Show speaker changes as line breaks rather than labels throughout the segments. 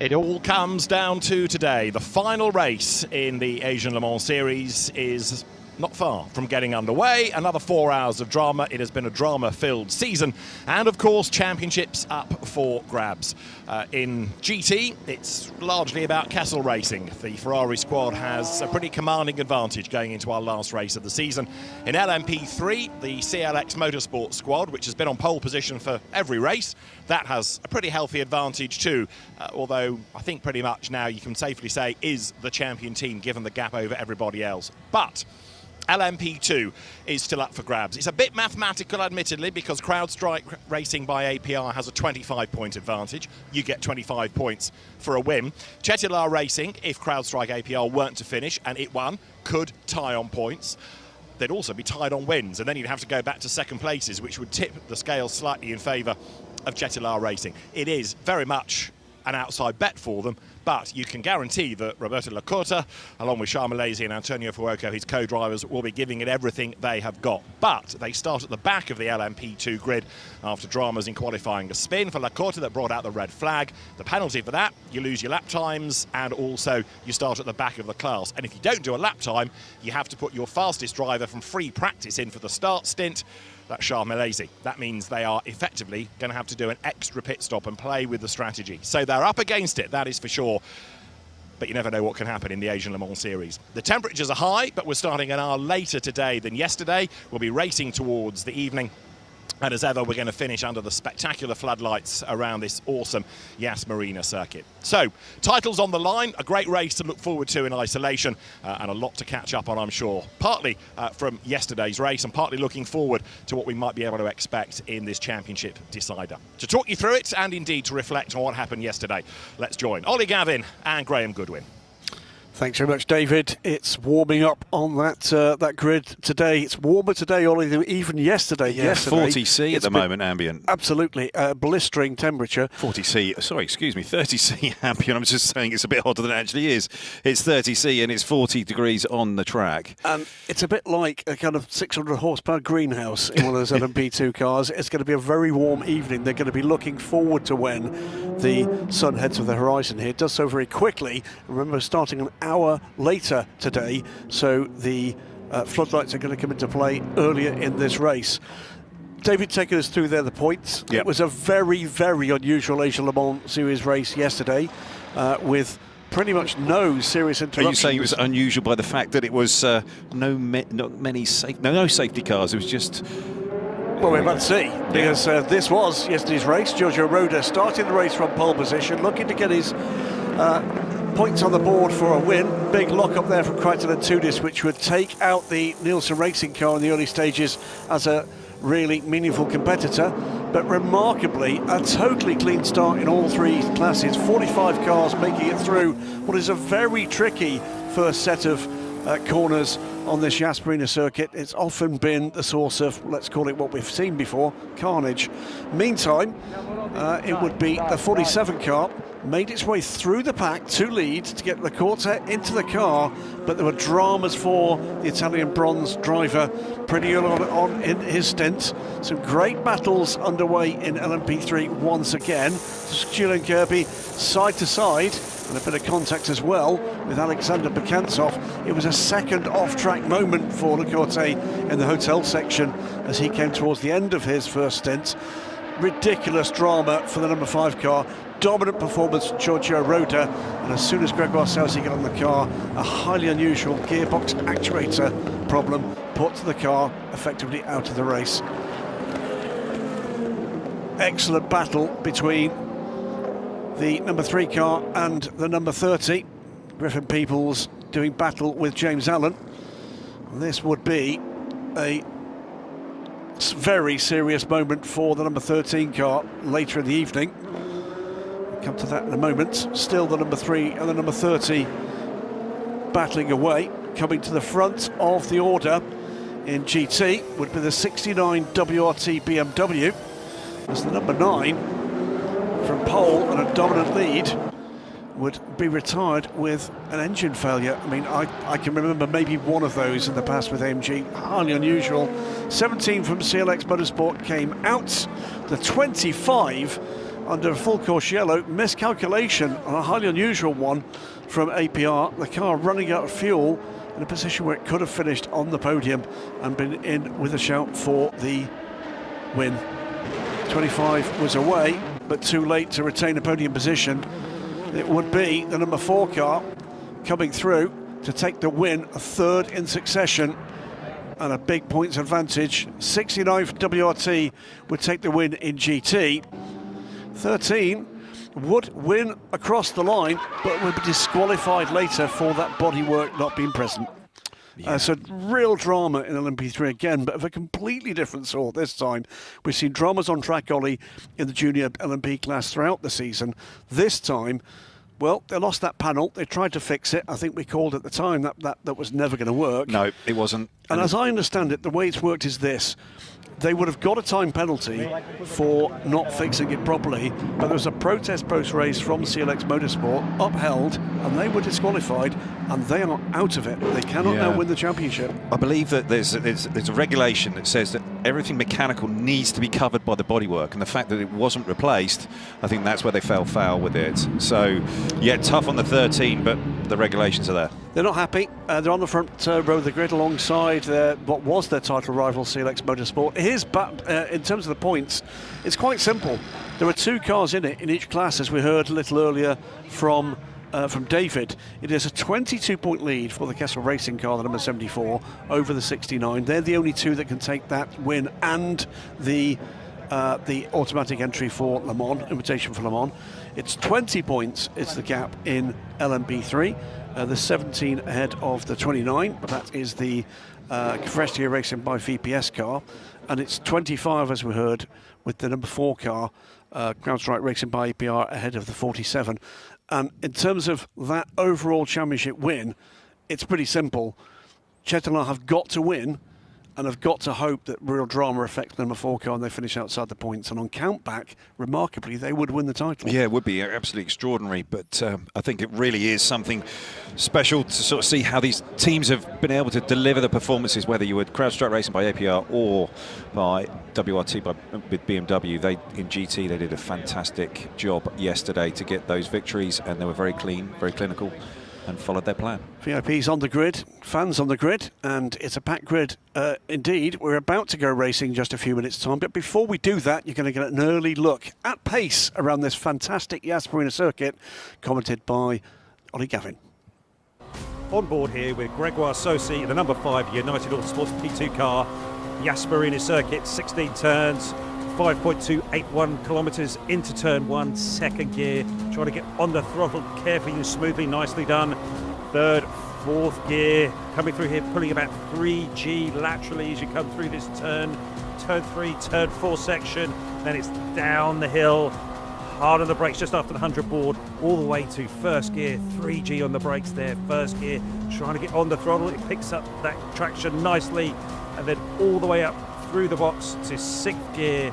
It all comes down to today. The final race in the Asian Le Mans Series is not far from getting underway. Another 4 hours of drama. It has been a drama-filled season. And, of course, championships up for grabs. In GT, it's largely about castle racing. The Ferrari squad has a pretty commanding advantage going into our last race of the season. In LMP3, the CLX Motorsport squad, which has been on pole position for every race, that has a pretty healthy advantage too. Although I think pretty much now you can safely say is the champion team given the gap over everybody else. But LMP2 is still up for grabs. It's a bit mathematical, admittedly, because CrowdStrike Racing by APR has a 25-point advantage. You get 25 points for a win. Chettilar Racing, if CrowdStrike APR weren't to finish and it won, could tie on points. They'd also be tied on wins, and then you'd have to go back to second places, which would tip the scale slightly in favour of Chettilar Racing. It is very much an outside bet for them, but you can guarantee that Roberto Lacorta, along with Charles Malaysia and Antonio Fuoco, his co-drivers, will be giving it everything they have got. But they start at the back of the LMP2 grid after dramas in qualifying. A spin for Lacorta that brought out the red flag. The penalty for that, you lose your lap times, and also you start at the back of the class. And if you don't do a lap time, you have to put your fastest driver from free practice in for the start stint. That's Charles Malaysia. That means they are effectively going to have to do an extra pit stop and play with the strategy. So they're up against it, that is for sure. But you never know what can happen in the Asian Le Mans Series. The temperatures are high, but we're starting an hour later today than yesterday. We'll be racing towards the evening. And as ever, we're going to finish under the spectacular floodlights around this awesome Yas Marina circuit. So, titles on the line, a great race to look forward to in isolation, and a lot to catch up on, I'm sure. Partly from yesterday's race, and partly looking forward to what we might be able to expect in this championship decider. To talk you through it, and indeed to reflect on what happened yesterday, let's join Ollie Gavin and Graham Goodwin.
Thanks very much, David. It's warming up on that grid today. It's warmer today, Ollie, than even yesterday.
Yeah, 40C at the moment, ambient.
Absolutely. Blistering temperature.
40C, sorry, excuse me, 30C ambient. I'm just saying it's a bit hotter than it actually is. It's 30C and it's 40 degrees on the track.
And it's a bit like a kind of 600 horsepower greenhouse in one of those LMP2 cars. It's going to be a very warm evening. They're going to be looking forward to when the sun heads for the horizon here. It does so very quickly. Remember, starting an hour later today, so the floodlights are going to come into play earlier in this race. David taking us through there the points.
Yep.
It was a very, very unusual Asian Le Mans Series race yesterday with pretty much no serious interruptions.
Are you saying it was unusual by the fact that it was no safety cars? It was just...
Well, we're about to see, because this was yesterday's race. Giorgio Roda starting the race from pole position, looking to get his points on the board for a win. Big lock up there from Crichton and Tudis, which would take out the Nielsen Racing car in the early stages as a really meaningful competitor. But remarkably, a totally clean start in all three classes. 45 cars making it through what is a very tricky first set of corners on this Yas Marina circuit. It's often been the source of, let's call it what we've seen before, carnage. Meantime, it would be the 47 car made its way through the pack to lead to get Lacorta into the car, but there were dramas for the Italian bronze driver pretty early on in his stint. Some great battles underway in LMP3 once again. Julian Kirby side to side, and a bit of contact as well with Alexander Bekantsov. It was a second off-track moment for Lacorta in the hotel section as he came towards the end of his first stint. Ridiculous drama for the number 5 car. Dominant performance from Giorgio Roda, and as soon as Gregoire Saucy got on the car, a highly unusual gearbox actuator problem put the car effectively out of the race. Excellent battle between the number 3 car and the number 30. Griffin Peoples doing battle with James Allen. This would be a very serious moment for the number 13 car later in the evening. We'll come to that in a moment. Still the number 3 and the number 30 battling away. Coming to the front of the order in GT would be the 69 WRT BMW. As the number 9 from pole and a dominant lead would be retired with an engine failure. I mean, I can remember maybe one of those in the past with AMG. Highly unusual. 17 from CLX Motorsport came out. The 25 under a full course yellow. Miscalculation, and a highly unusual one from APR. The car running out of fuel in a position where it could have finished on the podium and been in with a shout for the win. 25 was away, but too late to retain a podium position. It would be the number 4 car coming through to take the win, a third in succession, and a big points advantage. 69 for WRT would take the win in GT. 13 would win across the line, but would be disqualified later for that bodywork not being present.
Yeah.
So real drama in LMP3 again, but of a completely different sort this time. We've seen dramas on track, Ollie, in the junior LMP class throughout the season. This time, well, they lost that panel. They tried to fix it. I think we called at the time that was never going to work.
No, it wasn't.
And as I understand it, the way it's worked is this. They would have got a time penalty for not fixing it properly, but there was a protest post-race from CLX Motorsport upheld, and they were disqualified, and they are out of it. They cannot now win the championship.
I believe that there's a regulation that says that everything mechanical needs to be covered by the bodywork, and the fact that it wasn't replaced, I think that's where they fell foul with it. So, yeah, tough on the 13, but the regulations are there.
They're not happy. They're on the front row of the grid alongside what was their title rival, CLX Motorsport. In terms of the points, it's quite simple. There are 2 cars in it in each class, as we heard a little earlier from David. It is a 22-point lead for the Kessel Racing car, the number 74, over the 69. They're the only 2 that can take that win and the automatic entry for Le Mans, invitation for Le Mans. It's 20 points, it's the gap in LMP3. The 17 ahead of the 29, that is the Forestier Racing by VPS car, and it's 25, as we heard, with the number 4 car, CrowdStrike Racing by APR, ahead of the 47. And in terms of that overall championship win, it's pretty simple. Chetelain have got to win, and have got to hope that real drama affects the number 4 car and they finish outside the points. And on countback, remarkably, they would win the title.
Yeah, it would be absolutely extraordinary, but I think it really is something special to sort of see how these teams have been able to deliver the performances, whether you were CrowdStrike Racing by APR or by WRT with BMW. In GT, they did a fantastic job yesterday to get those victories, and they were very clean, very clinical, and followed their plan.
VIPs on the grid, fans on the grid, and it's a packed grid indeed. We're about to go racing in just a few minutes' time, but before we do that, you're going to get an early look at pace around this fantastic Yas Marina circuit, commented by Ollie Gavin.
On board here with Gregoire Saucy, the number 5 United Autosports P2 car, Yas Marina circuit, 16 turns, 5.281 kilometres into turn 1, second gear, trying to get on the throttle carefully and smoothly, nicely done. Third, fourth gear, coming through here, pulling about 3G laterally as you come through this turn 3, turn 4 section, then it's down the hill, hard on the brakes just after the 100 board, all the way to first gear, 3G on the brakes there, first gear, trying to get on the throttle, it picks up that traction nicely, and then all the way up through the box to 6th gear,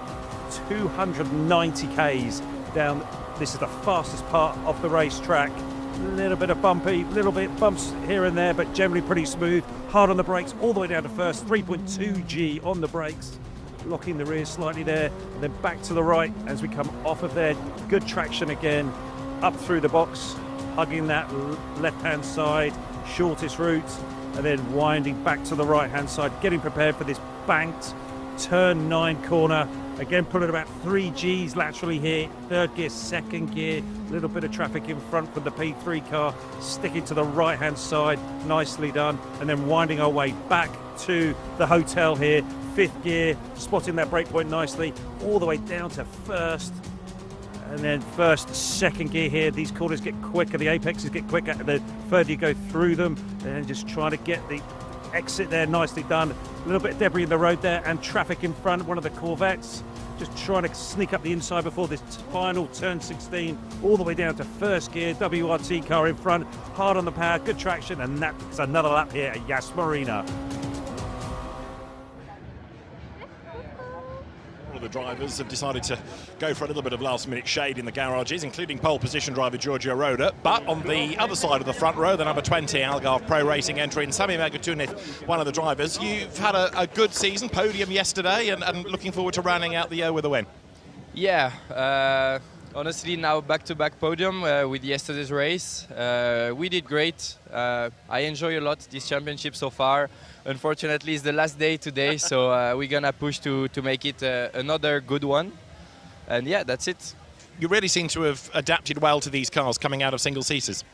290 k's down. This is the fastest part of the racetrack. A little bit of bumpy, little bit bumps here and there, but generally pretty smooth. Hard on the brakes, all the way down to first. 3.2 G on the brakes, locking the rear slightly there, and then back to the right as we come off of there. Good traction again, up through the box, hugging that left-hand side, shortest route, and then winding back to the right-hand side, getting prepared for this banked turn 9 corner. Again, pulling about 3 Gs laterally here. Third gear, second gear. A little bit of traffic in front from the P3 car. Sticking to the right-hand side. Nicely done. And then winding our way back to the hotel here. 5th gear, spotting that brake point nicely. All the way down to first. And then first, second gear here. These corners get quicker. The apexes get quicker. The further you go through them. And just trying to get the exit there, nicely done. A little bit of debris in the road there and traffic in front, one of the Corvettes. Just trying to sneak up the inside before this final turn 16, all the way down to first gear. WRT car in front, hard on the power, good traction, and that's another lap here at Yas Marina.
The drivers have decided to go for a little bit of last-minute shade in the garages, including pole position driver Giorgio Roda. But on the other side of the front row, the number 20 Algarve Pro Racing entry, and Sami Megatunith, one of the drivers. You've had a good season, podium yesterday, and looking forward to rounding out the year with a win.
Yeah, Honestly, now back-to-back podium with yesterday's race. We did great. I enjoy a lot this championship so far. Unfortunately, it's the last day today, so we're gonna push to make it another good one. And yeah, that's it.
You really seem to have adapted well to these cars coming out of single seaters.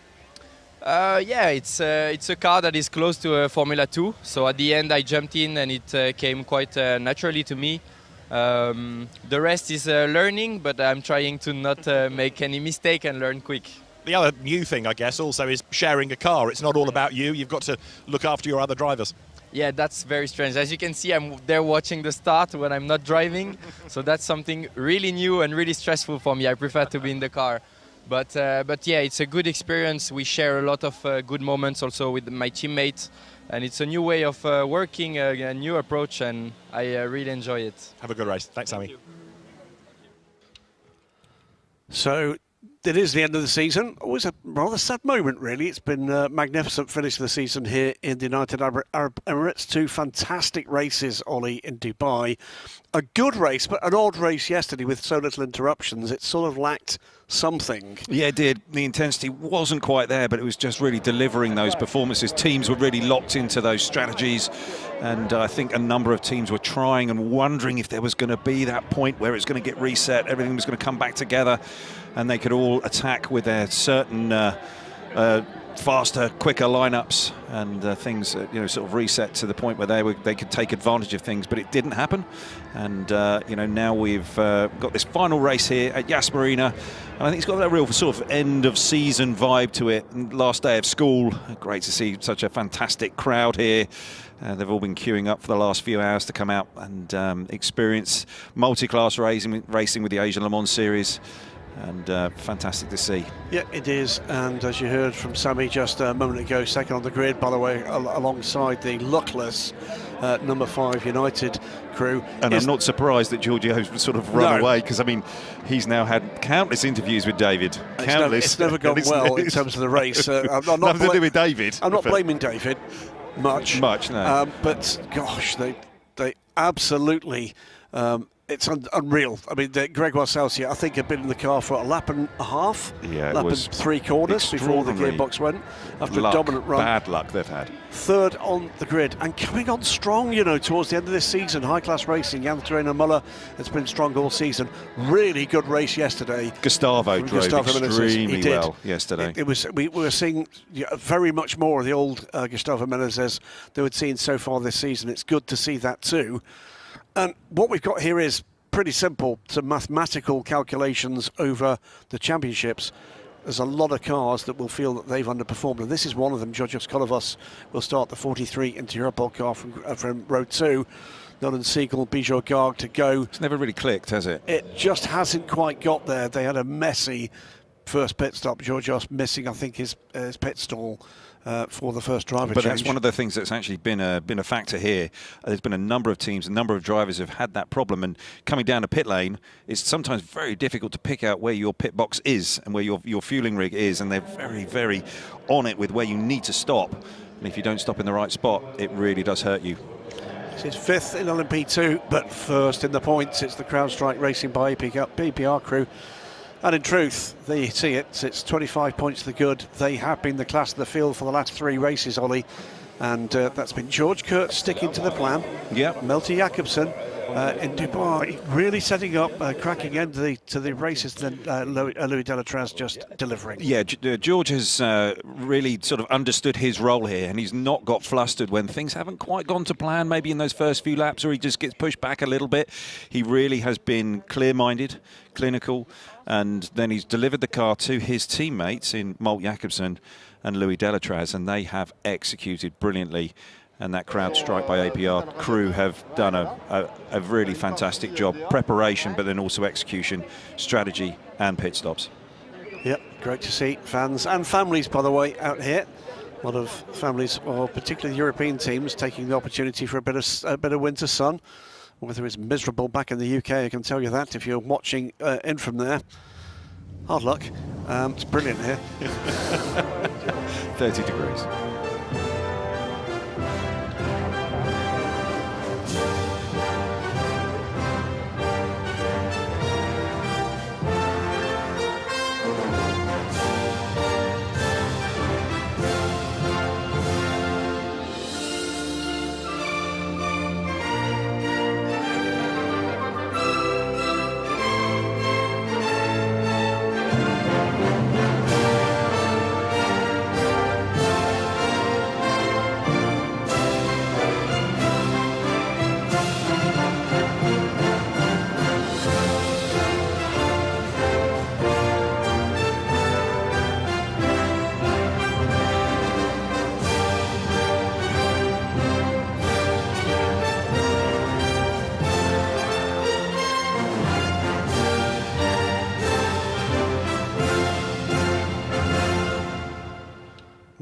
Yeah, it's a car that is close to Formula 2. So at the end, I jumped in, and it came quite naturally to me. The rest is learning, but I'm trying to not make any mistake and learn quick.
The other new thing, I guess, also is sharing a car. It's not all about you. You've got to look after your other drivers.
Yeah, that's very strange. As you can see, I'm there watching the start when I'm not driving. So that's something really new and really stressful for me. I prefer to be in the car. But yeah, it's a good experience. We share a lot of good moments also with my teammates. And it's a new way of working, a new approach, and I really enjoy it.
Have a good race. Thanks, Sammy.
So it is the end of the season. Always a rather sad moment, really. It's been a magnificent finish to the season here in the United Arab Emirates. 2 fantastic races, Ollie, in Dubai. A good race, but an odd race yesterday with so little interruptions. It sort of lacked something.
Yeah, it did. The intensity wasn't quite there, but it was just really delivering those performances. Teams were really locked into those strategies, and I think a number of teams were trying and wondering if there was going to be that point where it's going to get reset, everything was going to come back together, and they could all attack with their certain faster, quicker lineups, and things sort of reset to the point where they could take advantage of things, but it didn't happen. And now we've got this final race here at Yas Marina, and I think it's got that real sort of end of season vibe to it. And last day of school, great to see such a fantastic crowd here. They've all been queuing up for the last few hours to come out and experience multi-class racing with the Asian Le Mans Series. And fantastic to see.
Yeah, it is. And as you heard from Sammy just a moment ago, second on the grid, by the way, alongside the luckless number 5 United crew.
And I'm not surprised that Giorgio's sort of run away, because I mean, he's now had countless interviews with David.
It's never gone well in terms of the race. I'm not
nothing to do with David.
I'm not blaming David much.
No.
But gosh, they absolutely. It's unreal. I mean, Gregoire Saucier, I think, had been in the car for a lap and a half, lap and 3 quarters before the gearbox went, after a dominant run.
Bad luck they've had.
3rd on the grid and coming on strong, towards the end of this season. High-class racing. Jan Trainer Muller has been strong all season. Really good race yesterday.
Gustavo drove extremely well yesterday.
We were seeing very much more of the old Gustavo Menezes that we'd seen so far this season. It's good to see that too. And what we've got here is pretty simple. Some mathematical calculations over the championships. There's a lot of cars that will feel that they've underperformed, and this is one of them. Georgios Kolovas will start the 43 into Europol car from row 2. Nolan Siegel, Bijou Garg to go.
It's never really clicked, has it?
It just hasn't quite got there. They had a messy first pit stop. Georgios missing, I think, his pit stall for the first driver
But
change.
that's one of the things that's actually been a factor here. There's been a number of teams, a number of drivers have had that problem, and coming down a pit lane, it's sometimes very difficult to pick out where your pit box is and where your fueling rig is, and they're very, very on it with where you need to stop. And if you don't stop in the right spot, it really does hurt you.
It's 5th in LMP2, but 1st in the points. It's the CrowdStrike Racing by APR crew. And in truth, there you see it. It's 25 points to the good. They have been the class of the field for the last 3 races, Ollie. And that's been George Kurtz sticking to the plan.
Yep.
Melty Jacobsen in Dubai, really setting up a cracking end to the races, then Louis Delatraz just delivering.
Yeah, George has really sort of understood his role here, and he's not got flustered when things haven't quite gone to plan, maybe in those first few laps, or he just gets pushed back a little bit. He really has been clear-minded, clinical, and then he's delivered the car to his teammates in Molt Jacobsen and Louis Delatraz, and they have executed brilliantly. And that CrowdStrike by APR crew have done a really fantastic job. Preparation, but then also execution, strategy and pit stops.
Yep, great to see fans and families, by the way, out here. A lot of families, or particularly European teams, taking the opportunity for a bit of winter sun. Weather is miserable back in the UK, I can tell you that, if you're watching in from there. Hard luck. It's brilliant here.
30 degrees.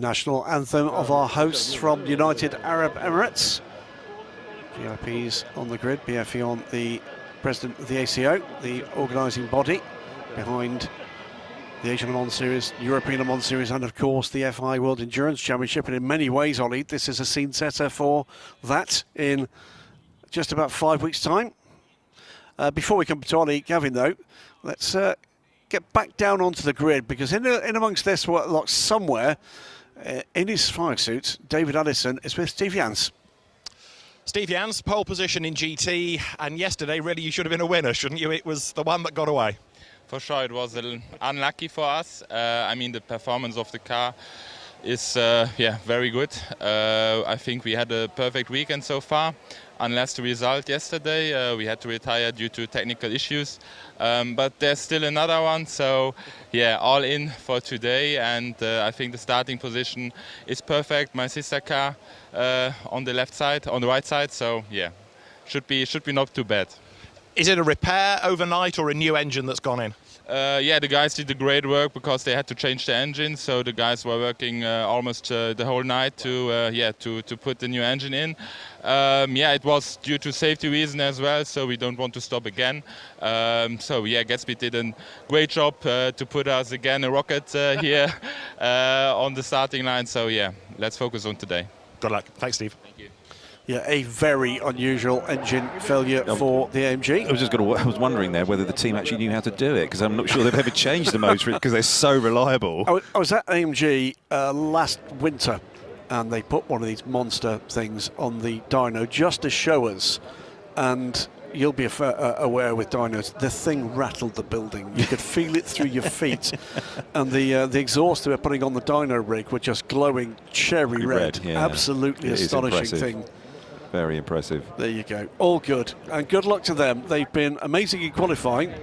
national anthem of our hosts from United Arab Emirates. VIPs on the grid, BFE the president of the ACO, the organising body behind the Asian Le Mans Series, European Le Mans Series, and of course the FI World Endurance Championship. And in many ways, Ollie, this is a scene setter for that in just about 5 weeks' time. Before we come to Ollie, Gavin, though, let's get back down onto the grid, because in amongst this lot somewhere, in his fire suit, David Addison is with Steve Jans.
Steve Jans, pole position in GT, and yesterday really you should have been a winner, shouldn't you? It was the one that got away.
For sure, it was a little unlucky for us. I mean, the performance of the car is very good. I think we had a perfect weekend so far, unless the result yesterday. We had to retire due to technical issues, but there's still another one. So yeah, all in for today, and I think the starting position is perfect. My sister car on the left side, on the right side. So yeah, should be not too bad.
Is it a repair overnight or a new engine that's gone in?
Yeah, the guys did the great work because they had to change the engine. So the guys were working almost the whole night to put the new engine in. Yeah, it was due to safety reason as well, so we don't want to stop again. So yeah, Gatsby did a great job to put us again a rocket here on the starting line. So yeah, let's focus on today.
Good luck. Thanks, Steve.
Thank you.
Yeah, a very unusual engine failure for the AMG.
I was wondering there whether the team actually knew how to do it, because I'm not sure they've ever changed the motor because they're so reliable.
I was at AMG last winter, and they put one of these monster things on the dyno just to show us. And you'll be aware with dynos, the thing rattled the building. You could feel it through your feet. And the exhaust they were putting on the dyno rig were just glowing cherry red.
Yeah.
Absolutely astonishing thing.
Very impressive.
There you go. All good. And good luck to them. They've been amazing in qualifying.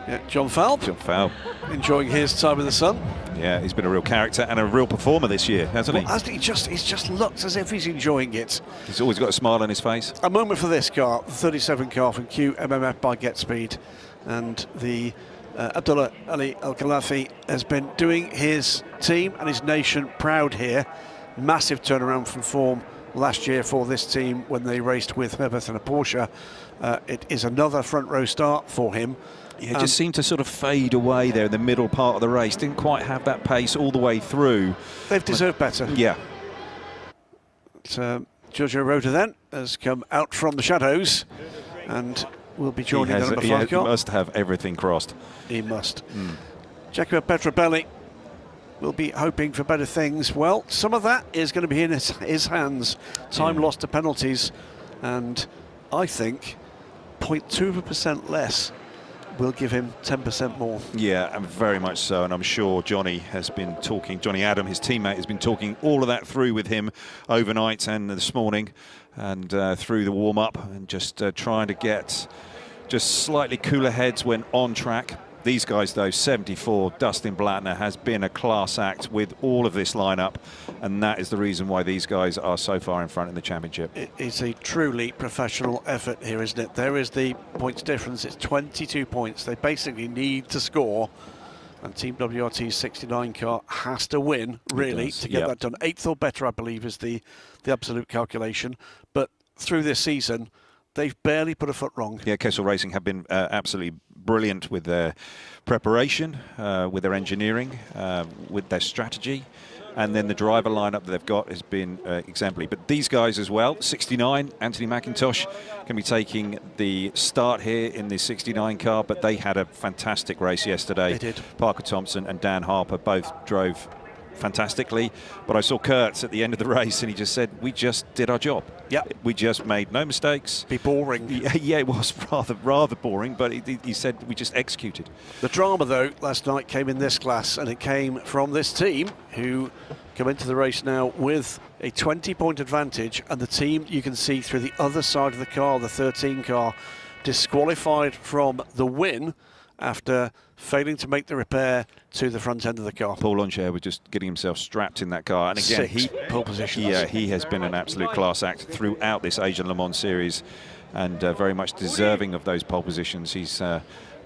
Yeah, John Falb. Enjoying his time in the sun.
Yeah, he's been a real character and a real performer this year, hasn't he?
Hasn't he? He's just looked as if he's enjoying it.
He's always got a smile on his face.
A moment for this car, the 37 car from QMMF by GetSpeed. And the Abdullah Ali Al-Khalafi has been doing his team and his nation proud here. Massive turnaround from form last year for this team when they raced with Herbert and a Porsche. It is another front row start for him.
Yeah, it just seemed to sort of fade away there in the middle part of the race. Didn't quite have that pace all the way through.
They've deserved better.
Yeah.
But, Giorgio Rota then has come out from the shadows and will be joining the number 5 car.
He must have everything crossed.
He must. Jacopo Petrobelli will be hoping for better things. Well, some of that is going to be in his hands. Time lost to penalties, and I think 0.2% less will give him 10% more.
Yeah, and very much so, and I'm sure Johnny has been talking, Johnny Adam, his teammate, has been talking all of that through with him overnight and this morning, and through the warm-up, and just trying to get just slightly cooler heads when on track. These guys, though, 74, Dustin Blattner has been a class act with all of this lineup, and that is the reason why these guys are so far in front in the championship.
It is a truly professional effort here, isn't it? There is the points difference. It's 22 points. They basically need to score, and Team WRT's 69 car has to win, really, to get that done. 8th or better, I believe, is the absolute calculation. But through this season, they've barely put a foot wrong.
Yeah, Kessel Racing have been absolutely brilliant with their preparation, with their engineering, with their strategy. And then the driver lineup that they've got has been exemplary. But these guys as well, 69, Anthony McIntosh, can be taking the start here in the 69 car, but they had a fantastic race yesterday.
They did.
Parker Thompson and Dan Harper both drove fantastically, but I saw Kurtz at the end of the race and he just said, we just did our job.
Yep.
We just made no mistakes.
Be boring.
Yeah, it was rather boring, but he said we just executed.
The drama, though, last night came in this class, and it came from this team who come into the race now with a 20-point advantage, and the team you can see through the other side of the car, the 13 car, disqualified from the win after failing to make the repair to the front end of the car.
Paul Longchamp was just getting himself strapped in that car, and again,
pole positions.
Yeah, he has been an absolute class act throughout this Asian Le Mans series, and very much deserving of those pole positions. He's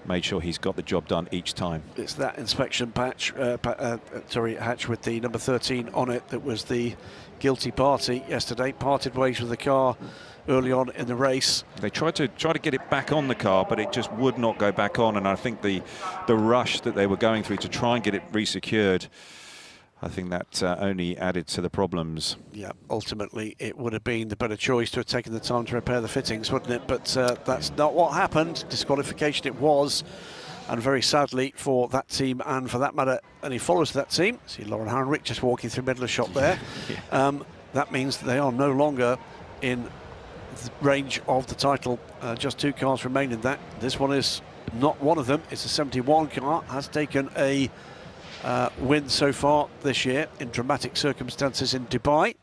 made sure he's got the job done each time.
It's that inspection hatch with the number 13 on it that was the guilty party yesterday. Parted ways with the car early on in the race.
They tried to get it back on the car, but it just would not go back on, and I think the rush that they were going through to try and get it resecured, I think that only added to the problems.
Yeah, ultimately it would have been the better choice to have taken the time to repair the fittings, wouldn't it? But that's not what happened. Disqualification it was, and very sadly for that team, and for that matter any followers of that team. See Lauren Heinrich just walking through middle of the shop there. Yeah. That means that they are no longer in the range of the title. Just 2 cars remain in that. This one is not one of them. It's a 71 car, has taken a win so far this year in dramatic circumstances in Dubai.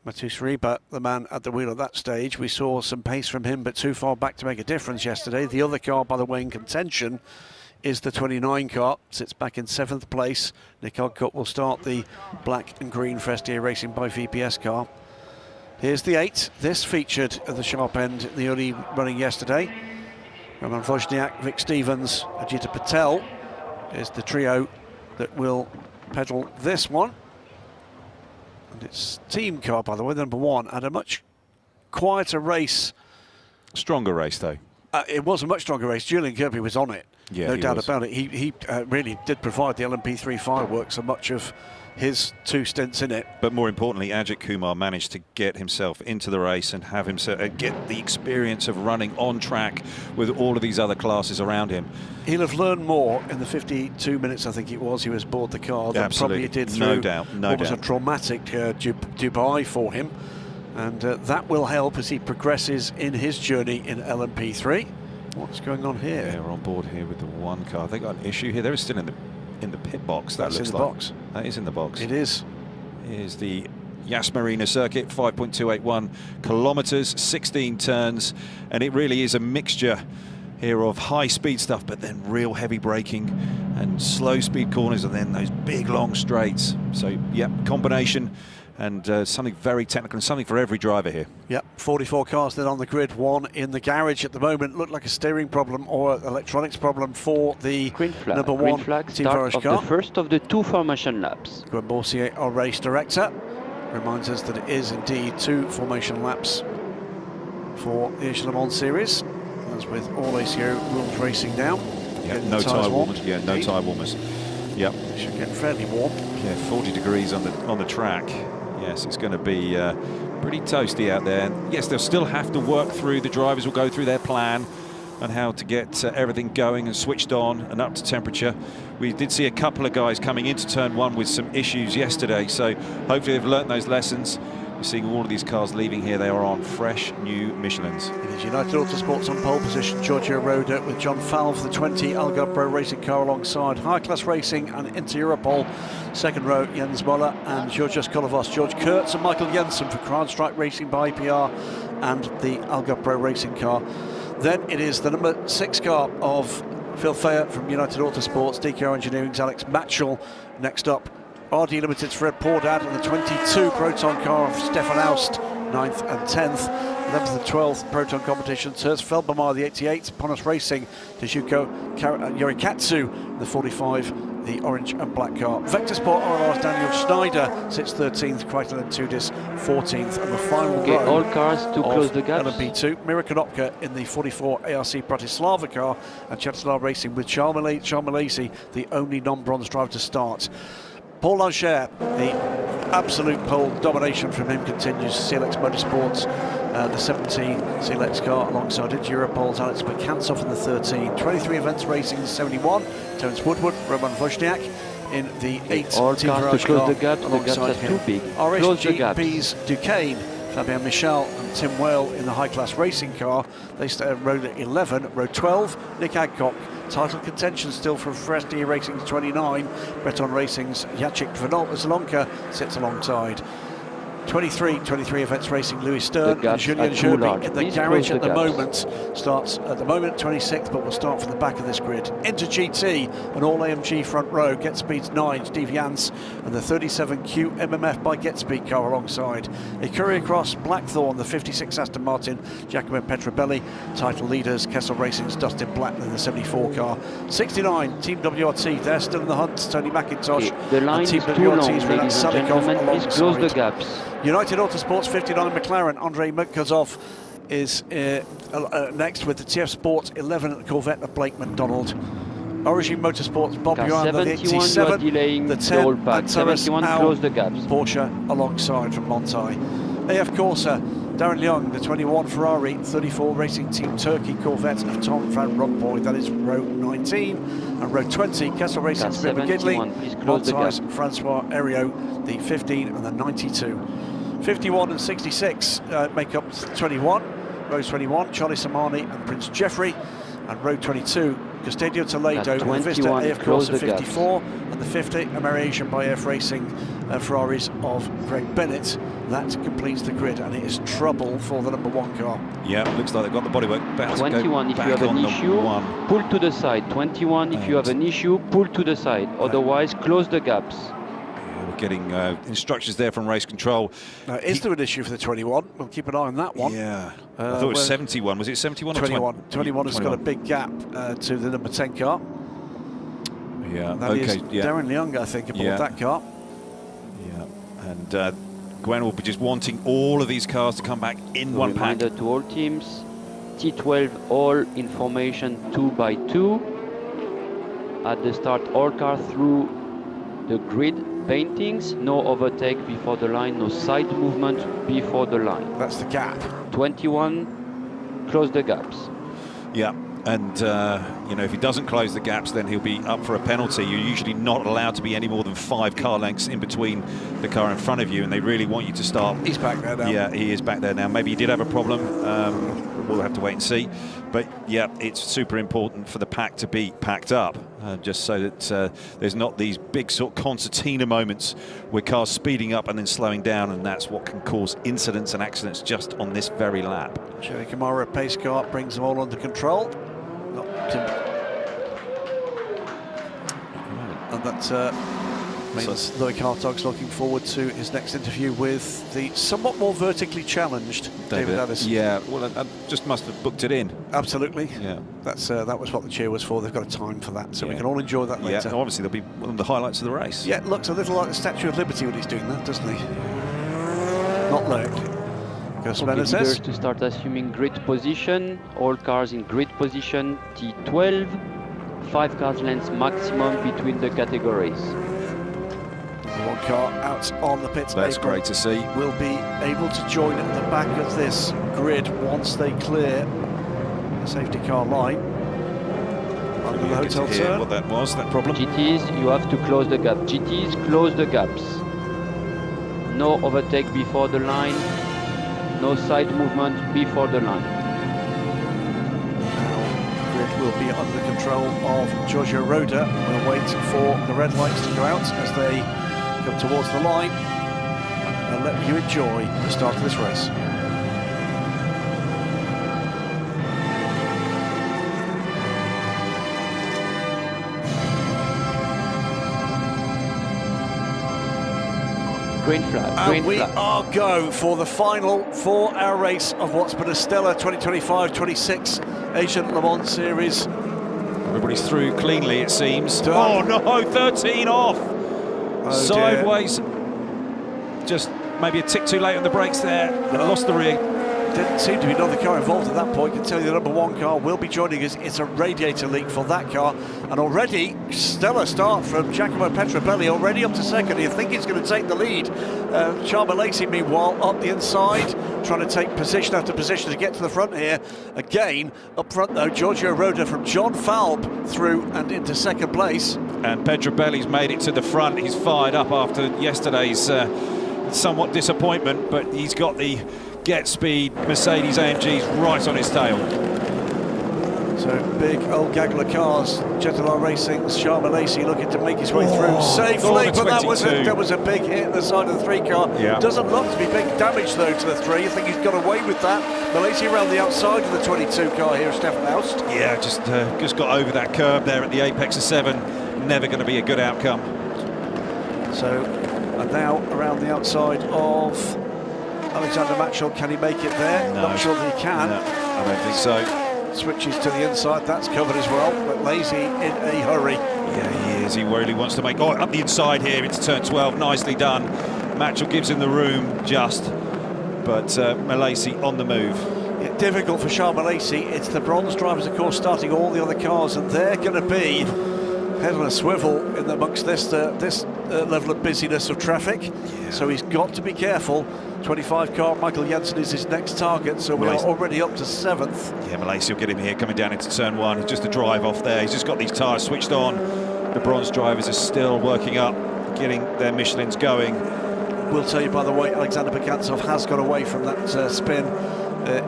Matus Reba, the man at the wheel at that stage. We saw some pace from him, but too far back to make a difference yesterday. The other car, by the way, in contention is the 29 car. Sits back in 7th place. Nick Adcock will start the black and green for SDA Racing by VPS car. Here's the 8. This featured at the sharp end in the early running yesterday. Roman Wozniak, Vic Stevens, Ajita Patel is the trio that will pedal this one. And it's team car, by the way, number 1, had a much quieter race.
Stronger race, though.
It was a much stronger race. Julian Kirby was on it,
yeah,
no doubt about it. He really did provide the LMP3 fireworks and much of his 2 stints in it.
But more importantly, Ajith Kumar managed to get himself into the race and have himself get the experience of running on track with all of these other classes around him.
He'll have learned more in the 52 minutes, I think it was, he was aboard the car than probably he did through what was a traumatic Dubai for him. And that will help as he progresses in his journey in LMP3. What's going on here?
Yeah, we're on board here with the 1 car. They got an issue here. They're still in the pit box.
That's
looks
in the
like.
box.
That is in the box.
It is.
Here's the Yas Marina circuit, 5.281 kilometers, 16 turns, and it really is a mixture here of high speed stuff, but then real heavy braking and slow speed corners, and then those big long straights. So, yep, combination. And something very technical and something for every driver here.
Yep, 44 cars then on the grid, 1 in the garage at the moment. Looked like a steering problem or electronics problem for the number 1 Team Forest car.
The first of the 2 formation laps.
Gwen Boursier, our race director, reminds us that it is indeed 2 formation laps for the Asian Le Mans Series, as with all ACO rules racing now.
Yeah, no tyre warmers. Yeah, no tyre warmers. Yep.
They should get fairly warm.
Yeah, 40 degrees on the track. Yes, it's going to be pretty toasty out there. And yes, they'll still have to work through, the drivers will go through their plan on how to get everything going and switched on and up to temperature. We did see a couple of guys coming into turn 1 with some issues yesterday, so hopefully they've learnt those lessons. We're seeing all of these cars leaving here. They are on fresh new Michelins.
It is United Autosports on pole position. Giorgio Roda with John Fowle for the 20 Algarve Pro Racing car alongside High Class Racing and Inter Europol. Second row, Jens Moller and Georgios Kolovos, George Kurtz and Michael Jensen for CrowdStrike Racing by IPR and the Algarve Pro Racing car. Then it is the number 6 car of Phil Thayer from United Autosports, DKR Engineering's Alex Matchell. Next up, RD Limited's Fred Pordad and the 22 Proton car of Stefan Aust, 9th and 10th. 11th and 12th Proton competitions. Hertz Feldbamar, the 88, Ponos Racing, Tezuko Yorikatsu, the 45, the orange and black car. Vector Sport RLR's Daniel Schneider sits 13th, Crichton and Tudis 14th, and the final row
all cars to close the gaps.
LMP2, Mira Konopka in the 44 ARC Bratislava car, and Chatelaar Racing with Charles Malaysi, the only non-bronze driver to start. Paul Langer, the absolute pole domination from him continues. CLX Motorsports, the 17 CLX car alongside it. Europol's Alex Bekantsov in the 13. 23 Events Racing, the 71. Terence Woodward, Roman Wozniak in the 8
all
Team
cars to close the gaps
alongside
are
him.
too big.
RSGP's Duquesne, Fabien Michel and Tim Whale in the High Class Racing car. They rode at 11. Row 12, Nick Adcock. Title contention still from SDA Racing's 29. Breton Racing's Jacek Vanolka sits alongside. 23 Events Racing, Louis Stern and Julien
are too
Gerby
large.
in the
Please
garage
close
at the
the gaps.
moment. Starts at the moment 26th, but will start from the back of this grid. Into GT, an all-AMG front row. Get Speed's 9, Steve Jans, and the 37Q MMF by Get Speed car alongside. A Courier Cross, Blackthorn, the 56 Aston Martin, Giacomo Petrobelli. Title leaders, Kessel Racing's Dustin Blackman in the 74 car. 69, Team WRT, they're still in the hunt. Tony McIntosh.
Okay, the line
and Team
is too
WRT's
long,
Renat
ladies and
Salikov
gentlemen. Please close the
alongside.
gaps.
United Autosports 59 McLaren, Andrei Murkozov is next with the TF Sports 11 Corvette of Blake McDonald. Origin Motorsports, Bob
Car
Yuan, the
71, you are
87,
delaying
the
the
10,
whole pack.
and Taras
71,
Al
close the gaps.
Porsche alongside from Montai. AF Corsa, Darren Young, the 21 Ferrari, 34 Racing Team Turkey Corvette of Tom Van Rompuy, that is row 19, and row 20, Kessel Racing's Bill McGidley, Montai's Francois Heriot, the 15 and the 92. 51 and 66 make up 21, row 21, Charlie Samani and Prince Jeffrey, and row 22, Castadio Toledo, and Vista AF Corsa 54, and the 50, American by AF Racing Ferraris of Craig Bennett. That completes the grid, and it is trouble for the number 1 car.
Yeah, looks like they've got the bodywork back.
21, if you have an issue, pull to the side. 21, if you have an issue, pull to the side. Otherwise, close the gaps.
We're getting instructions there from race control.
Now, is there an issue for the 21? We'll keep an eye on that one.
Yeah, I thought it was 71. Was it 71 or
21? 21 has got a big gap to the number 10 car.
Yeah,
That is Darren Young, I think, aboard that car.
Yeah, and Gwen will be just wanting all of these cars to come back in one pack.
Reminder to all teams, T12 all information 2 by 2. At the start, all cars through the grid paintings, no overtake before the line, no side movement before the line.
That's the gap.
21, close the gaps.
Yeah, and you know, if he doesn't close the gaps, then he'll be up for a penalty. You're usually not allowed to be any more than 5 car lengths in between the car in front of you, and they really want you to start.
He's back there now.
Yeah, he is back there now. Maybe he did have a problem. We'll have to wait and see. But yeah, it's super important for the pack to be packed up, just so that there's not these big sort of concertina moments where cars speeding up and then slowing down, and that's what can cause incidents and accidents just on this very lap.
Sherry Kamara pace car brings them all under control. And that means Loic Hartog's looking forward to his next interview with the somewhat more vertically challenged David Ellis.
Yeah, well, I just must have booked it in.
Absolutely.
Yeah,
that's that was what the cheer was for. They've got a time for that, so we can all enjoy that later.
Yeah, obviously there'll be one of the highlights of the race.
Yeah, it looks a little like the Statue of Liberty when he's doing that, doesn't he? Not Loic.
Leaders to start assuming grid position, all cars in grid position, T12, 5 cars lengths maximum between the categories.
One car out on the pit.
That's great to see.
Will be able to join at the back of this grid once they clear the safety car line. Under the hotel turn.
What that was, that problem.
GTs, you have to close the gap. GTs, close the gaps. No overtake before the line. No side movement before the line.
Now the grid will be under control of Giorgio Roda. We'll wait for the red lights to go out as they come towards the line and let you enjoy the start of this race.
Green flag.
And we are go for the final 4-hour race of what's been a stellar 2025-26 Asian Le Mans Series.
Everybody's through cleanly, it seems.
Done.
Oh no, 13 off.
Oh,
sideways. Just maybe a tick too late on the brakes there. Lost the rear.
Didn't seem to be another car involved at that point. I can tell you the number 1 car will be joining us. It's a radiator leak for that car. And already, stellar start from Giacomo Petrobelli, already up to second. You think he's going to take the lead. Charles Lacey, meanwhile, up the inside, trying to take position after position to get to the front here. Again, up front though, Giorgio Roda from John Falb through and into second place.
And Petrobelli's made it to the front. He's fired up after yesterday's somewhat disappointment, but he's got the Get Speed Mercedes AMGs right on his tail.
So big old gaggle of cars. Jetilar Racing's Sharma Lacey looking to make his way through safely, but that was a big hit at the side of the 3 car.
Yeah.
Doesn't look to be big damage though to the 3. I think he's got away with that. Lacey around the outside of the 22 car here, Stefan Aust.
Yeah, just got over that curb there at the apex of 7. Never going to be a good outcome.
So, and now around the outside of Alexander Matchell. Can he make it there?
No.
Not sure that he can.
No, I don't think so.
Switches to the inside, that's covered as well, but Lacey in a hurry.
Yeah, he is. He really wants to make... Oh, up the inside here into turn 12. Nicely done. Matchell gives him the room just, but Lacey on the move.
Yeah, difficult for Sharma Lacey. It's the bronze drivers, of course, starting all the other cars, and they're going to be head on a swivel in amongst this level of busyness of traffic.
Yeah.
So he's got to be careful. 25 car Michael Jensen is his next target, so we are already up to 7th.
Yeah, Lacey will get him here coming down into turn 1. Just a drive off there. He's just got these tyres switched on. The bronze drivers are still working up, getting their Michelins going.
We'll tell you, by the way, Alexander Bekantsov has got away from that spin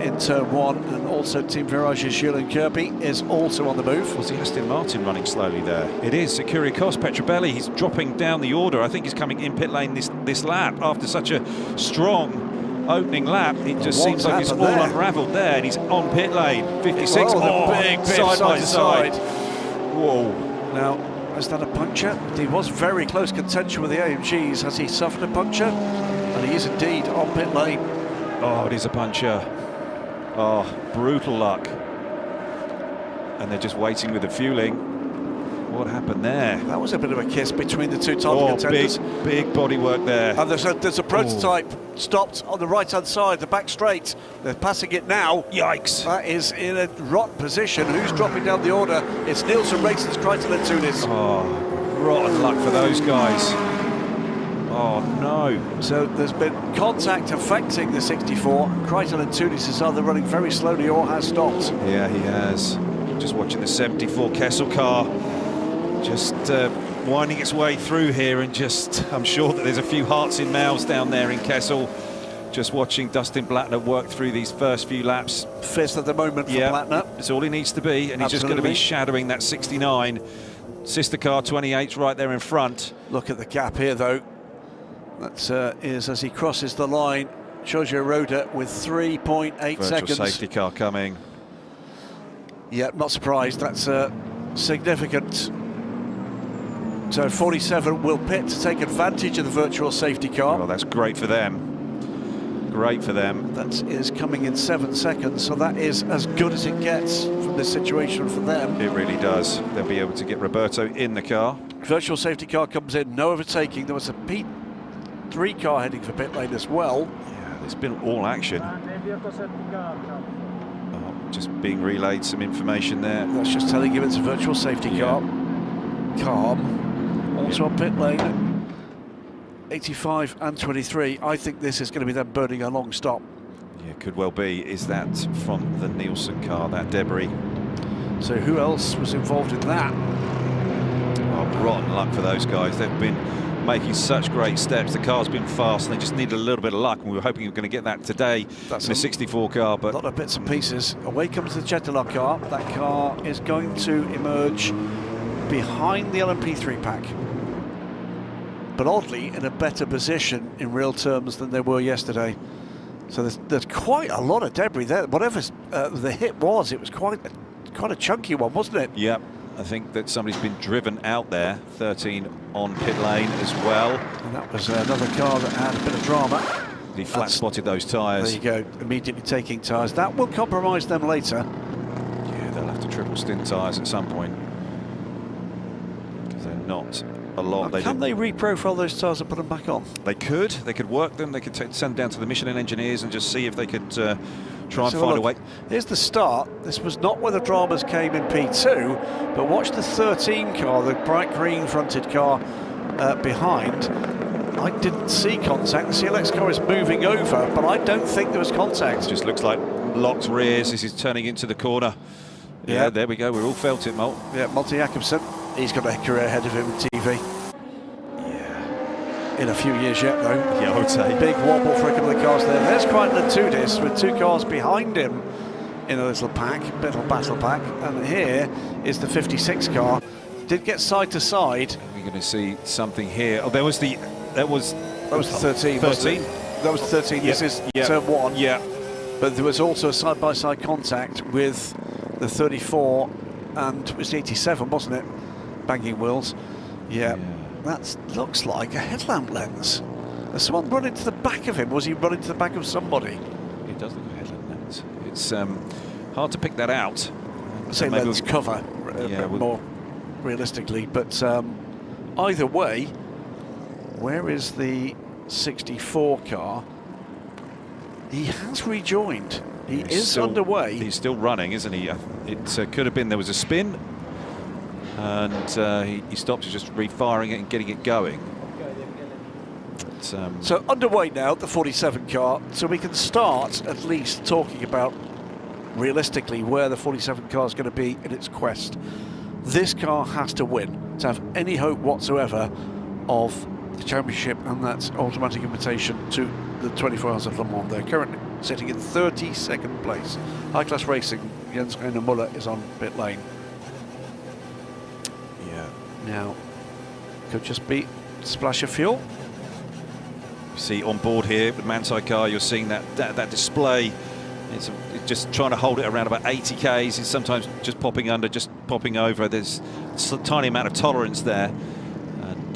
in turn 1, and also Team Virage's Julian Kirby is also on the move.
Was the Aston Martin running slowly there? It is. Kyrgios Petrobelli, he's dropping down the order. I think he's coming in pit lane this lap after such a strong opening lap. It just seems like it's all unravelled there, and he's on pit lane. 56.
Big
side by side. Whoa.
Now, is that a puncture? He was very close contention with the AMGs. Has he suffered a puncture? And he is indeed on pit lane.
Oh, it is a puncture. Oh, brutal luck. And they're just waiting with the fueling. What happened there?
That was a bit of a kiss between the two title contenders.
Big bodywork there.
And there's a prototype stopped on the right-hand side, the back straight. They're passing it now.
Yikes.
That is in a rotten position. Who's dropping down the order? It's Nielsen Racing's Krytel and Tunis.
Oh, rotten luck for those guys. Oh, no.
So there's been contact affecting the 64. Krytel and Tunis is either running very slowly or has stopped.
Yeah, he has. Just watching the 74 Kessel car. Just winding its way through here, and just, I'm sure that there's a few hearts in mouths down there in Kessel. Just watching Dustin Blattner work through these first few laps.
Fifth at the moment for Blattner.
It's all he needs to be, and he's just going to be shadowing that 69. Sister car 28's right there in front.
Look at the gap here, though. That is as he crosses the line. Giorgio Roda with 3.8 seconds.
Safety car coming.
Yeah, not surprised. That's significant. So 47 will pit to take advantage of the virtual safety car.
Well, that's great for them. Great for them.
That is coming in 7 seconds, so that is as good as it gets from this situation for them.
It really does. They'll be able to get Roberto in the car.
Virtual safety car comes in, no overtaking. There was a P3 car heading for pit lane as well.
Yeah, there's been all action. Just being relayed some information there.
That's just telling him it's a virtual safety car. Calm. Also on pit lane, 85 and 23. I think this is going to be them burning a long stop.
Yeah, could well be. Is that from the Nielsen car, that debris?
So who else was involved in that?
Oh, rotten luck for those guys. They've been making such great steps. The car's been fast, and they just needed a little bit of luck, and we were hoping we were going to get that today.
That's
in a 64 car, but
a lot of bits and pieces. Away comes the Jetilar car. That car is going to emerge behind the LMP3 pack, but oddly in a better position in real terms than they were yesterday. So there's quite a lot of debris there. Whatever the hit was, it was quite a chunky one, wasn't it?
Yep. I think that somebody's been driven out there. 13 on pit lane as well.
And that was another car that had a bit of drama.
He flat spotted those tyres.
There you go, immediately taking tyres. That will compromise them later.
Yeah, they'll have to triple stint tyres at some point. Because they're not a lot.
Can they reprofile those tyres and put them back on?
They could work them. They could send them down to the Michelin engineers and just see if they could try and find a way.
Here's the start. This was not where the dramas came in P2, but watch the 13 car, the bright green fronted car behind. I didn't see contact. The CLX car is moving over, but I don't think there was contact.
It just looks like locked rears. This is turning into the corner. Yeah, there we go. We're all felt it, Molt.
Yeah, Monty Jakobsen. He's got a career ahead of him in TV. Yeah. In a few years yet, though.
Yeah, I would say.
Big wobble for a couple of cars there. There's Krytel and Tunis with 2 cars behind him in a little pack, little battle pack, and here is the 56 car. Did get side to side.
We're going to see something here. Oh, that was the
13.
13.
That was 13.
Yep.
This is
Yep.
turn 1.
Yeah.
But there was also a side-by-side contact with the 34 and it was the 87, wasn't it? Banging wheels. Yeah. That looks like a headlamp lens. Has someone run into the back of him? Was he running to the back of somebody?
It does look like a headlamp lens. It's hard to pick that out.
Say
Maybe
lens cover, more realistically. But either way, where is the 64 car? He has rejoined. He is
still
underway.
He's still running, isn't he? It could have been there was a spin, and he stops just refiring it and getting it going. But,
so underway now, the 47 car. So we can start at least talking about realistically where the 47 car is going to be in its quest. This car has to win to have any hope whatsoever of the championship and that automatic invitation to the 24 Hours of Le Mans. They're currently sitting in 32nd place. High Class Racing, Jens Reiner Muller is on pit lane.
yeah.
Now, could just be splash of fuel.
You see on board here with Manside car, you're seeing that display. It's just trying to hold it around about 80 k's. It's sometimes just popping under, just popping over. There's a tiny amount of tolerance there, and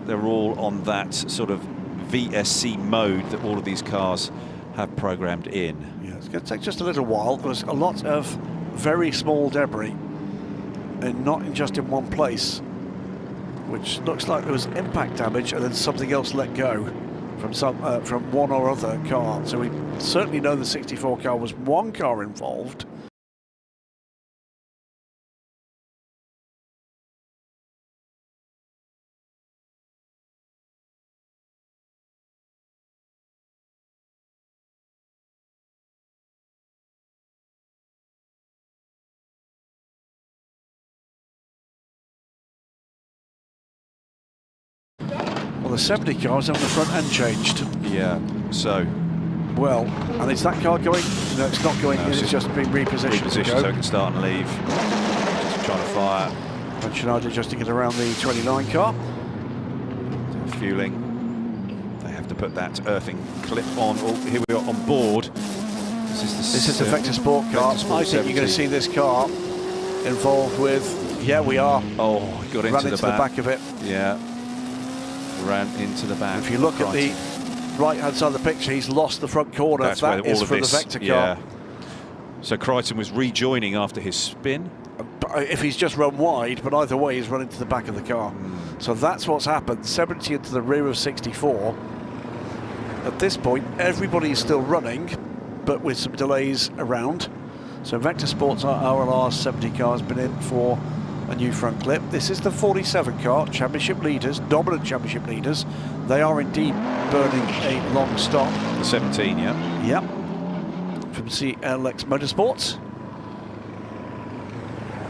they're all on that sort of VSC mode that all of these cars have programmed in.
Yeah, it's going to take just a little while. There's a lot of very small debris, and not just in one place, which looks like there was impact damage and then something else let go from one or other car. So we certainly know the 64 car was one car involved. Well, the 70 car is having the front end changed.
Yeah, so.
Well, and is that car going? No, it's not going in, it's just been repositioned to go.
So it can start and leave. Just trying to fire.
And Schneider just to get around the 29 car.
Fueling. They have to put that earthing clip on. Oh, here we are on board. This is
the Vector Sport car. I think you're going to see this car involved with, yeah, we are.
Oh, got into
the back of it.
Yeah. Ran into the back.
If you look at the right-hand side of the picture, he's lost the front corner.
That's
that is for the Vector car.
Yeah. So Crichton was rejoining after his spin.
If he's just run wide, but either way, he's run into the back of the car. So that's what's happened. 70 into the rear of 64. At this point, everybody is still running, but with some delays around. So Vector Sports RLR 70 car has been in for a new front clip. This is the 47 car, championship leaders, dominant championship leaders. They are indeed burning a long stop.
The 17, yeah?
Yep. From CLX Motorsports.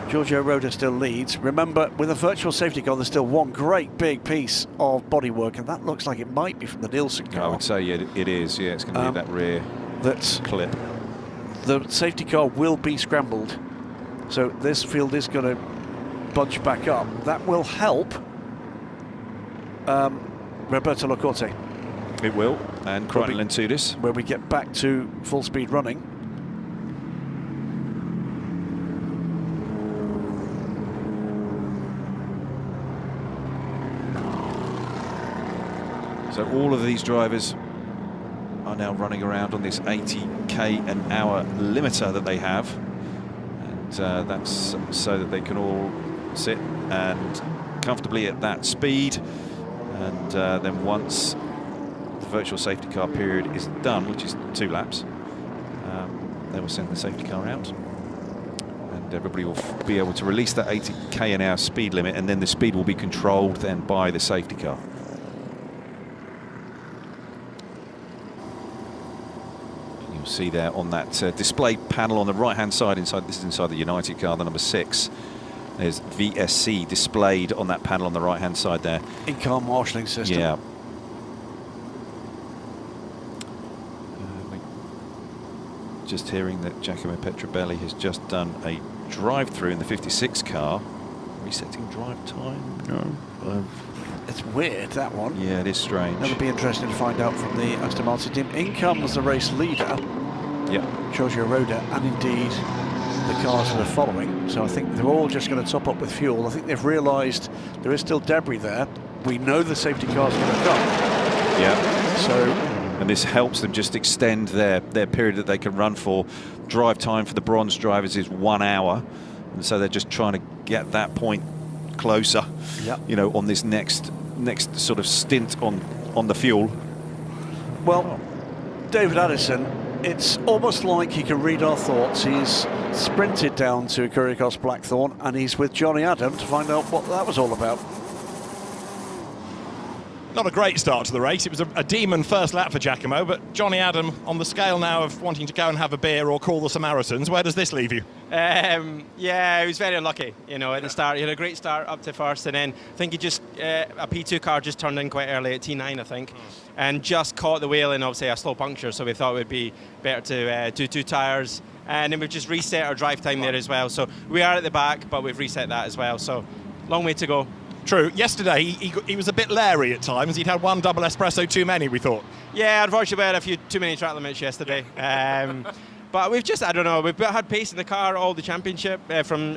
Giorgio Roda still leads. Remember, with a virtual safety car, there's still one great big piece of bodywork, and that looks like it might be from the Nielsen car.
I would say yeah, it is. Yeah, it's going to be that rear clip.
The safety car will be scrambled, so this field is going to bunch back up. That will help Roberto Locorte.
It will, and Crichton Lentudis.
When we get back to full speed running.
So all of these drivers are now running around on this 80k an hour limiter that they have, and that's so that they can all sit and comfortably at that speed, and then once the virtual safety car period is done, which is 2 laps, they will send the safety car out, and everybody will be able to release that 80k an hour speed limit, and then the speed will be controlled then by the safety car. You'll see there on that display panel on the right hand side, this is inside the United car, the number 6. There's VSC displayed on that panel on the right hand side there.
In-car marshalling system.
Just hearing that Giacomo Petrobelli has just done a drive-through in the 56 car. Resetting drive time. No.
It's weird, that one.
Yeah, it is strange.
That'll be interesting to find out from the Aston Martin team. In comes the race leader, Giorgio Roda, and indeed the cars that are following. So I think they're all just going to top up with fuel. I think they've realised there is still debris there. We know the safety car's going to come.
Yeah.
So,
and this helps them just extend their period that they can run for. Drive time for the bronze drivers is 1 hour, and so they're just trying to get that point closer. You know, on this next sort of stint on the fuel.
Well, David Addison, it's almost like he can read our thoughts. He's sprinted down to Kyrgios Blackthorn, and he's with Johnny Adam to find out what that was all about.
Not a great start to the race. It was a demon first lap for Giacomo, but Johnny Adam, on the scale now of wanting to go and have a beer or call the Samaritans, where does this leave you?
Yeah, he was very unlucky, you know, at the start. He had a great start up to first, and then I think he just, a P2 car just turned in quite early at T9, I think, and just caught the wheel in, obviously, a slow puncture, so we thought it would be better to do 2 tyres, and then we've just reset our drive time there as well. So we are at the back, but we've reset that as well, so long way to go.
True. Yesterday, he was a bit leery at times. He'd had one double espresso too many, we thought.
Yeah, unfortunately, we had a few too many track limits yesterday. But we've just, I don't know, we've had pace in the car all the championship from,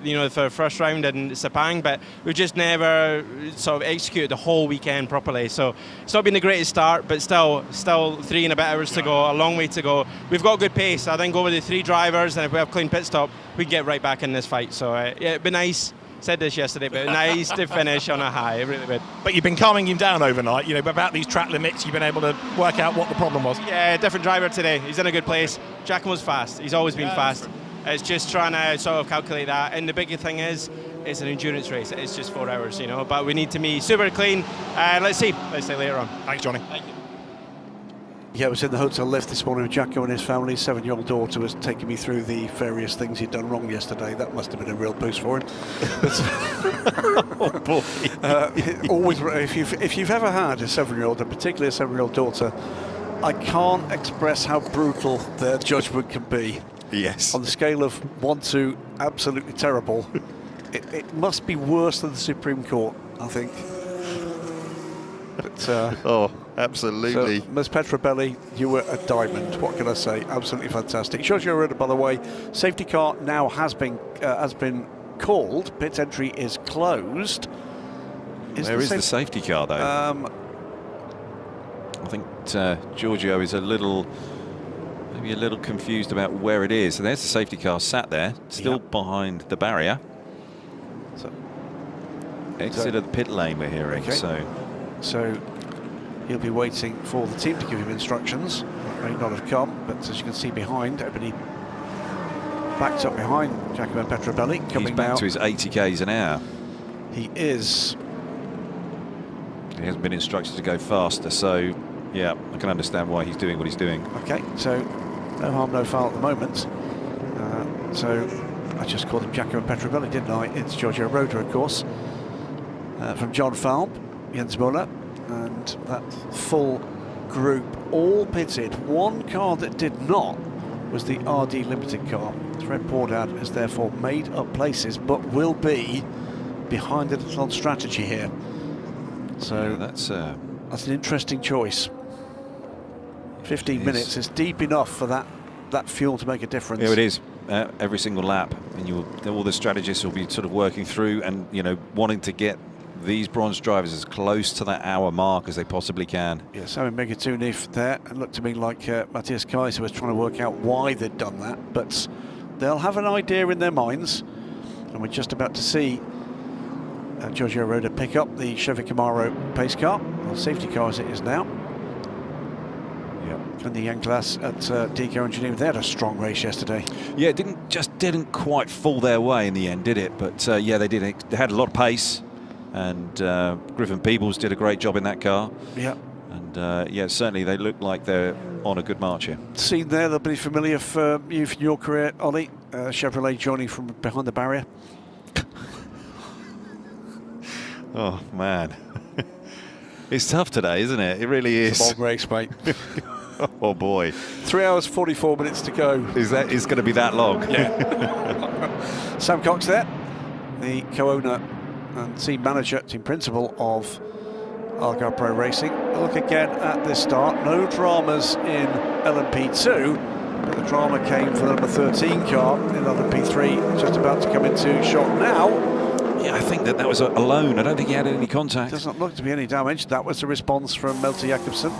you know, for first round in Sepang, but we've just never sort of executed the whole weekend properly. So it's not been the greatest start, but still 3 and a bit hours to go, a long way to go. We've got good pace. I think over the 3 drivers, and if we have clean pit stop, we can get right back in this fight. So yeah, it'd be nice. Said this yesterday, but nice to finish on a high. It really would.
But you've been calming him down overnight, you know, about these track limits. You've been able to work out what the problem was.
Yeah, different driver today. He's in a good place. Giacomo's fast. He's always been fast. It's just trying to sort of calculate that. And the bigger thing is, it's an endurance race. It's just 4 hours, you know. But we need to be super clean. Let's see later on.
Thanks, Johnny.
Thank you.
Yeah, I was in the hotel lift this morning with Jacko and his family. 7-year-old daughter was taking me through the various things he'd done wrong yesterday. That must have been a real boost for him.
Oh boy!
Always, if you've ever had a 7-year-old, and particularly a 7-year-old daughter, I can't express how brutal their judgment can be.
Yes.
On the scale of 1 to absolutely terrible, it must be worse than the Supreme Court, I think. But,
oh, absolutely.
So, Ms. Petrobelli, you were a diamond. What can I say? Absolutely fantastic. Giorgio Roda, by the way, safety car now has been called. Pit entry is closed.
Where is the safety car, though? I think Giorgio is maybe a little confused about where it is. So there's the safety car sat there, still behind the barrier. So exit of the pit lane we're hearing.
Okay. So he'll be waiting for the team to give him instructions. May not have come, but as you can see behind, everybody backed up behind Giacomo Petrobelli.
He's back to his 80 k's an hour.
He is.
He hasn't been instructed to go faster, so yeah, I can understand why he's doing what he's doing.
Okay, so no harm, no foul at the moment. So I just called him Giacomo Petrobelli, didn't I? It's Giorgio Roda, of course. From John Falb, Jens Muller, and that full group all pitted. One car that did not was the RD Limited car. Fred Pordad has therefore made up places, but will be behind the little strategy here. So
yeah, that's
an interesting choice. 15 minutes is deep enough for that fuel to make a difference.
Yeah, it is. Every single lap, and all the strategists will be sort of working through and wanting to get these bronze drivers as close to that hour mark as they possibly can.
Yeah, Simon Megatunif there, and looked to me like Matthias Kaiser was trying to work out why they'd done that, but they'll have an idea in their minds, and we're just about to see Giorgio Roda pick up the Chevy Camaro pace car, or safety car as it is now. Yep. And the young class at Deco in Geneva, they had a strong race yesterday.
Yeah, it didn't quite fall their way in the end, did it? But yeah, they did. They had a lot of pace. And Griffin Peebles did a great job in that car.
Yeah.
And yeah, certainly they look like they're on a good march here.
Scene there, they'll be familiar for you from your career, Ollie. Chevrolet joining from behind the barrier.
Oh, man. It's tough today, isn't it? It really is.
It's a long race, mate.
Oh boy.
3 hours 44 minutes to go.
Is going to be that long?
Yeah. Sam Cox there, the co-owner and team manager, team principal of Algarve Pro Racing. Look again at this start. No dramas in LMP2, but the drama came for the number 13 car in LMP3, just about to come into shot now.
Yeah, I think that was alone. I don't think he had any contact.
Doesn't look to be any damage. That was the response from Malte Jakobsen.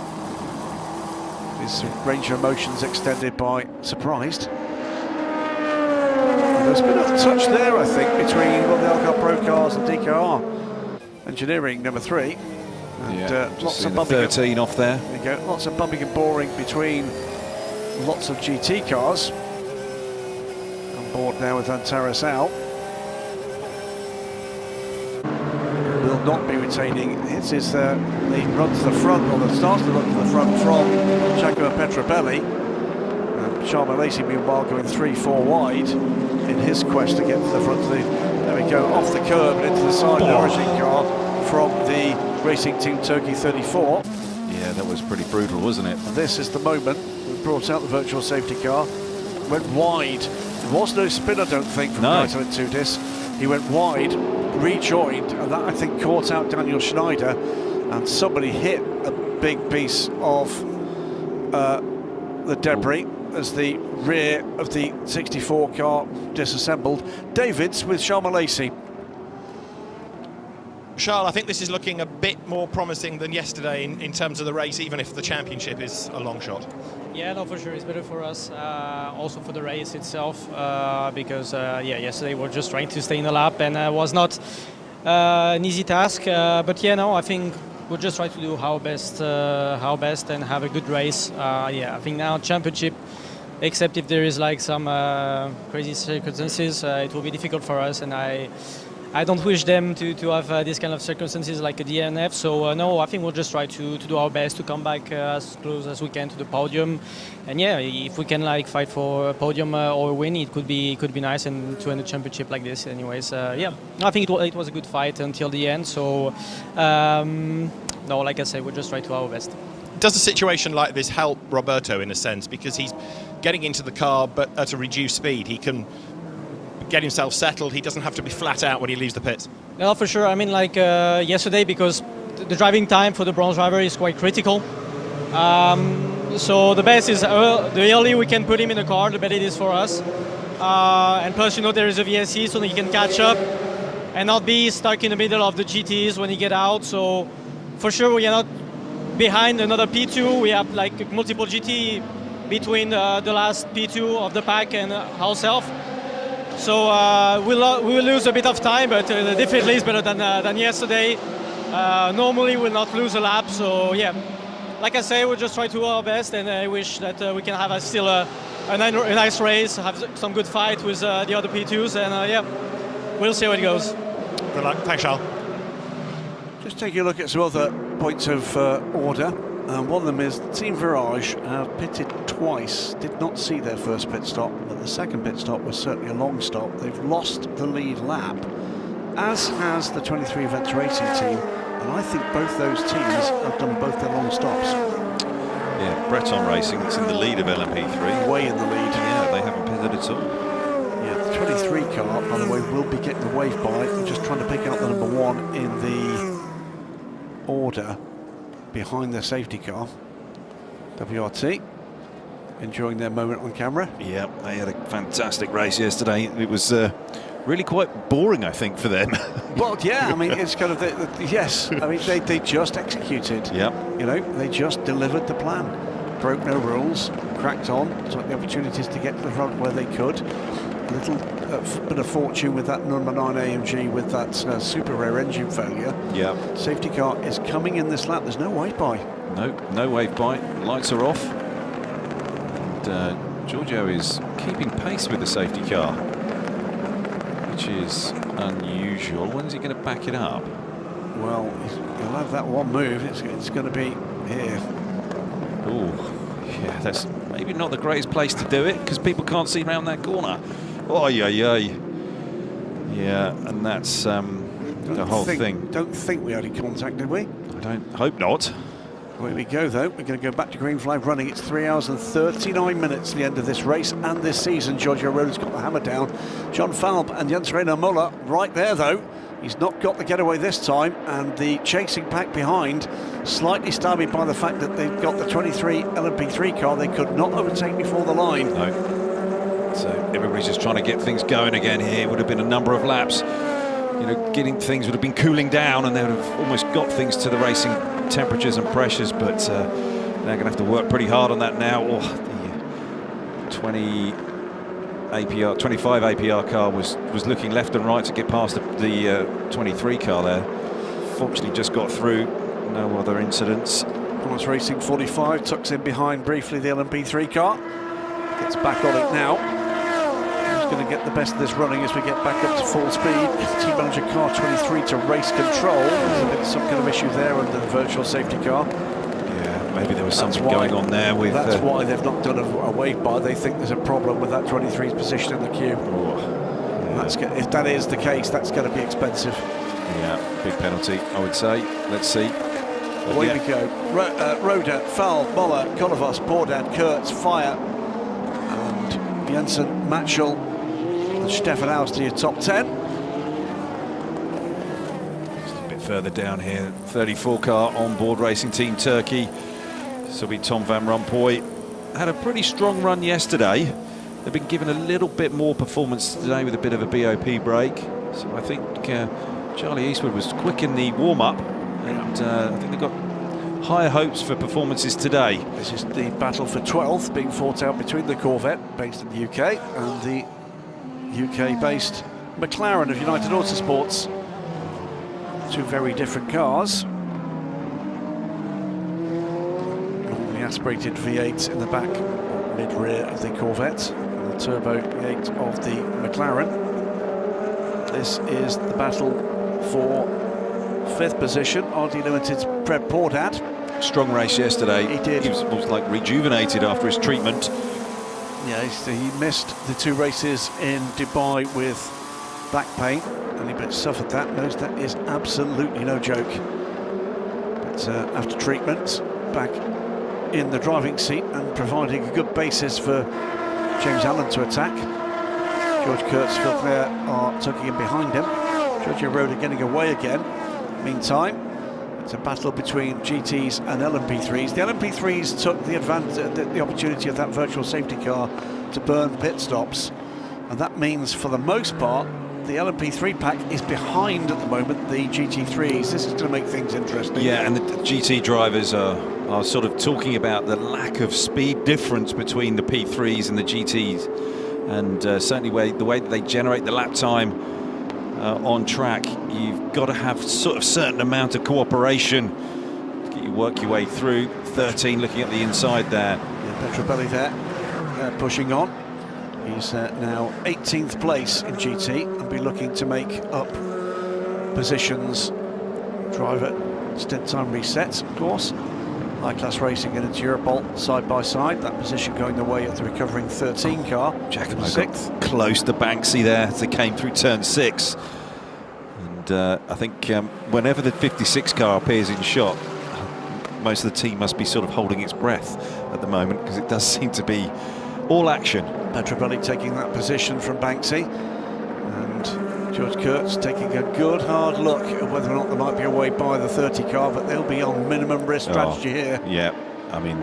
His range of emotions extended by surprised. And there's been a touch there, I think, between one of the Algarve Pro cars and DKR Engineering number 3. And lots of bumping.
13 off there.
There you go. Lots of bumping and boring between lots of GT cars. On board now with Antares out. Will not be retaining. This is the run to the front, or the start of the run to the front from Giacomo Petrobelli. Sharma Lacey, meanwhile, going 3-4 wide in his quest to get to the front of the. There we go, off the curb and into the side nourishing car from the Racing Team Turkey 34.
Yeah, that was pretty brutal, wasn't it?
And this is the moment we brought out the virtual safety car. Went wide. There was no spin, I don't think, from Knighton and Tudis. He went wide, rejoined, and that, I think, caught out Daniel Schneider, and somebody hit a big piece of the debris as the rear of the 64 car disassembled. Davids with Sharma Lacey.
Charles, I think this is looking a bit more promising than yesterday in terms of the race, even if the championship is a long shot.
Yeah, no, for sure, it's better for us, also for the race itself, because yesterday we were just trying to stay in the lap, and it was not an easy task. But yeah, no, I think we'll just try to do our best, and have a good race. I think now championship, except if there is like some crazy circumstances, it will be difficult for us, and I don't wish them to have this kind of circumstances like a DNF. So no, I think we'll just try to do our best to come back as close as we can to the podium. And yeah, if we can like fight for a podium or a win, it could be nice, and to end the championship like this. Anyways, I think it was a good fight until the end. So no, like I said, we'll just try to do our best.
Does a situation like this help Roberto in a sense, because he's getting into the car but at a reduced speed? He can get himself settled. He doesn't have to be flat out when he leaves the pits.
No, for sure. I mean, like yesterday, because the driving time for the bronze driver is quite critical. So the best is the earlier we can put him in the car, the better it is for us. And plus, there is a VSC, so that he can catch up and not be stuck in the middle of the GTs when he get out. So for sure, we are not behind another P2. We have like multiple GT between the last P2 of the pack and ourselves. So we will lose a bit of time, but definitely is better than yesterday. Normally we'll not lose a lap, so yeah. Like I say, we'll just try to do our best, and I wish that we can have still a nice race, have some good fight with the other P2s, and we'll see how it goes.
Good luck. Thanks, Charles.
Just taking a look at some other points of order. One of them is Team Virage have pitted twice, did not see their first pit stop, but the second pit stop was certainly a long stop. They've lost the lead lap, as has the 23 Events Racing team, and I think both those teams have done both their long stops.
Yeah, Breton Racing, it's in the lead of LMP3.
Way in the lead.
Yeah, they haven't pitted at all.
Yeah, the 23 car, by the way, will be getting the wave by. I'm just trying to pick out the number 1 in the order behind their safety car. WRT enjoying their moment on camera.
Yeah, they had a fantastic race yesterday. It was really quite boring, I think, for them.
Well, yeah, I mean, it's kind of yes. I mean, they just executed.
Yep.
They just delivered the plan. Broke no rules, cracked on, took the opportunities to get to the front where they could. A little bit of fortune with that number 9 AMG with that super rare engine failure.
Yeah.
Safety car is coming in this lap. There's no wave by.
No wave by. Lights are off. And Giorgio is keeping pace with the safety car, which is unusual. When's he going to back it up?
Well, he'll have that one move. It's going to be here.
Oh, yeah, that's maybe not the greatest place to do it, because people can't see around that corner. Oh, yeah. Yeah, and that's the whole thing.
Don't think we had any contact, did we?
I don't hope not.
Away we go, though. We're going to go back to green flag running. It's 3 hours and 39 minutes, the end of this race and this season. Giorgio Roda's got the hammer down. John Falb and Jens-Reiner Müller right there, though. He's not got the getaway this time, and the chasing pack behind slightly stymied by the fact that they've got the 23 LMP3 car they could not overtake before the line.
No. So everybody's just trying to get things going again here. Would have been a number of laps. You know, getting things would have been cooling down, and they would have almost got things to the racing temperatures and pressures, but they're going to have to work pretty hard on that now. Oh, the 25 APR car was looking left and right to get past the 23 car there. Fortunately just got through, no other incidents.
Thomas Racing 45 tucks in behind briefly the LMP3 car, gets back on it now. Who's going to get the best of this running as we get back up to full speed? Team manager car 23 to race control. There's been some kind of issue there under the virtual safety car.
Yeah, maybe there was something going on there with...
That's why they've not done a wave bar. They think there's a problem with that 23's position in the queue.
Oh, yeah.
If that is the case, that's going to be expensive.
Yeah, big penalty, I would say. Let's see.
Away we go. Roda, Falb, Müller, Kolovas, Bourdais, Kurtz, Fire, and Jensen, Matschel, and Stefan Aust to your top 10.
Just a bit further down here, 34 car on board Racing Team Turkey. This will be Tom Van Rompuy. Had a pretty strong run yesterday. They've been given a little bit more performance today with a bit of a BOP break. So I think Charlie Eastwood was quick in the warm-up, and I think they've got higher hopes for performances today.
This is the battle for 12th being fought out between the Corvette, based in the UK, and the UK-based McLaren of United Autosports. Two very different cars. Normally aspirated V8 in the back, or mid-rear of the Corvette, and the turbo V8 of the McLaren. This is the battle for 5th position. RD Limited's Fred Bourdais.
Strong race yesterday.
He did.
He was almost like rejuvenated after his treatment.
Yeah, he missed the 2 races in Dubai with back pain, and he suffered that. Knows that is absolutely no joke. But after treatment, back in the driving seat and providing a good basis for James Allen to attack. George Kurtz, Phil Clare are tucking in behind him. Giorgio Roda getting away again. Meantime, it's a battle between GTs and LMP3s. The LMP3s took the opportunity of that virtual safety car to burn pit stops, and that means, for the most part, the LMP3 pack is behind at the moment the GT3s. This is going to make things interesting.
Yeah, and the GT drivers are sort of talking about the lack of speed difference between the P3s and the GTs, and certainly the way that they generate the lap time on track, you've got to have sort of certain amount of cooperation to get you work your way through. 13 looking at the inside there.
Yeah, Petrobelli there, pushing on. He's now 18th place in GT and be looking to make up positions. Driver stint time resets, of course. High class racing and into Europol side by side. That position going the way of the recovering 13 car.
Giacomo
6th.
got close to Banksy there as they came through turn 6. And I think whenever the 56 car appears in shot, most of the team must be sort of holding its breath at the moment, because it does seem to be all action.
Petrobelli taking that position from Banksy, and George Kurtz taking a good hard look at whether or not there might be a way by the 30 car, but they'll be on minimum risk strategy here.
Yeah, I mean,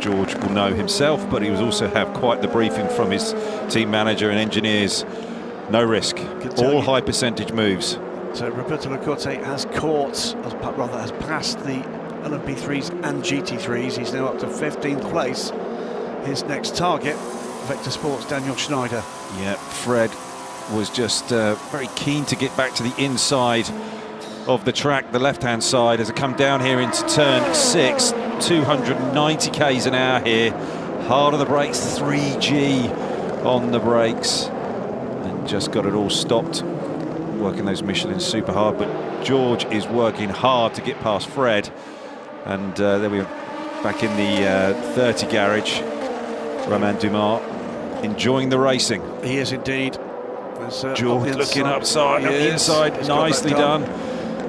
George will know himself, but he will also have quite the briefing from his team manager and engineers. No risk, all high percentage moves.
So Roberto Lacorte has has passed the LMP3s and GT3s. He's now up to 15th place. His next target, Vector Sports' Daniel Schneider.
Yeah, Fred was just very keen to get back to the inside of the track, the left-hand side, as I come down here into turn 6. 290 k's an hour here. Hard on the brakes, 3G on the brakes, and just got it all stopped. Working those Michelin super hard, but George is working hard to get past Fred. And there we are, back in the 30 garage. Romain Dumas enjoying the racing.
He is indeed.
George looking upside, up the inside, nicely done.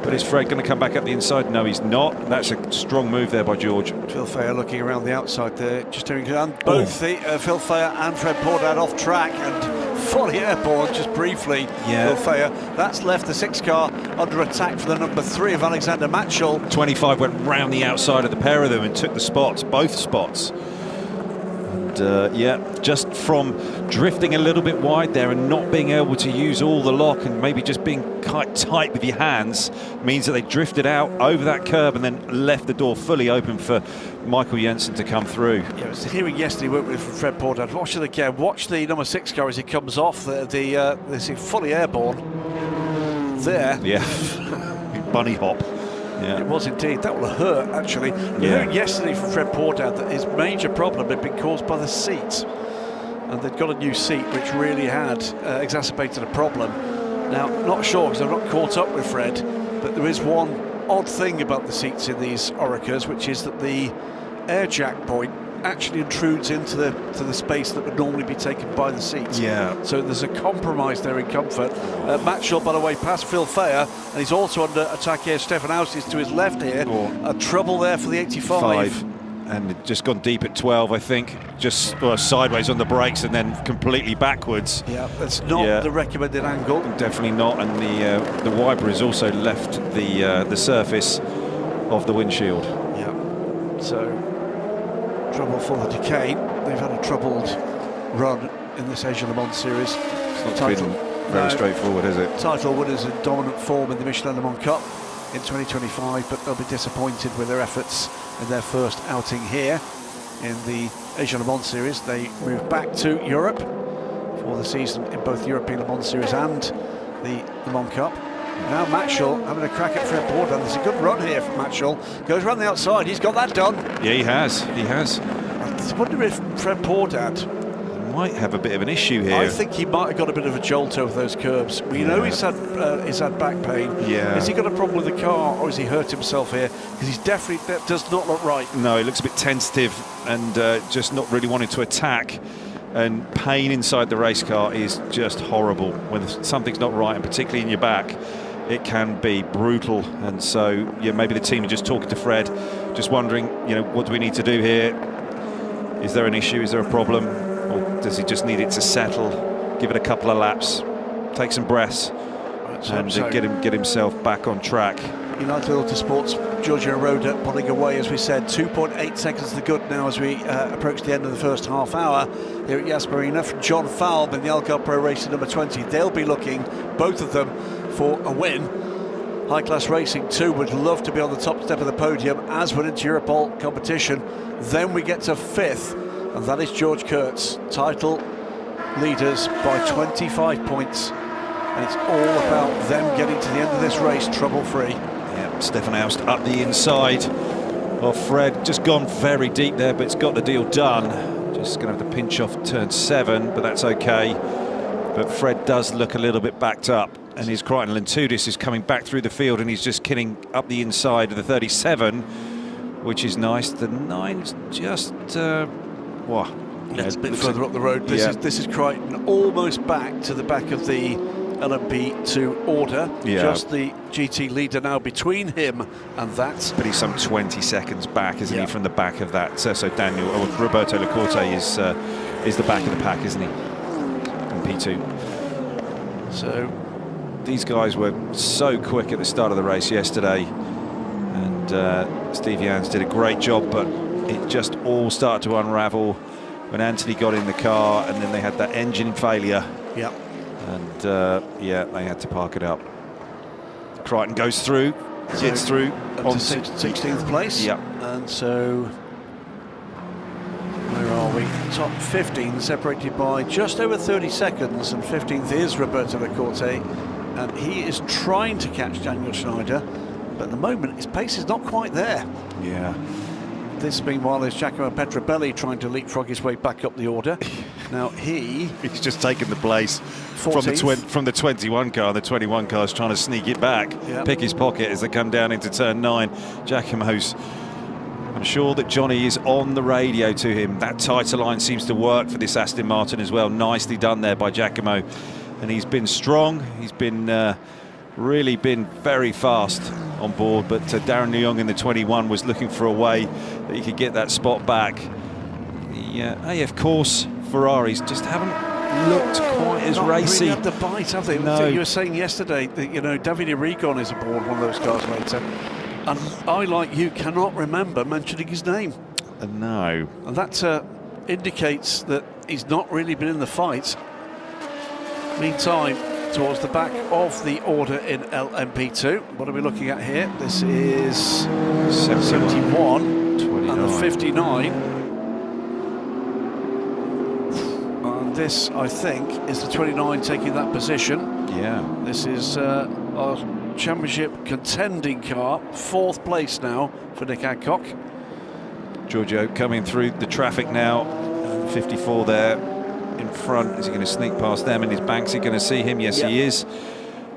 But is Fred going to come back up the inside? No, he's not. That's a strong move there by George.
Phil Fayer looking around the outside there, just doing both Phil Fayer and Fred Portad off track and fully airborne just briefly.
Yeah.
Phil Fayer. That's left the 6 car under attack for the number 3 of Alexander Matchell.
25 went round the outside of the pair of them and took the spots, both spots. And yeah, just from drifting a little bit wide there and not being able to use all the lock and maybe just being quite tight with your hands means that they drifted out over that curb and then left the door fully open for Michael Jensen to come through.
Yeah, I was hearing yesterday with Fred Portad. Watch it again. Watch the number 6 car as he comes off. This is fully airborne. There.
Yeah. Bunny hop. Yeah.
It was indeed. That will hurt, actually. We heard yesterday from Fred Portad that his major problem had been caused by the seat. And they'd got a new seat, which really had exacerbated a problem. Now, not sure, because I've not caught up with Fred, but there is one odd thing about the seats in these Oricas, which is that the air jack point actually intrudes into the space that would normally be taken by the seats.
Yeah.
So there's a compromise there in comfort. Matchell, by the way, past Phil Fayer, and he's also under attack here. Stefan Haus is to his left here. A trouble there for the 85.
And just gone deep at 12, I think. Just sideways on the brakes and then completely backwards.
Yeah, that's not the recommended angle.
Definitely not. And the wiper has also left the surface of the windshield.
Yeah. So trouble for the Decade. They've had a troubled run in this Asia Le Mans series.
It's not been very straightforward, is it?
Title winners in dominant form in the Michelin Le Mans Cup in 2025, but they'll be disappointed with their efforts in their first outing here in the Asia Le Mans series. They move back to Europe for the season in both European Le Mans series and the Le Mans Cup. Now Matchell having a crack at Fred Portad. There's a good run here from Matchell. Goes around the outside. He's got that done.
Yeah, he has. He has.
I wonder if Fred Portad
might have a bit of an issue here.
I think he might have got a bit of a jolt over those curbs. We know he's had back pain.
Yeah.
Has he got a problem with the car, or has he hurt himself here? Because he's definitely, that does not look right.
No, he looks a bit tentative and just not really wanting to attack. And pain inside the race car is just horrible. When something's not right, and particularly in your back, it can be brutal. And so, yeah, maybe the team are just talking to Fred, just wondering, you know, what do we need to do here? Is there an issue? Is there a problem? Or does he just need it to settle? Give it a couple of laps, take some breaths, and get himself back on track.
United Autosports, Giorgio Roda pulling away, as we said, 2.8 seconds to the good now as we approach the end of the first half hour here at Yas Marina. From John Falb in the Algar Pro Racing number 20, they'll be looking, both of them, for a win. High Class Racing 2 would love to be on the top step of the podium as we're into Europol competition. Then we get to 5th, and that is George Kurtz, title leaders by 25 points. And it's all about them getting to the end of this race trouble-free.
Yeah, Stefan Haus up the inside of Fred. Just gone very deep there, but it's got the deal done. Just going to have to pinch off turn 7, but that's okay. But Fred does look a little bit backed up. And his Crichton Lentudis is coming back through the field, and he's just killing up the inside of the 37, which is nice. The 9's just,
It's a bit further up the road. This is Crichton almost back to the back of the LMP2 order. Just the GT leader now between him and that.
But he's some 20 seconds back, isn't he, from the back of that? So Roberto Lacorte is the back of the pack, isn't he? In P2.
So
these guys were so quick at the start of the race yesterday, and Steve Jans did a great job, but it just all started to unravel when Anthony got in the car, and then they had that engine failure.
Yeah.
And they had to park it up. Crichton goes through, gets through
up to 16th place.
Yeah.
And so where are we? Top 15 separated by just over 30 seconds, and 15th is Roberto Lacorte, and he is trying to catch Daniel Schneider, but at the moment his pace is not quite there.
Yeah.
This, meanwhile, is Giacomo Petrobelli trying to leapfrog his way back up the order. Now he's
just taken the place
14th.
from the 21 car. The 21 car is trying to sneak it back, pick his pocket as they come down into turn 9. Giacomo's, I'm sure that Johnny is on the radio to him. That tighter line seems to work for this Aston Martin as well. Nicely done there by Giacomo. And he's been strong. He's been really been very fast on board, but Darren Leung in the 21 was looking for a way that he could get that spot back. The AF Course Ferraris just haven't looked quite as racy.
Not really had the bite, have they?
No.
You were saying yesterday that, you know, Davide Rigon is aboard one of those cars later, and I, like you, cannot remember mentioning his name.
No.
And that indicates that he's not really been in the fight. Meantime, towards the back of the order in LMP2, what are we looking at here? This is 71 and a 59. And this, I think, is the 29 taking that position.
Yeah.
This is our championship contending car, 4th place now for Nick Adcock.
Giorgio coming through the traffic now, 54 there in front. Is he going to sneak past them, and is Banksy going to see him? Yes, he is.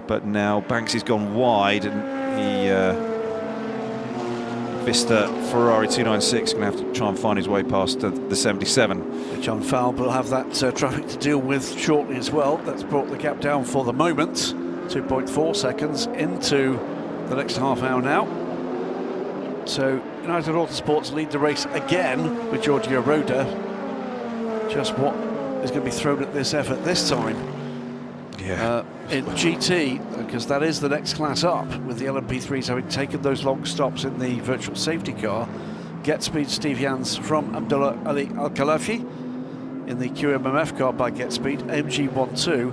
But now Banksy's gone wide, and he Vista Ferrari 296 going to have to try and find his way past the 77.
John Falb will have that traffic to deal with shortly as well. That's brought the gap down for the moment, 2.4 seconds into the next half hour now. So United Autosports lead the race again with Giorgio Roda. Just what is going to be thrown at this effort this time?
Yeah.
In GT, because that is the next class up, with the LMP3s having taken those long stops in the virtual safety car. Get Speed Steve Jans from Abdullah Ali Al Khalafi in the QMMF car by Get Speed. MG12,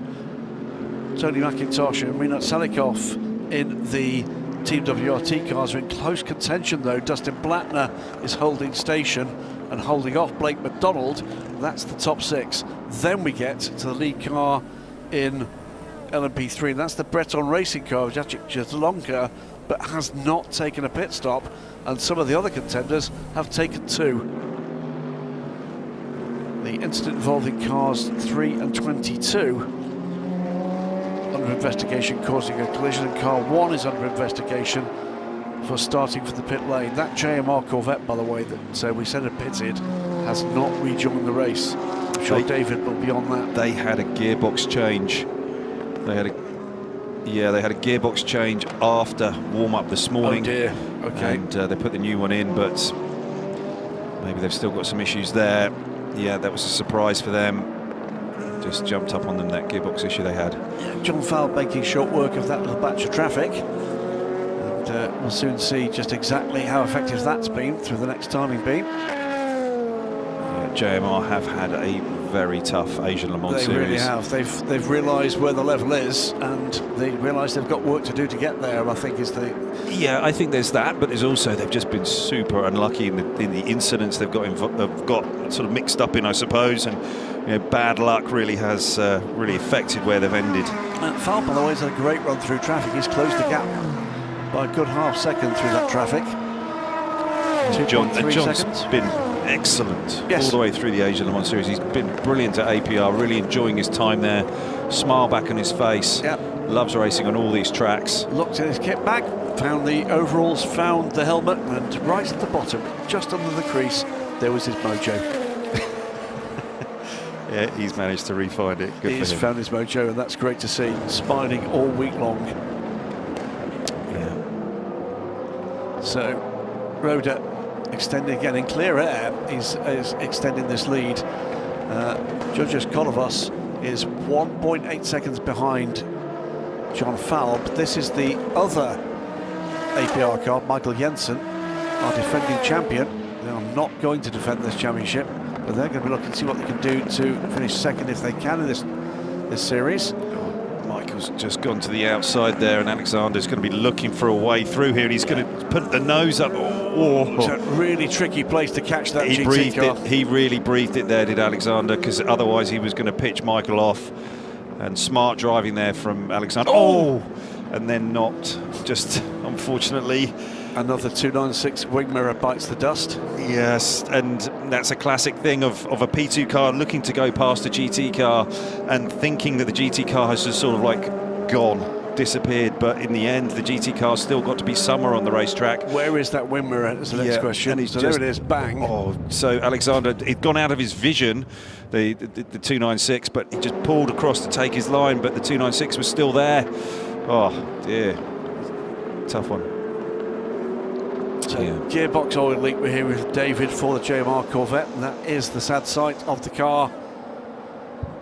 Tony McIntosh and Rinat Salikov in the Team WRT cars are in close contention though. Dustin Blattner is holding station and holding off Blake McDonald. That's the top 6. Then we get to the lead car in LMP3, and that's the Breton Racing car, Jacek Jaslonka, but has not taken a pit stop, and some of the other contenders have taken 2. The incident involving cars 3 and 22 under investigation, causing a collision, and car 1 is under investigation for starting from the pit lane. That JMR Corvette, by the way, that we said had pitted, has not rejoined the race. I'm sure David will be on that.
They had a gearbox change. They had a gearbox change after warm-up this morning.
Oh dear. Okay.
And they put the new one in, but maybe they've still got some issues there. Yeah, that was a surprise for them. Just jumped up on them, that gearbox issue they had.
Yeah, John Fowle making short work of that little batch of traffic. And we'll soon see just exactly how effective that's been through the next timing beam.
JMR have had a very tough Asian Le Mans series.
They really have. They've realised where the level is, and they realise they've got work to do to get there, I think is the...
Yeah, I think there's that, but there's also they've just been super unlucky in the incidents they've got sort of mixed up in, I suppose, and bad luck really has really affected where they've ended.
Fowle, by the way, has had a great run through traffic. He's closed the gap by a good half second through that traffic.
John's
seconds.
been excellent
yes.
all the way through the Asian Le Mans series. He's been brilliant at APR, really enjoying his time there. Smile back on his face.
Yep.
Loves racing on all these tracks.
Looked at his kit bag, found the overalls, found the helmet, and right at the bottom, just under the crease, there was his mojo.
Yeah, he's managed to re-find it. Good
He's
for him.
found his mojo, and that's great to see. Smiling all week long.
Yeah.
So, Roda extending again in clear air. He's extending this lead. Georgios Kolovos is 1.8 seconds behind John Fowle, but this is the other APR car, Michael Jensen, our defending champion. They are not going to defend this championship, but they're going to be looking to see what they can do to finish second if they can in this series.
Michael's just gone to the outside there, and Alexander's going to be looking for a way through here, and he's going to put the nose up.
It's a really tricky place to catch that GT car.
He really breathed it there, did Alexander, because otherwise he was going to pitch Michael off. And smart driving there from Alexander. And then not, just unfortunately.
Another 296 wing mirror bites the dust.
Yes, and that's a classic thing of a P2 car looking to go past a GT car and thinking that the GT car has just sort of like gone, disappeared, but in the end the GT car's still got to be somewhere on the racetrack.
Where is that wing mirror is the next question.
And
so there it is, bang.
So Alexander, he'd gone out of his vision, the 296, but he just pulled across to take his line, but the 296 was still there. Oh, dear. Tough one.
So, gearbox oil leak, we're here with David for the JMR Corvette, and that is the sad sight of the car.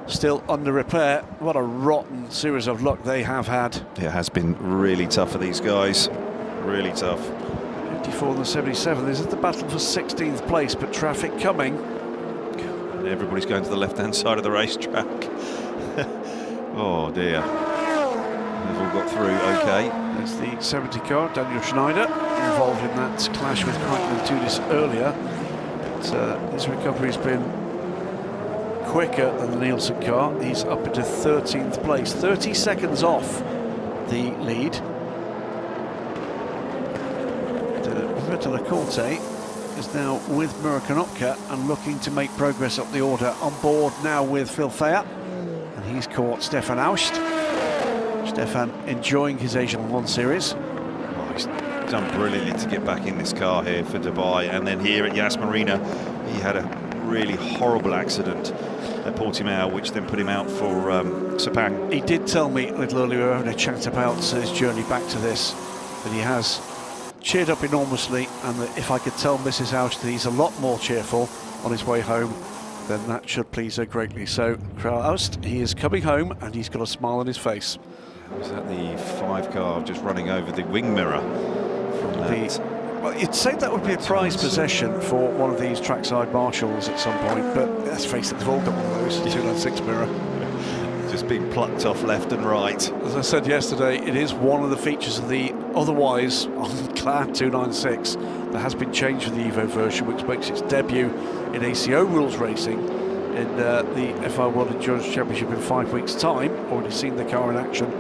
Still under repair. What a rotten series of luck they have had.
It has been really tough for these guys. Really tough.
54 and the 77. This is the battle for 16th place, but traffic coming.
And everybody's going to the left-hand side of the racetrack. Oh dear. They've all got through okay.
There's the 70 car, Daniel Schneider, involved in that clash with Crichton and Tudis earlier. But his recovery's been quicker than the Nielsen car. He's up into 13th place, 30 seconds off the lead. Roberto Lacorte is now with Murakanotka and looking to make progress up the order. On board now with Phil Thayer, and he's caught Stefan Aust. Stefan enjoying his Asian Le Mans series.
Oh, he's done brilliantly to get back in this car here for Dubai, and then here at Yas Marina he had a really horrible accident at Portimao, which then put him out for Sepang.
He did tell me a little earlier, we were having a chat about his journey back to this, that he has cheered up enormously, and that if I could tell Mrs. Aust that he's a lot more cheerful on his way home, then that should please her greatly. So, Karel Aust, he is coming home and he's got a smile on his face.
Was that the 5 car just running over the wing mirror from that?
Well, you'd say that would be a prized possession for one of these trackside marshals at some point, but let's face it, they've all got one of those, 296 mirror.
Just being plucked off left and right.
As I said yesterday, it is one of the features of the otherwise unclad 296 that has been changed for the Evo version, which makes its debut in ACO rules racing in the FI World Endurance Championship in 5 weeks' time. Already seen the car in action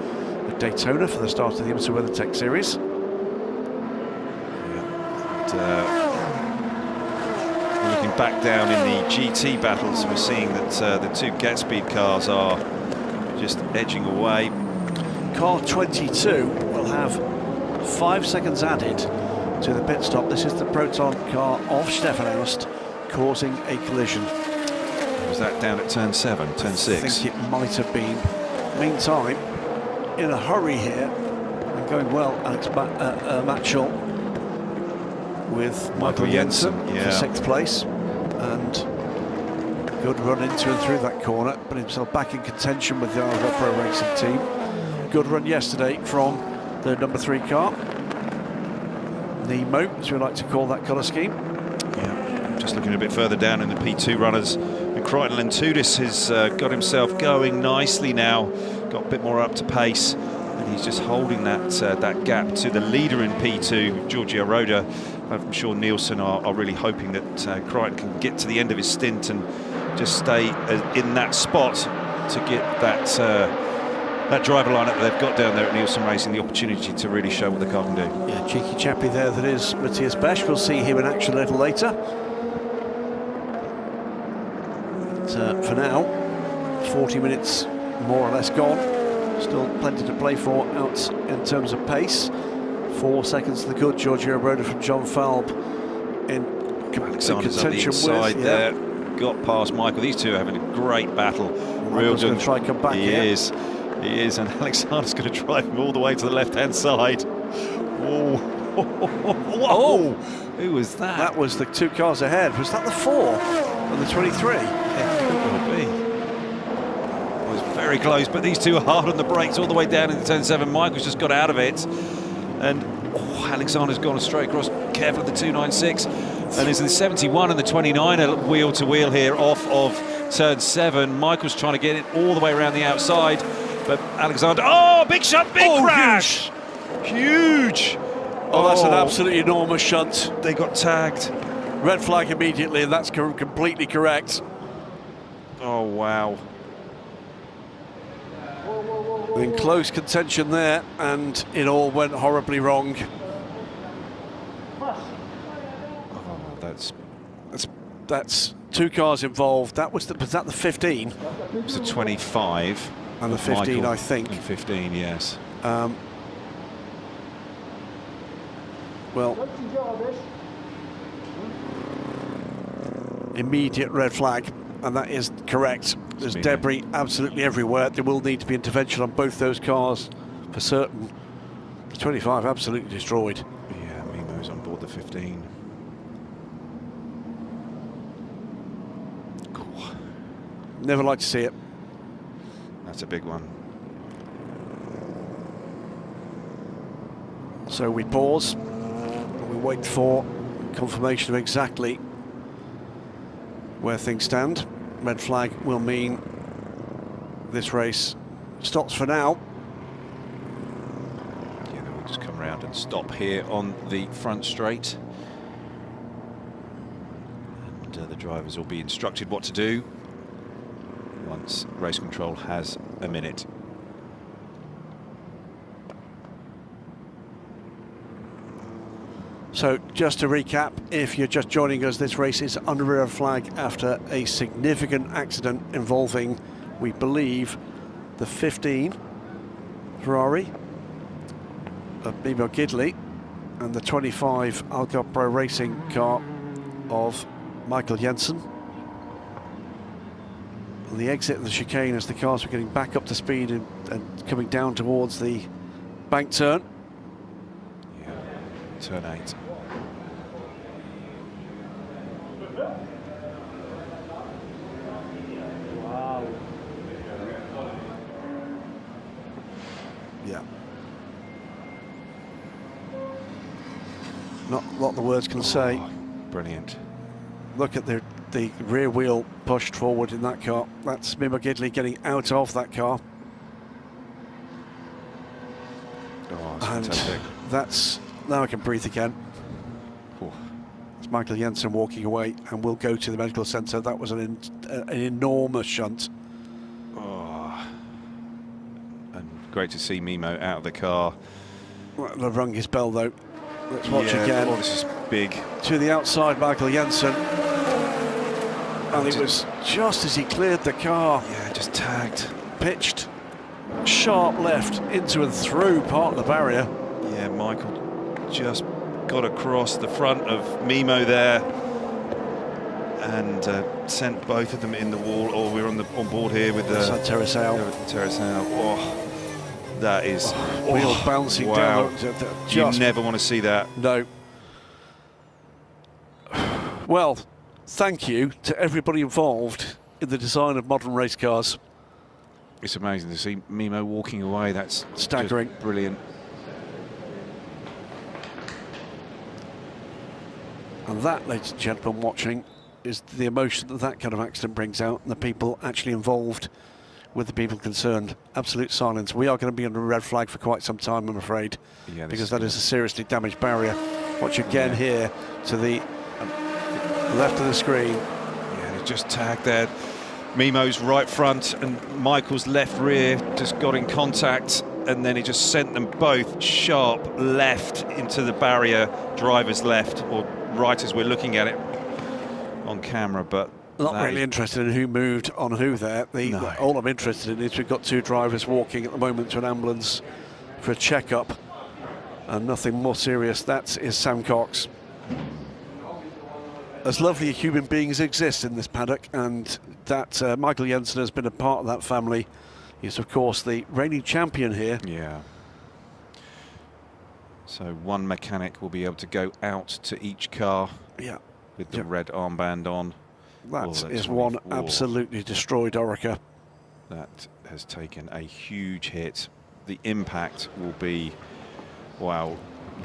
at Daytona for the start of the IMSA WeatherTech series.
Looking back down in the GT battles, we're seeing that the 2 GetSpeed cars are just edging away.
Car 22 will have 5 seconds added to the pit stop. This is the Proton car of Stefan Aust causing a collision.
Was that down at turn 7, turn 6?
I think it might have been. Meantime, in a hurry here, and going well, Alex Matchell with Michael Jensen for 6th place, and good run into and through that corner, put himself back in contention with the Argo Pro Racing team. Good run yesterday from the number 3 car, Nemo, as we like to call that colour scheme.
Yeah, just looking a bit further down in the P2 runners, and Crichton and Tudis has got himself going nicely now, got a bit more up to pace, and he's just holding that that gap to the leader in P2, Giorgio Roda. I'm sure Nielsen are really hoping that Crichton can get to the end of his stint and just stay in that spot to get that that driver lineup that they've got down there at Nielsen Racing the opportunity to really show what the car can do.
Yeah, cheeky chappy there that is Matthias Besch. We'll see him in action a little later. But, for now, 40 minutes more or less gone. Still plenty to play for out in terms of pace. 4 seconds to the good. Giorgio Roda from John Falb in
Alexander's on the inside there. Got past Michael. These two are having a great battle.
Michael's going to try and come back here.
He is, and Alexander's going to drive him all the way to the left-hand side. Oh, who was that?
That was the 2 cars ahead. Was that the 4 and the 23?
It could well be. It was very close, but these two are hard on the brakes all the way down into turn 7. Michael's just got out of it, and Alexander's gone straight across. Careful of the 296, and there's the 71 and the 29 wheel to wheel here off of turn 7. Michael's trying to get it all the way around the outside, but Alexander, big shunt, big crash, huge.
Oh, that's an absolutely enormous shunt.
They got tagged.
Red flag immediately, and that's completely correct.
Oh wow.
In close contention there, and it all went horribly wrong. That's 2 cars involved. Was that the 15?
It was the 25.
And the 15,
Michael,
I think.
And 15, yes.
Well, immediate red flag, and that is correct. There's debris absolutely everywhere. There will need to be intervention on both those cars for certain. The 25 absolutely destroyed.
Yeah, Mimo's on board the 15. Cool.
Never like to see it.
That's a big one.
So we pause, and we wait for confirmation of exactly where things stand. Red flag will mean this race stops for now.
Yeah, we'll just come around and stop here on the front straight. And the drivers will be instructed what to do once race control has a minute.
So just to recap, if you're just joining us, this race is under red flag after a significant accident involving, we believe, the 15 Ferrari of Mimo Gidley and the 25 Algar Pro Racing car of Michael Jensen. On the exit of the chicane, as the cars were getting back up to speed and coming down towards the bank turn.
Yeah, turn 8.
Yeah. Not a lot the words can say.
Brilliant.
Look at the rear wheel pushed forward in that car. That's Mimo Gidley getting out of that car.
Oh, that's
And
fantastic.
that's, now I can breathe again. It's Michael Jensen walking away, and we'll go to the medical centre. That was an enormous shunt.
Oh. And great to see Mimo out of the car.
Well, they've rung his bell though. Let's watch
Yeah,
again.
Oh, this is big.
To the outside, Michael Jensen. And it was just as he cleared the car.
Yeah, just tagged.
Pitched sharp left into and through part of the barrier.
Yeah, Michael just got across the front of Mimo there and sent both of them in the wall. Oh, we're on board here with the
Terracel.
Oh, that is
wheels bouncing
wow.
down.
You never want to see that.
No. Well, thank you to everybody involved in the design of modern race cars.
It's amazing to see Mimo walking away. That's
staggering.
Just brilliant.
And that, ladies and gentlemen, watching, is the emotion that that kind of accident brings out, and the people actually involved with the people concerned. Absolute silence. We are going to be under a red flag for quite some time, I'm afraid,
Yeah,
because that is a seriously damaged barrier. Watch again here to the left of the screen.
Yeah, they just tagged there. Mimo's right front and Michael's left rear just got in contact, and then he just sent them both sharp left into the barrier, driver's left, or right as we're looking at it on camera. But
not really interested in who moved on who there. All I'm interested in is we've got two drivers walking at the moment to an ambulance for a checkup, and nothing more serious. That is Sam Cox. As lovely human beings exist in this paddock, and that Michael Jensen has been a part of that family. He's of course the reigning champion here.
Yeah. So one mechanic will be able to go out to each car.
Yeah.
With the red armband on.
That is one absolutely destroyed Orica.
That has taken a huge hit. The impact will be, wow,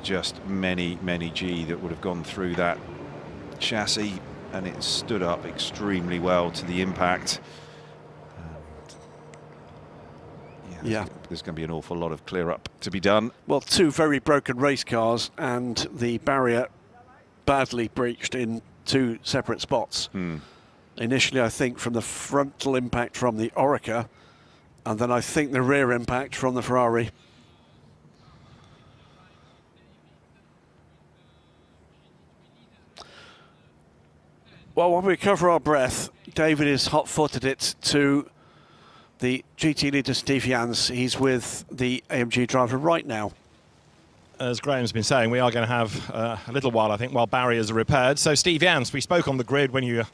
just many G that would have gone through that chassis, and it stood up extremely well to the impact. There's going to be an awful lot of clear up to be done.
Well, two very broken race cars, and the barrier badly breached in two separate spots. Initially, I think from the frontal impact from the Orica, and then I think the rear impact from the Ferrari. Well, while we recover our breath, David is hot-footed it to the GT leader Steve Jans. He's with the AMG driver right now.
As Graham's been saying, we are going to have a little while, I think, while barriers are repaired. So, Steve Jans, we spoke on the grid when you were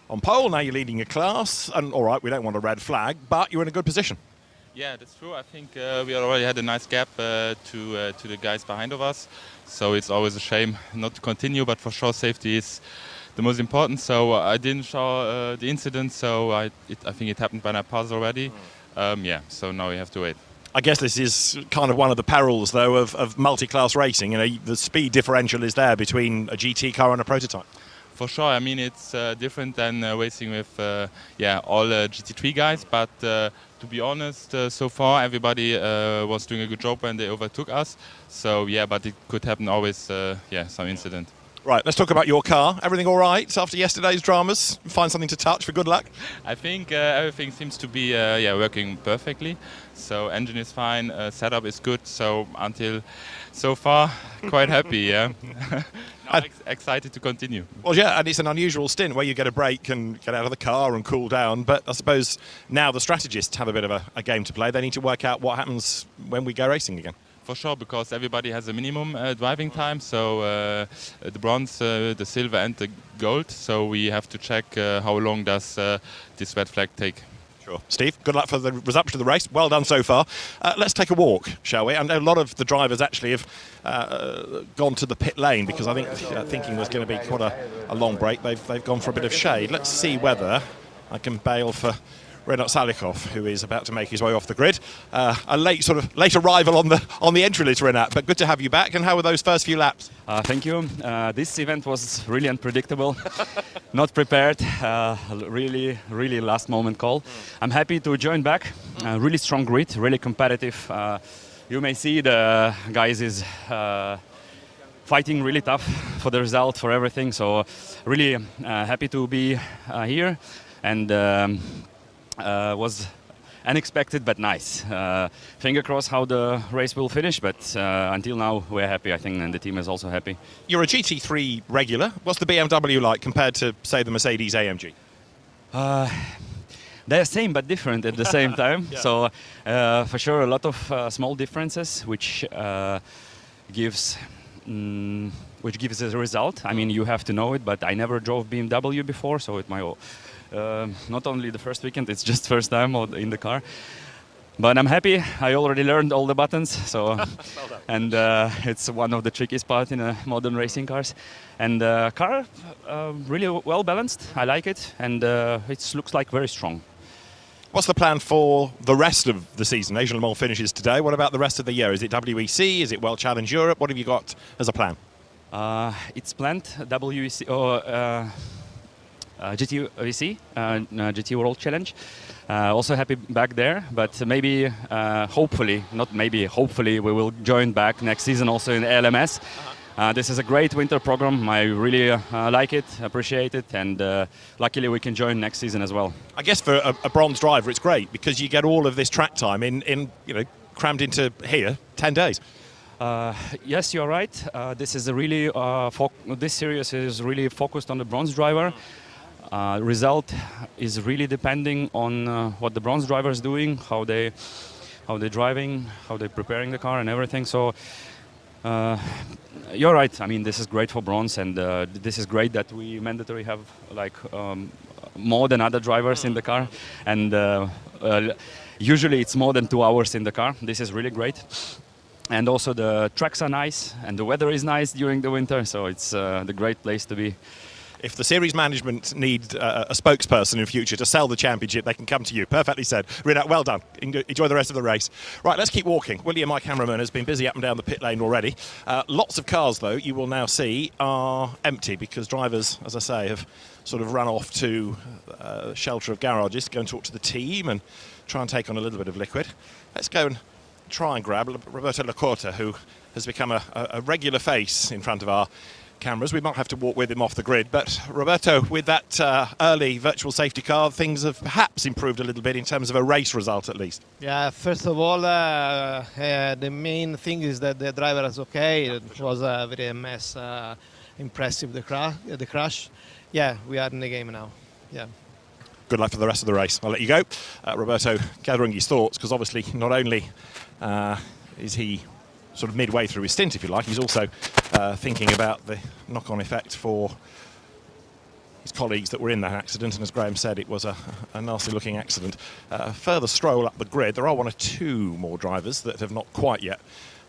on pole. Now you're leading your class. And, all right, we don't want a red flag, but you're in a good position.
Yeah, that's true. I think we already had a nice gap to the guys behind of us. So it's always a shame not to continue, but for sure safety is the most important. So I didn't show the incident, so I think it happened when I passed already. Yeah, so now we have to wait.
I guess this is kind of one of the perils, though, of multi-class racing. You know, the speed differential is there between a GT car and a prototype.
For sure. I mean, it's different than racing with all GT3 guys. But to be honest, so far everybody was doing a good job when they overtook us. So yeah, but it could happen always. Some incident.
Right, let's talk about your car. Everything all right after yesterday's dramas? Find something to touch for good luck?
I think everything seems to be working perfectly. So engine is fine, setup is good. So until so far, quite happy. Yeah, excited to continue.
Well, yeah, and it's an unusual stint where you get a break and get out of the car and cool down. But I suppose now the strategists have a bit of a game to play. They need to work out what happens when we go racing again.
For sure, because everybody has a minimum driving time. So the bronze, the silver and the gold. So we have to check how long does this red flag take.
Sure. Steve, good luck for the resumption of the race. Well done so far. Let's take a walk, shall we? I know a lot of the drivers actually have gone to the pit lane because I think thinking was going to be quite a long break. They've gone for a bit of shade. Let's see whether I can bail for Renat Salikov, who is about to make his way off the grid. A late arrival on the entry list, Renat, but good to have you back. And how were those first few laps?
Thank you. This event was really unpredictable, not prepared, really last moment call. I'm happy to join back. Really strong grid, really competitive. You may see the guys is fighting really tough for the result, for everything. So really happy to be here, and was unexpected but nice. Finger crossed how the race will finish, but until now we're happy, I think, and the team is also happy.
You're a GT3 regular. What's the BMW like compared to, say, the Mercedes AMG?
They're same but different at the same time. Yeah. So for sure a lot of small differences, which gives a result. I mean, you have to know it, but I never drove BMW before, so it might. Not only the first weekend, it's just first time in the car. But I'm happy. I already learned all the buttons, so and it's one of the trickiest parts in modern racing cars. And car really well balanced. I like it, and it looks like very strong.
What's the plan for the rest of the season? Asian Le Mans finishes today. What about the rest of the year? Is it WEC? Is it World Challenge Europe? What have you got as a plan?
It's planned WEC or GTVC, GT World Challenge. Also happy back there, but maybe, hopefully we will join back next season also in LMS. This is a great winter program. I really like it, appreciate it, and luckily we can join next season as well.
I guess for a bronze driver it's great because you get all of this track time in crammed into here 10 days.
Yes, you're right. This is a really this series is really focused on the bronze driver. Result is really depending on what the bronze driver is doing, how they're driving, how they're preparing the car and everything. So you're right. I mean, this is great for bronze, and this is great that we mandatory have like more than other drivers in the car, and usually it's more than 2 hours in the car. This is really great. And also the tracks are nice, and the weather is nice during the winter, so it's the great place to be.
If the series management need a spokesperson in future to sell the championship, they can come to you. Perfectly said. Renat, well done. Enjoy the rest of the race. Right, let's keep walking. William, my cameraman, has been busy up and down the pit lane already. Lots of cars, though, you will now see are empty because drivers, as I say, have sort of run off to shelter of garages to go and talk to the team and try and take on a little bit of liquid. Let's go and try and grab Roberto Lacorta, who has become a regular face in front of our cameras. We might have to walk with him off the grid, but Roberto, with that early virtual safety car, things have perhaps improved a little bit in terms of a race result at least.
Yeah, first of all, the main thing is that the driver is okay. It was a very mess, impressive, the crash. Yeah, we are in the game now. Yeah.
Good luck for the rest of the race. I'll let you go. Roberto, gathering his thoughts, because obviously not only is he sort of midway through his stint, if you like, he's also thinking about the knock-on effect for his colleagues that were in that accident, and as Graham said, it was a nasty-looking accident. Further stroll up the grid, there are one or two more drivers that have not quite yet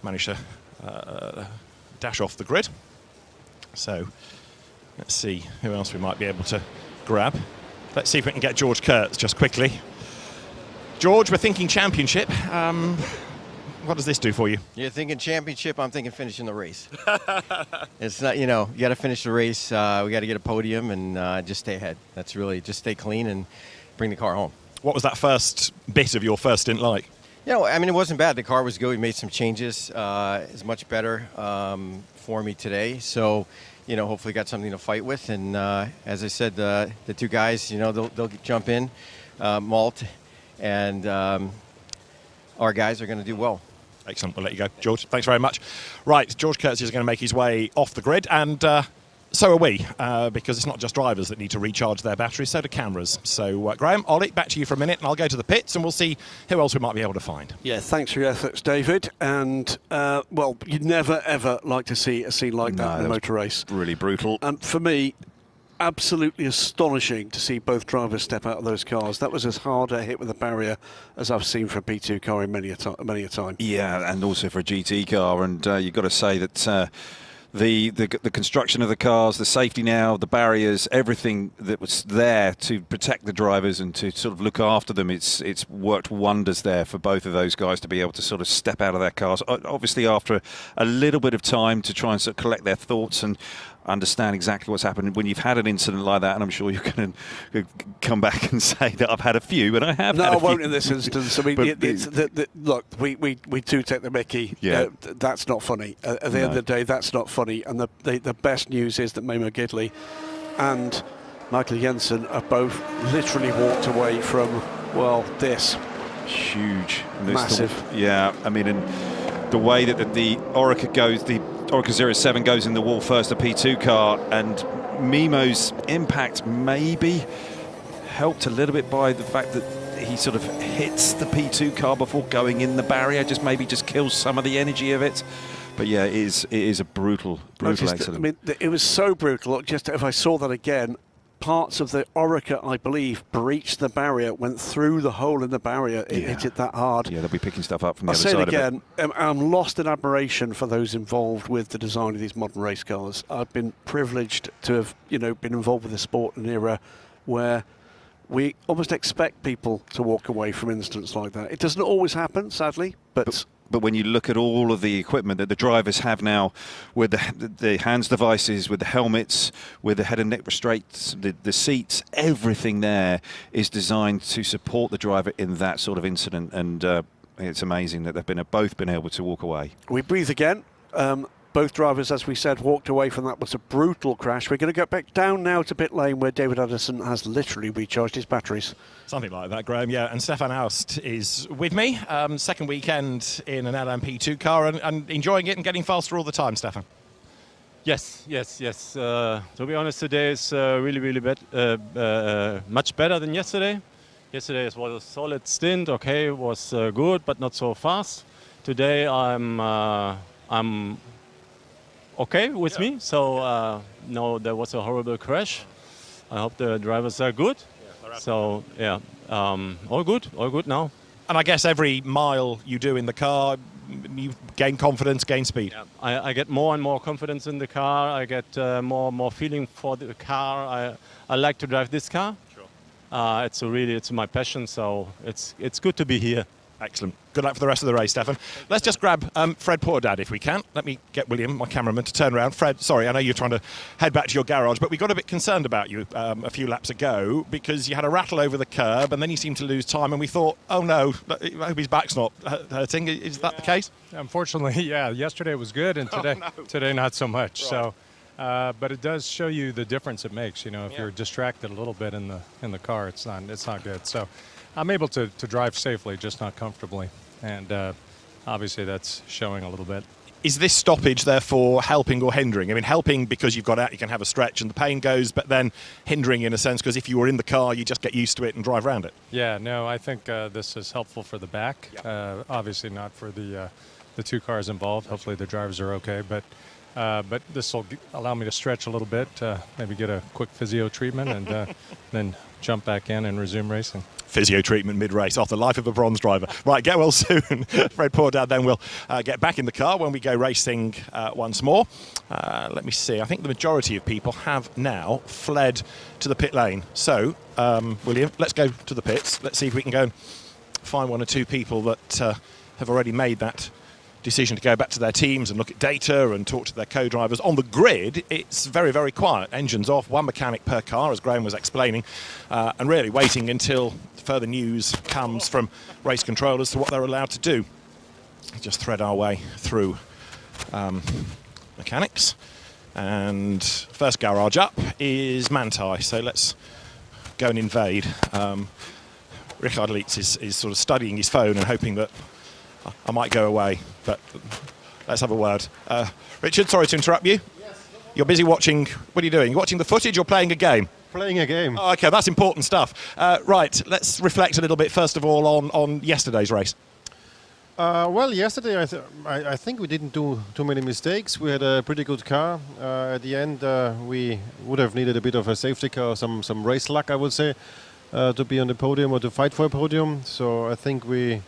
managed to dash off the grid. So let's see who else we might be able to grab. Let's see if we can get George Kurtz just quickly. George, we're thinking championship. What does this do for you?
You're thinking championship, I'm thinking finishing the race. It's not, you know, you got to finish the race. We got to get a podium and just stay ahead. That's really just stay clean and bring the car home.
What was that first bit of your first stint like?
You know, I mean, it wasn't bad. The car was good. We made some changes. It's much better for me today. So, you know, hopefully got something to fight with. And as I said, the two guys, you know, they'll jump in, Malt, and our guys are going to do well.
Excellent. We'll let you go, George. Thanks very much. Right, George Kurtz is going to make his way off the grid, and so are we, because it's not just drivers that need to recharge their batteries, so do cameras. So, Graham, Ollie, back to you for a minute, and I'll go to the pits, and we'll see who else we might be able to find.
Yeah, thanks for your efforts, David. And, well, you'd never, ever like to see a scene like that in a motor race.
Really brutal.
And for me, absolutely astonishing to see both drivers step out of those cars. That was as hard a hit with a barrier as I've seen for a P2 car in many a time.
Yeah, and also for a GT car. And you've got to say that the construction of the cars, the safety now, the barriers, everything that was there to protect the drivers and to sort of look after them, it's worked wonders there for both of those guys to be able to sort of step out of their cars. Obviously, after a little bit of time to try and sort of collect their thoughts and understand exactly what's happened when you've had an incident like that, and I'm sure you can come back and say that I've had a few, but I have.
No,
had a
I won't
few.
in this instance. I mean, look, we do take the mickey.
Yeah.
That's not funny. At the end of the day, that's not funny. And the best news is that Memo Gidley and Michael Jensen are both literally walked away from, well, this.
Huge.
Massive.
Yeah, I mean, and the way that the Orica goes, the Orica 07 goes in the wall first, the P2 car, and Memo's impact maybe helped a little bit by the fact that he sort of hits the P2 car before going in the barrier, maybe kills some of the energy of it. But yeah, it is a brutal accident.
I mean, it was so brutal. Just if I saw that again, parts of the Orica, I believe, breached the barrier, went through the hole in the barrier. It hit it that hard.
Yeah, they'll be picking stuff up from the other
side
side
again,
of it.
I'm lost in admiration for those involved with the design of these modern race cars. I've been privileged to have, been involved with the sport in an era where we almost expect people to walk away from incidents like that. It doesn't always happen, sadly, but
when you look at all of the equipment that the drivers have now, with the hands devices, with the helmets, with the head and neck restraints, the seats, everything there is designed to support the driver in that sort of incident. And it's amazing that they've both been able to walk away.
We breathe again. Both drivers, as we said, walked away from that. Was a brutal crash. We're going to go back down now to pit lane where David Addison has literally recharged his batteries.
Something like that, Graham, yeah. And Stefan Aust is with me. Second weekend in an LMP2 car and enjoying it and getting faster all the time, Stefan.
Yes. To be honest, today is really much better than yesterday. Yesterday was a solid stint. Okay, it was good, but not so fast. Today I'm okay with me. So no, there was a horrible crash. I hope the drivers are good. So yeah, all good now.
And I guess every mile you do in the car, you gain confidence, gain speed.
Yeah. I get more and more confidence in the car. I get more feeling for the car. I like to drive this car. Sure. It's my passion. So it's good to be here.
Excellent. Good luck for the rest of the race, Stefan. Let's just grab Fred Poordad if we can. Let me get William, my cameraman, to turn around. Fred, sorry, I know you're trying to head back to your garage, but we got a bit concerned about you a few laps ago because you had a rattle over the curb and then you seemed to lose time and we thought, oh no, I hope his back's not hurting. Is that the case?
Unfortunately, yeah. Yesterday was good and today not so much. Right. So, but it does show you the difference it makes. If you're distracted a little bit in the car, it's not good. So I'm able to drive safely, just not comfortably. And obviously that's showing a little bit.
Is this stoppage therefore helping or hindering? I mean, helping because you've got out, you can have a stretch and the pain goes, but then hindering in a sense because if you were in the car, you just get used to it and drive around it.
Yeah, no, I think this is helpful for the back. Obviously not for the two cars involved. Hopefully the drivers are okay, but But this will allow me to stretch a little bit, maybe get a quick physio treatment, and then jump back in and resume racing.
Physio treatment mid-race off the life of a bronze driver. Right, get well soon. Fred Poordad, then we'll get back in the car when we go racing once more. Let me see. I think the majority of people have now fled to the pit lane. So, William, let's go to the pits. Let's see if we can go and find one or two people that have already made that decision to go back to their teams and look at data and talk to their co-drivers. On the grid, it's very, very quiet. Engines off, one mechanic per car, as Graham was explaining, and really waiting until further news comes from race control as to what they're allowed to do. Just thread our way through mechanics. And first garage up is Manthey, so let's go and invade. Richard Leitz is sort of studying his phone and hoping that I might go away, but let's have a word. Richard, sorry to interrupt you. Yes. You're busy watching, what are you doing? You're watching the footage or playing a game?
Playing a game.
Oh, okay, that's important stuff. Right, let's reflect a little bit, first of all, on yesterday's race.
Well, yesterday I think we didn't do too many mistakes. We had a pretty good car. At the end, we would have needed a bit of a safety car, some race luck, I would say, to be on the podium or to fight for a podium. So I think we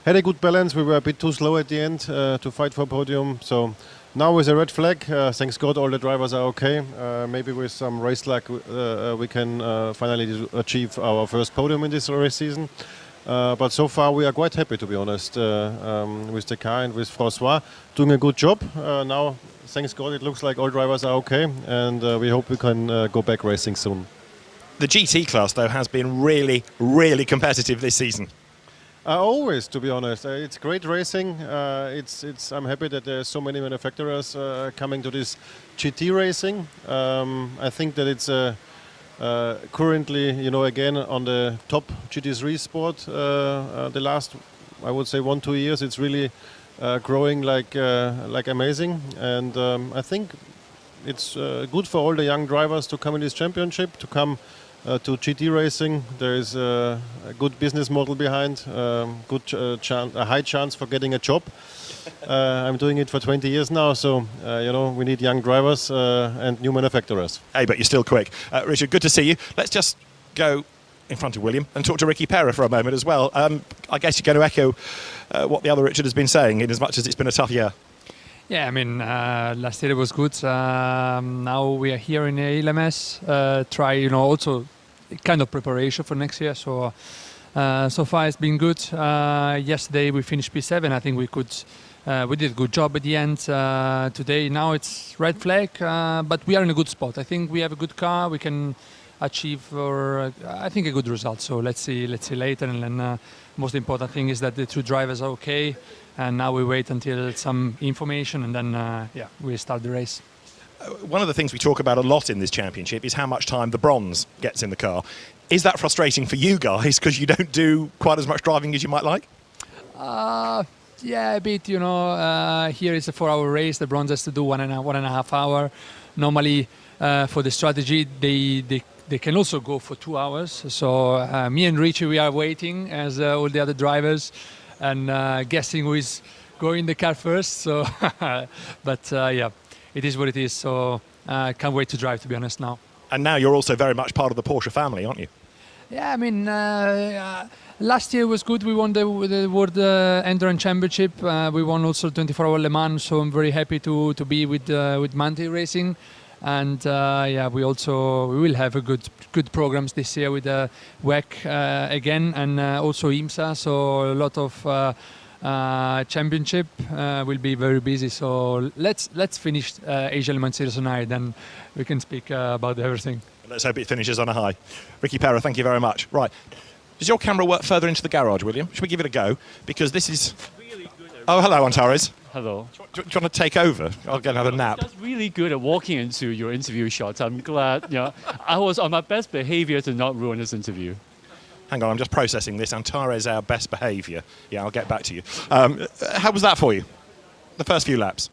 had a good balance. We were a bit too slow at the end to fight for a podium. So now with a red flag, thanks God all the drivers are okay. Maybe with some race luck we can finally achieve our first podium in this race season. But so far we are quite happy, to be honest, with the car and with François doing a good job. Now, thanks God, it looks like all drivers are okay, and we hope we can go back racing soon.
The GT class, though, has been really, really competitive this season.
Always, to be honest. It's great racing. I'm happy that there's so many manufacturers coming to this GT racing. I think that it's currently, again, on the top GT3 sport. The last, I would say, 1-2 years, it's really growing like amazing. And I think it's good for all the young drivers to come in this championship, to come to GT racing. There is a good business model behind, a high chance for getting a job. I'm doing it for 20 years now, so we need young drivers and new manufacturers.
Hey, but you're still quick. Richard, good to see you. Let's just go in front of William and talk to Ricky Perra for a moment as well. I guess you're going to echo what the other Richard has been saying, in as much as it's been a tough year.
Yeah, I mean, last year it was good. Now we are here in ALMS, try, also kind of preparation for next year. So far it's been good. Yesterday we finished P7. I think we did a good job at the end. Today, now it's red flag, but we are in a good spot. I think we have a good car. We can achieve, I think, a good result. So let's see later. And then most important thing is that the two drivers are okay. And now we wait until some information, and then we start the race.
One of the things we talk about a lot in this championship is how much time the bronze gets in the car. Is that frustrating for you guys because you don't do quite as much driving as you might like?
Yeah, a bit. Here is a 4-hour race. The bronze has to do 1.5 hours. Normally, for the strategy, they can also go for 2 hours. So me and Richie, we are waiting as all the other drivers, and guessing who is going the car first. So, but it is what it is. So can't wait to drive, to be honest, now.
And now you're also very much part of the Porsche family, aren't you?
Yeah, I mean, last year was good. We won the World Endurance Championship. We won also 24-hour Le Mans. So I'm very happy to be with Manthey Racing. And we will have a good programs this year with WEC again, and also IMSA. So a lot of championship will be very busy. So let's finish Asia Le Mans Series tonight, then we can speak about everything.
Let's hope it finishes on a high. Ricky Perra, thank you very much. Right, does your camera work further into the garage, William? Should we give it a go? Because this is. Oh, hello, Antares.
Hello.
Do you want to take over? I'll get another nap.
Just really good at walking into your interview shots. I'm glad. I was on my best behavior to not ruin this interview.
Hang on, I'm just processing this. Antares, our best behavior. Yeah, I'll get back to you. How was that for you? The first few laps?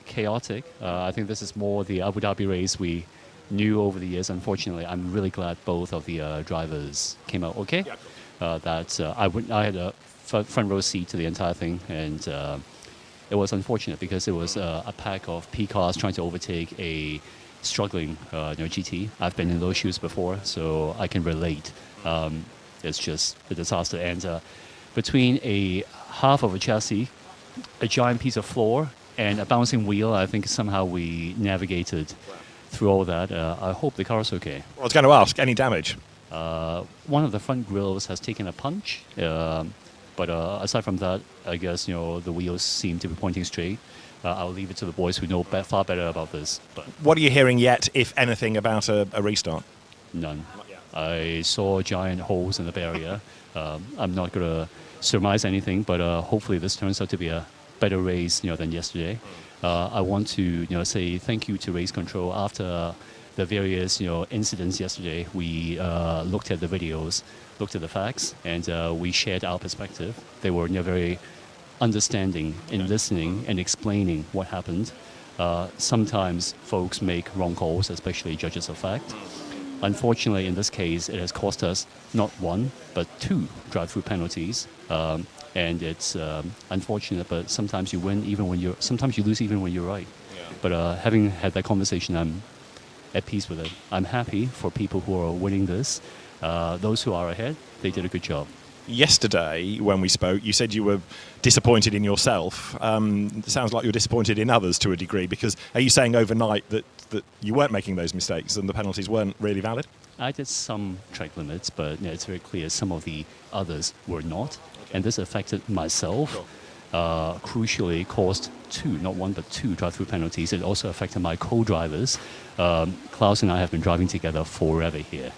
Chaotic. I think this is more the Abu Dhabi race we knew over the years. Unfortunately, I'm really glad both of the drivers came out okay.
Yeah.
I had a front row seat to the entire thing, and it was unfortunate because it was a pack of P cars trying to overtake a struggling GT. I've been in those shoes before, so I can relate. It's just a disaster. And between a half of a chassis, a giant piece of floor, and a bouncing wheel, I think somehow we navigated through all that. I hope the car is okay.
Well, I was going to ask, any damage?
One of the front grills has taken a punch, but aside from that, I guess the wheels seem to be pointing straight. I'll leave it to the boys who know far better about this. But
what are you hearing yet, if anything, about a restart?
None. I saw giant holes in the barrier. I'm not going to surmise anything, but hopefully this turns out to be a better race than yesterday. I want to say thank you to race control. After the various incidents yesterday, we looked at the videos, looked at the facts, and we shared our perspective. They were very understanding in listening and explaining what happened. Sometimes folks make wrong calls, especially judges of fact. Unfortunately, in this case, it has cost us not one, but 2 drive-through penalties. And it's unfortunate, but sometimes you win even when sometimes you lose even when you're right. Yeah. But having had that conversation, I'm at peace with it. I'm happy for people who are winning this. Those who are ahead, they did a good job.
Yesterday, when we spoke, you said you were disappointed in yourself. It sounds like you're disappointed in others to a degree, because are you saying overnight that you weren't making those mistakes and the penalties weren't really valid?
I did some track limits, but it's very clear some of the others were not. Okay. And this affected myself. Sure. Crucially caused 2, not 1, but 2 drive-through penalties. It also affected my co-drivers. Klaus and I have been driving together forever here.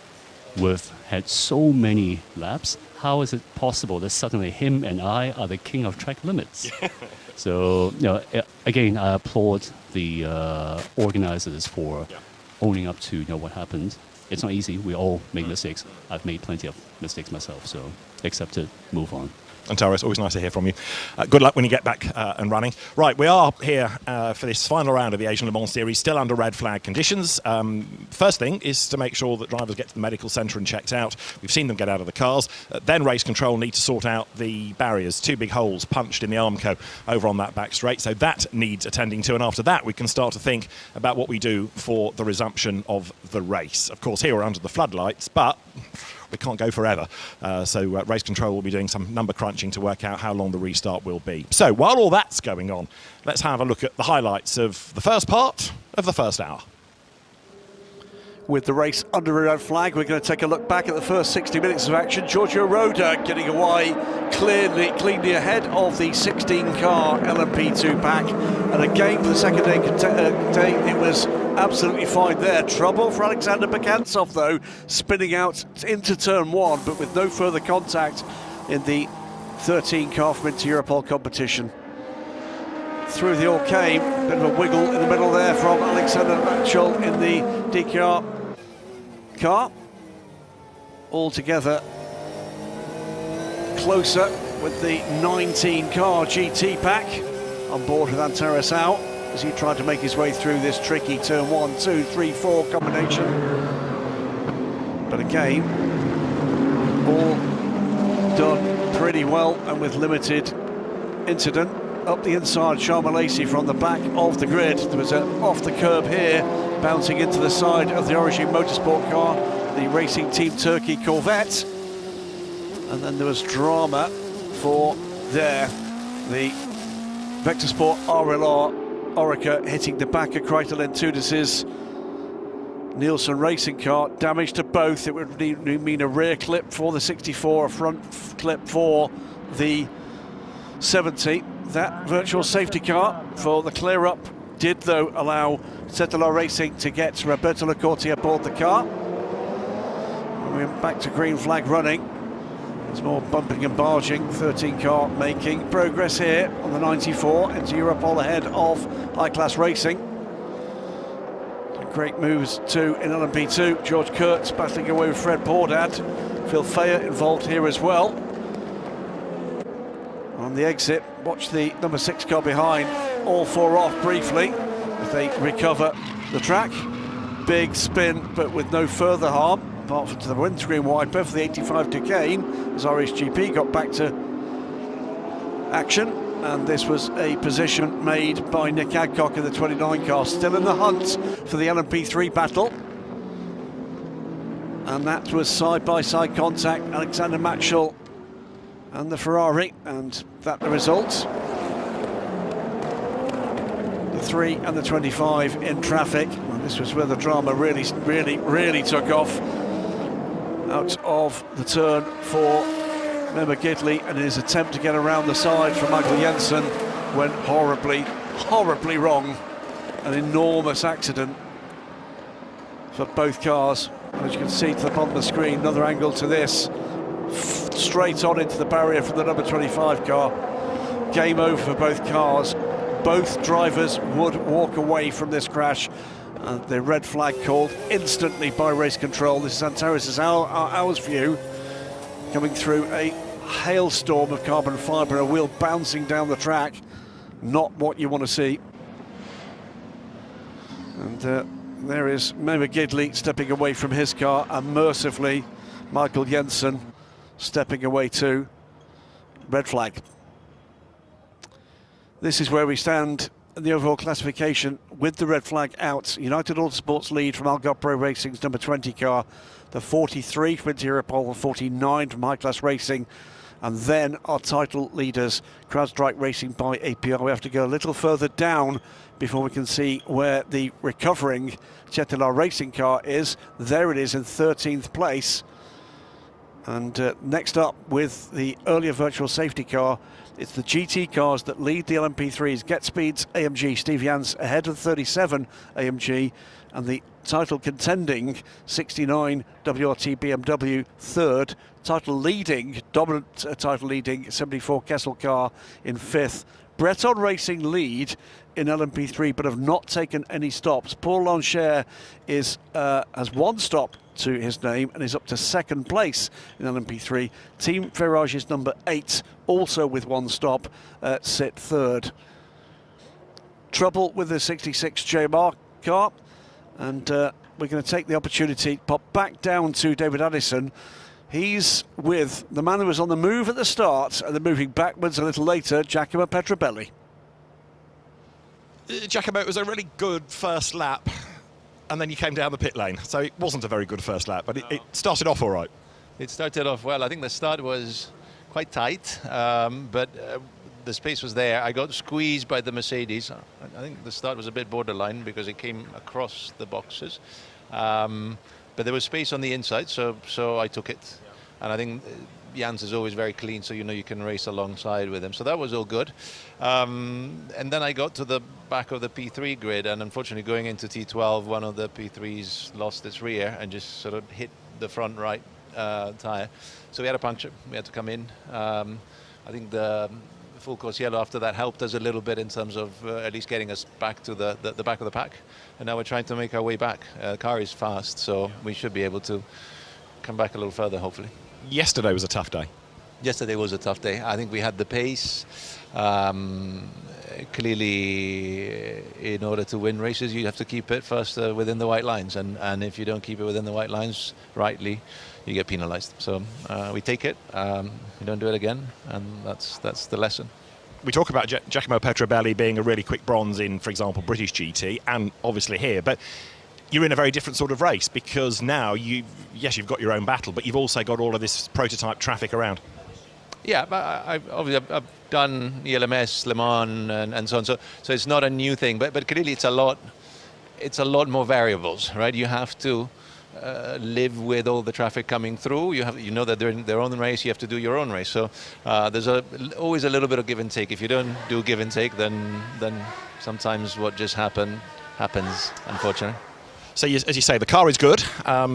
We've had so many laps. How is it possible that suddenly him and I are the king of track limits? So, again, I applaud the organizers for owning up to what happened. It's not easy. We all make mistakes. I've made plenty of mistakes myself, so accept it, move on.
And Tara, it's always nice to hear from you. Good luck when you get back and running. Right, we are here for this final round of the Asian Le Mans Series, still under red flag conditions. First thing is to make sure that drivers get to the medical centre and checked out. We've seen them get out of the cars. Then race control need to sort out the barriers. 2 big holes punched in the Armco over on that back straight. So that needs attending to. And after that, we can start to think about what we do for the resumption of the race. Of course, here we're under the floodlights, but we can't go forever. So race control will be doing some number crunching to work out how long the restart will be. So while all that's going on, let's have a look at the highlights of the first part of the first hour.
With the race under a red flag, we're going to take a look back at the first 60 minutes of action. Giorgio Roda getting away cleanly ahead of the 16-car LMP2 pack. And again, for the second day, it was absolutely fine there. Trouble for Alexander Bekantsov, though, spinning out into turn 1, but with no further contact in the 13-car from Inter-Europol competition. Through the all came, bit of a wiggle in the middle there from Alexander Matchel in the DKR car. All together closer with the 19-car GT pack on board with Antares out as he tried to make his way through this tricky turn 1, 2, 3, 4 combination. But again, all done pretty well and with limited incident. Up the inside, Sharma Lacey from the back of the grid. There was an off the curb here, bouncing into the side of the Origin Motorsport car, the Racing Team Turkey Corvette. And then there was drama for there, the Vector Sport RLR Orica hitting the back of Kreitelen Tudis's Nielsen racing car. Damage to both. It would mean a rear clip for the 64, a front clip for the 70. That virtual safety car for the clear-up did, though, allow Cetala Racing to get Roberto Lacorte aboard the car. We're back to green flag running. There's more bumping and barging. 13-car making progress here on the 94 into Europol ahead of high-class racing. Great moves too in LMP2. George Kurtz battling away with Fred Bordad. Phil Fayer involved here as well. On the exit, watch the number 6 car behind, all 4 off briefly as they recover the track. Big spin, but with no further harm, apart from to the windscreen wiper for the 85 Duquesne, as RSGP got back to action. and this was a position made by Nick Adcock in the 29 car, still in the hunt for the LMP3 battle. And that was side-by-side contact, Alexander Matschel and the Ferrari, and that the result. The 3 and the 25 in traffic, and this was where the drama really took off. Out of the turn for Memo Gidley, and his attempt to get around the side from Michael Jensen went horribly wrong. An enormous accident for both cars. As you can see to the bottom of the screen, another angle to this, straight on into the barrier from the number 25 car. Game over for both cars. Both drivers would walk away from this crash. The red flag called instantly by race control. This is Antares' hour's view, coming through a hailstorm of carbon fibre, a wheel bouncing down the track. Not what you want to see. And there is Memo Gidley stepping away from his car, and mercifully Michael Jensen stepping away too. Red flag. This is where we stand in the overall classification with the red flag out. United Autosports lead from Algarve Pro Racing's number 20 car, the 43 from Interpol, the 49 from High Class Racing, and then our title leaders, CrowdStrike Racing by APR. We have to go a little further down before we can see where the recovering Cetilar Racing car is. There it is in 13th place. And next up with the earlier virtual safety car, it's the GT cars that lead the LMP3s. Get Speed's AMG, Steve Jans ahead of 37 AMG, and the title contending 69 WRT BMW third, dominant title leading 74 Kessel car in fifth. Breton Racing lead in LMP3 but have not taken any stops. Paul Lancher has one stop to his name and is up to second place in LMP3. Team Ferrage's number 8, also with one stop, sit third. Trouble with the 66 JMR car, and we're going to take the opportunity to pop back down to David Addison. He's with the man who was on the move at the start and then moving backwards a little later, Giacomo Petrobelli.
Giacomo, it was a really good first lap, and then you came down the pit lane, so it wasn't a very good first lap, but it started off all right.
It started off well. I think the start was quite tight, but the space was there. I got squeezed by the Mercedes. I think the start was a bit borderline because it came across the boxes, but there was space on the inside, so I took it. And I think Jans is always very clean, so you can race alongside with him. So that was all good. And then I got to the back of the P3 grid, and unfortunately going into T12, one of the P3s lost its rear and just sort of hit the front right tyre. So we had a puncture. We had to come in. I think the full course yellow after that helped us a little bit in terms of at least getting us back to the back of the pack. And now we're trying to make our way back. The car is fast, so we should be able to come back a little further, hopefully.
Yesterday was a tough day.
Yesterday was a tough day. I think we had the pace. Clearly, in order to win races, you have to keep it first within the white lines. And if you don't keep it within the white lines rightly, you get penalised. So we take it. We don't do it again. And that's the lesson.
We talk about Giacomo Petrobelli being a really quick bronze in, for example, British GT, and obviously here. But you're in a very different sort of race because now you've got your own battle, but you've also got all of this prototype traffic around.
Yeah, but I've done ELMS, Le Mans, and so on. So it's not a new thing, but clearly it's a lot more variables, right? You have to live with all the traffic coming through. You know that they're in their own race. You have to do your own race. So there's always a little bit of give and take. If you don't do give and take, then sometimes what just happens, unfortunately.
So as you say, the car is good.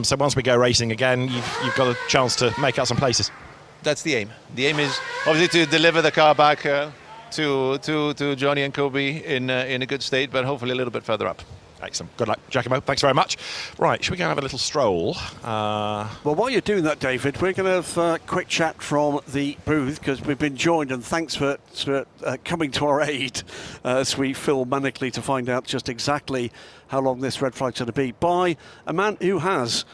So once we go racing again, you've got a chance to make out some places.
That's the aim. The aim is obviously to deliver the car back to Johnny and Kobe in a good state, but hopefully a little bit further up.
Excellent. Good luck, Giacomo. Thanks very much. Right, should we go and have a little stroll?
Well, while you're doing that, David, we're going to have a quick chat from the booth because we've been joined, and thanks for coming to our aid as we fill manically to find out just exactly how long this red flag's going to be, by a man who has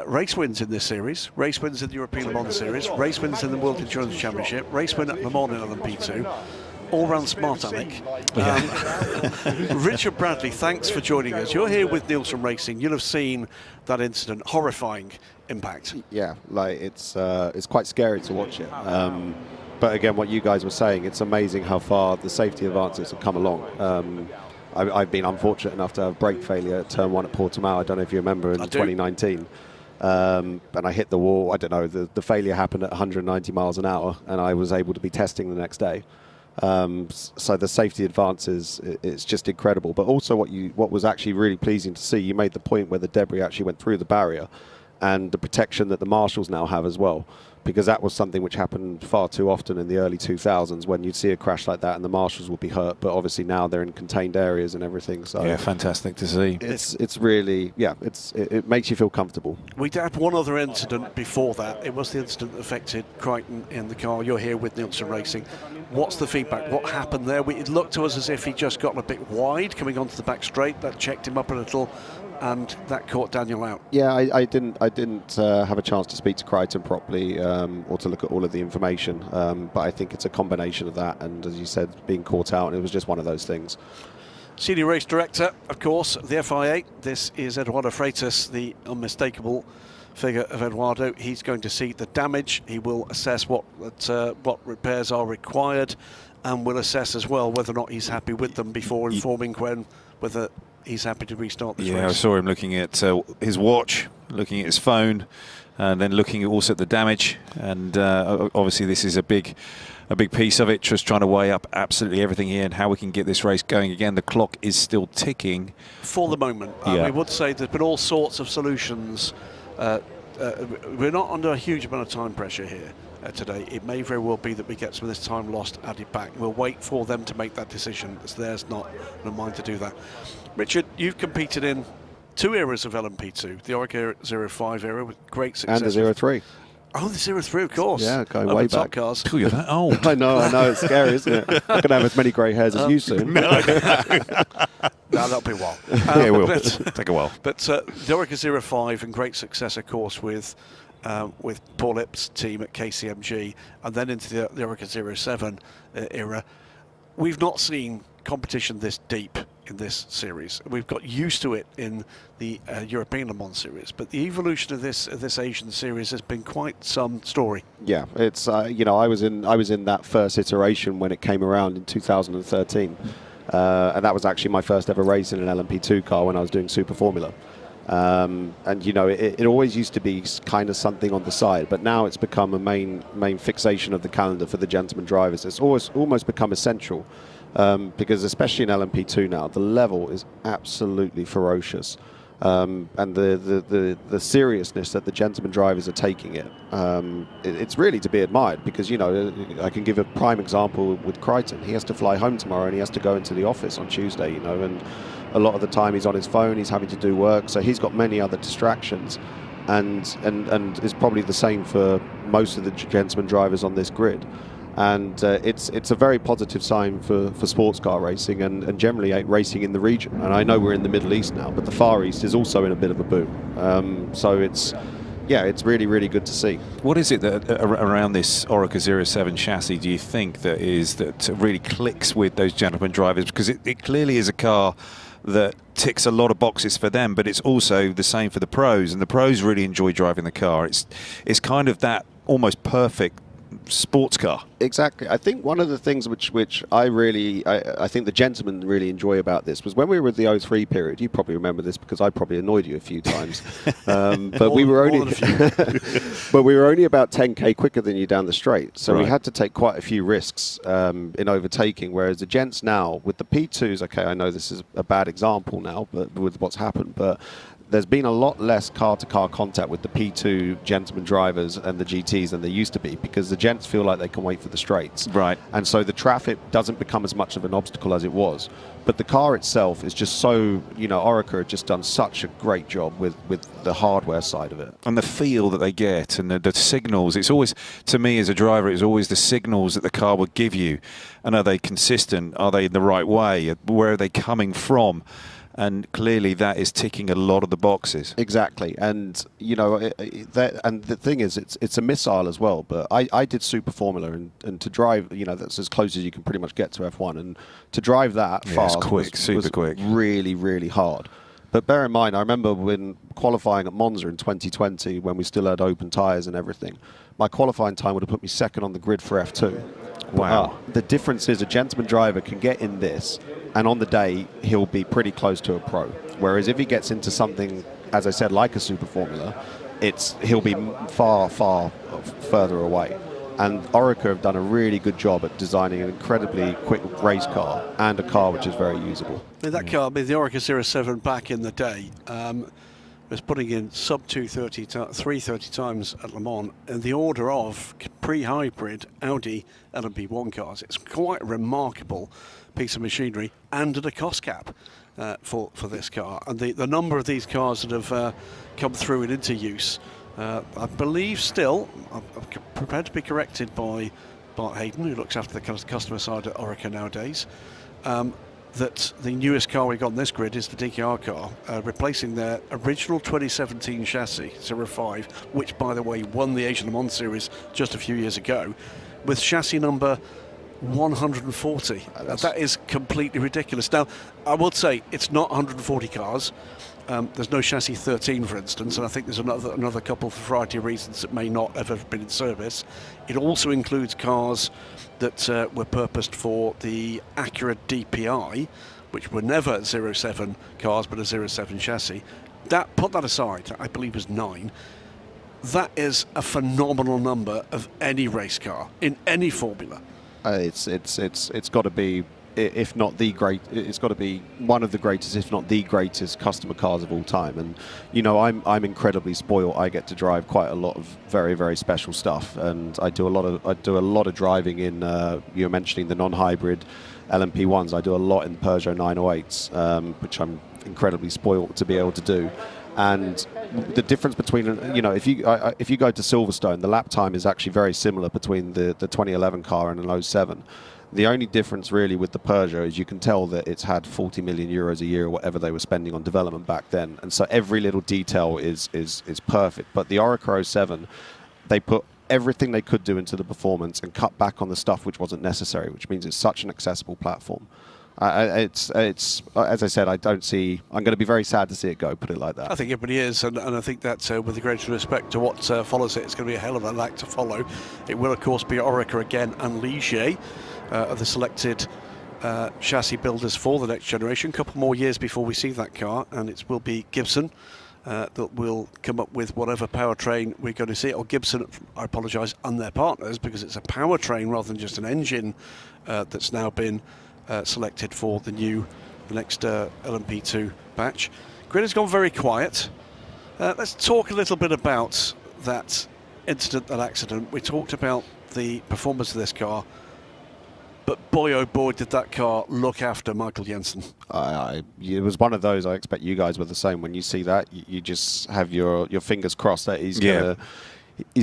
race wins in this series, race wins in the European Le Mans Series, race wins in the World Endurance Championship, race win at Le Mans in LMP2. all round smart aleck. Richard Bradley, thanks for joining us. You're here with Nielsen Racing. You'll have seen that incident, horrifying impact.
Yeah, like it's quite scary to watch it. But again, what you guys were saying, it's amazing how far the safety advances have come along. I've been unfortunate enough to have brake failure at turn 1 at Portimao. I don't know if you remember in 2019. And I hit the wall. I don't know, the failure happened at 190 miles an hour, and I was able to be testing the next day. So the safety advances, it's just incredible. But also what was actually really pleasing to see, you made the point where the debris actually went through the barrier, and the protection that the marshals now have as well, because that was something which happened far too often in the early 2000s when you'd see a crash like that and the marshals would be hurt, but obviously now they're in contained areas and everything. So
yeah, fantastic to see.
It's really, yeah, it makes you feel comfortable.
We had one other incident before that. It was the incident that affected Crichton in the car. You're here with Nielsen Racing. What's the feedback? What happened there? It looked to us as if he just got a bit wide coming onto the back straight. That checked him up a little, and that caught Daniel out.
Yeah, I didn't have a chance to speak to Crichton properly or to look at all of the information, but I think it's a combination of that and, as you said, being caught out, and it was just one of those things.
Senior race director, of course, the FIA. This is Eduardo Freitas, the unmistakable figure of Eduardo. He's going to see the damage. He will assess what repairs are required, and will assess as well whether or not he's happy with them before informing Quen whether he's happy to restart this race.
Yeah, I saw him looking at his watch, looking at his phone, and then looking also at the damage. And obviously this is a big piece of it, just trying to weigh up absolutely everything here and how we can get this race going again. The clock is still ticking.
For the moment.
Yeah.
We would say there's been all sorts of solutions. We're not under a huge amount of time pressure here today. It may very well be that we get some of this time lost added back. We'll wait for them to make that decision. It's theirs, not mine to do that. Richard, you've competed in 2 eras of LMP2, the Oreca 05 era with great success.
And the 03.
Oh, the 03, of course.
Yeah, going way
top
back.
Cars.
You're that old.
I know, it's scary, isn't it? I'm going to have as many grey hairs as you soon.
No, that'll be a while.
Yeah, it will. Take a while.
But the Oreca 05 and great success, of course, with Paul Ip's team at KCMG, and then into the Oreca 07 era. We've not seen competition this deep in this series. We've got used to it in the European Le Mans series, but the evolution of this Asian series has been quite some story.
Yeah, it's you know, I was in that first iteration when it came around in 2013, and that was actually my first ever race in an LMP2 car when I was doing Super Formula. And you know, it always used to be kind of something on the side, but now it's become a main fixation of the calendar for the gentleman drivers. It's almost become essential. Because especially in LMP2 now, the level is absolutely ferocious, and the seriousness that the gentleman drivers are taking it, it's really to be admired. Because, you know, I can give a prime example with Crichton. He has to fly home tomorrow and he has to go into the office on Tuesday, you know, and a lot of the time he's on his phone, he's having to do work, so he's got many other distractions, and it's probably the same for most of the gentleman drivers on this grid. And it's a very positive sign for sports car racing and generally racing in the region. And I know we're in the Middle East now, but the Far East is also in a bit of a boom. So it's really, really good to see.
What is it that around this Oreca 07 chassis do you think that really clicks with those gentleman drivers? Because it clearly is a car that ticks a lot of boxes for them, but it's also the same for the pros, and the pros really enjoy driving the car. It's kind of that almost perfect sports car.
Exactly. I think one of the things which I think the gentlemen really enjoy about this was when we were with the 03 period. You probably remember this because I probably annoyed you a few times. But we were only about 10k quicker than you down the straight, so we had to take quite a few risks in overtaking. Whereas the gents now with the P2s, okay, I know this is a bad example now, but with what's happened, but there's been a lot less car-to-car contact with the P2 gentleman drivers and the GTs than there used to be, because the gents feel like they can wait for the straights.
Right.
And so the traffic doesn't become as much of an obstacle as it was. But the car itself is just so, you know, Oreca had just done such a great job with the hardware side of it.
And the feel that they get and the signals. It's always, to me as a driver, it's always the signals that the car will give you. And are they consistent? Are they in the right way? Where are they coming from? And clearly that is ticking a lot of the boxes.
Exactly, and you know, and the thing is, it's a missile as well. But I did Super Formula, and to drive, you know, that's as close as you can pretty much get to F1, and to drive that fast
super quick,
really, really hard. But bear in mind, I remember when qualifying at Monza in 2020, when we still had open tyres and everything, my qualifying time would have put me second on the grid for F2.
Wow.
The difference is a gentleman driver can get in this, and on the day, he'll be pretty close to a pro. Whereas if he gets into something, as I said, like a Super Formula, he'll be far, far further away. And Orica have done a really good job at designing an incredibly quick race car and a car which is very usable.
That car, the Orica 07 back in the day, was putting in sub 330 times at Le Mans in the order of pre-hybrid Audi LMP1 cars. It's quite a remarkable piece of machinery and at a cost cap for this car. And the number of these cars that have come through and into use, I believe still, I'm prepared to be corrected by Bart Hayden, who looks after the customer side at Orica nowadays, that the newest car we got on this grid is the DKR car, replacing their original 2017 chassis, 05, which, by the way, won the Asian Le Mans Series just a few years ago, with chassis number 140. That is completely ridiculous. Now, I would say it's not 140 cars. There's no chassis 13, for instance, and I think there's another couple for a variety of reasons that may not have ever been in service. It also includes cars that were purposed for the Acura DPI, which were never 07 cars, but a 07 chassis. Put that aside, I believe was 9. That is a phenomenal number of any race car in any formula.
It's got to be, if not the great, it's got to be one of the greatest, if not the greatest customer cars of all time. And you know, I'm incredibly spoiled. I get to drive quite a lot of very, very special stuff, and I do a lot of driving in. You're mentioning the non-hybrid LMP1s. I do a lot in Peugeot 908s, which I'm incredibly spoiled to be able to do. And the difference between, you know, if you go to Silverstone, the lap time is actually very similar between the 2011 car and an 07. The only difference really with the Peugeot is you can tell that it's had 40 million euros a year or whatever they were spending on development back then. And so every little detail is perfect. But the Orica 07, they put everything they could do into the performance and cut back on the stuff which wasn't necessary, which means it's such an accessible platform. It's as I said, I'm going to be very sad to see it go, put it like that.
I think everybody is, and I think that with the greatest respect to what follows it, it's going to be a hell of a act to follow. It will, of course, be Orica again and Ligier are the selected chassis builders for the next generation. A couple more years before we see that car, and it will be Gibson that will come up with whatever powertrain we're going to see. Or Gibson, I apologise, and their partners, because it's a powertrain rather than just an engine that's now been selected for the next LMP2 batch. Grid has gone very quiet. Let's talk a little bit about that incident, that accident. We talked about the performance of this car, but boy oh boy did that car look after Michael Jensen.
It was one of those, I expect you guys were the same. When you see that, you just have your fingers crossed that he's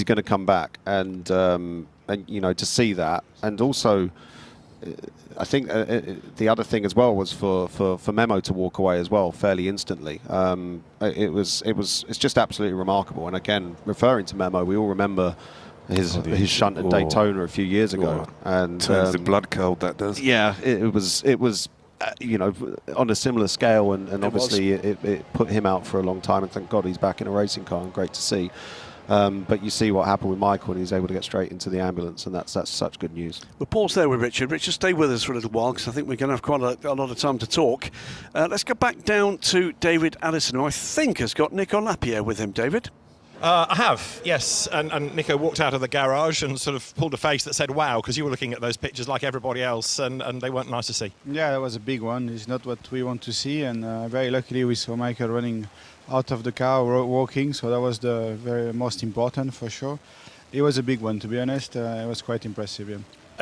gonna come back, and you know, to see that. And also I think the other thing as well was for Memo to walk away as well fairly instantly. It's just absolutely remarkable. And again, referring to Memo, we all remember his shunt at Daytona a few years ago, and
turns the blood cold. That does.
Yeah, it was you know, on a similar scale, and obviously it put him out for a long time. And thank God he's back in a racing car, and great to see. But you see what happened with Michael, and he's able to get straight into the ambulance, and that's such good news.
We'll pause there with Richard. Richard, stay with us for a little while, because I think we're going to have quite a lot of time to talk. Let's go back down to David Allison, who I think has got Nico Lapierre with him. David?
I have, yes. And Nico walked out of the garage and sort of pulled a face that said, wow, because you were looking at those pictures like everybody else, and they weren't nice to see.
Yeah, that was a big one. It's not what we want to see, and very luckily we saw Michael running out of the car, walking, so that was the very most important for sure. It was a big one, to be honest. It was quite impressive, yeah.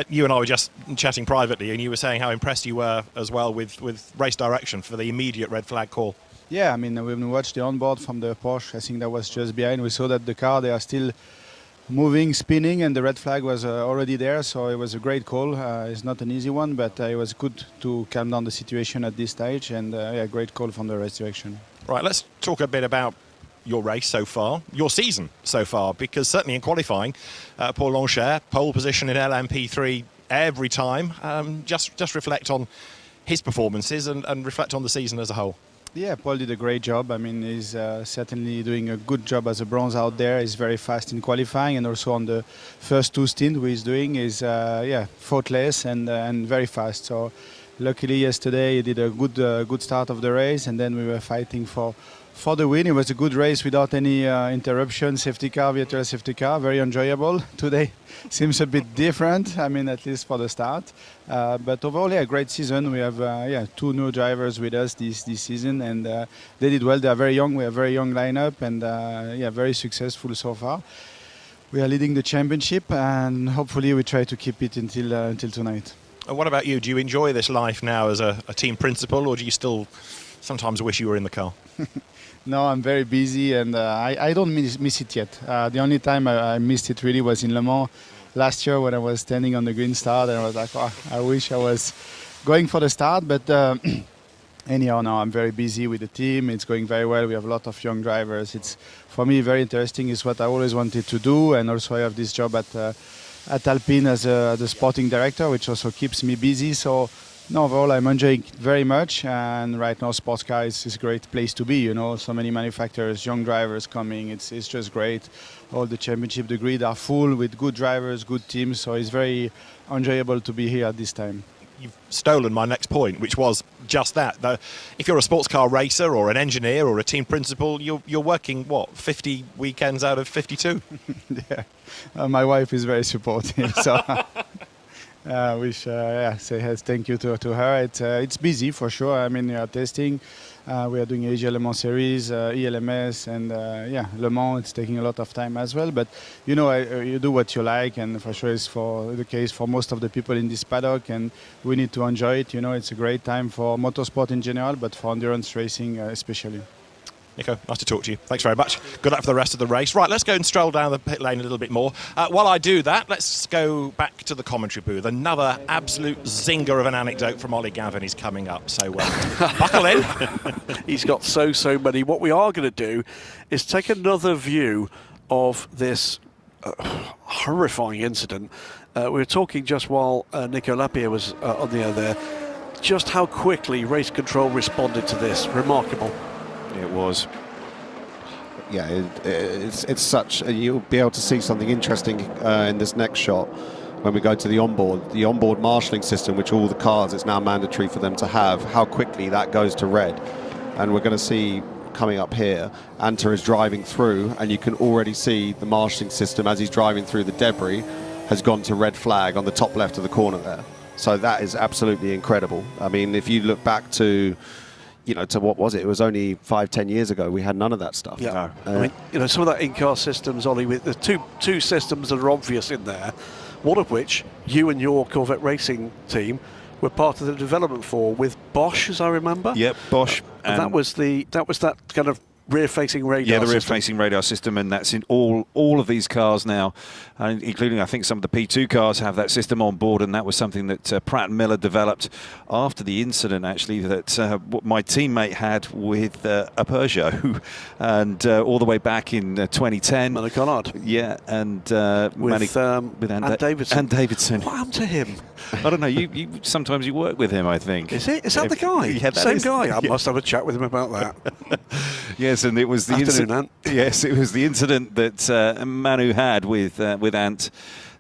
You and I were just chatting privately, and you were saying how impressed you were as well with race direction for the immediate red flag call.
Yeah, I mean, when we watched the onboard from the Porsche, I think that was just behind. We saw that the car, they are still moving, spinning, and the red flag was already there, so it was a great call. It's not an easy one, but it was good to calm down the situation at this stage, and yeah, great call from the race direction.
Right, let's talk a bit about your race so far, your season so far, because certainly in qualifying, Paul Longchamp, pole position in LMP3 every time. Just reflect on his performances and reflect on the season as a whole.
Yeah, Paul did a great job. I mean, he's certainly doing a good job as a bronze out there. He's very fast in qualifying, and also on the first 2 stints he's doing is faultless and very fast. So luckily yesterday he did a good start of the race, and then we were fighting for the win. It was a good race without any interruption, safety car, virtual safety car, very enjoyable. Today seems a bit different, I mean, at least for the start. But overall, yeah, great season. We have 2 new drivers with us this season, and they did well. They are very young. We have a very young lineup, and very successful so far. We are leading the championship, and hopefully we try to keep it until tonight.
And what about you? Do you enjoy this life now as a team principal, or do you still sometimes wish you were in the car?
No, I'm very busy, and I don't miss it yet. The only time I missed it really was in Le Mans last year when I was standing on the green start, and I was like, oh, I wish I was going for the start. But anyhow, now I'm very busy with the team. It's going very well. We have a lot of young drivers. It's, for me, very interesting. It's what I always wanted to do, and also I have this job at Alpine as the sporting director, which also keeps me busy. So no, overall, I'm enjoying it very much, and right now, sports car is a great place to be. You know, so many manufacturers, young drivers coming. It's just great. All the championship, the grid are full with good drivers, good teams. So it's very enjoyable to be here at this time.
You've stolen my next point, which was just that. If you're a sports car racer or an engineer or a team principal, you're working, what, 50 weekends out of 52?
Yeah, my wife is very supportive. So. Say thank you to her. It's busy for sure. I mean, we are testing. We are doing Asia Le Mans Series, ELMS, and Le Mans. It's taking a lot of time as well. But you know, you do what you like, and for sure, it's for the case for most of the people in this paddock. And we need to enjoy it. You know, it's a great time for motorsport in general, but for endurance racing especially.
Nico, nice to talk to you. Thanks very much. Good luck for the rest of the race. Right, let's go and stroll down the pit lane a little bit more. While I do that, let's go back to the commentary booth. Another absolute zinger of an anecdote from Ollie Gavin is coming up. So buckle in.
He's got so many. What we are going to do is take another view of this horrifying incident. We were talking just while Nico Lapierre was on the air there, just how quickly race control responded to this. Remarkable.
It was.
Yeah, it's such. You'll be able to see something interesting in this next shot when we go to the onboard marshalling system, which all the cars, it's now mandatory for them to have, how quickly that goes to red. And we're going to see coming up here, Anta is driving through, and you can already see the marshalling system as he's driving through the debris has gone to red flag on the top left of the corner there. So that is absolutely incredible. I mean, if you look back to, you know, to what was it? It was only 5-10 years ago. We had none of that stuff.
Yeah, I mean, you know, some of that in-car systems, Ollie, with the two systems that are obvious in there. One of which you and your Corvette racing team were part of the development for with Bosch, as I remember.
Yep, Bosch.
And that was that kind of rear-facing radar.
Yeah, the rear-facing radar system, and that's in all of these cars now, including I think some of the P2 cars have that system on board, and that was something that Pratt & Miller developed after the incident, actually, that my teammate had with a Peugeot, and all the way back in 2010.
Manny Collard.
Yeah, and
with Davidson.
And Davidson.
What happened to him?
I don't know. You sometimes you work with him, I think.
Is it? Is that the guy?
Yeah,
Same guy. I must have a chat with him about that.
Yes, and it was the incident. Yes, it was the incident that Manu had with Ant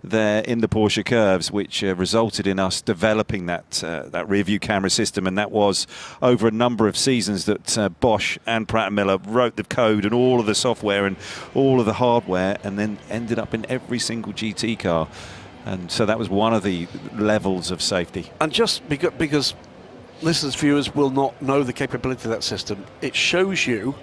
there in the Porsche curves, which resulted in us developing that rear view camera system, and that was over a number of seasons that Bosch and Pratt & Miller wrote the code and all of the software and all of the hardware, and then ended up in every single GT car. And so that was one of the levels of safety.
And just because listeners, viewers will not know the capability of that system, it shows you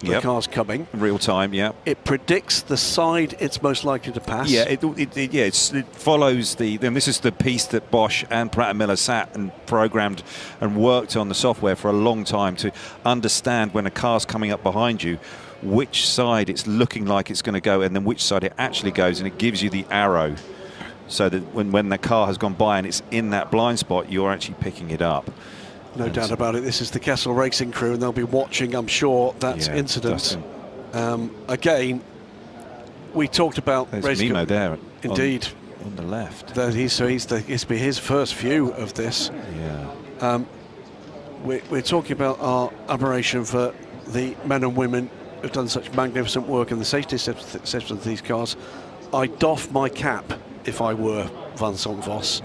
the car's coming.
Real time, yeah.
It predicts the side it's most likely to pass.
Yeah, it follows and this is the piece that Bosch and Pratt & Miller sat and programmed and worked on the software for a long time to understand when a car's coming up behind you, which side it's looking like it's going to go and then which side it actually goes, and it gives you the arrow so that when the car has gone by and it's in that blind spot, you're actually picking it up.
No doubt about it. This is the Kessel Racing crew, and they'll be watching, I'm sure, that incident. Again, we talked about
there's Mimo there.
Indeed.
On the left.
It's be his first view of this.
Yeah.
We're talking about our admiration for the men and women who've done such magnificent work in the safety systems of these cars. I doff my cap, if I were Vincent Voss,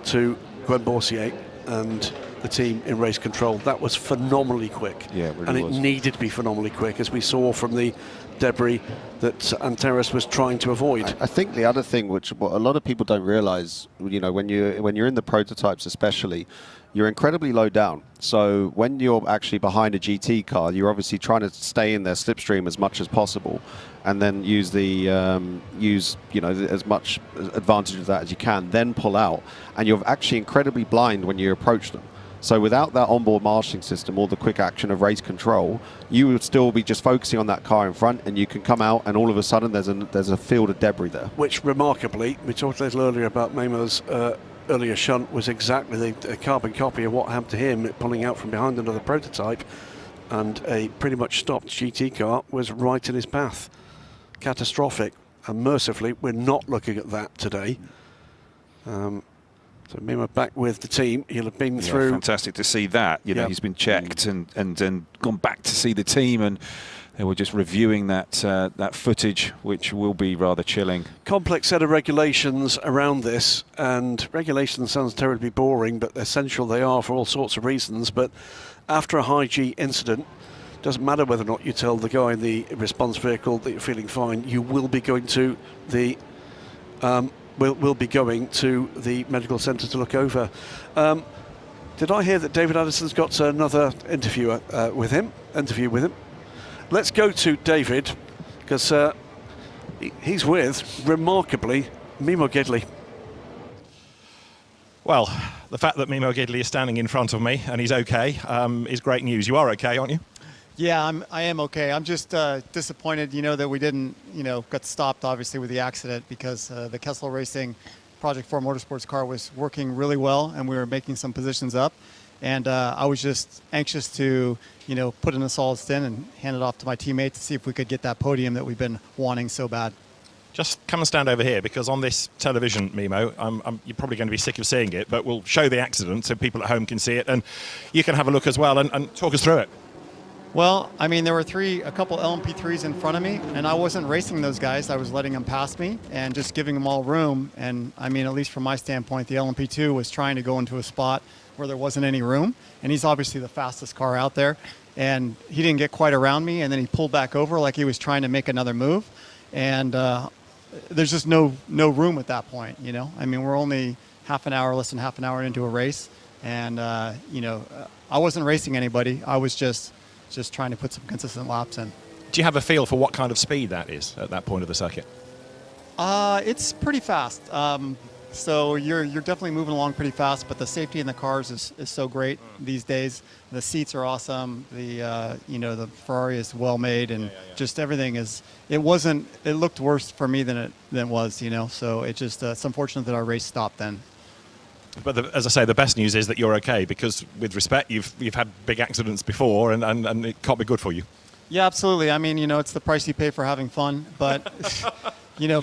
to Gwen Boursier and the team in race control. That was phenomenally quick.
Yeah, it really
and it
was.
needed to be phenomenally quick, as we saw from the debris that Antares was trying to avoid.
I think the other thing, what a lot of people don't realise, you know, when you're in the prototypes especially, you're incredibly low down. So when you're actually behind a GT car, you're obviously trying to stay in their slipstream as much as possible, and then use as much advantage of that as you can. Then pull out, and you're actually incredibly blind when you approach them. So without that onboard marshalling system or the quick action of race control, you would still be just focusing on that car in front, and you can come out and all of a sudden there's a field of debris there.
Which remarkably, we talked a little earlier about Mimo's earlier shunt, was exactly a carbon copy of what happened to him, pulling out from behind another prototype, and a pretty much stopped GT car was right in his path. Catastrophic, and mercifully we're not looking at that today. So Mimo back with the team. He'll have been through.
Fantastic to see that. You know, he's been checked and gone back to see the team, and they were just reviewing that footage, which will be rather chilling.
Complex set of regulations around this, and regulations sounds terribly boring, but essential they are for all sorts of reasons. But after a high G incident, doesn't matter whether or not you tell the guy in the response vehicle that you're feeling fine, you will be going to the will be going to the medical centre to look over. Did I hear that David Addison's got another interview with him? Let's go to David, because he's with, remarkably, Mimo Gidley.
Well, the fact that Mimo Gidley is standing in front of me and he's okay is great news. You are okay, aren't you?
Yeah, I am okay. I'm just disappointed, that we didn't, got stopped, obviously, with the accident, because the Kessel Racing Project 4 Motorsports car was working really well, and we were making some positions up. And I was just anxious to, put in a solid stint and hand it off to my teammate to see if we could get that podium that we've been wanting so bad.
Just come and stand over here, because on this television, Mimo, you're probably going to be sick of seeing it, but we'll show the accident so people at home can see it, and you can have a look as well and talk us through it.
Well, I mean, there were a couple LMP3s in front of me, and I wasn't racing those guys. I was letting them pass me and just giving them all room. And I mean, at least from my standpoint, the LMP2 was trying to go into a spot where there wasn't any room. And he's obviously the fastest car out there. And he didn't get quite around me, and then he pulled back over like he was trying to make another move. And there's just no room at that point, I mean, we're only less than half an hour into a race. And, I wasn't racing anybody. I was just trying to put some consistent laps in.
Do you have a feel for what kind of speed that is at that point of the circuit?
It's pretty fast. So you're definitely moving along pretty fast, but the safety in the cars is so great these days. The seats are awesome. The Ferrari is well made, and just everything is. It looked worse for me than it was. So it's unfortunate that our race stopped then.
But as I say, the best news is that you're okay, because with respect, you've had big accidents before, and it can't be good for you.
Yeah, absolutely. I mean, it's the price you pay for having fun. But,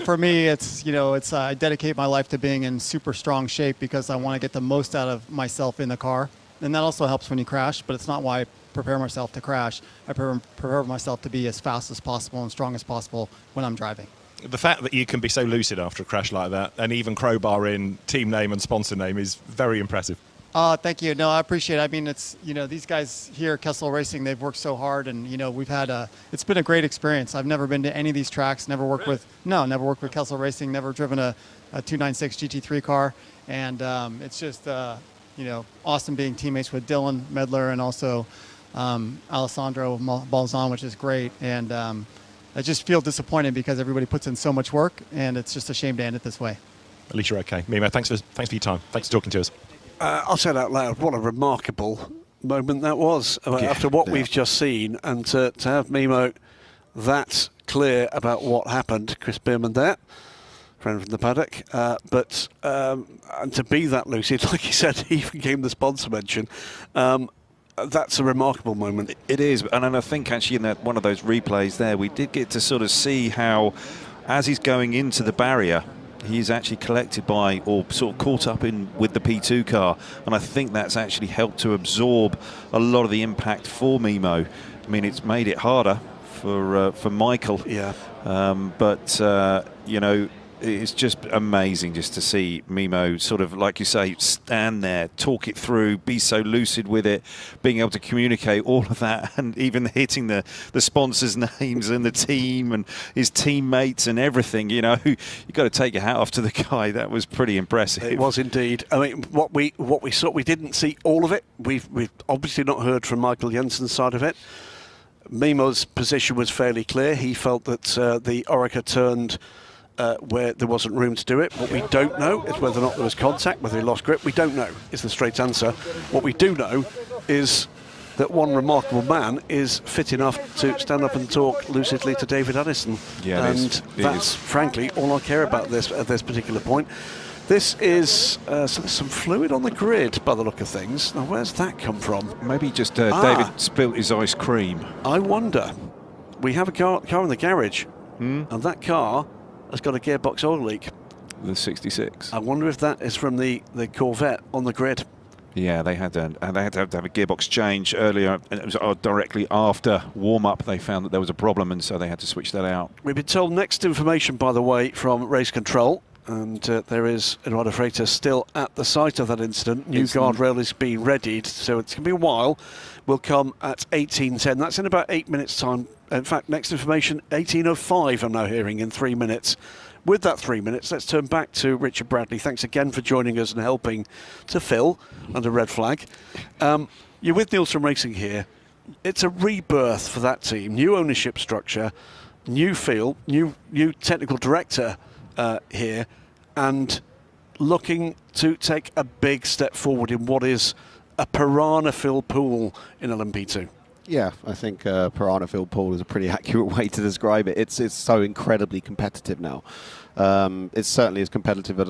for me, it's I dedicate my life to being in super strong shape, because I want to get the most out of myself in the car. And that also helps when you crash, but it's not why I prepare myself to crash. I prepare myself to be as fast as possible and strong as possible when I'm driving.
The fact that you can be so lucid after a crash like that, and even crowbar in team name and sponsor name, is very impressive.
Thank you. No, I appreciate it. I mean, it's, these guys here at Kessel Racing, they've worked so hard, and, we've had it's been a great experience. I've never been to any of these tracks, never worked with Kessel Racing, never driven a 296 GT3 car. And it's just, awesome being teammates with Dylan Medler and also Alessandro Balzan, which is great. And I just feel disappointed because everybody puts in so much work, and it's just a shame to end it this way.
At least you're okay. Mimo, thanks for your time. Thanks for talking to us.
I'll say it out loud. What a remarkable moment that was after what we've just seen, and to have Mimo that clear about what happened. Chris Bierman there, friend from the paddock, but and to be that lucid, like he said, he even gave the sponsor mention. That's a remarkable moment.
It is, and I think actually in that one of those replays there, we did get to sort of see how, as he's going into the barrier, he's actually collected by, or sort of caught up in with the P2 car, and I think that's actually helped to absorb a lot of the impact for Mimo. I mean, it's made it harder for Michael.
Yeah.
But you know, it's just amazing just to see Mimo sort of, like you say, stand there, talk it through, be so lucid with it, being able to communicate all of that, and even hitting the sponsors' names and the team and his teammates and everything. You know, you've got to take your hat off to the guy. That was pretty impressive.
It was indeed. I mean, what we saw, we didn't see all of it. We've obviously not heard from Michael Jensen's side of it. Mimo's position was fairly clear. He felt that the Orica turned where there wasn't room to do it. What we don't know is whether or not there was contact, whether he lost grip. We don't know is the straight answer. What we do know is that one remarkable man is fit enough to stand up and talk lucidly to David Addison.
Yeah,
and
it
that's
is.
frankly all I care about this at this particular point. This is some fluid on the grid by the look of things. Now, where's that come from?
Maybe just David spilt his ice cream.
I wonder. We have a car in the garage, and that car has got a gearbox oil leak.
The 66.
I wonder if that is from the Corvette on the grid.
Yeah, they had to have a gearbox change earlier, and it was directly after warm-up they found that there was a problem, and so they had to switch that out.
We've been told next information, by the way, from race control, and there is Eduardo Freitas still at the site of that incident. New guardrail is being readied, so it's going to be a while. Will come at 18:10. That's in about 8 minutes' time. In fact, next information, 18:05, I'm now hearing, in 3 minutes. With that 3 minutes, let's turn back to Richard Bradley. Thanks again for joining us and helping to fill under red flag. You're with Nielsen Racing here. It's a rebirth for that team. New ownership structure, new feel, new technical director here, and looking to take a big step forward in what is a piranha-filled pool in LMP2.
Yeah, I think piranha-filled pool is a pretty accurate way to describe it. It's so incredibly competitive now. It's certainly as competitive as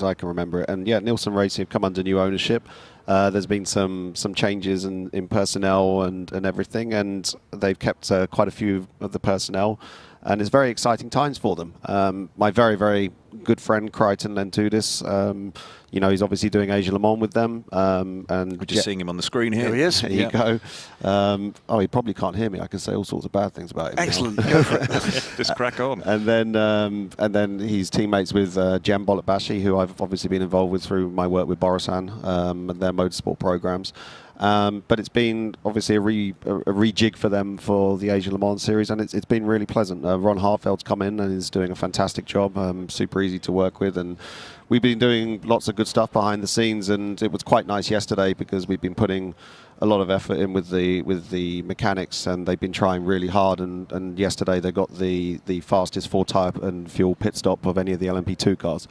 I can remember it. And yeah, Nielsen Racing have come under new ownership. There's been some changes in personnel and everything, and they've kept quite a few of the personnel. And it's very exciting times for them. My very, very good friend Crichton Lentudis, you know, he's obviously doing Asia Le Mans with them. And
we're just seeing him on the screen here.
There he is.
There you go. Oh, he probably can't hear me. I can say all sorts of bad things about him.
Excellent. Go for it.
Just crack on.
And then he's teammates with Jem Bolotbashi, who I've obviously been involved with through my work with Borusan and their motorsport programs. But it's been obviously a rejig for them for the Asia Le Mans series, and it's been really pleasant. Ron Hartfeld's come in and is doing a fantastic job, super easy to work with, and we've been doing lots of good stuff behind the scenes, and it was quite nice yesterday because we've been putting a lot of effort in with the mechanics, and they've been trying really hard, and yesterday they got the fastest 4-tyre and fuel pit stop of any of the LMP2 cars.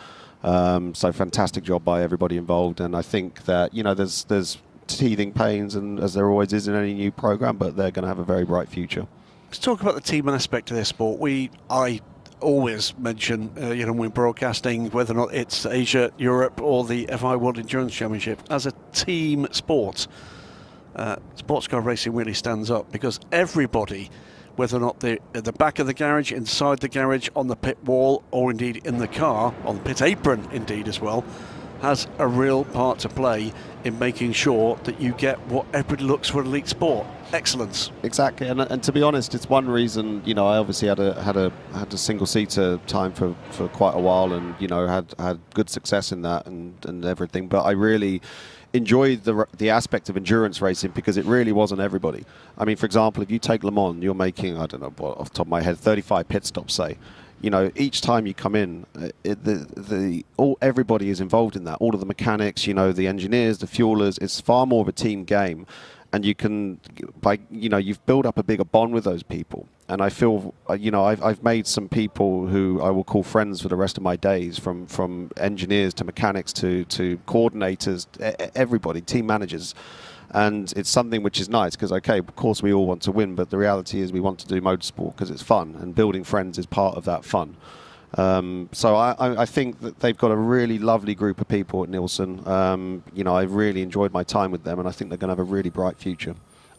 So fantastic job by everybody involved, and I think that, you know, there's teething pains, and as there always is in any new program, but they're going to have a very bright future.
Let's talk about the team aspect of this sport. I always mention, you know, when we're broadcasting, whether or not it's Asia, Europe, or the FI World Endurance Championship, as a team sport, sports car racing really stands up, because everybody, whether or not they're at the back of the garage, inside the garage, on the pit wall, or indeed in the car, on the pit apron indeed as well, has a real part to play in making sure that you get what everybody looks for elite sport. Excellence.
Exactly, and to be honest, it's one reason, you know, I obviously had a single-seater time for quite a while, and, you know, had good success in that and everything, but I really enjoyed the aspect of endurance racing because it really wasn't everybody. I mean, for example, if you take Le Mans, you're making, I don't know, off the top of my head, 35 pit stops, say. You know, each time you come in, everybody is involved in that. All of the mechanics, you know, the engineers, the fuelers. It's far more of a team game, and you can, you've built up a bigger bond with those people. And I feel, I've made some people who I will call friends for the rest of my days, from engineers to mechanics to coordinators, everybody, team managers. And it's something which is nice because, okay, of course we all want to win, but the reality is we want to do motorsport because it's fun, and building friends is part of that fun. So I think that they've got a really lovely group of people at Nielsen. I've really enjoyed my time with them, and I think they're going to have a really bright future.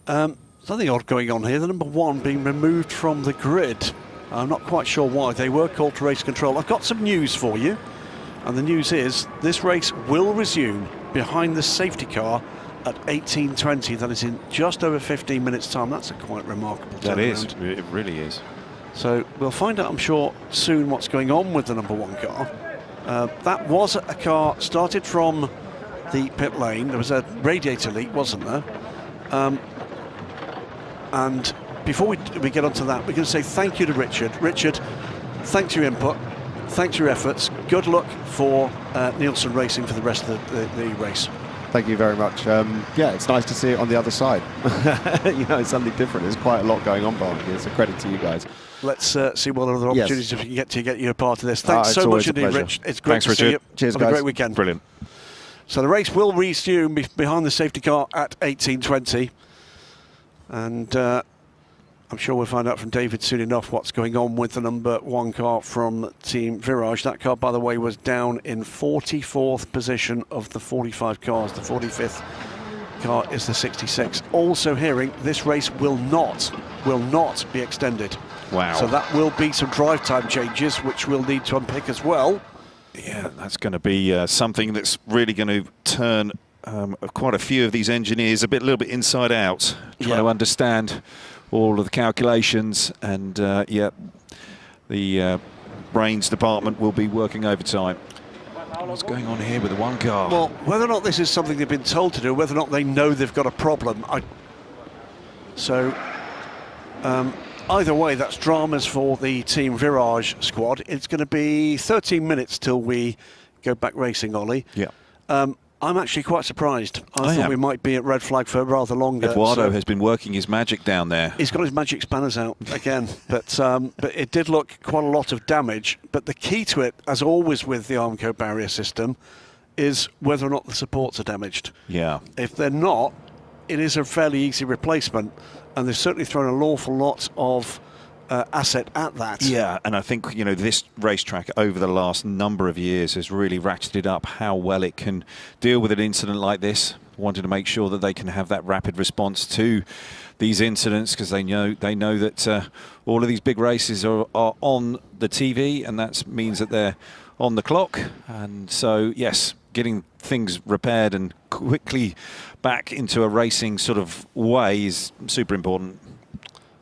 Something odd going on here. The number 1 being removed from the grid. I'm not quite sure why. They were called to race control. I've got some news for you. And the news is this race will resume behind the safety car at 18:20. That is in just over 15 minutes' time. That's a quite remarkable turnaround.
That is. It really is.
So we'll find out, I'm sure, soon what's going on with the number 1 car. That was a car started from the pit lane. There was a radiator leak, wasn't there? And before we get onto that, we're going to say thank you to Richard. Richard, thanks for your input, thanks for your efforts. Good luck for Nielsen Racing for the rest of the race.
Thank you very much. Yeah, it's nice to see it on the other side. It's something different. There's quite a lot going on behind me. It's a credit to you guys.
Let's see what other opportunities we can get to get you a part of this. Thanks so much indeed, Rich. It's great to see you.
Cheers,
Have
guys.
a great weekend.
Brilliant.
So the race will resume behind the safety car at 18:20. And I'm sure we'll find out from David soon enough what's going on with the number 1 car from Team Virage. That car, by the way, was down in 44th position of the 45 cars. The 45th car is the 66. Also hearing this race will not be extended.
Wow.
So that will be some drive time changes, which we'll need to unpick as well.
Yeah, that's going to be something that's really going to turn quite a few of these engineers a little bit inside out, trying to understand all of the calculations, and the brains department will be working overtime. What's going on here with the 1 car?
Well, whether or not this is something they've been told to do, whether or not they know they've got a problem, either way, that's dramas for the Team Virage squad. It's going to be 13 minutes till we go back racing, Ollie.
Yeah.
I'm actually quite surprised. I thought we might be at red flag for rather longer.
Eduardo has been working his magic down there.
He's got his magic spanners out again, but it did look quite a lot of damage. But the key to it, as always with the Armco barrier system, is whether or not the supports are damaged.
Yeah.
If they're not, it is a fairly easy replacement, and they've certainly thrown an awful lot of asset at that.
Yeah, and I think this racetrack over the last number of years has really ratcheted up how well it can deal with an incident like this. Wanting to make sure that they can have that rapid response to these incidents, because they know that all of these big races are on the TV, and that means that they're on the clock. And so yes, getting things repaired and quickly back into a racing sort of way is super important.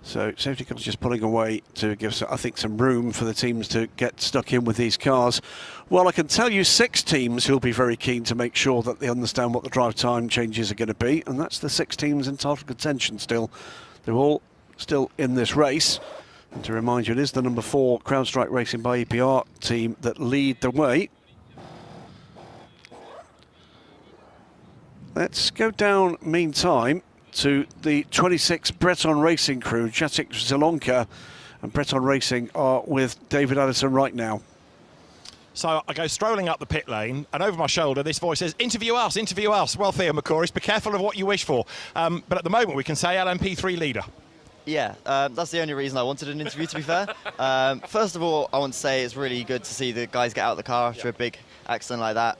So safety cars just pulling away to give, I think, some room for the teams to get stuck in with these cars. Well, I can tell you 6 teams who'll be very keen to make sure that they understand what the drive time changes are going to be, and that's the 6 teams in title contention still. They're all still in this race. And to remind you, it is the number 4 CrowdStrike Racing by EPR team that lead the way. Let's go down, meantime, to the 26 Breton Racing crew. Jacek Zielonka and Breton Racing are with David Addison right now.
So I go strolling up the pit lane, and over my shoulder this voice says, interview us, interview us. Well, Theo McCoris, be careful of what you wish for. But at the moment we can say LMP3 leader.
Yeah, that's the only reason I wanted an interview, to be fair. First of all, I want to say it's really good to see the guys get out of the car after a big accident like that.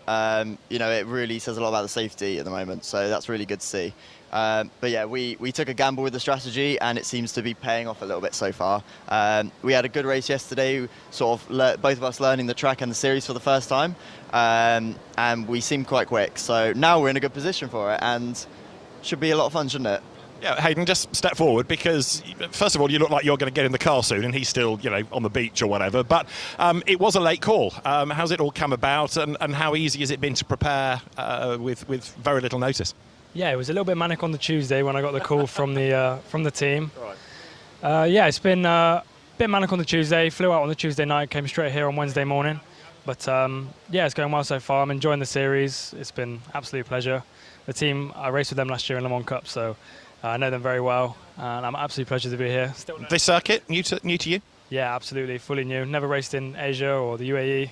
It really says a lot about the safety at the moment, so that's really good to see. But yeah, we took a gamble with the strategy, and it seems to be paying off a little bit so far. We had a good race yesterday, sort of both of us learning the track and the series for the first time, and we seemed quite quick. So now we're in a good position for it, and should be a lot of fun, shouldn't it?
Yeah, Hayden, just step forward, because first of all, you look like you're going to get in the car soon, and he's still, on the beach or whatever. But it was a late call. How's it all come about, and how easy has it been to prepare with very little notice?
Yeah, it was a little bit manic on the Tuesday when I got the call from the team. Yeah, it's been a bit manic on the Tuesday. Flew out on the Tuesday night, came straight here on Wednesday morning. But yeah, it's going well so far. I'm enjoying the series. It's been absolute pleasure. The team, I raced with them last year in Le Mans Cup, so
I know them very well, and I'm absolutely pleased to be here.
This circuit, new to you?
Yeah, absolutely, fully new. Never raced in Asia or the UAE,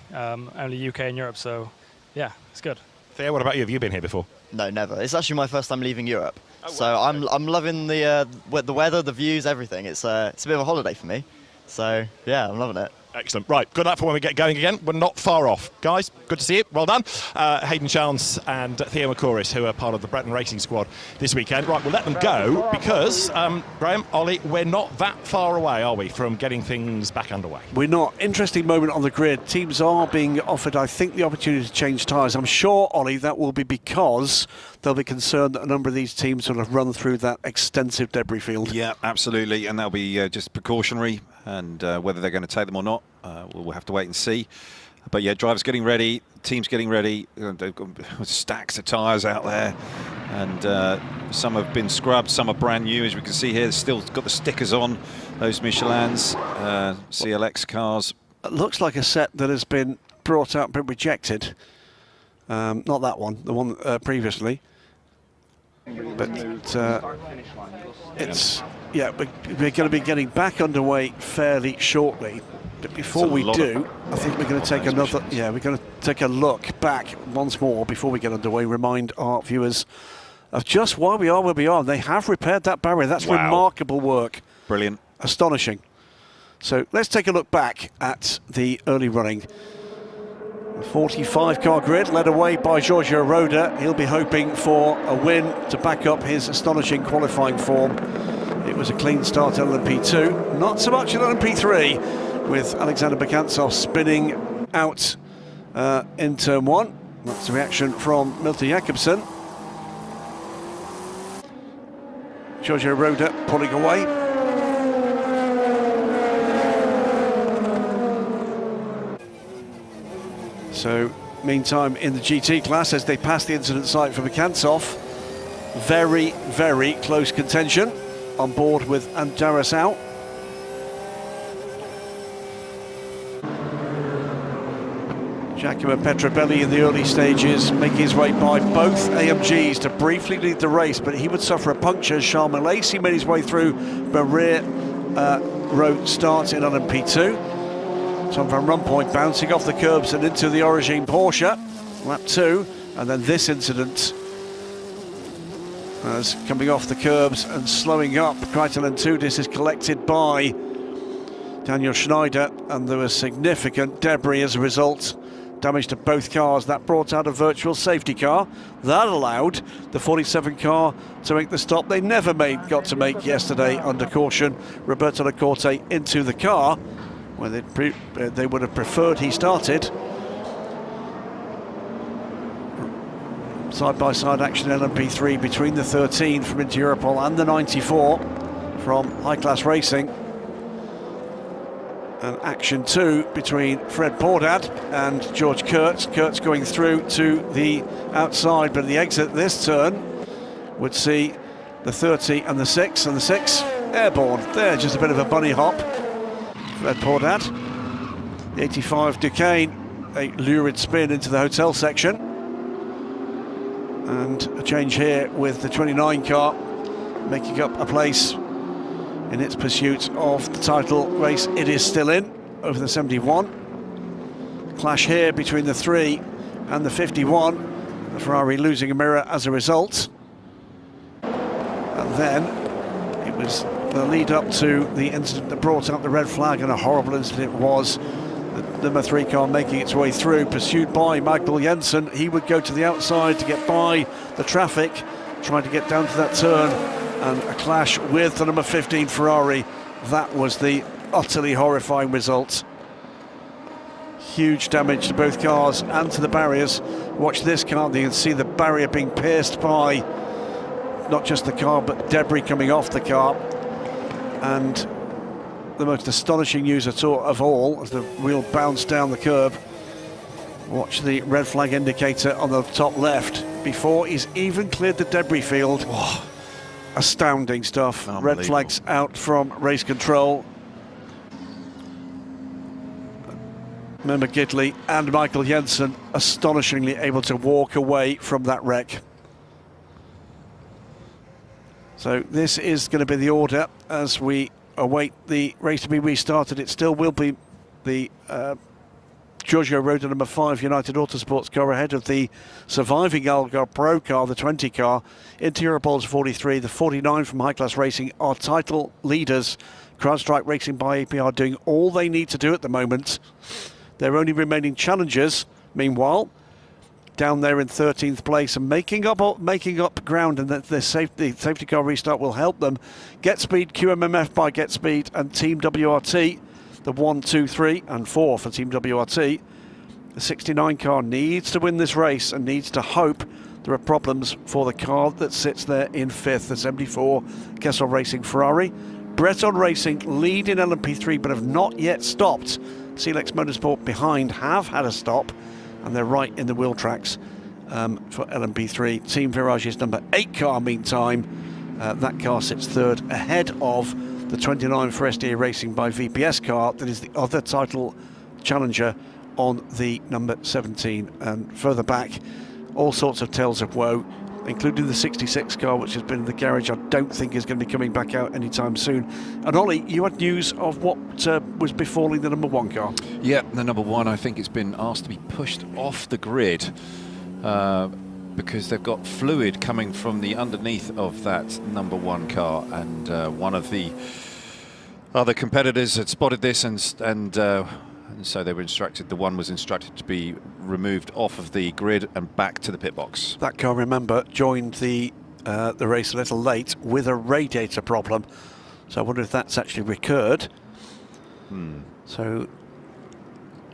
only UK and Europe, so yeah, it's good.
Theo, what about you? Have you been here before?
No, never. It's actually my first time leaving Europe. So I'm loving the weather, the views, everything. It's a bit of a holiday for me. So yeah, I'm loving it.
Excellent. Right, good luck for when we get going again. We're not far off. Guys, good to see you. Well done. Hayden Chance and Theo McCouris, who are part of the Breton Racing squad this weekend. Right, we'll let them go because, Graham, Ollie, we're not that far away, are we, from getting things back underway?
We're not. Interesting moment on the grid. Teams are being offered, I think, the opportunity to change tyres. I'm sure, Ollie, that will be because they'll be concerned that a number of these teams will have run through that extensive debris field.
Yeah, absolutely. And that'll be just precautionary. And whether they're going to take them or not, we'll have to wait and see. But yeah, drivers getting ready, teams getting ready. They've got stacks of tyres out there, and some have been scrubbed, some are brand new, as we can see here. They've still got the stickers on, those Michelins, CLX cars.
It looks like a set that has been brought out but rejected. Not that one, the one previously. But it's... Yeah, we're going to be getting back underway fairly shortly. But before we do, I think we're going to take another... Yeah, we're going to take a look back once more before we get underway. Remind our viewers of just why we are where we are. They have repaired that barrier. That's remarkable work.
Brilliant.
Astonishing. So let's take a look back at the early running. The 45-car grid led away by Giorgio Roda. He'll be hoping for a win to back up his astonishing qualifying form. It was a clean start at LMP2, not so much at LMP3, with Alexander Bekantsov spinning out in turn 1. That's the reaction from Milton Jakobsen. Giorgio Roda pulling away. So, meantime, in the GT class, as they pass the incident site for Bekantsov, very, very close contention. On board with Andaras out. Giacomo Petrobelli in the early stages, making his way by both AMGs to briefly lead the race, but he would suffer a puncture. Charles Malaysi made his way through the rear row start in LMP2. Tom van Rompuy bouncing off the curbs and into the Origine Porsche, lap 2, and then this incident as coming off the curbs and slowing up. Kreitelen 2, this is collected by Daniel Schneider, and there was significant debris as a result. Damage to both cars. That brought out a virtual safety car. That allowed the 47 car to make the stop they never got to make yesterday under caution. Roberto Lacorte into the car, where they would have preferred he started. Side-by-side action LMP3 between the 13 from Inter Europol and the 94 from High Class Racing. And action 2 between Fred Pordad and George Kurtz. Kurtz going through to the outside, but the exit this turn would see the 30 and the 6, and the 6 airborne. There, just a bit of a bunny hop. Fred Pordad. The 85 Duquesne, a lurid spin into the hotel section. And a change here with the 29 car making up a place in its pursuit of the title race it is still in over the 71. Clash here between the 3 and the 51. The Ferrari losing a mirror as a result. And then it was the lead up to the incident that brought out the red flag, and a horrible incident it was. The number 3 car making its way through, pursued by Magdal Jensen. He would go to the outside to get by the traffic, trying to get down to that turn, and a clash with the number 15 Ferrari. That was the utterly horrifying result. Huge damage to both cars and to the barriers. Watch this, can't you? You can see the barrier being pierced by not just the car, but debris coming off the car. And the most astonishing news of all, as the wheel bounced down the curb. Watch the red flag indicator on the top left before he's even cleared the debris field. Oh, astounding stuff. Red flags out from race control. Member Gidley and Michael Jensen astonishingly able to walk away from that wreck. So this is going to be the order as we await the race to be restarted. It still will be the Giorgio Roda number 5 United Autosports car ahead of the surviving Algar Pro car, the 20 car. Into Europol's 43, the 49 from High Class Racing are title leaders. CrowdStrike Racing by APR doing all they need to do at the moment. Their only remaining challengers, meanwhile, down there in 13th place and making up ground, and that the safety car restart will help them. Get Speed, QMMF by Get Speed, and Team WRT. The 1, 2, 3 and 4 for Team WRT. The 69 car needs to win this race and needs to hope there are problems for the car that sits there in 5th, the 74 Kessel Racing Ferrari. Breton Racing lead in LMP3 but have not yet stopped. Celex Motorsport behind have had a stop, and they're right in the wheel tracks for LMP3. Team Virage's number 8 car, meantime, that car sits 3rd ahead of the 29 for SDA Racing by VPS car. That is the other title challenger on the number 17. And further back, all sorts of tales of woe, including the 66 car, which has been in the garage. I don't think is going to be coming back out anytime soon. And Ollie, you had news of what was befalling the number 1 car.
Yeah, the number 1, I think it's been asked to be pushed off the grid because they've got fluid coming from the underneath of that number 1 car, and one of the other competitors had spotted this, and so they were instructed. The one was instructed to be removed off of the grid and back to the pit box.
That car, remember, joined the race a little late with a radiator problem, so I wonder if that's actually recurred. So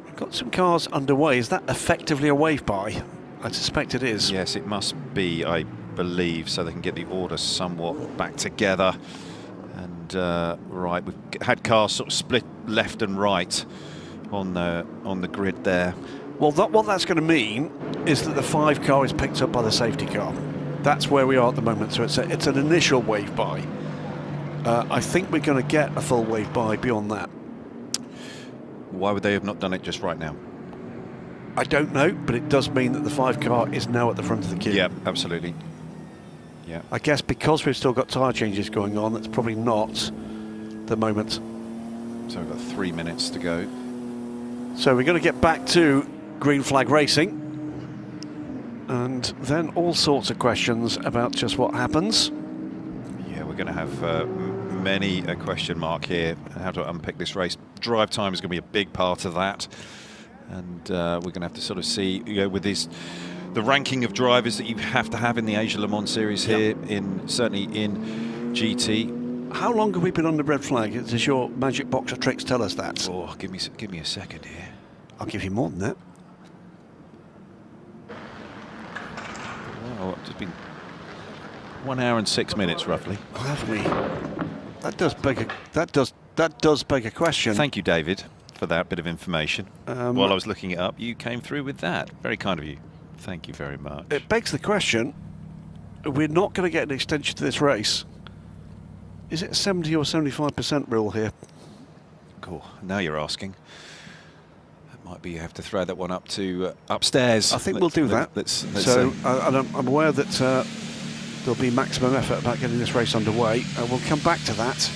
we've got some cars underway. Is that effectively a wave-by? I suspect it is.
Yes, it must be, I believe, so they can get the order somewhat back together. And right, we've had cars sort of split left and right on the grid there.
Well, what that's going to mean is that the 5 car is picked up by the safety car. That's where we are at the moment. So it's an initial wave-by. I think we're going to get a full wave-by beyond that.
Why would they have not done it just right now?
I don't know, but it does mean that the 5 car is now at the front of the queue.
Yeah, absolutely. Yeah.
I guess because we've still got tyre changes going on, that's probably not the moment.
So we've got 3 minutes to go.
So we're going to get back to green flag racing, and then all sorts of questions about just what happens.
Yeah, we're going to have many a question mark here, how to unpick this race. Drive time is going to be a big part of that, and we're going to have to sort of see, with the ranking of drivers that you have to have in the Asia Le Mans series here, certainly in GT.
How long have we been on the red flag? Does your magic box of tricks tell us that?
Oh, give me a second here.
I'll give you more than that.
Oh, it's been 1 hour and 6 minutes roughly.
Have we? That does beg a question.
Thank you, David, for that bit of information. While I was looking it up, you came through with that. Very kind of you. Thank you very much.
It begs the question, we're not going to get an extension to this race. Is it a 70 or 75% rule here?
Cool. Now you're asking. That might be you have to throw that one up to upstairs.
I think we'll do that.
Let's
so I'm aware that there'll be maximum effort about getting this race underway. We'll come back to that.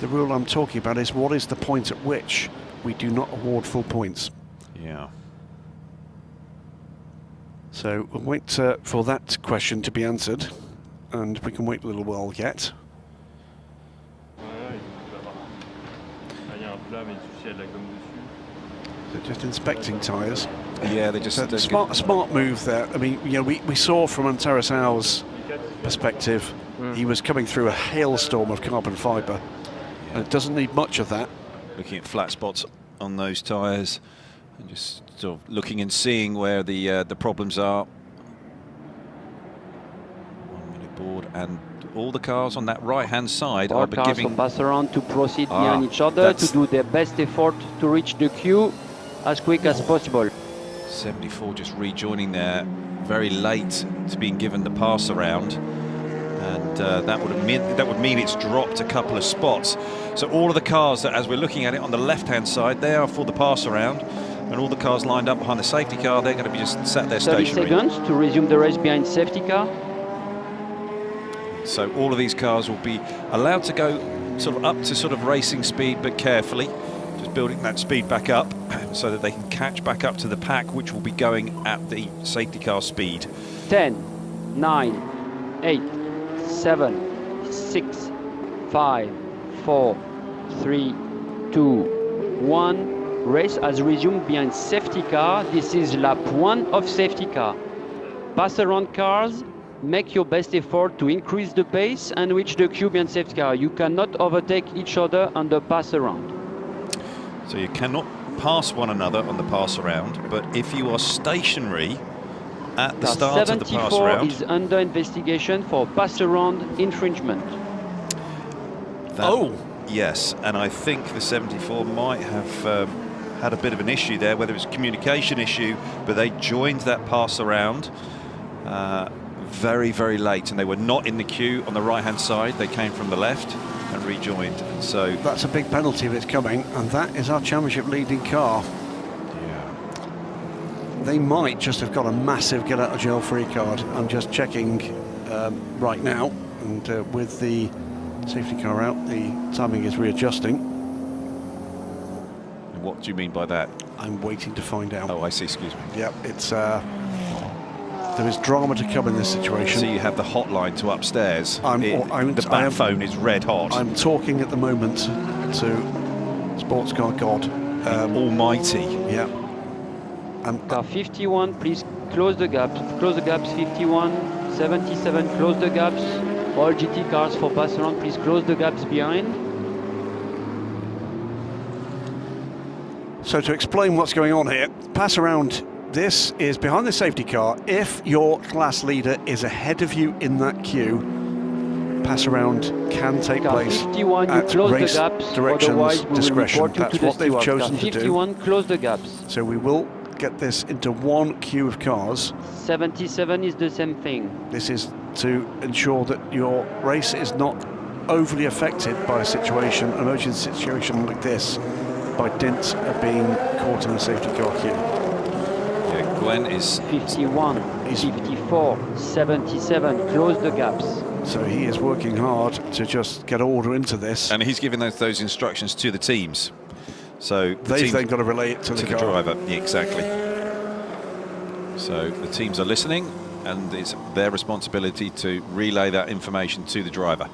The rule I'm talking about is what is the point at which we do not award full points.
Yeah.
So we'll wait for that question to be answered, and we can wait a little while yet. They're just inspecting tyres.
Yeah, they just
smart move there. I mean, we saw from Antares perspective, he was coming through a hailstorm of carbon fibre, and it doesn't need much of that.
Looking at flat spots on those tyres, and just sort of looking and seeing where the problems are. 1 minute board, and all the cars on that right-hand side
All
are
cars
giving.
will pass around to proceed behind each other to do their best effort to reach the queue as quick as possible.
74 just rejoining there very late to being given the pass around, and that would mean it's dropped a couple of spots. So all of the cars that, as we're looking at it on the left-hand side, they are for the pass around, and all the cars lined up behind the safety car, they're going to be just sat there
30
stationary.
seconds to resume the race behind safety car.
So all of these cars will be allowed to go sort of up to sort of racing speed, but carefully, just building that speed back up so that they can catch back up to the pack, which will be going at the safety car speed.
10, 9, 8, 7, 6, 5, 4, 3, 2, 1. Race has resumed behind safety car. This is lap 1 of safety car. Pass around cars, make your best effort to increase the pace and reach the queue behind safety car. You cannot overtake each other on the pass around.
So you cannot pass one another on the pass around, but if you are stationary at the start of the pass around...
74 is under investigation for pass around infringement.
Yes, and I think the 74 might have had a bit of an issue there, whether it's a communication issue, but they joined that pass around very, very late, and they were not in the queue on the right-hand side. They came from the left and rejoined, and so...
That's a big penalty if it's coming, and that is our championship leading car.
Yeah.
They might just have got a massive get-out-of-jail-free card. I'm just checking right now, and with the safety car out, the timing is readjusting.
And what do you mean by that?
I'm waiting to find out.
Oh, I see, excuse me.
Yep, it's... there is drama to come in this situation.
So you have the hotline to upstairs.
The
bat phone is red hot.
I'm talking at the moment to Sports Car God.
Almighty.
Yeah.
Car 51, please close the gaps. Close the gaps, 51. 77, close the gaps. All GT cars for pass around, please close the gaps behind.
So to explain what's going on here, pass around, this is behind the safety car. If your class leader is ahead of you in that queue, pass around can take place
51,
at
close
race
the gaps,
directions discretion.
That's
what they've chosen to do.
51, close the gaps.
So we will get this into one queue of cars.
77 is the same thing.
This is to ensure that your race is not overly affected by a situation, an emergency situation like this, by dint of being caught in a safety car queue.
Yeah, Gwen is...
51, 54, 77, close the gaps.
So he is working hard to just get order into this.
And he's giving those instructions to the teams. So
they've then got to relay it to the
driver. Yeah, exactly. So the teams are listening, and it's their responsibility to relay that information to the driver.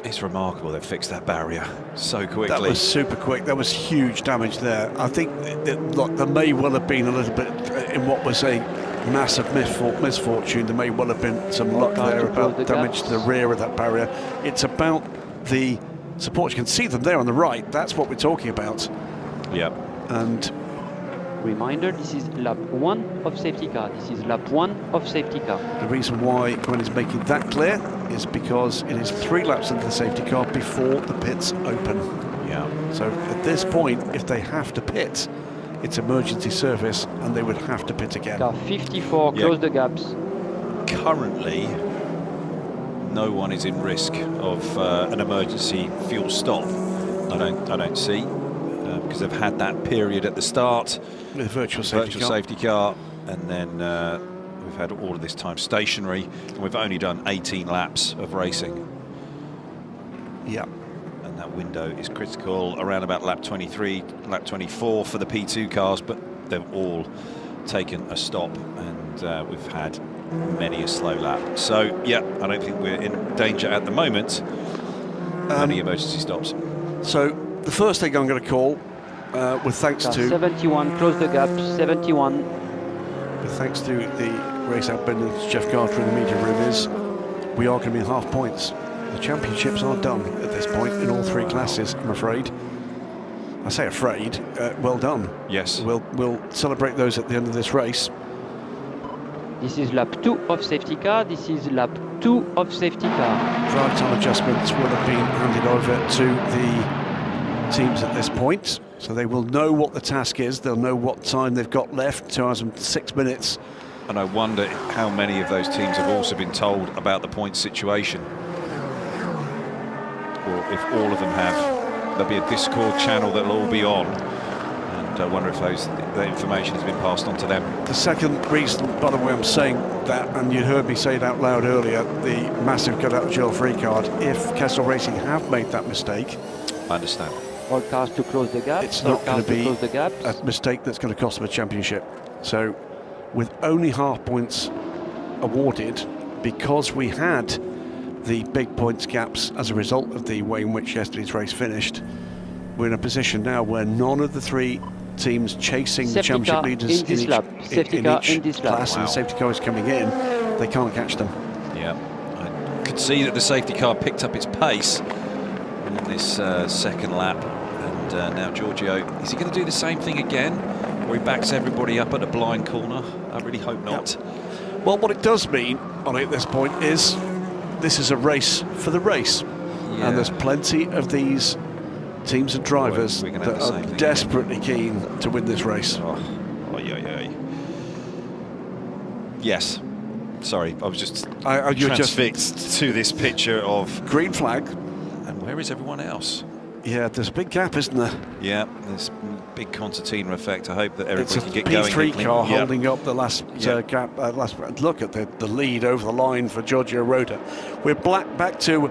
It's remarkable they've fixed that barrier so quickly.
That was super quick. There was huge damage there. I think look, there may well have been a little bit in what was a massive misfortune. There may well have been some luck there about damage to the rear of that barrier. It's about the support. You can see them there on the right. That's what we're talking about.
Yep.
And
reminder, this is lap 1 of safety car. This is lap 1 of safety car.
The reason why Gwen is making that clear is because it is 3 laps into the safety car before the pits open.
Yeah.
So at this point, if they have to pit, it's emergency service, and they would have to pit again.
Car 54, close the gaps.
Currently, no one is in risk of an emergency fuel stop. I don't see, because they've had that period at the start
with virtual safety
car, and then we've had all of this time stationary, and we've only done 18 laps of racing.
Yeah.
And that window is critical around about lap 23, lap 24 for the P2 cars, but they've all taken a stop, and we've had many a slow lap. So, yeah, I don't think we're in danger at the moment. Many emergency stops.
So, the first thing I'm going to call, with thanks to...
71, close the gap, 71.
With thanks to the race admin and Jeff Carter in the media room, is we are going to be in half points. The championships are done at this point in all 3 classes, I'm afraid. I say afraid, well done.
Yes.
We'll celebrate those at the end of this race.
This is lap 2 of safety car. This is lap 2 of safety car.
Drive time adjustments will have been handed over to the teams at this point, so they will know what the task is. They'll know what time they've got left, 2 hours and 6 minutes.
And I wonder how many of those teams have also been told about the point situation, or if all of them have. There'll be a Discord channel that'll all be on, and And I wonder if that information has been passed on to them.
The second reason, by the way, I'm saying that, and you heard me say it out loud earlier, the massive get out of jail free card. If Kestrel Racing have made that mistake,
I understand.
All cars to close the gap.
It's not going to be a mistake that's going to cost them a championship. So, with only half points awarded, because we had the big points gaps as a result of the way in which yesterday's race finished, we're in a position now where none of the three teams chasing the championship leaders in each class, and the safety car is coming in, they can't catch them.
Yeah, I could see that the safety car picked up its pace in this second lap, and now Giorgio, is he going to do the same thing again, where he backs everybody up at a blind corner? I really hope not.
Yep. Well, what it does mean, Ollie, at this point is this is a race for the race, and there's plenty of these teams and drivers that are desperately keen to win this race.
Yes. Sorry, I was just
you're
transfixed to this picture of
green flag.
And where is everyone else?
Yeah, there's a big gap, isn't there?
Yeah, there's big concertina effect. I hope that everybody can get going.
It's a P3 car holding up the last gap. Look at the lead over the line for Giorgio Roda. We're back to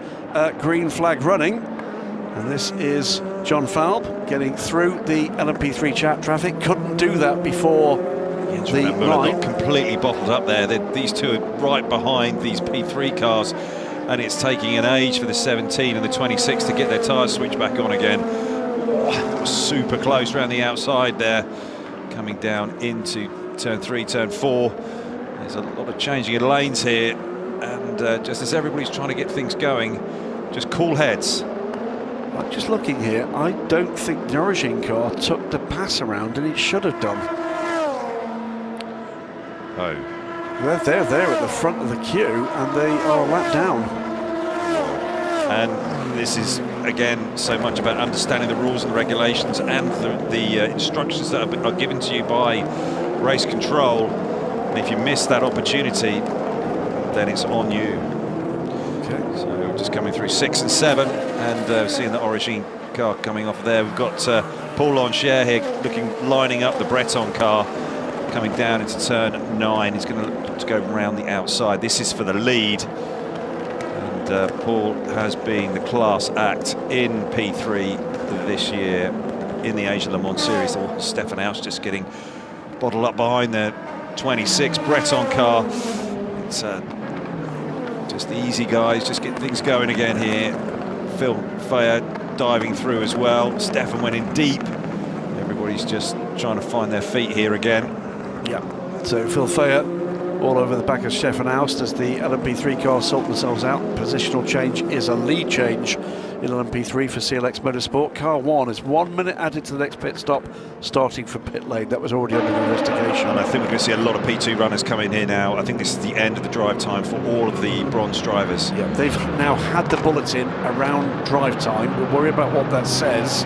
green flag running, and this is John Falb getting through the LMP3 chat traffic. Couldn't do that before the line.
Completely bottled up there. These two are right behind these P3 cars, and it's taking an age for the 17 and the 26 to get their tyres switched back on again. Super close around the outside there, coming down into turn 3, turn 4. There's a lot of changing of lanes here, and just as everybody's trying to get things going, just cool heads.
I'm just looking here. I don't think the origin car took the pass around, and it should have done.
Oh.
They're there at the front of the queue, and they are a lap down.
And this is, again, so much about understanding the rules and regulations and the instructions that are given to you by race control. And if you miss that opportunity, then it's on you.
Okay.
So just coming through 6 and 7, and seeing the Origin car coming off there. We've got Paul Lanchier here lining up the Breton car, coming down into turn 9. He's going to go around the outside. This is for the lead. And Paul has been the class act in P3 this year in the Asia Le Mans Series. Stefan Aus just getting bottled up behind the 26 Breton car. It's just easy, guys. Just get things going again here. Phil Fayer diving through as well. Stefan went in deep. Everybody's just trying to find their feet here again.
Yeah. So Phil Fayer all over the back of Stefan Aust as the LMP3 cars sort themselves out. Positional change is a lead change in LMP3 for CLX Motorsport. Car 1 is 1 minute added to the next pit stop, starting from pit lane. That was already under investigation.
And I think we're going to see a lot of P2 runners come in here now. I think this is the end of the drive time for all of the bronze drivers.
Yeah, they've now had the bulletin around drive time. We'll worry about what that says.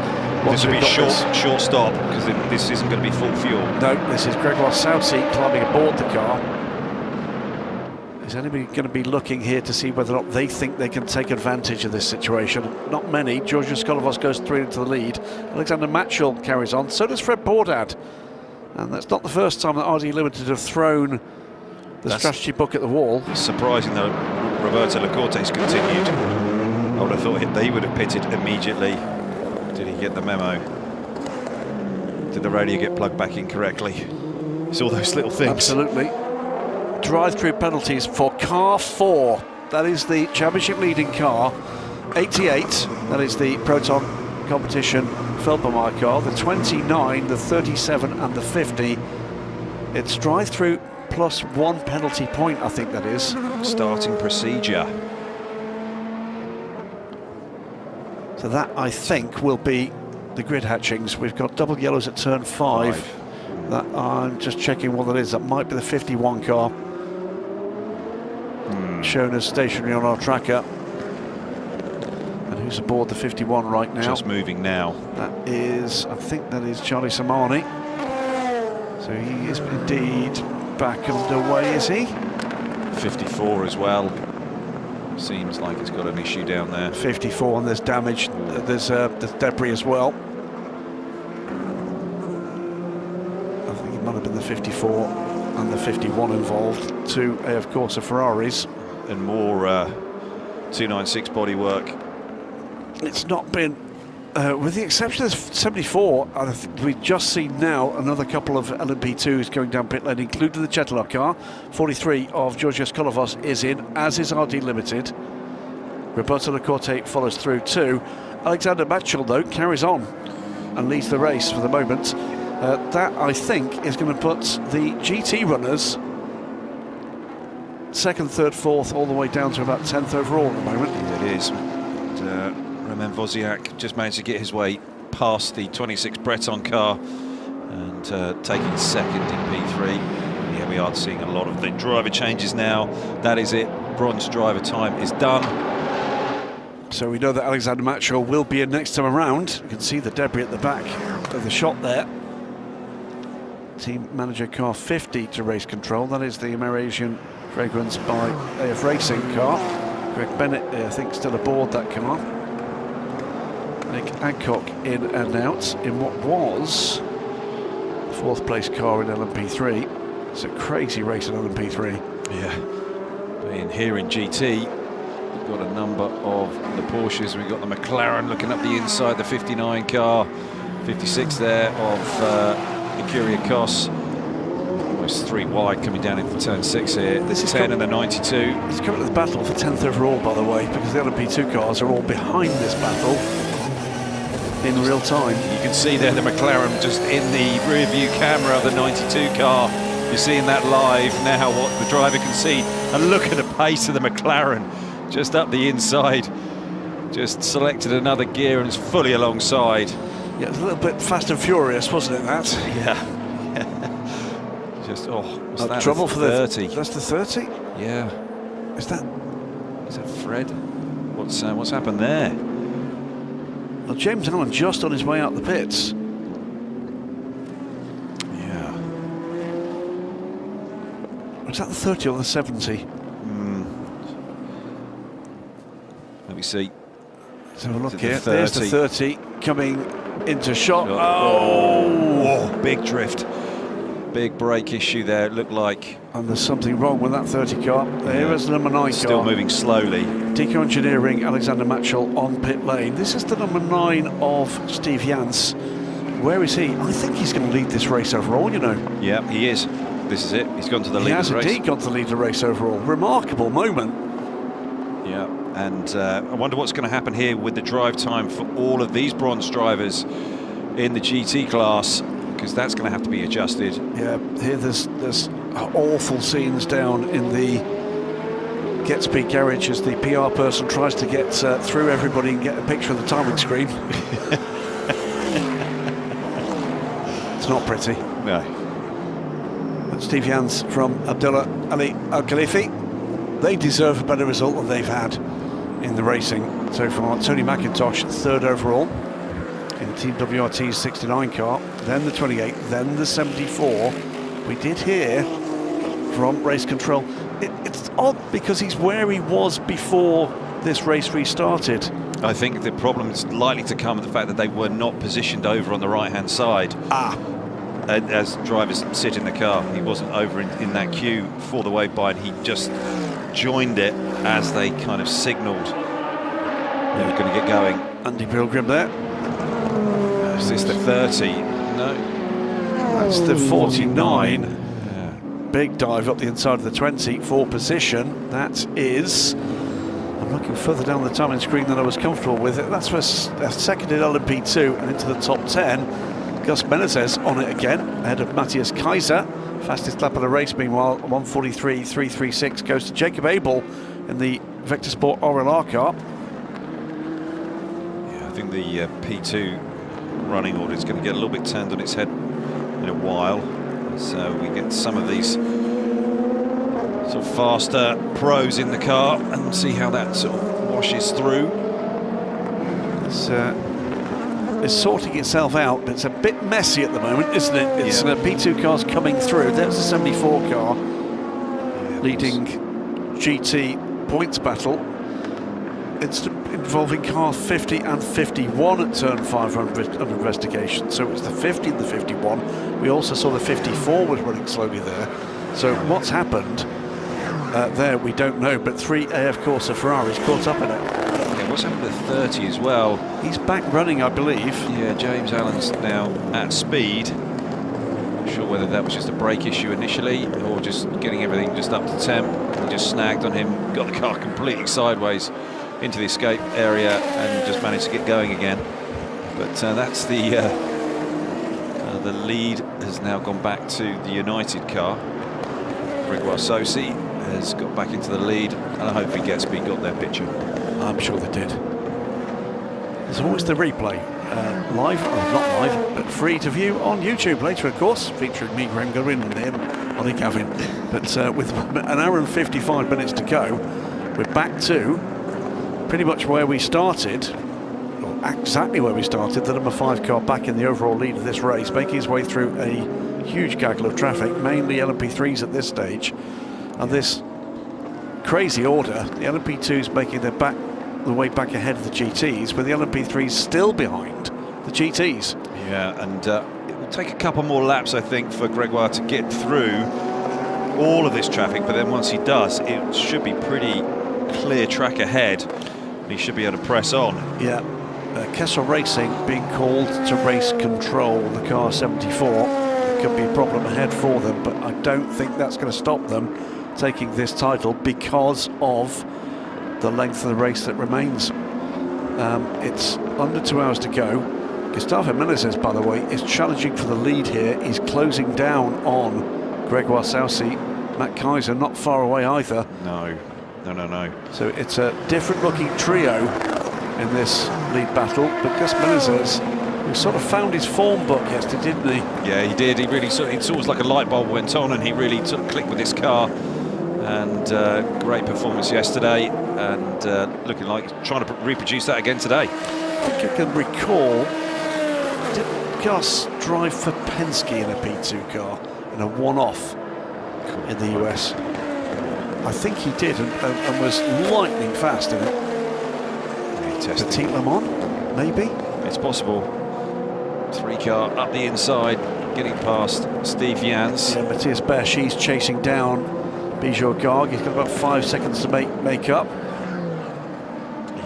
This will be a short stop, because this isn't going to be full fuel.
No, this is Gregoire Saucy climbing aboard the car. Is anybody going to be looking here to see whether or not they think they can take advantage of this situation? Not many. Georgios Skolovos goes through into the lead. Alexander Matchell carries on. So does Fred Bourdad. And that's not the first time that RD Limited have thrown the strategy book at the wall.
Surprising that Roberto Lacorte's continued. I would have thought they would have pitted immediately. Did he get the memo? Did the radio get plugged back in correctly? It's all those little things.
Absolutely. Drive-through penalties for car 4. That is the championship leading car. 88, that is the Proton competition Felbermeyer car. The 29, the 37 and the 50. It's drive-through plus 1 penalty point, I think that is.
Starting procedure.
So that, I think, will be the grid hatchings. We've got double yellows at turn 5. That, I'm just checking what that is. That might be the 51 car. Shown as stationary on our tracker. And who's aboard the 51 right now?
Just moving now.
That is, I think that is Charlie Samani. So he is indeed back underway, is he?
54 as well. Seems like it's got an issue down there.
54, and there's damage. There's debris as well. 54 and the 51 involved. Two, of course, are Ferraris.
And more 296 bodywork.
It's not been, with the exception of 74, I think we've just seen now another couple of LMP2s going down pit lane, including the Chetelard car. 43 of Georgios Kolovos is in, as is RD Limited. Roberto Lacorte follows through too. Alexander Matchell, though, carries on and leads the race for the moment. That, I think, is going to put the GT runners second, third, fourth, all the way down to about 10th overall at the moment.
It is. And, Roman Wozniak just managed to get his way past the 26 Breton car and taking second in P3. Yeah, we are seeing a lot of the driver changes now. That is it. Bronze driver time is done.
So we know that Alexander Matchell will be in next time around. You can see the debris at the back of the shot there. Team manager car 50 to race control. That is the Amerasian fragrance by AF Racing car. Greg Bennett, I think, still aboard that car. Nick Adcock in and out in what was the fourth place car in LMP3. It's a crazy race in LMP3.
Yeah. Being here in GT, we've got a number of the Porsches. We've got the McLaren looking up the inside, the 59 car, 56 there of Ecuria Kos. Almost 3 wide coming down into turn 6 here. This is 10 and the 92.
It's coming to the battle for 10th overall, by the way, because the LMP2 cars are all behind this battle in real time.
You can see there the McLaren just in the rear view camera of the 92 car. You're seeing that live now, what the driver can see. And look at the pace of the McLaren just up the inside. Just selected another gear and is fully alongside.
Yeah, it's a little bit fast and furious, wasn't it, that?
Yeah. Just, what's that?
Trouble for the
30.
That's the 30?
Yeah.
Is that
Fred? What's happened there?
Well, James Allen just on his way out the pits.
Yeah.
Was that the 30 or the 70?
Let me see.
Let's have a look
To
here.
the
There's the 30 coming into shot. Oh,
big drift. Big brake issue there, it looked like.
And there's something wrong with that 30 car. There is the number 9 car.
Still moving slowly.
Deco Engineering, Alexander Matchell on pit lane. This is the number 9 of Steve Jans. Where is he? I think he's going to lead this race overall, you know.
Yeah, he is. This is it. He's gone to the lead of the race.
He has indeed gone to the lead of the race overall. Remarkable moment.
Yeah, and I wonder what's going to happen here with the drive time for all of these bronze drivers in the GT class, because that's going to have to be adjusted.
Yeah, here there's awful scenes down in the Get Speed garage as the PR person tries to get through everybody and get a picture of the timing screen. It's not pretty.
No.
But Steve Jans from Abdullah Ali Al Khalifi, they deserve a better result than they've had in the racing so far. Tony McIntosh, 3rd overall in Team WRT's 69 car, then the 28, then the 74. We did hear from race control. It's odd because he's where he was before this race restarted.
I think the problem is likely to come with the fact that they were not positioned over on the right-hand side. As drivers sit in the car. He wasn't over in that queue for the wave by, and he just joined it as they kind of signalled they were going to get going.
Andy Pilgrim there.
Is this the 30? No.
That's the 49. Big dive up the inside of the 20 for position. That is, I'm looking further down the timing screen than I was comfortable with it. That's for a second in LMP2 and into the top 10. Gus Menezes on it again, ahead of Matthias Kaiser. Fastest lap of the race, meanwhile, 1:43.336 goes to Jacob Abel in the Vector Sport RLR car.
Yeah, I think the P2 running order is going to get a little bit turned on its head in a while. So we get some of these sort of faster pros in the car and see how that sort of washes through.
It's sorting itself out, but it's a bit messy at the moment, isn't it? It's P2 cars coming through. There's the 74 car leading GT points battle. It's involving car 50 and 51 at turn 5 under investigation. So it's the 50 and the 51. We also saw the 54 was running slowly there. So what's happened there, we don't know, but 3 AF Corsa Ferraris caught up in it.
Yeah, what's happened to 30 as well?
He's back running, I believe.
Yeah, James Allen's now at speed. Not sure whether that was just a brake issue initially or just getting everything just up to temp. He just snagged on him, got the car completely sideways into the escape area and just managed to get going again. But that's the lead has now gone back to the United car. Gregoire Sosi has got back into the lead, and I hope Gatsby got their picture.
I'm sure they did. There's always the replay, live, or not live, but free to view on YouTube later, of course, featuring me, Graham Goodwin, and him, Ollie Gavin. But with an hour and 55 minutes to go, we're back to pretty much where we started, or exactly where we started, the number 5 car back in the overall lead of this race, making his way through a huge gaggle of traffic, mainly LMP3s at this stage. And this crazy order, the LMP2s making their way back ahead of the GTs, with the LMP3s still behind the GTs.
Yeah, and it will take a couple more laps, I think, for Gregoire to get through all of this traffic, but then once he does, it should be pretty clear track ahead, and he should be able to press on.
Yeah, Kessel Racing being called to race control the car 74. Could be a problem ahead for them, but I don't think that's going to stop them taking this title because of the length of the race that remains. It's under 2 hours to go. Gustavo Menezes, by the way, is challenging for the lead here. He's closing down on Gregoire Sosi. Matt Kaiser not far away either.
No.
So it's a different looking trio in this lead battle, but Gus Menezes, who sort of found his form book yesterday, didn't he?
Yeah, he did. He really it's almost like a light bulb went on, and he really took click with his car. And great performance yesterday, and looking like trying to reproduce that again today.
I think I can recall, did Gus drive for Penske in a P2 car in a one-off in the US? I think he did, and was lightning fast in it. Petit Le Mans, maybe?
It's possible. 3 car up the inside, getting past Steve Jans.
Yeah, Matthias Besch, he's chasing down Bijou Garg. He's got about 5 seconds to make up.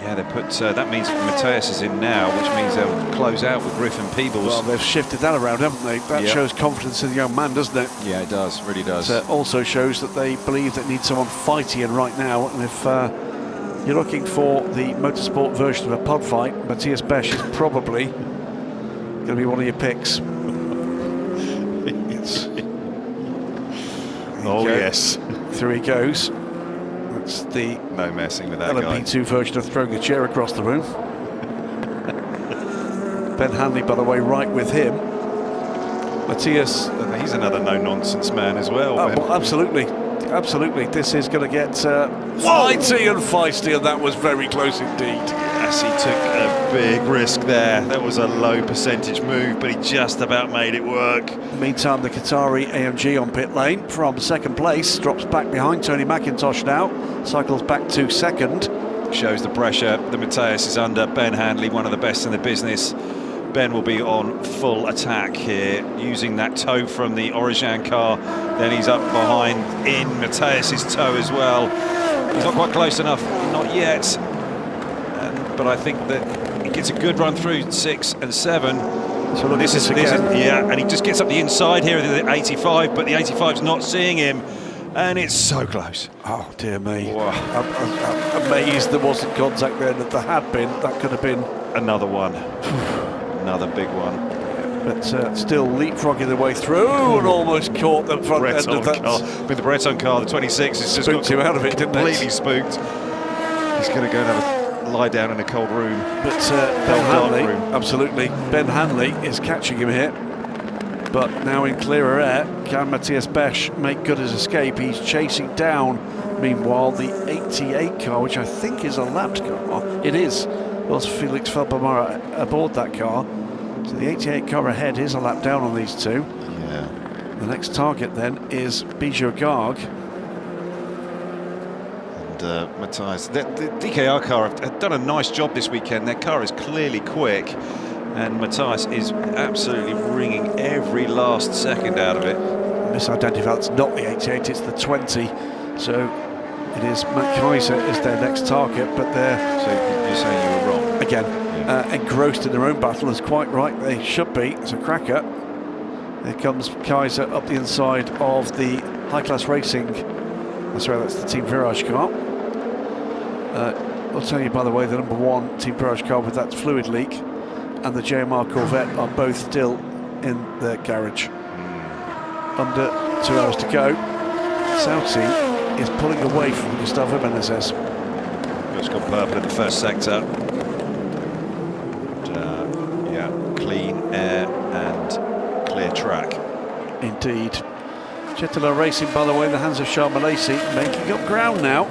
Yeah, they put that means Matthias is in now, which means they'll close out with Griffin Peebles.
Well, they've shifted that around, haven't they? That shows confidence in the young man, doesn't it?
Yeah, it does, really does.
It also shows that they believe they need someone fighting in right now, and if you're looking for the motorsport version of a pub fight, Matthias Besch is probably going to be one of your picks.
Yes.
Through he goes. That's the
no messing with that
LMP2 version of throwing a chair across the room. Ben Hanley, by the way, right with him. Matthias,
he's another no-nonsense man as well.
Well, absolutely. This is going to get flighty and feisty, and that was very close indeed.
Yes, he took a big risk there. That was a low percentage move, but he just about made it work.
Meantime, the Qatari AMG on pit lane from second place drops back behind Tony McIntosh now, cycles back to second.
Shows the pressure that Matthias is under. Ben Handley, one of the best in the business. Ben will be on full attack here, using that toe from the Origin car. Then he's up behind in Matthias's toe as well. He's not quite close enough, not yet. But I think that he gets a good run through 6 and 7.
So look, this is
yeah, and he just gets up the inside here at the 85, but the 85's not seeing him, and it's so close.
Oh dear me! I'm amazed there wasn't contact there. That there had been, that could have been
another one. Another big one.
But still leapfrogging their way through and almost caught the front end of that
car. With the Breton car, the 26 has just
spooked him out of it, didn't it?
Completely spooked. He's going to go and have a lie down in a cold room.
But Ben Hanley, absolutely, Ben Hanley is catching him here. But now in clearer air, can Matthias Besch make good his escape? He's chasing down, meanwhile, the 88 car, which I think is a lapped car. It is. Was Felix Felbermar aboard that car. So the 88 car ahead is a lap down on these two.
Yeah.
The next target then is Bijou Garg.
Matthias. The DKR car have done a nice job this weekend. Their car is clearly quick, and Matthias is absolutely wringing every last second out of it.
Misidentified, it's not the 88, it's the 20. So it is Matt Kaiser is their next target, but they're...
So you're saying you were wrong?
Again, engrossed in their own battle, is quite right, they should be. It's a cracker. Here comes Kaiser up the inside of the high-class racing. That's the Team Virage car. I'll tell you, by the way, the number 1 Team Virage car with that fluid leak and the JMR Corvette are both still in their garage. Under 2 hours to go. Sauti is pulling away from Gustavo Menezes.
It's got purple in the first sector. And, yeah, clean air and clear track.
Indeed. Jetala Racing, by the way, in the hands of Charles Malaysi, making up ground now.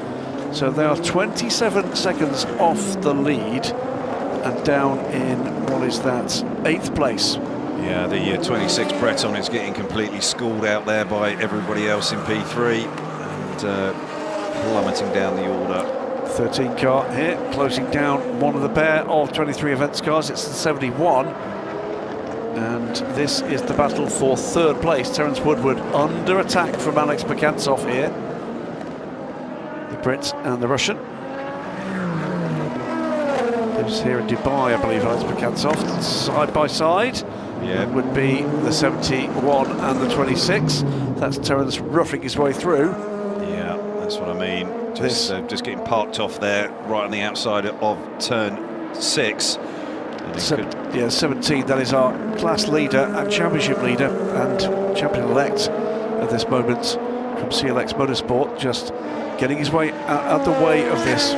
So they are 27 seconds off the lead and down in, what is that, 8th place.
Yeah, the 26 Breton is getting completely schooled out there by everybody else in P3 and plummeting down the order.
13 car here, closing down one of the pair of 23 events cars. It's the 71. And this is the battle for 3rd place. Terence Woodward under attack from Alex Bakantsov here. The Brit and the Russian. Lives here in Dubai, I believe, Alex Bakantsov. Side by side.
Yeah,
it would be the 71 and the 26. That's Terence roughing his way through.
Yeah, that's what I mean. Just getting parked off there, right on the outside of turn 6.
17, that is our class leader and championship leader and champion-elect at this moment from CLX Motorsport, just getting his way out the way of this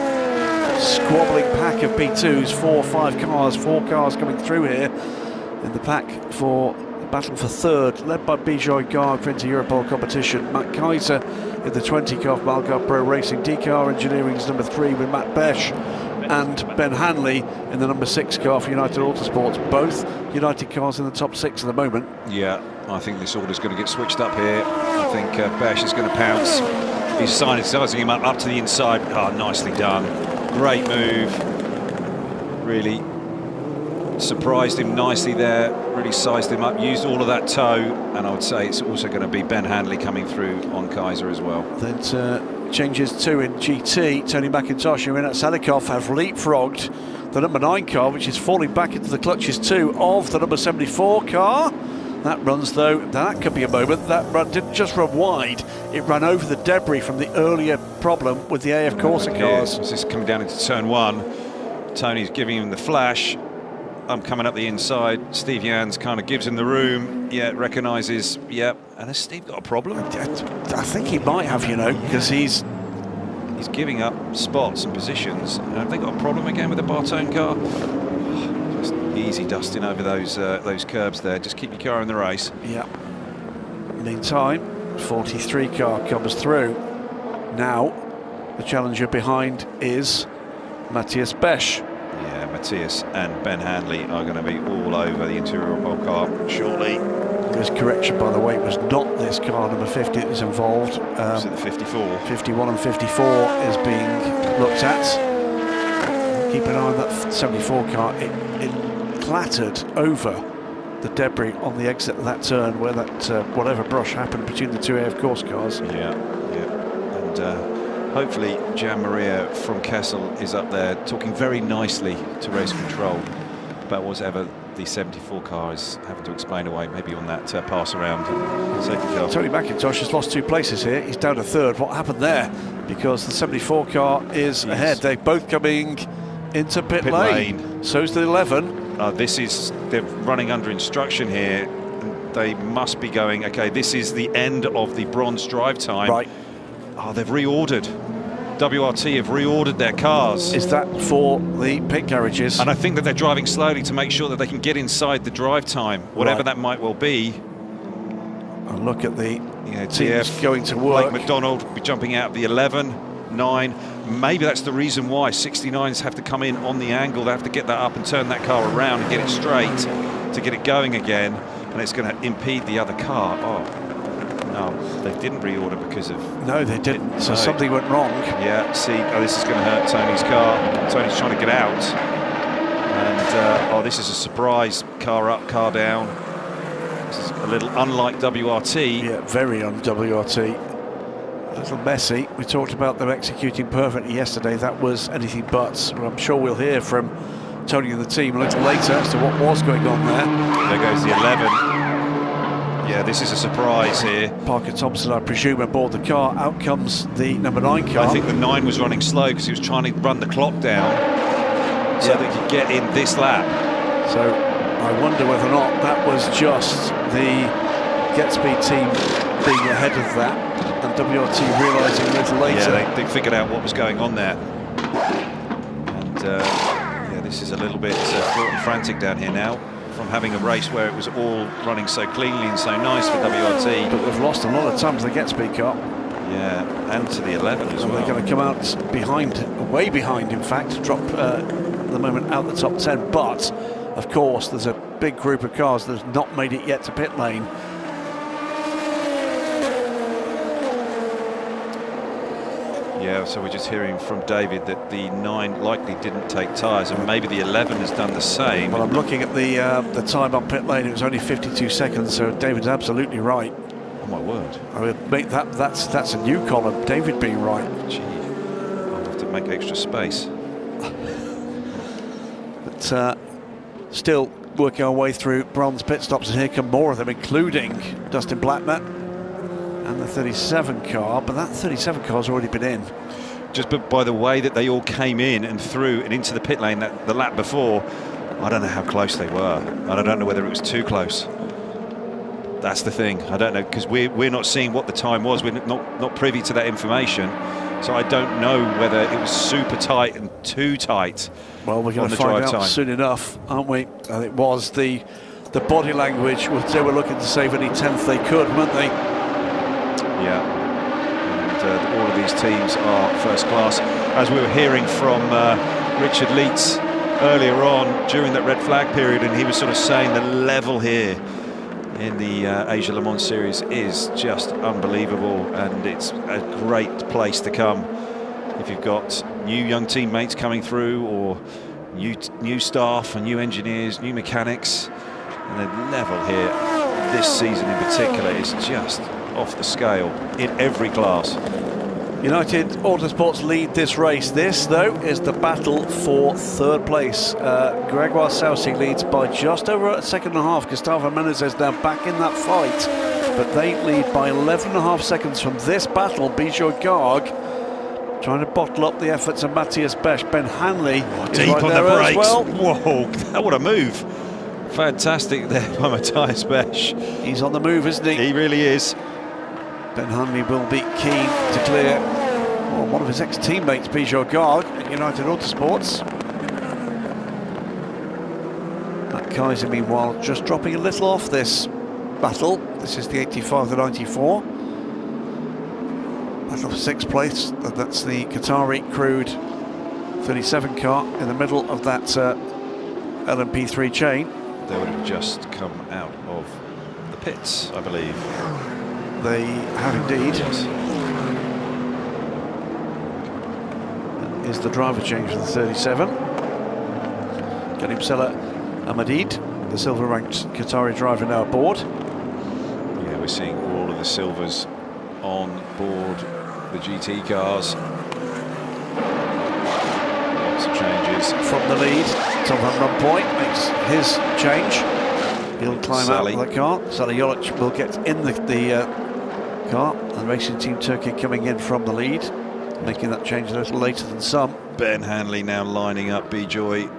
squabbling pack of B2s. 4 or 5 cars, 4 cars coming through here in the pack for the battle for 3rd, led by Bijoy Garg for Inter-Europol competition. Matt Kaiser in the 20 car for Malgar Pro Racing. DKR Engineering's number 3 with Matt Besh and Ben Hanley in the number 6 car for United Autosports. Both United cars in the top 6 at the moment.
Yeah, I think this order's going to get switched up here. I think Besh is going to pounce. He's sizing him up to the inside. Oh, nicely done. Great move. Really surprised him nicely there. Really sized him up, used all of that toe. And I would say it's also going to be Ben Hanley coming through on Kaiser as well.
Then changes 2 in GT. Tony McIntosh and Renat Salikov have leapfrogged the number 9 car, which is falling back into the clutches too of the number 74 car. That runs, though, that could be a moment. That run didn't just run wide, it ran over the debris from the earlier problem with the AF Corsa cars.
This is coming down into turn 1. Tony's giving him the flash. I'm coming up the inside. Steve Jans kind of gives him the room. Yeah, recognises. Yep. And has Steve got a problem?
I think he might have, you know, because he's
giving up spots and positions. And have they got a problem again with the Bartone car? Just easy dusting over those curbs there. Just keep your car in the race.
Yeah. Meantime, 43 car comes through. Now, the challenger behind is Matthias Besch.
Yeah, Matthias and Ben Hanley are going to be all over the interior of our car shortly.
This correction, by the way, was not this car number 50 that is involved.
Was it the 54?
51 and 54 is being looked at. Keep an eye on that 74 car. It clattered over the debris on the exit of that turn where that whatever brush happened between the two AF Corse cars.
Yeah. And hopefully Jan Maria from Kessel is up there talking very nicely to race control about whatever the 74 car is having to explain away, maybe on that pass around safety car.
Tony McIntosh has lost 2 places here. He's down to 3rd. What happened there? Because the 74 car is ahead. They're both coming into pit lane. So's the 11.
They're running under instruction here. They must be going, okay, this is the end of the bronze drive time.
Right.
Oh, they've reordered. WRT have reordered their cars.
Is that for the pit garages?
And I think that they're driving slowly to make sure that they can get inside the drive time, whatever that might well be.
And look at the
teams
going to work.
Blake McDonald will be jumping out of the 11, 9. Maybe that's the reason why 69s have to come in on the angle. They have to get that up and turn that car around and get it straight to get it going again. And it's going to impede the other car. Oh, No, they didn't reorder because of...
No, they didn't. So something went wrong.
Yeah, see, this is going to hurt Tony's car. Tony's trying to get out. And, this is a surprise. Car up, car down. This is a little unlike WRT.
Yeah, very on WRT. A little messy. We talked about them executing perfectly yesterday. That was anything but. Well, I'm sure we'll hear from Tony and the team a little later as to what was going on there.
There goes the 11. Yeah, this is a surprise here.
Parker Thompson, I presume, aboard the car. Out comes the number 9 car.
I think the 9 was running slow because he was trying to run the clock down so they could get in this lap.
So I wonder whether or not that was just the GetSpeed team being ahead of that and WRT realising a little later.
Yeah, they figured out what was going on there. And yeah, this is a little bit fraught and frantic down here now, from having a race where it was all running so cleanly and so nice for WRT.
But they've lost a lot of time to the GetSpeed car.
Yeah, and to the 11 as well.
They're going to come out behind, way behind in fact, drop at the moment out the top 10. But, of course, there's a big group of cars that have not made it yet to pit lane.
Yeah, so we're just hearing from David that the 9 likely didn't take tyres, and maybe the 11 has done the same.
Well, I'm looking at the time on pit lane. It was only 52 seconds, so David's absolutely right.
Oh my word!
I would make that's a new column. David being right.
Gee, I'll have to make extra space.
But still working our way through bronze pit stops, and here come more of them, including Dustin Blackmer and the 37 car, but that 37 car's already been in.
Just by the way that they all came in and through and into the pit lane the lap before, I don't know how close they were, and I don't know whether it was too close. That's the thing. I don't know, because we're not seeing what the time was. We're not privy to that information, so I don't know whether it was super tight and too tight.
Well, we're going to find out soon enough, aren't we? And it was the body language. They were looking to save any 10th they could, weren't they?
Yeah, and all of these teams are first class. As we were hearing from Richard Leitz earlier on during that red flag period, and he was sort of saying the level here in the Asia Le Mans Series is just unbelievable, and it's a great place to come if you've got new young teammates coming through, or new staff and new engineers, new mechanics. And the level here this season in particular is just off the scale in every class.
United Autosports lead this race. This, though, is the battle for third place. Gregoire Saucy leads by just over a second and a half. Gustavo Menezes now back in that fight, but they lead by 11.5 seconds from this battle. Bijou Garg trying to bottle up the efforts of Matthias Besch. Ben Hanley
deep
right
on
there
the brakes.
well.
Whoa, what a move. Fantastic there by Matthias Besch.
He's on the move, isn't he?
He really is.
Ben Hanley will be keen to clear one of his ex-teammates, Bijou Garg, at United Autosports. That Kaiser, meanwhile, just dropping a little off this battle. This is the 85 to 94. Battle for 6th place. That's the Qatari crewed 37 car in the middle of that LMP3 chain.
They would have just come out of the pits, I believe.
They have indeed.
Yes.
That is the driver change for the 37. Galim Sela Amadid, the silver-ranked Qatari driver, now aboard.
Yeah, we're seeing all of the silvers on board the GT cars. Lots of changes.
From the lead, Tom van Rompuy makes his change. He'll climb out of the car. Sally Jolic will get in the car. And Racing Team Turkey coming in from the lead, making that change a little later than some.
Ben Hanley now lining up B-Joy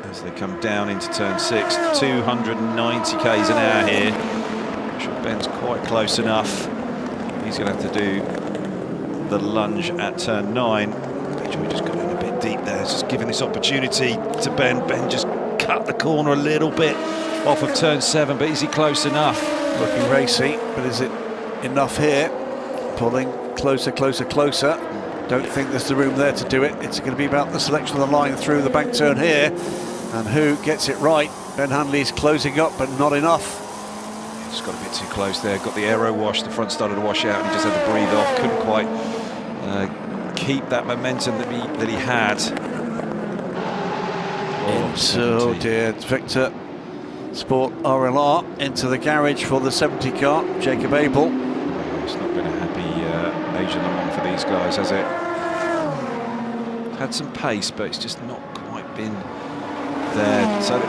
as they come down into turn 6. 290 k's an hour here. I'm sure Ben's quite close enough. He's going to have to do the lunge at turn 9. B-Joy just got in a bit deep there. It's just giving this opportunity to Ben. Ben just cut the corner a little bit off of turn 7, but is he close enough?
Looking racy, but is it enough here? Pulling closer, closer, closer. Don't think there's the room there to do it. It's going to be about the selection of the line through the bank turn here, and who gets it right. Ben Hanley's closing up, but not enough.
Just got a bit too close there. Got the aero wash. The front started to wash out, and he just had to breathe off. Couldn't quite keep that momentum that he had.
Oh dear, Victor Sport RLR into the garage for the 70 car. Jacob Abel.
It's not been a happy Asian Le Mans for these guys, has it? Had some pace, but it's just not quite been there. So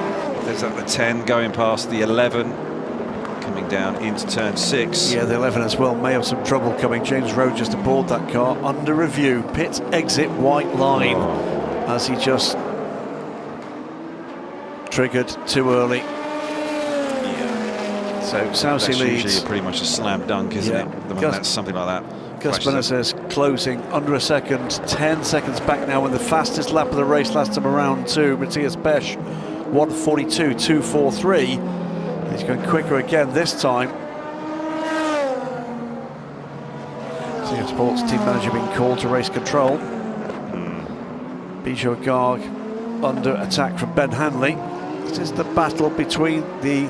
there's the 10 going past the 11, coming down into turn 6.
Yeah, the 11 as well may have some trouble coming. James Rowe just aboard that car, under review. Pit exit white line as he just triggered too early.
Yeah.
So Southsea
That's
leads.
usually pretty much a slam dunk, isn't it? When that's something like that.
Gus Benitez closing under a second, 10 seconds back now in the fastest lap of the race last time around to Matthias Besch, 1:42, 2:43. He's going quicker again this time. TF Sports team manager being called to race control. Bijou Garg under attack from Ben Hanley. This is the battle between the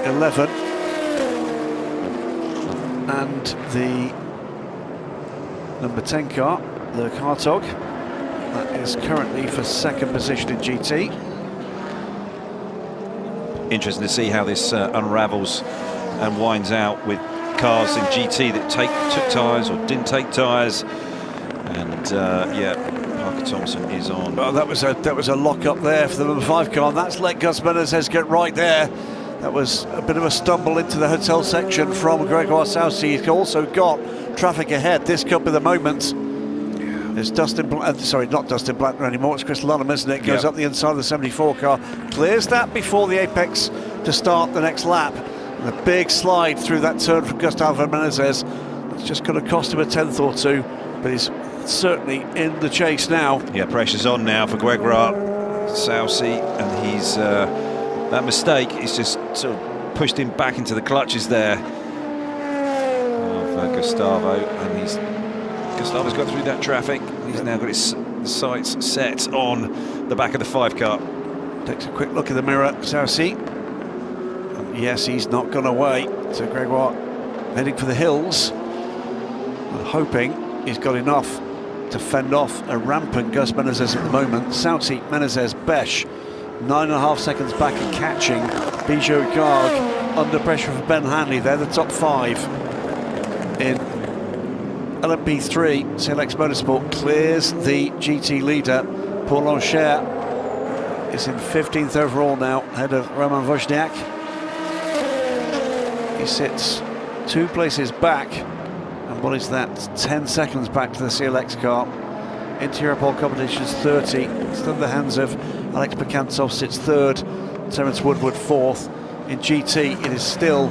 11 and the number 10 car, Luke Hartog. That is currently for second position in GT.
Interesting to see how this unravels and winds out with cars in GT that took tyres or didn't take tyres. And yeah, Parker Thompson is on.
Well, that was a lock up there for the number 5 car, and that's let Gus Benitez get right there. That was a bit of a stumble into the hotel section from Gregoire Soucy. He's also got traffic ahead. This could be the moment. It's Dustin, sorry, not Dustin Blattner anymore. It's Chris Lunham, isn't it? Goes up the inside of the 74 car, clears that before the apex to start the next lap. And a big slide through that turn from Gustavo Menezes. It's just going to cost him a 10th or two, but he's certainly in the chase now.
Yeah, pressure's on now for Gregoire Soucy, and he's that mistake is just sort of pushed him back into the clutches there of Gustavo, and Gustavo's got through that traffic. He's now got his sights set on the back of the 5 car.
Takes a quick look in the mirror, Soucy. Yes, he's not gone away. So Gregoire heading for the hills, hoping he's got enough to fend off a rampant Gus Menezes at the moment. Soucy, Menezes, Besch, 9.5 seconds back and catching. Bijou Garg under pressure for Ben Hanley. They're the top 5 in LMP3. CLX Motorsport clears the GT leader. Paul Lancher is in 15th overall now, ahead of Roman Wozniak. He sits 2 places back, and what is that? 10 seconds back to the CLX car. Interior pole competition is 30. It's in the hands of Alex Bekantov, sits 3rd. Terence Woodward 4th. In GT, it is still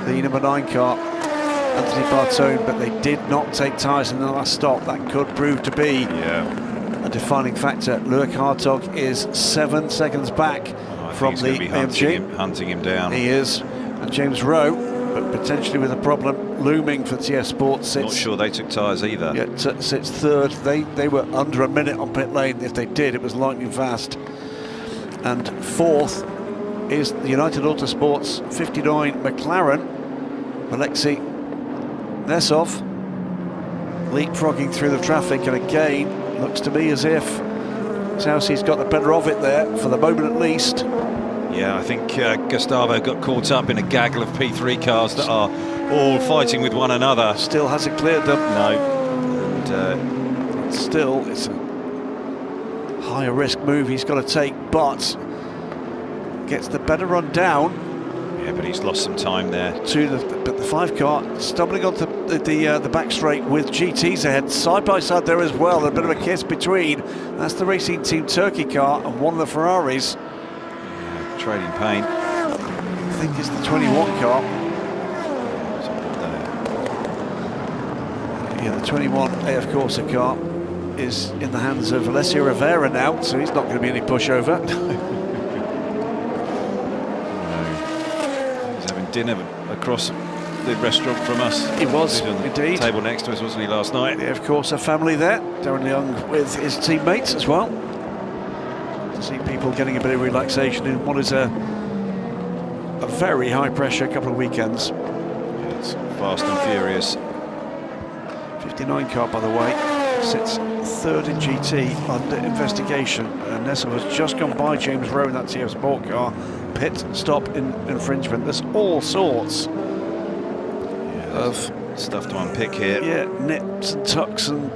the number 9 car, Anthony Bartone, but they did not take tyres in the last stop. That could prove to be a defining factor. Luke Hartog is 7 seconds back from the AMG.
Hunting him down.
He is. And James Rowe, but potentially with a problem looming for TF Sports. Sits,
not sure they took tyres either.
Yeah, sits 3rd. They were under a minute on pit lane. If they did, it was lightning fast. And 4th is the United Autosports 59 McLaren. Alexei Nesov leapfrogging through the traffic, and again looks to me as if Soucy's got the better of it there for the moment at least.
Yeah, I think Gustavo got caught up in a gaggle of P3 cars that are all fighting with one another.
Still hasn't cleared them.
No. And
still, it's a higher risk move he's got to take, but gets the better run down.
Yeah, but he's lost some time there.
But the 5 car stumbling onto the back straight with GTs ahead, side by side there as well. A bit of a kiss between. That's the Racing Team Turkey car and one of the Ferraris.
Trading paint.
I think it's the 21 car. Yeah, the 21 AF Corsa car is in the hands of Alessio Rivera now, so he's not going to be any pushover.
He's having dinner across the restaurant from us.
He was,
on the
indeed.
Table next to us, wasn't he, last night?
Yeah, of course, a family there. Darren Young with his teammates as well. To see people getting a bit of relaxation in what is a a very high pressure couple of weekends.
It's fast and furious.
59 car, by the way, sits third in GT under investigation. And Nessa has just gone by James Rowe in that TF Sport car. Pit stop in infringement. There's all sorts of
stuff to unpick here.
Yeah, nips and tucks and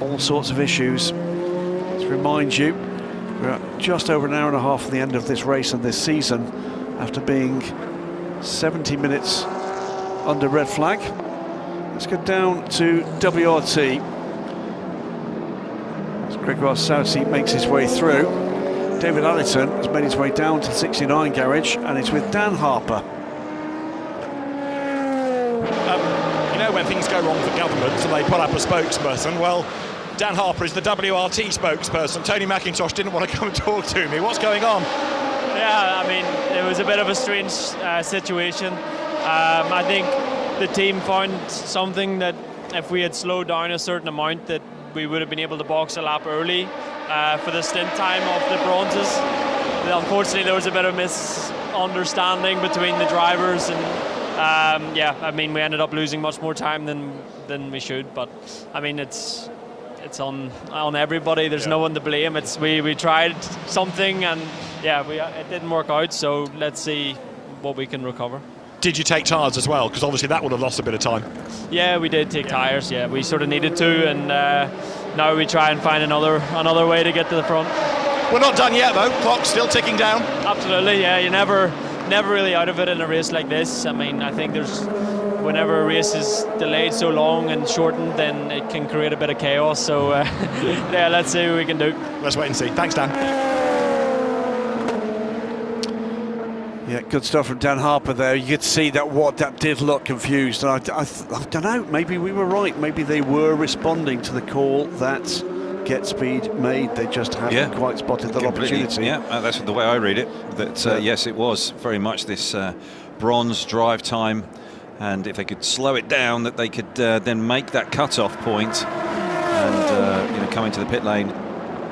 all sorts of issues. To remind you, we're just over an hour and a half from the end of this race and this season, after being 70 minutes under red flag. Let's go down to WRT. As Gregoire Saucy makes his way through, David Allington has made his way down to the 69 garage, and it's with Dan Harper.
You know, when things go wrong for governments and they put up a spokesperson, well, Dan Harper is the WRT spokesperson. Tony McIntosh didn't want to come and talk to me. What's going on?
Yeah, I mean, it was a bit of a strange situation. I think the team found something that if we had slowed down a certain amount, that we would have been able to box a lap early for the stint time of the bronzes. Unfortunately, there was a bit of misunderstanding between the drivers, and yeah, I mean, we ended up losing much more time than we should. But I mean, it's on everybody. There's no one to blame. It's we tried something, and yeah, it didn't work out. So let's see what we can recover.
Did you take tyres as well? Because obviously that would have lost a bit of time.
Yeah, we did take tyres. Yeah, we sort of needed to, and now we try and find another way to get to the front.
We're not done yet, though. Clock's still ticking down.
Absolutely. Yeah, you're never really out of it in a race like this. I mean, I think whenever a race is delayed so long and shortened, then it can create a bit of chaos. So yeah, let's see what we can do.
Let's wait and see. Thanks, Dan.
Yeah, good stuff from Dan Harper there. You could see that did look confused. And I don't know, maybe we were right. Maybe they were responding to the call that Get Speed made. They just hadn't quite spotted that opportunity.
Yeah, that's the way I read it. That yes, it was very much this bronze drive time. And if they could slow it down, that they could then make that cut-off point and come into the pit lane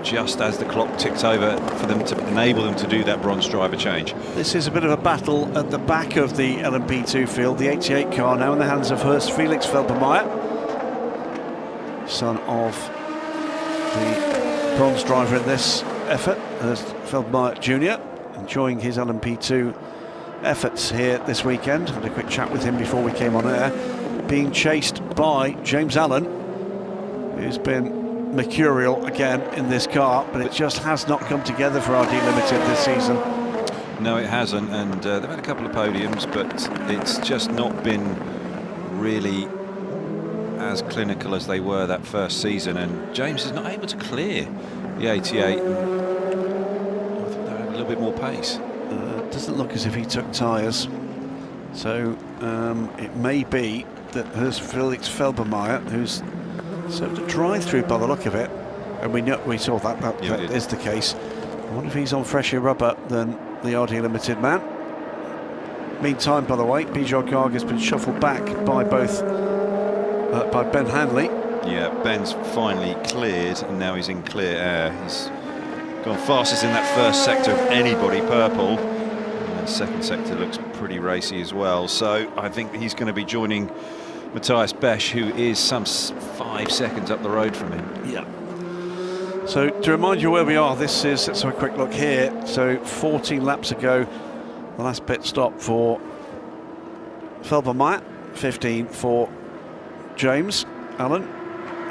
just as the clock ticked over for them to enable them to do that bronze driver change.
This is a bit of a battle at the back of the LMP2 field. The 88 car now in the hands of Horst Felix Felbermayr, son of the bronze driver in this effort, Horst Felbermayr Jr., enjoying his LMP2 efforts here this weekend. Had a quick chat with him before we came on air. Being chased by James Allen, who's been mercurial again in this car, but it just has not come together for RD Limited this season.
No, it hasn't, and they've had a couple of podiums, but it's just not been really as clinical as they were that first season, and James is not able to clear the 88. I thought they had a little bit more pace.
Doesn't look as if he took tyres, so it may be that Horst Felix Felbermayr, who's served a drive-through by the look of it, and we saw that is the case. I wonder if he's on fresher rubber than the RD Limited man. Meantime, by the way, Bijan Garg has been shuffled back by by Ben Hanley.
Yeah, Ben's finally cleared, and now he's in clear air. He's gone fastest in that first sector of anybody, purple. And the second sector looks pretty racy as well. So I think he's going to be joining Matthias Besch, who is some 5 seconds up the road from him.
Yeah. So to remind you where we are, let's have a quick look here. So 14 laps ago, the last pit stop for Felbermayr, 15 for James Allen.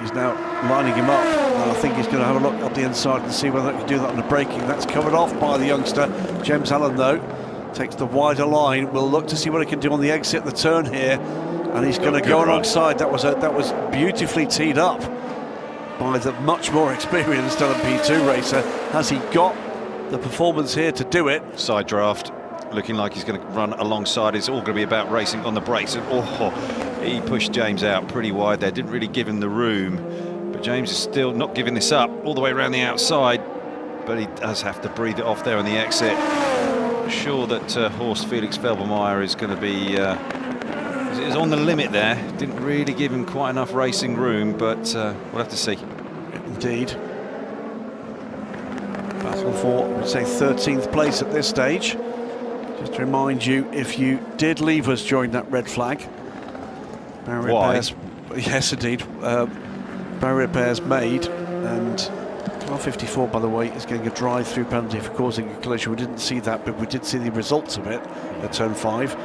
He's now lining him up. I think he's going to have a look up the inside and see whether he can do that under braking. That's covered off by the youngster. James Allen, though, takes the wider line. We'll look to see what he can do on the exit, the turn here. And he's going to go alongside. That was beautifully teed up by the much more experienced LMP2 racer. Has he got the performance here to do it?
Side draft, looking like he's going to run alongside. It's all going to be about racing on the brakes. And he pushed James out pretty wide there. Didn't really give him the room. But James is still not giving this up all the way around the outside. But he does have to breathe it off there on the exit. I'm sure that Horst Felix Felbermayr is going to be... is on the limit there. Didn't really give him quite enough racing room, but we'll have to see.
Indeed. Battle for, I would say, 13th place at this stage. Just to remind you, if you did leave us during that red flag, barrier repairs. Yes, indeed. Barrier repairs made, and car 54, by the way, is getting a drive-through penalty for causing a collision. We didn't see that, but we did see the results of it at turn 5.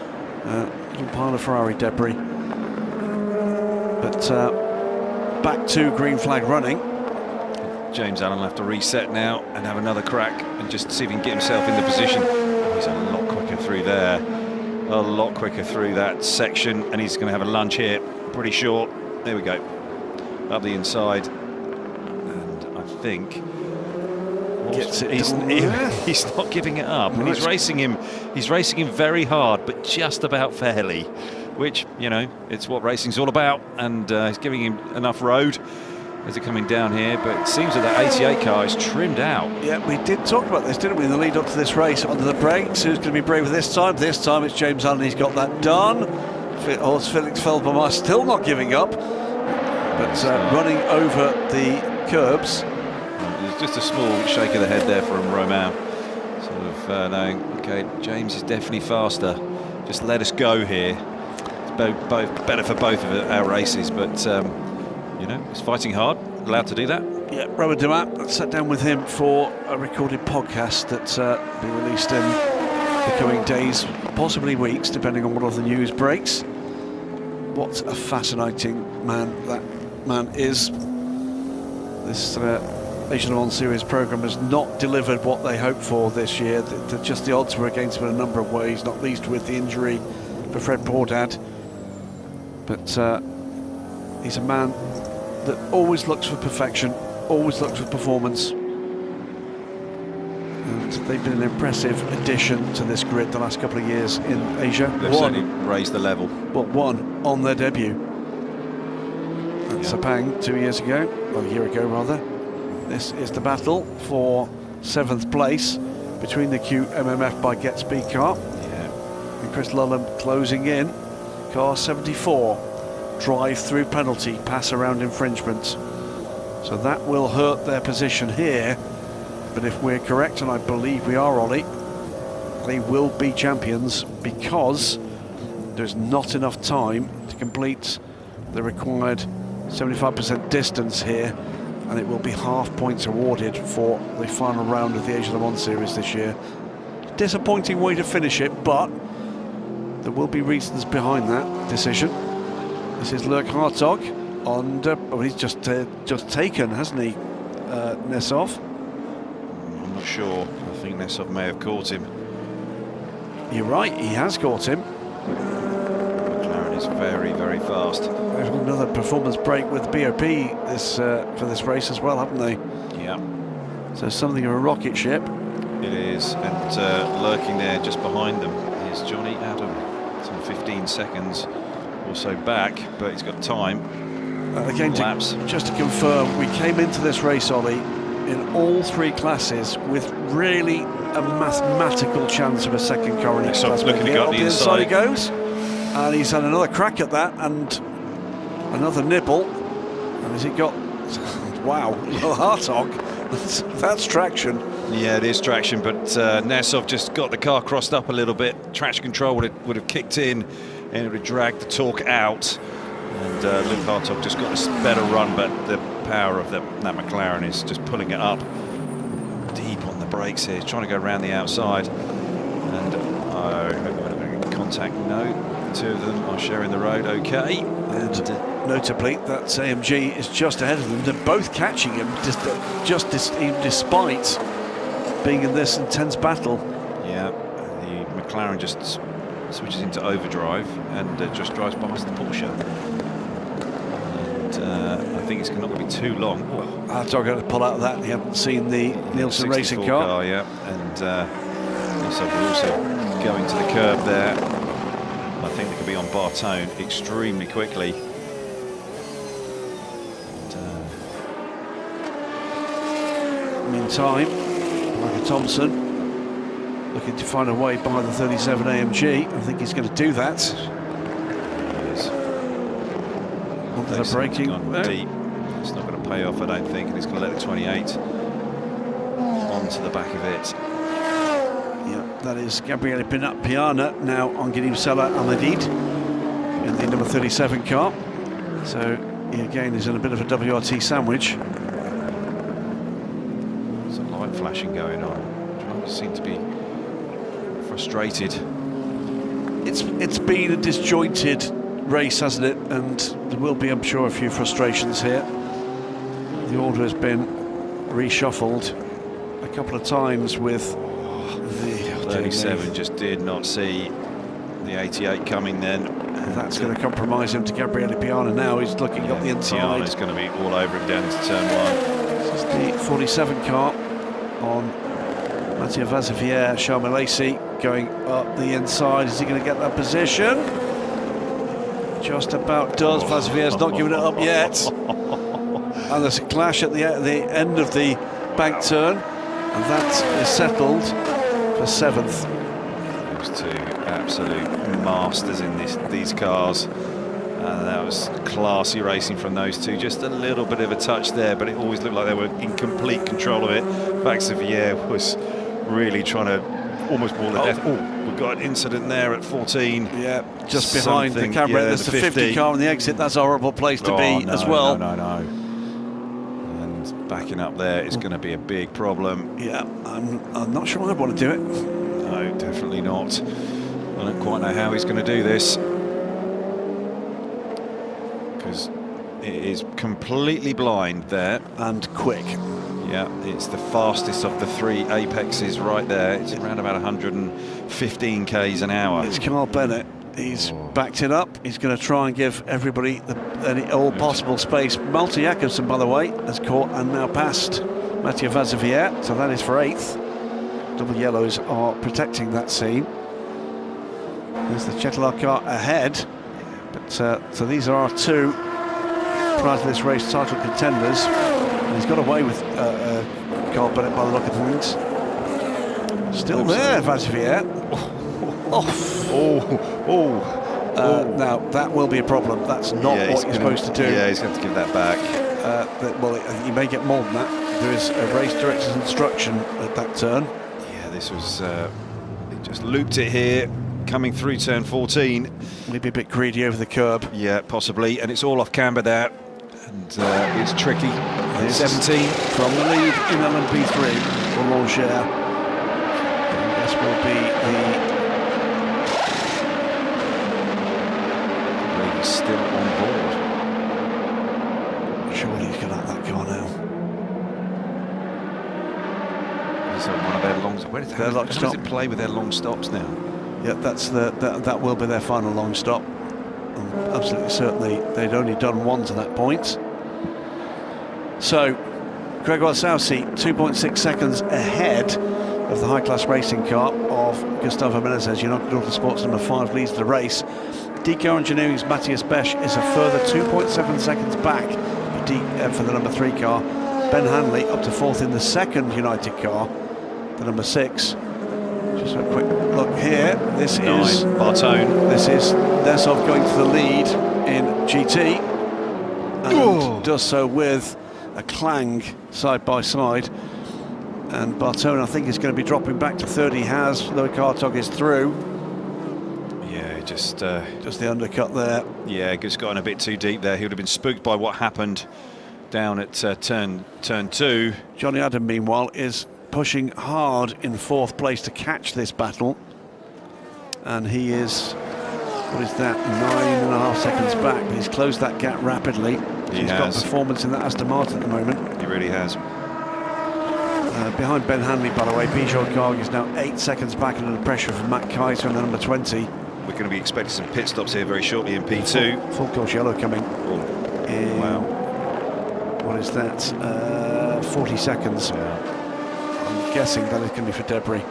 Little pile of Ferrari debris. But back to green flag running.
James Allen will have to reset now and have another crack and just see if he can get himself in the position. He's a lot quicker through there, a lot quicker through that section, and he's going to have a lunge here, pretty short. There we go, up the inside, and I think
gets it.
He's not giving it up, and he's racing him very hard, but just about fairly, which, you know, it's what racing's all about, and he's giving him enough road as they're coming down here, but it seems that that 88 car is trimmed out.
Yeah, we did talk about this, didn't we, in the lead up to this race, under the brakes. Who's going to be braver this time? This time it's James Allen, he's got that done. Horse Felix Feldbaum still not giving up, but running over the curbs.
There's just a small shake of the head there from Romain, sort of knowing, okay, James is definitely faster, just let us go here. It's both better for both of our races, but you know, he's fighting hard, allowed to do that.
Yeah, Robert Dumat, sat down with him for a recorded podcast that will be released in the coming days, possibly weeks, depending on what other news breaks. What a fascinating man that man is. This Asian Le Mans Series programme has not delivered what they hoped for this year. Just the odds were against him in a number of ways, not least with the injury for Fred Bourdad. But he's a man that always looks for perfection, always looks for performance. And they've been an impressive addition to this grid the last couple of years in Asia.
They've certainly raised the level.
Well, one on their debut. At Sepang 2 years ago, well, a year ago rather. This is the battle for 7th place between the QMMF by Get Speed car. And Chris Lulham closing in. Car 74. Drive-through penalty, pass around infringement. So that will hurt their position here. But if we're correct, and I believe we are, Ollie, they will be champions because there's not enough time to complete the required 75% distance here, and it will be half points awarded for the final round of the Asian Le Mans Series this year. Disappointing way to finish it, but there will be reasons behind that decision. This is Lurk Hartog on, oh, he's just taken, hasn't he, Nessov?
I'm not sure. I think Nessov may have caught him.
You're right, he has caught him.
McLaren is very, very fast.
There's another performance break with BOP for this race as well, haven't they?
Yeah.
So something of a rocket ship.
It is, and lurking there just behind them is Johnny Adam. Some 15 seconds or so back, but he's got time.
Again, just to confirm, we came into this race, Ollie, in all 3 classes with really a mathematical chance of a second car in each class.
Looking to go up the inside.
He goes, and he's had another crack at that and another nibble. And has he got? Wow, Hartog. That's traction.
Yeah, it is traction, but Nessov just got the car crossed up a little bit. Traction control would have kicked in, and it would have dragged the torque out. And Luke Hartog just got a better run, but the power of that McLaren is just pulling it up deep on the brakes here. He's trying to go around the outside, and contact. No, the 2 of them are sharing the road. Okay,
and notably, that AMG is just ahead of them. They're both catching him, despite being in this intense battle.
Yeah, the McLaren just switches into overdrive and just drives past the Porsche. And I think it's not going to be too long.
Hartog going to pull out of that. You haven't seen the Nielsen Racing car.
Yeah, and so we're also going to the curb there. I think they could be on Bartone extremely quickly.
Meantime, Michael Thompson looking to find a way by the 37 AMG. I think he's going to do that. Onto the braking.
Deep. It's not going to pay off, I don't think, and he's going to let the 28 onto the back of it.
Yeah, that is Gabriele Piana now on Guinea-Bissau Amadid in the number 37 car. So he again is in a bit of a WRT sandwich.
There's a light flashing going on. Drivers seem to be frustrated.
It's been a disjointed race, hasn't it? And there will be, I'm sure, a few frustrations here. The order has been reshuffled a couple of times with the
37 just did not see the 88 coming then.
That's going to compromise him to Gabriele Piana now. He's looking up the inside.
Piana's going to be all over him down into turn 1.
This is the 47 car on Mattia Vazevier, Charles Lacey going up the inside. Is he going to get that position? Just about does. Vazevier's not giving it up yet. And there's a clash at the end of the bank turn, and that is settled for 7th.
Those two absolute masters in these cars. That was classy racing from those two. Just a little bit of a touch there, but it always looked like they were in complete control of it. Vazevier was really trying to almost wall it death. Oh, we've got an incident there at 14.
Yeah, just behind the camera. Yeah, there's the 50 car on the exit. That's a horrible place to be as well.
No. And backing up there is going to be a big problem.
Yeah, I'm not sure I want to do it.
No, definitely not. I don't quite know how he's going to do this, because it is completely blind there.
And quick.
Yeah, it's the fastest of the 3 apexes right there. It's around about 115 k's an hour.
It's Carl Bennett. He's backed it up. He's going to try and give everybody all possible space. Malte Jakobsen, by the way, has caught and now passed Mattia Vazevier, so that is for 8th. Double yellows are protecting that scene. There's the Chetelaar car ahead. But so these are our 2 prior to this race title contenders. And he's got away with Carl Bennett by the look of things. Still there, Vazevier. Now that will be a problem. That's not what you're supposed to do.
Yeah, he's going to give that back.
Well, you may get more than that. There is a race director's instruction at that turn.
Yeah, this was. He just looped it here, coming through turn 14.
Maybe a bit greedy over the curb.
Yeah, possibly. And it's all off camber there. And it's tricky. 17
from the lead in LMP3 for Longchamp. This will be the.
Still on board.
Surely he's going to have that car now.
Is one of their long? How does it play with their long stops now?
Yeah, that will be their final long stop. Absolutely, certainly, they'd only done one to that point. So, Gregoire Saucy, 2.6 seconds ahead of the high-class racing car of Gustavo Menezes. United Autosports number 5 leads the race. Deco Engineering's Matthias Besch is a further 2.7 seconds back for the number 3 car. Ben Hanley up to 4th in the second United car, the number 6. Just a quick look here. This is
Bartone.
This is Nesov going to the lead in GT, and does so with a clang side by side. And Bartone, I think, is going to be dropping back to 3rd. He has. Loic Hartog is through.
Just
the undercut there.
Yeah, just gotten a bit too deep there. He would have been spooked by what happened down at turn 2.
Johnny Adam, meanwhile, is pushing hard in 4th place to catch this battle. And he is, what is that, 9.5 seconds back. But he's closed that gap rapidly. He's got performance in that Aston Martin at the moment.
He really has.
Behind Ben Hanley, by the way, Bijan Garg is now 8 seconds back under the pressure from Matt Kaiser in the number 20.
We're going to be expecting some pit stops here very shortly in P2.
Full course yellow coming.
Wow.
What is that? 40 seconds.
Yeah.
I'm guessing that is going to be for debris.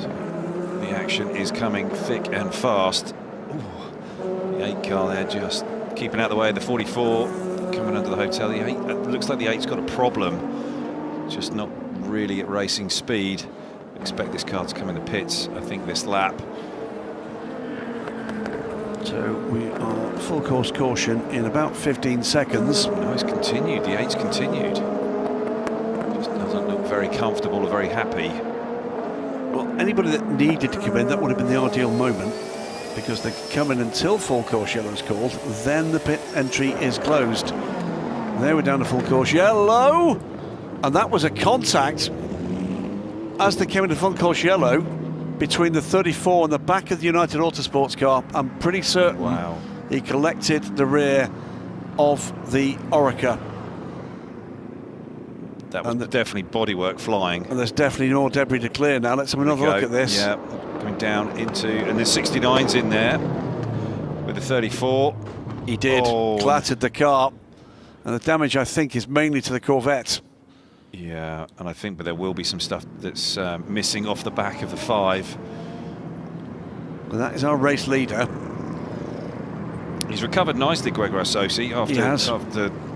So the action is coming thick and fast. The 8 car there just keeping out the way of the 44, coming under the hotel. The 8, it looks like the 8's got a problem. Just not really at racing speed. Expect this car to come in the pits, I think, this lap.
So we are full course caution in about 15 seconds.
No, it's continued. The 8's continued. Just doesn't look very comfortable or very happy.
Well, anybody that needed to come in, that would have been the ideal moment, because they could come in until full course yellow is called, then the pit entry is closed. There we're down to full course yellow, and that was a contact as they came into full course yellow between the 34 and the back of the United Autosports car. I'm pretty certain he collected the rear of the Orica.
That was definitely bodywork flying.
And there's definitely more debris to clear now. Let's have another look at this.
Yeah, coming down into, and there's 69s in there with the 34.
He did, clattered the car, and the damage, I think, is mainly to the Corvette.
Yeah, and I think there will be some stuff that's missing off the back of the 5.
And that is our race leader.
He's recovered nicely, Gregor Associ, after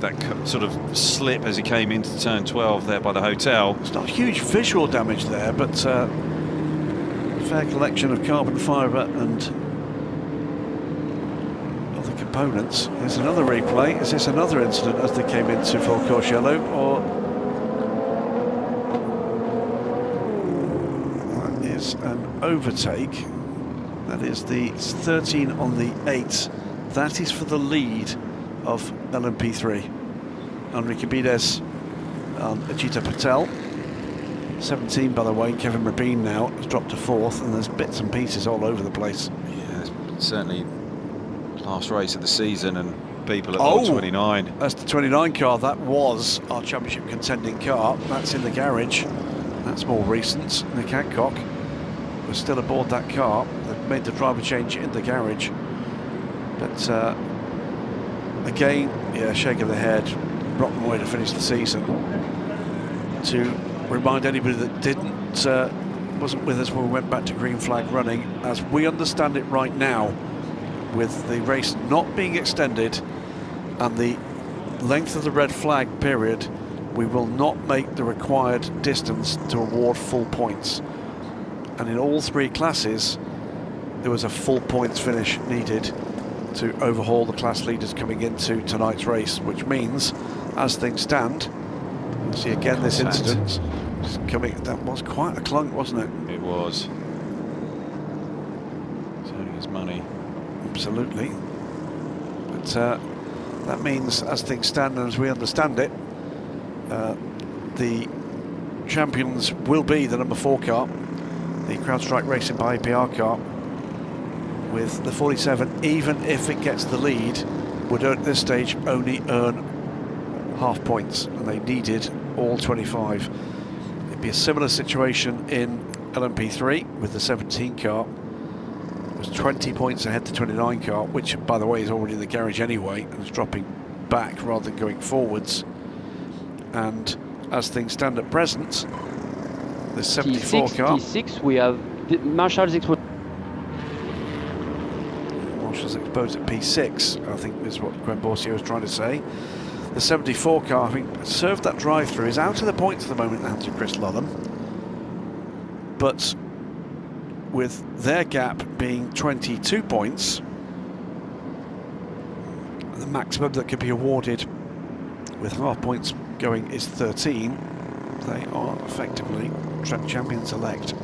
that sort of slip as he came into turn 12 there by the hotel.
It's not huge visual damage there, but a fair collection of carbon fibre and other components. Here's another replay. Is this another incident as they came into full course yellow, or that is an overtake? That is the 13 on the 8. That is for the lead of LMP3. Enrique Bides and Ajita Patel. 17, by the way. Kevin Rabin now has dropped to 4th, and there's bits and pieces all over the place.
Yeah, it's certainly last race of the season, and people at all 29.
That's the 29 car. That was our championship contending car. That's in the garage. That's more recent. Nick Adcock was still aboard that car. They've made the driver change in the garage. But again, yeah, shake of the head, rotten way to finish the season. To remind anybody that wasn't with us when we went back to green flag running, as we understand it right now, with the race not being extended and the length of the red flag period, we will not make the required distance to award full points. And in all 3 classes, there was a full points finish needed to overhaul the class leaders coming into tonight's race, which means, as things stand, you'll see again this incident is coming. That was quite a clunk, wasn't it?
It was. It's earning his money.
Absolutely. But that means, as things stand and as we understand it, the champions will be the number 4 car, the CrowdStrike Racing by APR car, with the 47, even if it gets the lead, would at this stage only earn half points, and they needed all 25. It'd be a similar situation in LMP3 with the 17 car. It was 20 points ahead to 29 car, which, by the way, is already in the garage anyway, and is dropping back rather than going forwards. And as things stand at present, the 74 car.
T6, we have Marshall's Expo.
Marshall's exposed at P6, I think is what Gwen Borsio was trying to say. The 74 car, having served that drive-through, is out of the points at the moment in the hands of Chris Ludlam. But with their gap being 22 points, the maximum that could be awarded with half points going is 13. They are effectively track champions elect.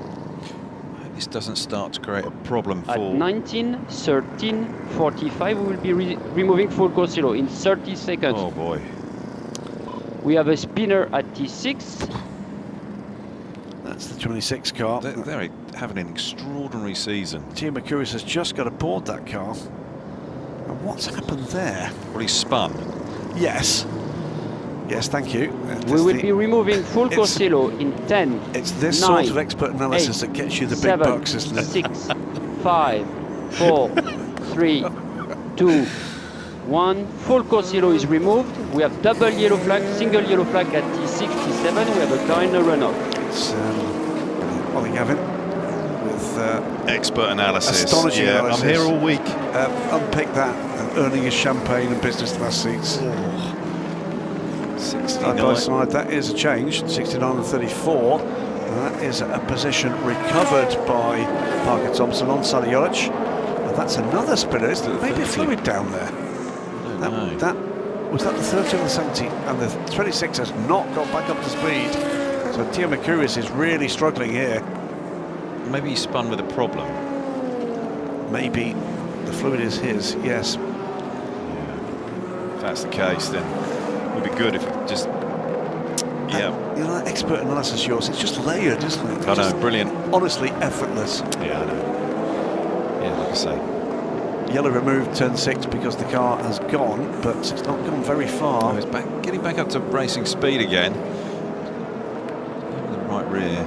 This doesn't start to create a problem for...
At 19, 13, 45, we will be removing full course yellow in 30 seconds.
Oh boy.
We have a spinner at T6.
That's the 26 car.
They're having an extraordinary season.
Gio Mercurius has just got aboard that car. And what's happened there?
Well, he spun.
Yes. Yes, thank you.
We will be removing full course yellow in 10.
It's this
9,
sort of expert analysis
8,
that gets you the
7,
big bucks, isn't it?
6, 5, 4, 3, 2, 1. Full course yellow is removed. We have double yellow flag, single yellow flag at T6, T7. We have a car in the runoff.
It's Ollie Gavin with
expert analysis.
Astonishing analysis.
I'm here all week.
Unpick that and earning his champagne and business class seats. Side by side, that is a change. 69 and 34. And that is a position recovered by Parker Thompson on Sally Jolic. That's another spinner, isn't it? Maybe fluid down there. Was that the 30 or the 70? And the 26 has not got back up to speed. So Theo Mercurius is really struggling here.
Maybe he spun with a problem.
Maybe the fluid is his, yes.
If that's the case, then it would be good if it just... Yeah.
You know, that expert analysis yours, it's just layered, isn't it?
I know, brilliant.
Honestly, effortless.
Yeah, I know. Yeah, like I say.
Yellow removed turn 6 because the car has gone, but it's not gone very far.
Oh, it's getting back up to racing speed again. The right rear.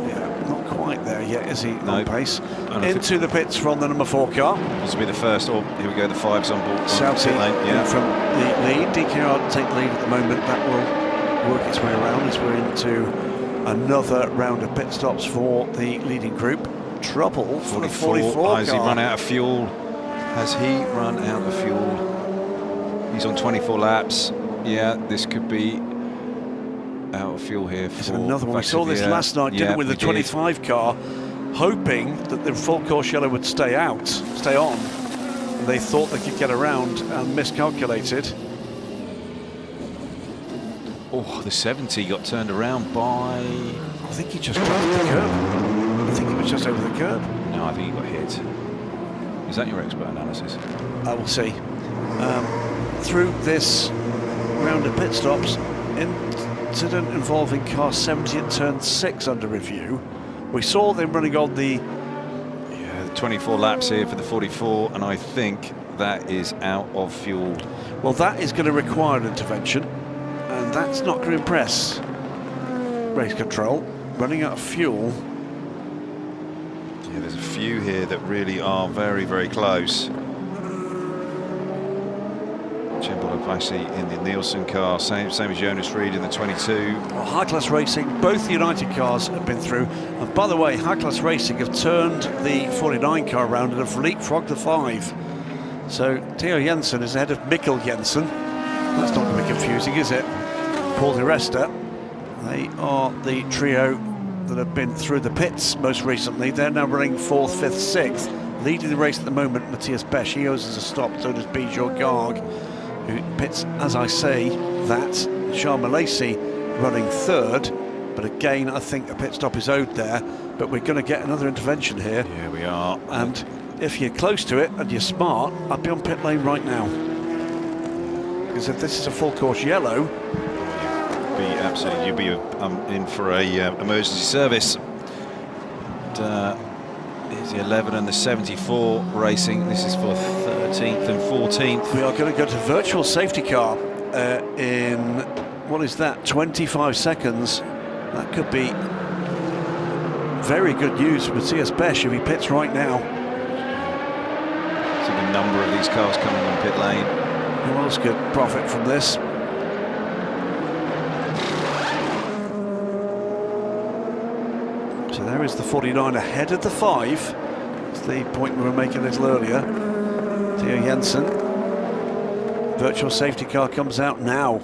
Yeah, not quite there yet, is he? On pace. Into the pits from the number 4 car.
This will be the first. Oh, here we go. The 5's on board.
Southie
yeah.
from the lead. DKR take the lead at the moment. That will work its way around as we're into another round of pit stops for the leading group. Trouble for the 44 car.
Has he run out of fuel? Has he run out of fuel? He's on 24 laps. Yeah, this could be out of fuel here.
There's another one. We saw this last night, didn't we, with the 25 car, hoping that the full course yellow would stay on. And they thought they could get around and miscalculated.
Oh, the 70 got turned around by...
I think he just drove the curb. I think he was just over the curb.
No, I think he got hit. Is that your expert analysis?
I will see. Through this round of pit stops, incident involving car 70 at turn 6 under review. We saw them running on the
24 laps here for the 44, and I think that is out of fuel.
Well, that is going to require an intervention, and that's not going to impress race control. Running out of fuel.
Yeah, there's a few here that really are very, very close. Cimbolo Passi in the Nielsen car, same as Jonas Reed in the 22.
Well, High Class Racing, both the United cars have been through. And by the way, High Class Racing have turned the 49 car around and have leapfrogged the 5. So Theo Jensen is ahead of Mikkel Jensen. That's not going to be confusing, is it? Paul Di Resta. They are the trio that have been through the pits most recently. They're now running 4th, 5th, 6th. Leading the race at the moment, Matthias Besch. He owes us a stop, so does Bijor Garg, who pits, as I say, that. Charles Malaysi running 3rd, but again, I think a pit stop is owed there, but we're going to get another intervention here.
Yeah, we are.
And if you're close to it and you're smart, I'd be on pit lane right now. Because if this is a full course yellow...
You'd be in for a emergency service. Here's the 11 and the 74 racing. This is for 13th and 14th.
We are going to go to virtual safety car in, what is that, 25 seconds. That could be very good news for Matthias Besch if he pits right now.
See the number of these cars coming on pit lane.
Who else could profit from this? So there is the 49 ahead of the 5. That's the point we were making a little earlier. Theo Jensen. Virtual safety car comes out now.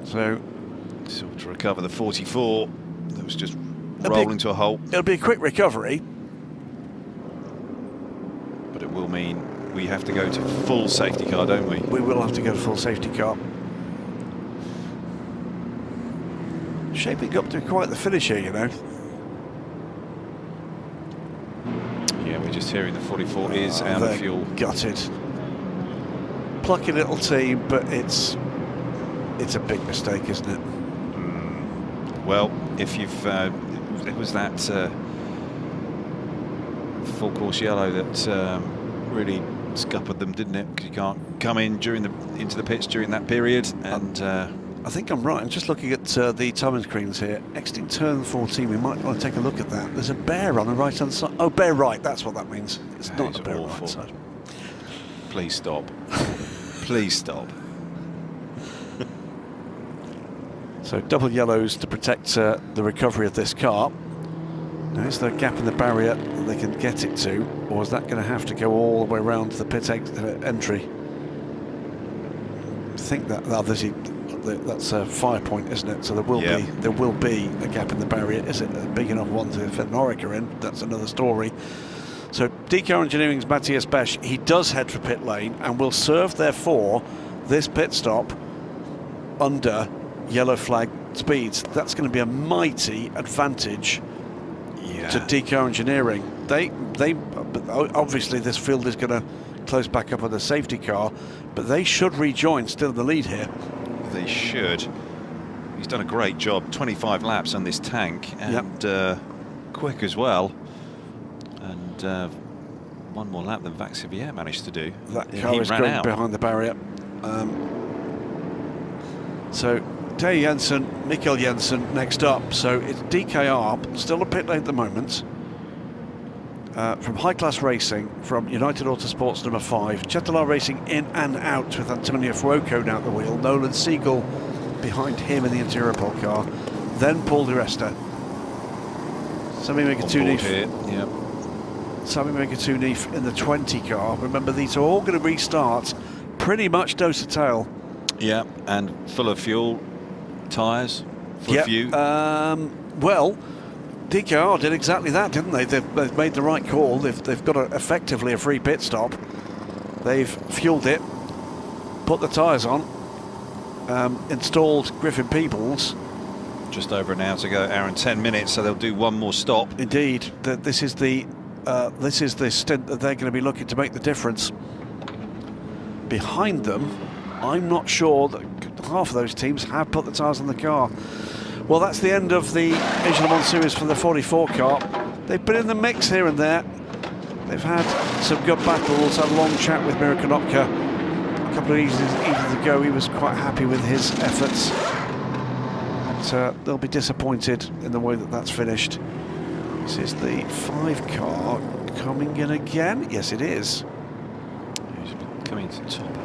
So
to recover the 44 that was just rolling to a halt.
It'll be a quick recovery.
But it will mean we have to go to full safety car, don't we?
We will have to go to full safety car. Shaping up to quite the finish here, you know.
Yeah, we're just hearing the 44 is out of fuel.
Gutted. Plucky little team, but it's a big mistake, isn't it?
Well, if you've it was that full course yellow that really scuppered them, didn't it? Because you can't come in into the pits during that period. And
I think I'm right. I'm just looking at the timing screens here. Exiting turn 14, we might want to take a look at that. There's a bear on the right-hand side. Oh, bear right, that's what that means. It's not a bear right side.
Please stop. Please stop.
So double yellows to protect the recovery of this car. Now, is there a gap in the barrier that they can get it to, or is that going to have to go all the way around to the pit entry? I think that that's a fire point, isn't it? So there will be a gap in the barrier. Is it a big enough one to fit an Orica in? That's another story. So DK Engineering's Matthias Besch, he does head for pit lane and will serve, therefore, this pit stop under yellow flag speeds. That's going to be a mighty advantage to DK Engineering. They obviously, this field is going to close back up on the safety car, but they should rejoin, still in the lead here.
They should. He's done a great job, 25 laps on this tank, and quick as well. And one more lap than Vaxivier managed to do.
That car is going behind the barrier. So Terje Jensen, Mikkel Jensen next up. So it's DKR, still a pit lane at the moment. From High Class Racing, from United Autosports number 5. Chetala Racing in and out with Antonio Fuoco down the wheel. Nolan Siegel behind him in the interior pole car. Then Paul Di Resta. Sami Mikatuni. Sami Mikatuni in the 20 car. Remember, these are all going to restart pretty much nose to tail.
Yeah, and full of fuel, tyres, full of fuel.
Well, DKR did exactly that, didn't they? They've made the right call. They've got effectively a free pit stop. They've fueled it, put the tyres on, installed Griffin Peebles.
Just over an hour to go, hour and 10 minutes, so they'll do one more stop.
Indeed, this is the stint that they're going to be looking to make the difference. Behind them, I'm not sure that half of those teams have put the tyres on the car. Well, that's the end of the Asian Le Mans Series for the 44 car. They've been in the mix here and there. They've had some good battles, had a long chat with Miro Konopka a couple of evenings ago. He was quite happy with his efforts. But they'll be disappointed in the way that that's finished. This is the 5 car coming in again. Yes, it is.
Who's coming to top off?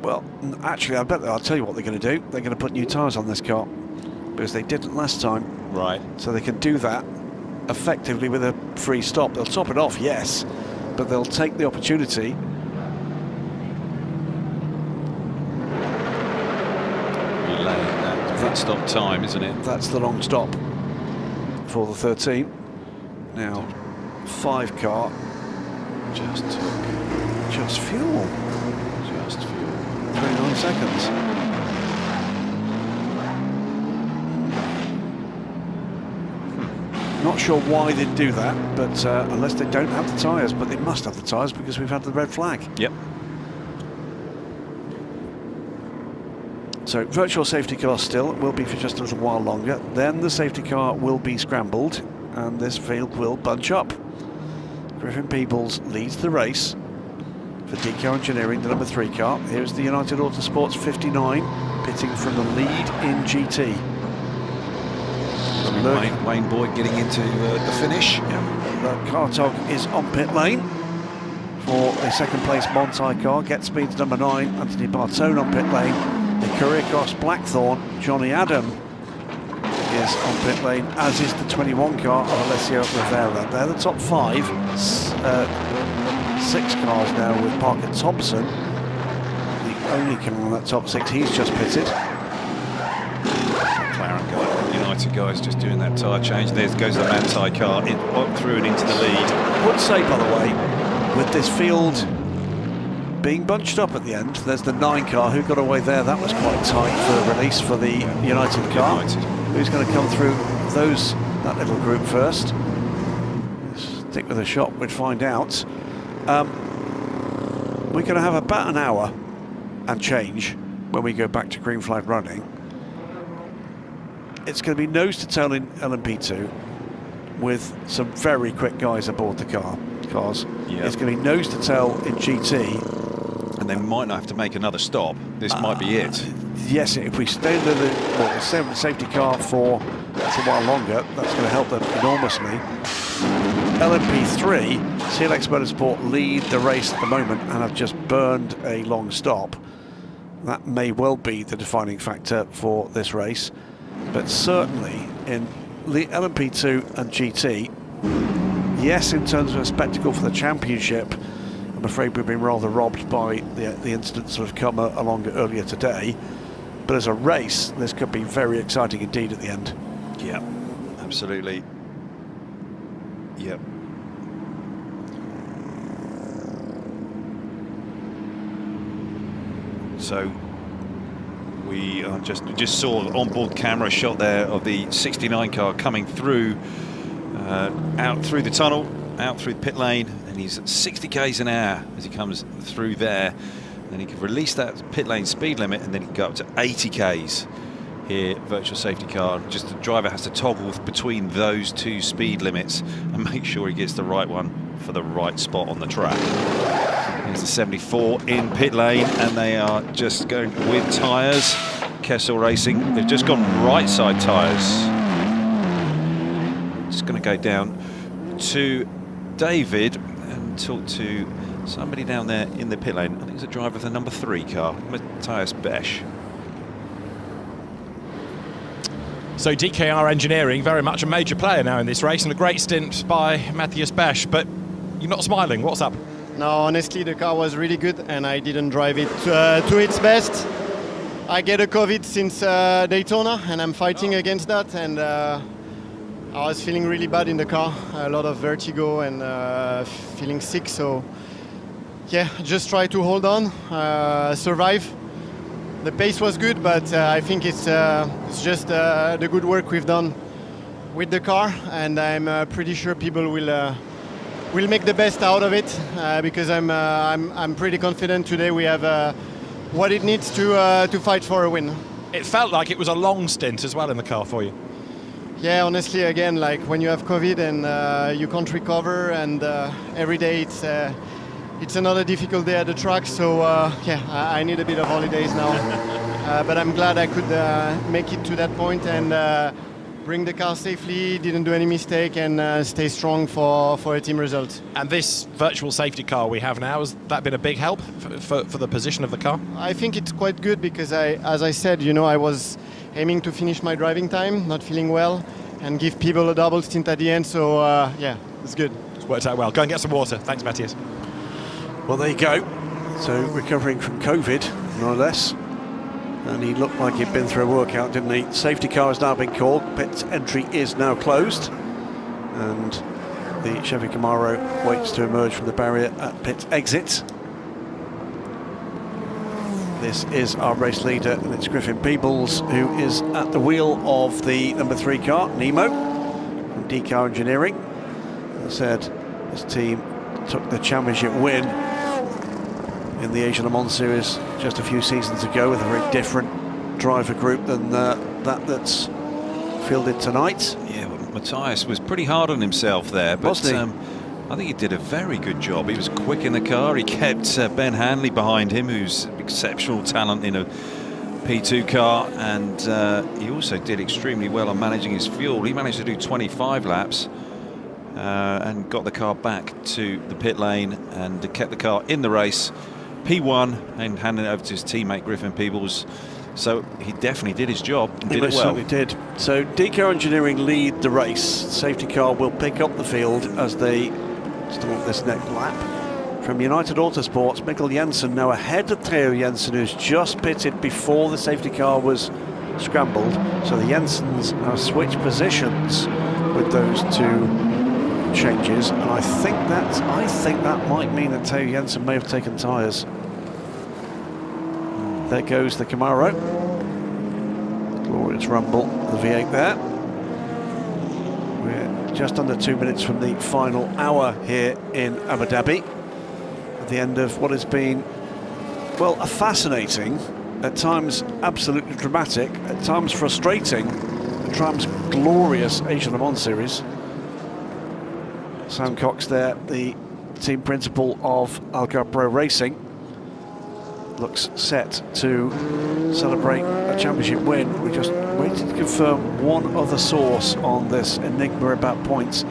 Well, actually, I bet I'll tell you what they're going to do. They're going to put new tyres on this car because they didn't last time.
Right.
So they can do that effectively with a free stop. They'll top it off, yes, but they'll take the opportunity.
Relaying that pit stop time, isn't it?
That's the long stop for the 13. Now, 5 car.
Just
fuel. 29 seconds. Not sure why they'd do that, but unless they don't have the tyres, but they must have the tyres because we've had the red flag.
Yep.
So virtual safety car still, will be for just a little while longer. Then the safety car will be scrambled and this field will bunch up. Griffin Peebles leads the race for DK Engineering, the number 3 car. Here's the United Autosports 59, pitting from the lead in GT.
Wayne Boyd getting into the finish.
Yeah. Kartog is on pit lane for the second place Montai car. Get Speed's number 9, Anthony Bartone on pit lane. The Kyrgios Blackthorn, Johnny Adam is on pit lane, as is the 21 car of Alessio Rivera. They're the top 5. 6 cars now with Parker Thompson, the only car on that top 6. He's just pitted.
McLaren guy, United guys, just doing that tyre change. There goes the Manthey car through and into the lead.
I would say, by the way, with this field being bunched up at the end, there's the 9 car who got away there. That was quite tight for release for the United car. Who's going to come through that little group first? Stick with a shot, we'd find out. We're going to have about an hour and change when we go back to green flag running. It's going to be nose to tail in LMP2 with some very quick guys aboard the cars.
Yep.
It's going to be nose to tail in GT.
And they might not have to make another stop. This might be it.
Yes, if we stay under the safety car for a while longer, that's going to help them enormously. LMP3, CLX Motorsport lead the race at the moment and have just burned a long stop. That may well be the defining factor for this race, but certainly in the LMP2 and GT, yes, in terms of a spectacle for the championship, I'm afraid we've been rather robbed by the incidents that have come along earlier today. But as a race, this could be very exciting indeed at the end.
Yeah, absolutely. Yep. So we just saw the onboard camera shot there of the 69 car coming through, out through the tunnel, out through the pit lane, and he's at 60 k's an hour as he comes through there. Then he can release that pit lane speed limit, and then he can go up to 80 k's here, virtual safety car. Just the driver has to toggle between those two speed limits and make sure he gets the right one for the right spot on the track. Here's the 74 in pit lane, and they are just going with tyres. Kessel Racing, they've just gone right side tyres. Just going to go down to David and talk to somebody down there in the pit lane. I think it's a driver of the number 3 car, Matthias Besch.
So DKR Engineering, very much a major player now in this race, and a great stint by Matthias Besch. But you're not smiling, what's up?
No, honestly, the car was really good, and I didn't drive it to its best. I get a COVID since Daytona, and I'm fighting against that, and I was feeling really bad in the car, a lot of vertigo and feeling sick, so yeah, just try to hold on, survive. The pace was good, but I think it's just the good work we've done with the car, and I'm pretty sure people will make the best out of it, because I'm pretty confident today we have what it needs to fight for a win.
It felt like it was a long stint as well in the car for you.
Yeah, honestly, again, like when you have COVID and you can't recover, and every day it's another difficult day at the track, so yeah, I need a bit of holidays now. But I'm glad I could make it to that point and bring the car safely, didn't do any mistake, and stay strong for a team result.
And this virtual safety car we have now, has that been a big help for the position of the car?
I think it's quite good because, as I said, you know, I was aiming to finish my driving time, not feeling well, and give people a double stint at the end, so yeah, it's good.
It's worked out well. Go and get some water. Thanks, Matthias.
Well, there you go. So recovering from COVID, no less. And he looked like he'd been through a workout, didn't he? Safety car has now been called. Pit entry is now closed. And the Chevy Camaro waits to emerge from the barrier at pit exit. This is our race leader, and it's Griffin Peebles, who is at the wheel of the number 3 car, Nemo, from DKR Engineering. As I said, this team took the championship win in the Asian Le Mans Series just a few seasons ago with a very different driver group than that's fielded tonight.
Yeah, well, Matthias was pretty hard on himself there, but I think he did a very good job. He was quick in the car. He kept Ben Hanley behind him, who's exceptional talent in a P2 car, and he also did extremely well on managing his fuel. He managed to do 25 laps and got the car back to the pit lane and kept the car in the race. P1 and handing it over to his teammate Griffin Peebles. So he definitely did his job and did it well.
He did. So DKR Engineering lead the race. Safety car will pick up the field as they start this next lap. From United Autosports, Mikkel Jensen now ahead of Theo Jensen, who's just pitted before the safety car was scrambled. So the Jensens have switched positions with those two changes, and I think that might mean that Theo Jensen may have taken tyres. There goes the Camaro. Glorious rumble, the V8 there. We're just under 2 minutes from the final hour here in Abu Dhabi, at the end of what has been, well, a fascinating, at times absolutely dramatic, at times frustrating, at times glorious Asian Le Mans Series. Sam Cox there, the team principal of Algarve Racing, looks set to celebrate a championship win. We just waited to confirm one other source on this enigma about points.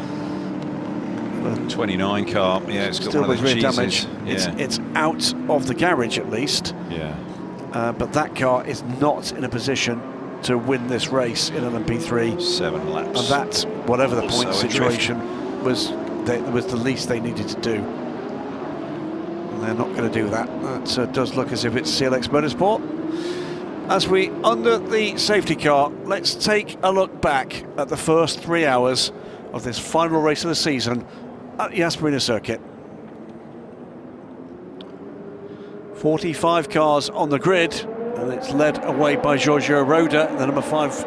29 car, yeah, it's got
still
one of
with
the
rear
cheeses.
damage.
Yeah.
It's out of the garage at least.
Yeah.
But that car is not in a position to win this race in LMP3.
7 laps.
And that's, whatever the point
Also
situation was the least they needed to do. And they're not going to do that. That does look as if it's CLX Motorsport. As we under the safety car, let's take a look back at the first 3 hours of this final race of the season at the Yas Marina circuit. 45 cars on the grid, and it's led away by Giorgio Roda, the number 5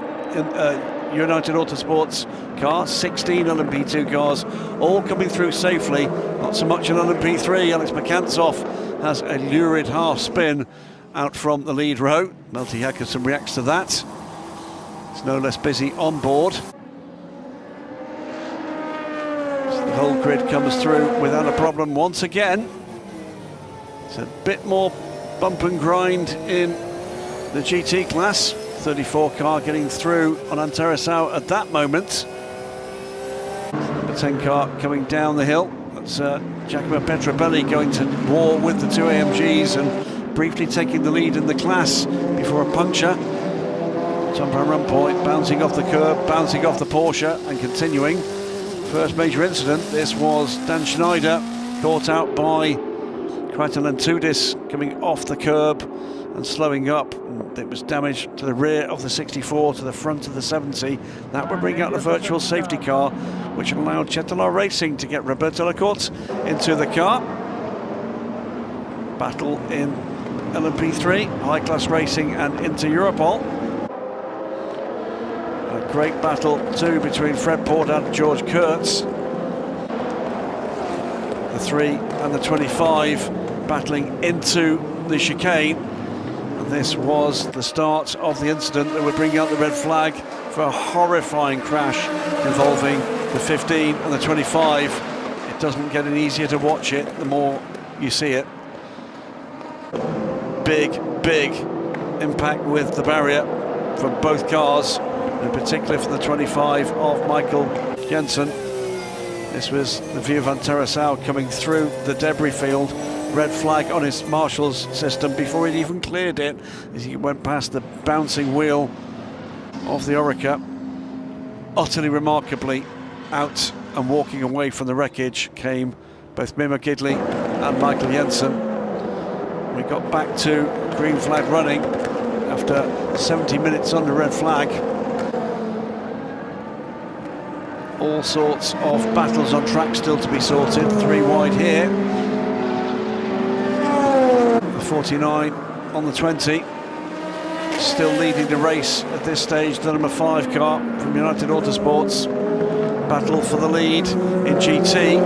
United Autosports car. 16 LMP2 cars, all coming through safely. Not so much an LMP3. Alex Makantsov has a lurid half spin out from the lead row. Melty Hackerson reacts to that. It's no less busy on board. So the whole grid comes through without a problem once again. It's a bit more bump and grind in the GT class. 34 car getting through on Antaresau at that moment. Number 10 car coming down the hill. That's Giacomo Petrobelli going to war with the 2 AMGs and briefly taking the lead in the class before a puncture. Tom van Rompuy bouncing off the curb, bouncing off the Porsche and continuing. First major incident, this was Dan Schneider caught out by Kraitelen Tudis coming off the curb and slowing up. And it was damage to the rear of the 64 to the front of the 70. That would bring out the virtual safety car, which allowed Cetilar Racing to get Roberto Lacorte into the car. Battle in LMP3, High Class Racing and Inter Europol. A great battle too between Fred Porter and George Kurtz. The 3 and the 25 battling into the chicane, and this was the start of the incident that would bring out the red flag for a horrifying crash involving the 15 and the 25. It doesn't get any easier to watch it the more you see it. Big impact with the barrier from both cars, in particular for the 25 of Michael Jensen. This was the view of Antaresau coming through the debris field. Red flag on his marshal's system before he'd even cleared it, as he went past the bouncing wheel of the Oreca. Utterly remarkably, out and walking away from the wreckage came both Mimo Gidley and Michael Jensen. We got back to green flag running after 70 minutes under red flag. All sorts of battles on track still to be sorted. 3 wide here. The 49 on the 20. Still leading the race at this stage, the number 5 car from United Autosports. Battle for the lead in GT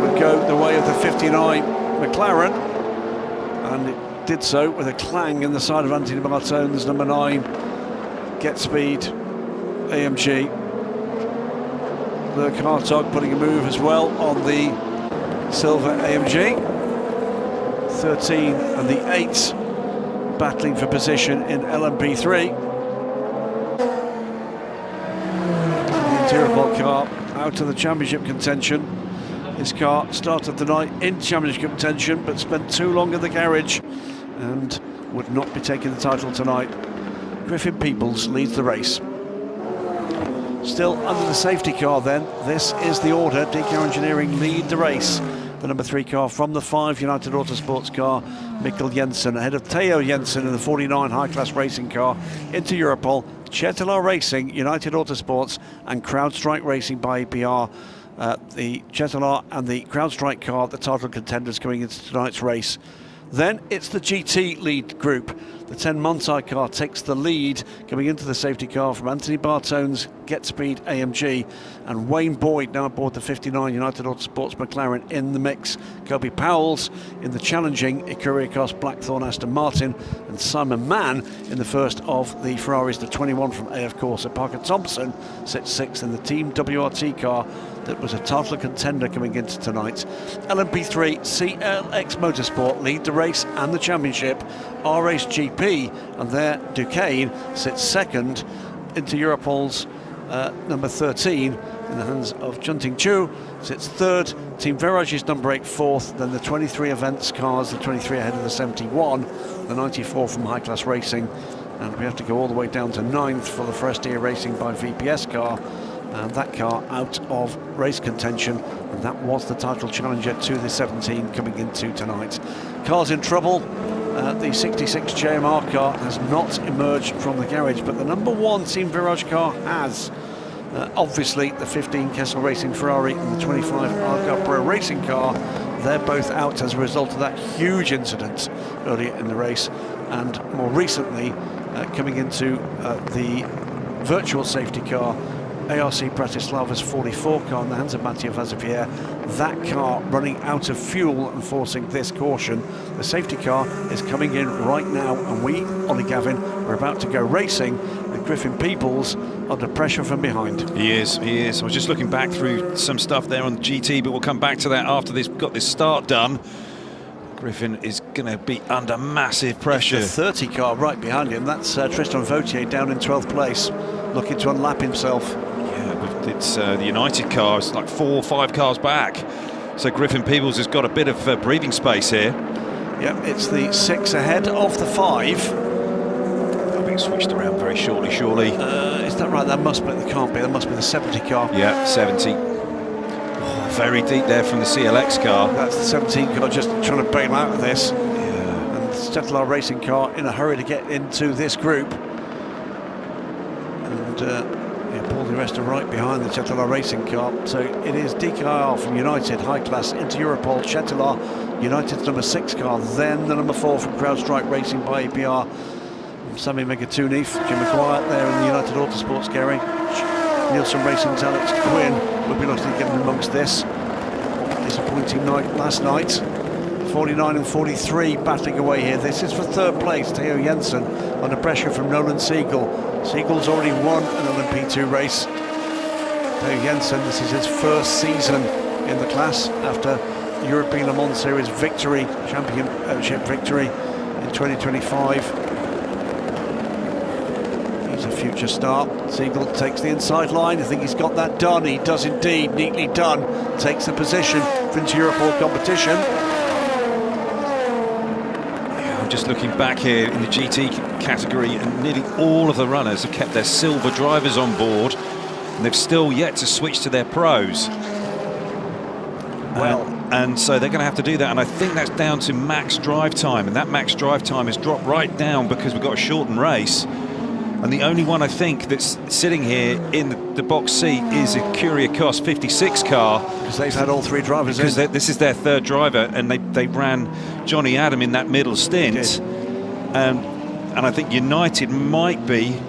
would go the way of the 59 McLaren, and it did so with a clang in the side of Anthony Bartone's number 9 Get Speed AMG. Luke Hartog putting a move as well on the silver AMG. 13 and the 8 battling for position in LMP3. The interior Volt car out of the championship contention. His car started the night in championship contention but spent too long in the garage and would not be taking the title tonight. Griffin Peoples leads the race. Still under the safety car then, this is the order. DK Engineering lead the race. The number 3 car from the 5 United Autosports car, Mikkel Jensen, ahead of Theo Jensen in the 49 High Class Racing car. Inter Europol, Cetilar Racing, United Autosports and CrowdStrike Racing by APR. The Cetilar and the CrowdStrike car, the title contenders going into tonight's race. Then it's the GT lead group. The 10 Montai car takes the lead, coming into the safety car from Anthony Bartone's Get Speed AMG, and Wayne Boyd now aboard the 59 United Autosports McLaren in the mix. Kobe Powell's in the challenging Icuriacos Blackthorn Aston Martin, and Simon Mann in the first of the Ferraris, the 21 from AF Corsa. Parker Thompson sits 6th in the Team WRT car that was a title contender coming into tonight. LMP3 CLX Motorsport lead the race and the championship. R-Race GP, and there Duquesne sits 2nd. Into Europol's number 13 in the hands of Junting Chu sits 3rd. Team Verage is number 8 4th. Then the 23 events cars, the 23 ahead of the 71, the 94 from High Class Racing, and we have to go all the way down to 9th for the Forestier Racing by VPS car, and that car out of race contention, and that was the title challenger to the 17 coming into tonight. Cars in trouble. The 66 JMR car has not emerged from the garage, but the number 1 Team Virage car has. Obviously, the 15 Kessel Racing Ferrari and the 25 Arca Pro Racing car, they're both out as a result of that huge incident earlier in the race. And more recently, coming into the virtual safety car, ARC Bratislava's 44 car in the hands of Mathieu Vazepier, that car running out of fuel and forcing this caution. The safety car is coming in right now, and we, Ollie Gavin, are about to go racing with Griffin Peoples under pressure from behind.
He is. I was just looking back through some stuff there on the GT, but we'll come back to that after this got this start done. Griffin is going to be under massive pressure.
It's the 30 car right behind him. That's Tristan Vautier down in 12th place, looking to unlap himself.
Yeah, it's the United car. It's like 4 or 5 cars back. So Griffin Peebles has got a bit of breathing space here.
Yep, it's the 6 ahead of the 5.
They'll be switched around very shortly, surely.
Is that right? That must be, it can't be. That must be the 70 car.
Yeah, 70. Very deep there from the CLX car.
That's the 17 car just trying to bail out of this. Yeah. And the Stettler Racing car in a hurry to get into this group. And Paul Di Resta right behind the Stettler Racing car. So it is DKR from United, high class, into Europol. Stettler, United's number 6 car. Then the number 4 from CrowdStrike Racing by APR. Sami Megatuni, Jim McGuire there in the United Autosports garage. Nielsen Racing's Alex Quinn will be looking to get amongst this. Disappointing night last night. 49 and 43 battling away here. This is for 3rd place. Theo Jensen under pressure from Nolan Siegel. Siegel's already won an LMP2 race. Theo Jensen, this is his first season in the class after European Le Mans Series victory, championship victory in 2025. A future star. Siegel takes the inside line. I think he's got that done. He does indeed. Neatly done. Takes the position for into Europol competition.
Yeah, I'm just looking back here in the GT category, and nearly all of the runners have kept their silver drivers on board, and they've still yet to switch to their pros. Well, and so they're going to have to do that, and I think that's down to max drive time, and that max drive time has dropped right down because we've got a shortened race. And the only one I think that's sitting here in the box seat is a Kyriakos 56 car.
Because they've had all 3 drivers
because
in.
This is their 3rd driver, and they ran Johnny Adam in that middle stint. And I think United might be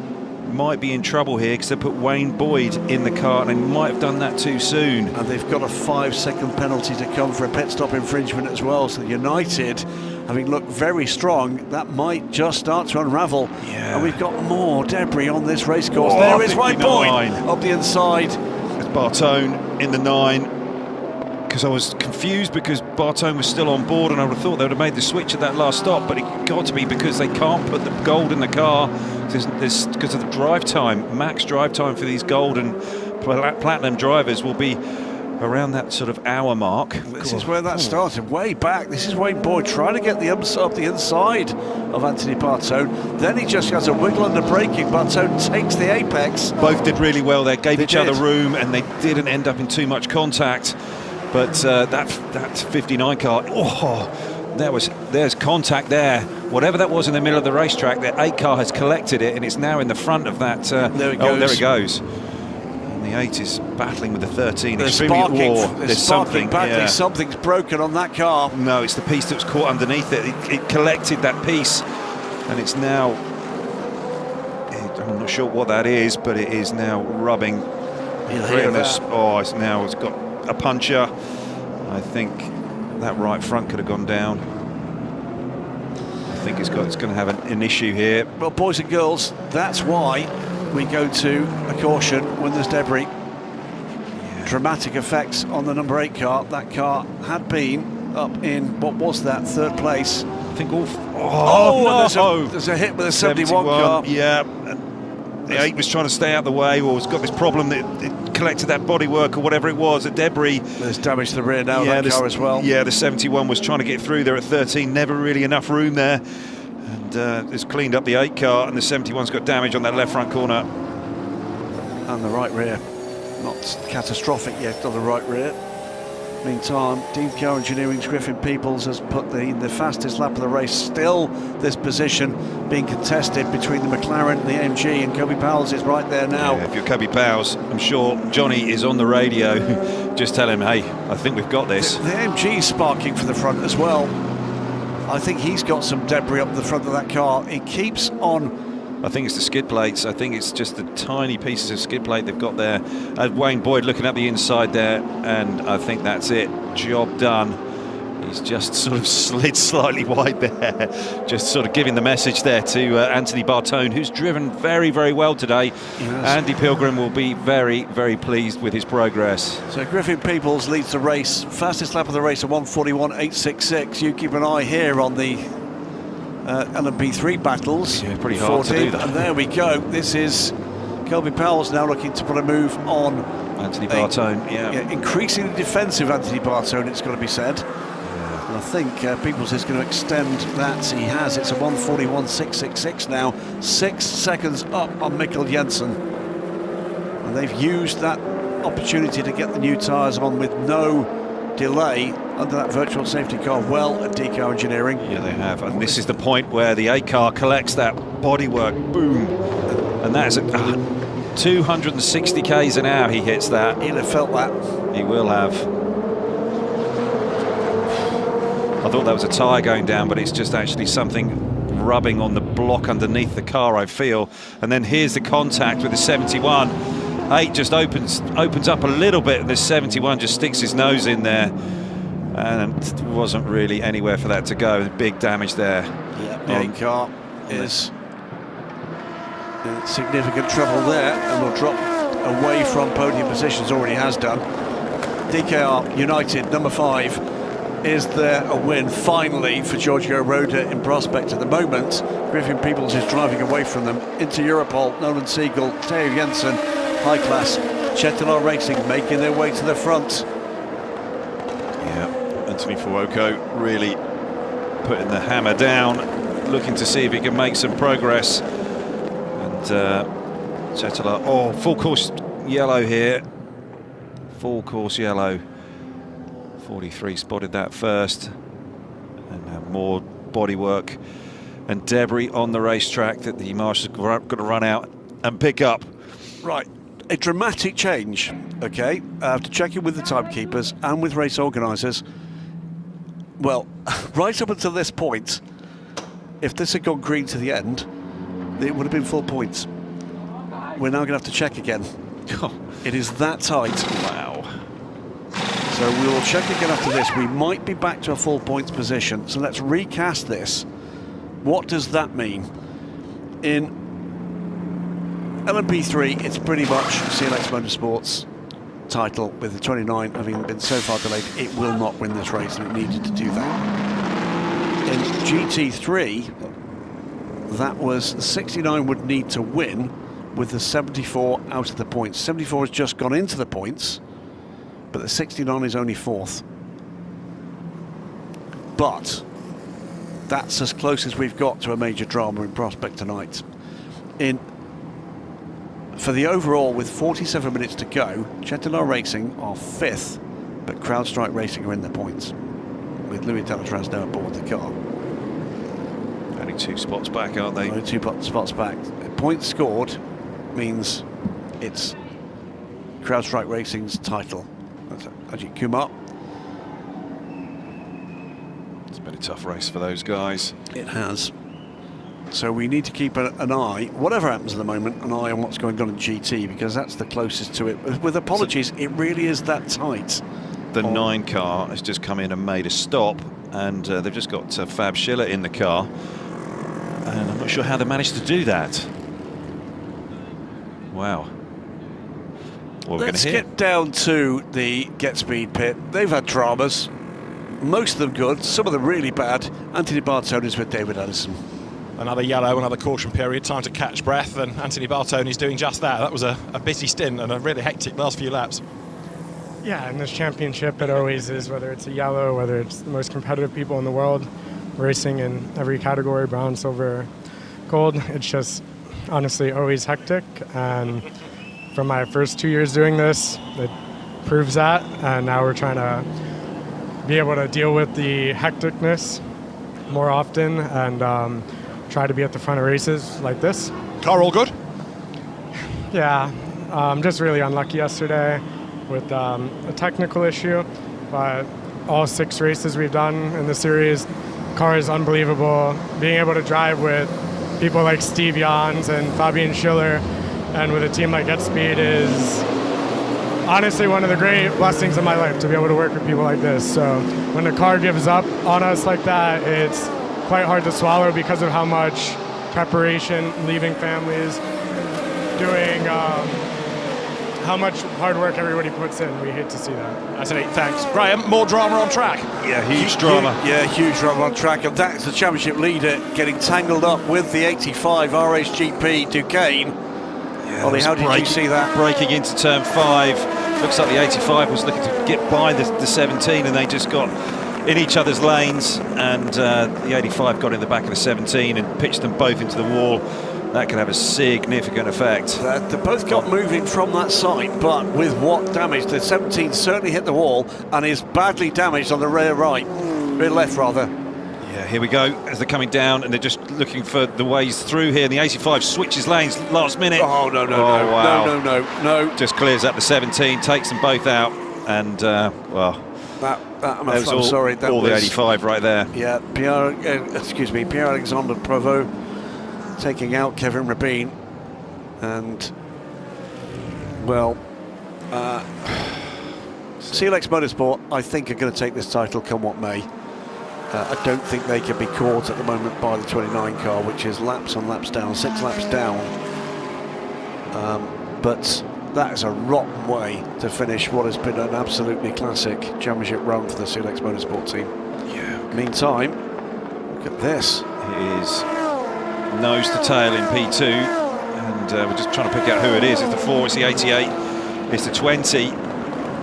in trouble here because they put Wayne Boyd in the car, and they might have done that too soon.
And they've got a 5-second penalty to come for a pit stop infringement as well. So United, having looked very strong, that might just start to unravel.
Yeah.
And we've got more debris on this race course. There is Wayne Boyd up the inside.
It's Bartone in the 9. Because I was confused because Bartone was still on board, and I would have thought they would have made the switch at that last stop, but it got to be because they can't put the gold in the car because of the drive time. Max drive time for these gold and platinum drivers will be around that sort of hour mark.
This is where that started, way back. This is Wayne Boyd trying to get the up the inside of Anthony Bartone. Then he just has a wiggle under braking. Bartone takes the apex.
Both did really well there, gave each other room, and they didn't end up in too much contact. But that 59 car, there's contact there. Whatever that was in the middle of the racetrack, the 8 car has collected it, and it's now in the front of that.
There it goes.
Oh, there it goes. And the 8 is battling with the 13.
They're
Extremely at war.
There's something badly. Yeah. Something's broken on that car.
No, it's the piece that was caught underneath it. It collected that piece, and it's now. I'm not sure what that is, but it is now rubbing. It's got a puncher. I think that right front could have gone down. I think it's going to have an issue here.
Well, boys and girls, that's why we go to a caution when there's debris. Yeah. Dramatic effects on the number 8 car. That car had been up in, what was that, 3rd place?
I think all.
There's a hit with a 71 car.
Yeah. The 8 was trying to stay out of the way, or has got this problem that it collected that bodywork or whatever it was, the debris.
There's damage to the rear now, that car as well.
Yeah, the 71 was trying to get through there at 13, never really enough room there. And and has cleaned up the 8 car, and the 71's got damage on that left front corner.
And the right rear, not catastrophic yet on the right rear. Meantime, Car Engineering's Griffin Peoples has put the fastest lap of the race. Still this position being contested between the McLaren and the MG, and Kobe Powell's is right there now.
Yeah, if you're Kobe Powell's, I'm sure Johnny is on the radio. Just tell him, hey, I think we've got this.
The MG's sparking for the front as well. I think he's got some debris up the front of that car. It keeps on.
I think it's the skid plates. I think it's just the tiny pieces of skid plate they've got there. Wayne Boyd looking at the inside there, and I think that's it. Job done. He's just sort of slid slightly wide there. Just sort of giving the message there to Anthony Bartone, who's driven very, very well today.
Yes.
Andy Pilgrim will be very, very pleased with his progress.
So Griffin Peoples leads the race. Fastest lap of the race at 1:41.866. You keep an eye here on the LMP3 battles.
Yeah, pretty hard to do that.
And there we go. This is Kobe Powell's now looking to put a move on
Anthony Bartone. Yeah,
increasingly defensive Anthony Bartone, it's got to be said. And I think Peoples is going to extend that. He has. It's a 1:41.666 now. 6 seconds up on Mikkel Jensen. And they've used that opportunity to get the new tyres on with no delay under that virtual safety car well at Car Engineering.
Yeah, they have. And this is the point where the 8 car collects that bodywork. Boom. And that is 260 k's an hour he hits that.
He'll have felt that.
He will have. I thought that was a tyre going down, but it's just actually something rubbing on the block underneath the car, I feel. And then here's the contact with the 71. 8 just opens up a little bit, and the 71 just sticks his nose in there, and wasn't really anywhere for that to go. Big damage there.
Yeah, the 8 car is in significant trouble there, and will drop away from podium positions, already has done. DKR United, number 5. Is there a win finally for Giorgio Roda in prospect at the moment? Griffin Peoples is driving away from them into Europol. Nolan Siegel, Theo Jensen, high class. Chettilar Racing making their way to the front.
Yeah, Anthony Fuoco really putting the hammer down, looking to see if he can make some progress. And Chettilar, full course yellow here. Full course yellow. 43 spotted that first, and more bodywork and debris on the racetrack that the marshals are going to run out and pick up.
Right, a dramatic change, okay, after checking with the timekeepers and with race organisers. Well, right up until this point, if this had gone green to the end, it would have been full points. We're now going to have to check again. It is that tight.
Wow.
So we will check again after this. We might be back to a full points position. So let's recast this. What does that mean? In LMP3, it's pretty much CLX Motorsports title, with the 29 having been so far delayed. It will not win this race, and it needed to do that. In GT3, that was the 69 would need to win with the 74 out of the points. 74 has just gone into the points, but the 69 is only 4th. But that's as close as we've got to a major drama in prospect tonight. For the overall, with 47 minutes to go, Chettilar Racing are 5th, but CrowdStrike Racing are in the points, with Louis Delatraz now aboard the car.
Only 2 spots back, aren't they?
Only 2 spots back. Points scored means it's CrowdStrike Racing's title. That's Ajith Kumar.
It's been a tough race for those guys.
It has. So we need to keep an eye, whatever happens at the moment, an eye on what's going on in GT, because that's the closest to it. With apologies, it really is that tight.
The 9 car has just come in and made a stop, and they've just got Fab Schiller in the car, and I'm not sure how they managed to do that. Wow.
Let's get down to the Get Speed pit. They've had dramas, most of them good, some of them really bad. Anthony Bartone is with David Addison.
Another yellow, another caution period, time to catch breath, and Anthony Bartone is doing just that. That was a busy stint and a really hectic last few laps.
Yeah, in this championship it always is, whether it's a yellow, whether it's the most competitive people in the world. racing in every category, brown, silver, gold. It's just honestly always hectic, and from my first 2 years doing this, it proves that, and now we're trying to be able to deal with the hecticness more often and try to be at the front of races like this.
Car all good?
Yeah, just really unlucky yesterday with a technical issue, but all 6 races we've done in the series, car is unbelievable. Being able to drive with people like Steve Jans and Fabian Schiller and with a team like GetSpeed is honestly one of the great blessings of my life, to be able to work with people like this. So when the car gives up on us like that, it's quite hard to swallow because of how much preparation, leaving families, doing how much hard work everybody puts in. We hate to see that.
That's it. Thanks. Graham, more drama on track.
Yeah,
huge drama.
Huge drama on track, and that's the championship leader getting tangled up with the 85 RSGP Duquesne. Ollie, how did you see that?
Breaking into turn 5. Looks like the 85 was looking to get by the 17, and they just got in each other's lanes, and the 85 got in the back of the 17 and pitched them both into the wall. That could have a significant effect.
They both got moving from that side, but with what damage? The 17 certainly hit the wall and is badly damaged on the rear left rather.
Yeah, here we go, as they're coming down, and they're just looking for the ways through here, and the 85 switches lanes last minute.
Oh, no.
Wow.
No.
Just clears up the 17, takes them both out, and, well...
I'm sorry, that
all
was
the 85 right there.
Yeah, Pierre-Alexandre Provost taking out Kevin Rabin, and well, CLX Motorsport, I think, are going to take this title come what may. I don't think they can be caught at the moment by the 29 car, which is laps on laps down, 6 laps down. But that is a rotten way to finish what has been an absolutely classic championship run for the CLX Motorsport team.
Yeah.
Meantime, look at this.
It is nose to tail in P2, and we're just trying to pick out who it is. It's the 4, it's the 88, it's the 20,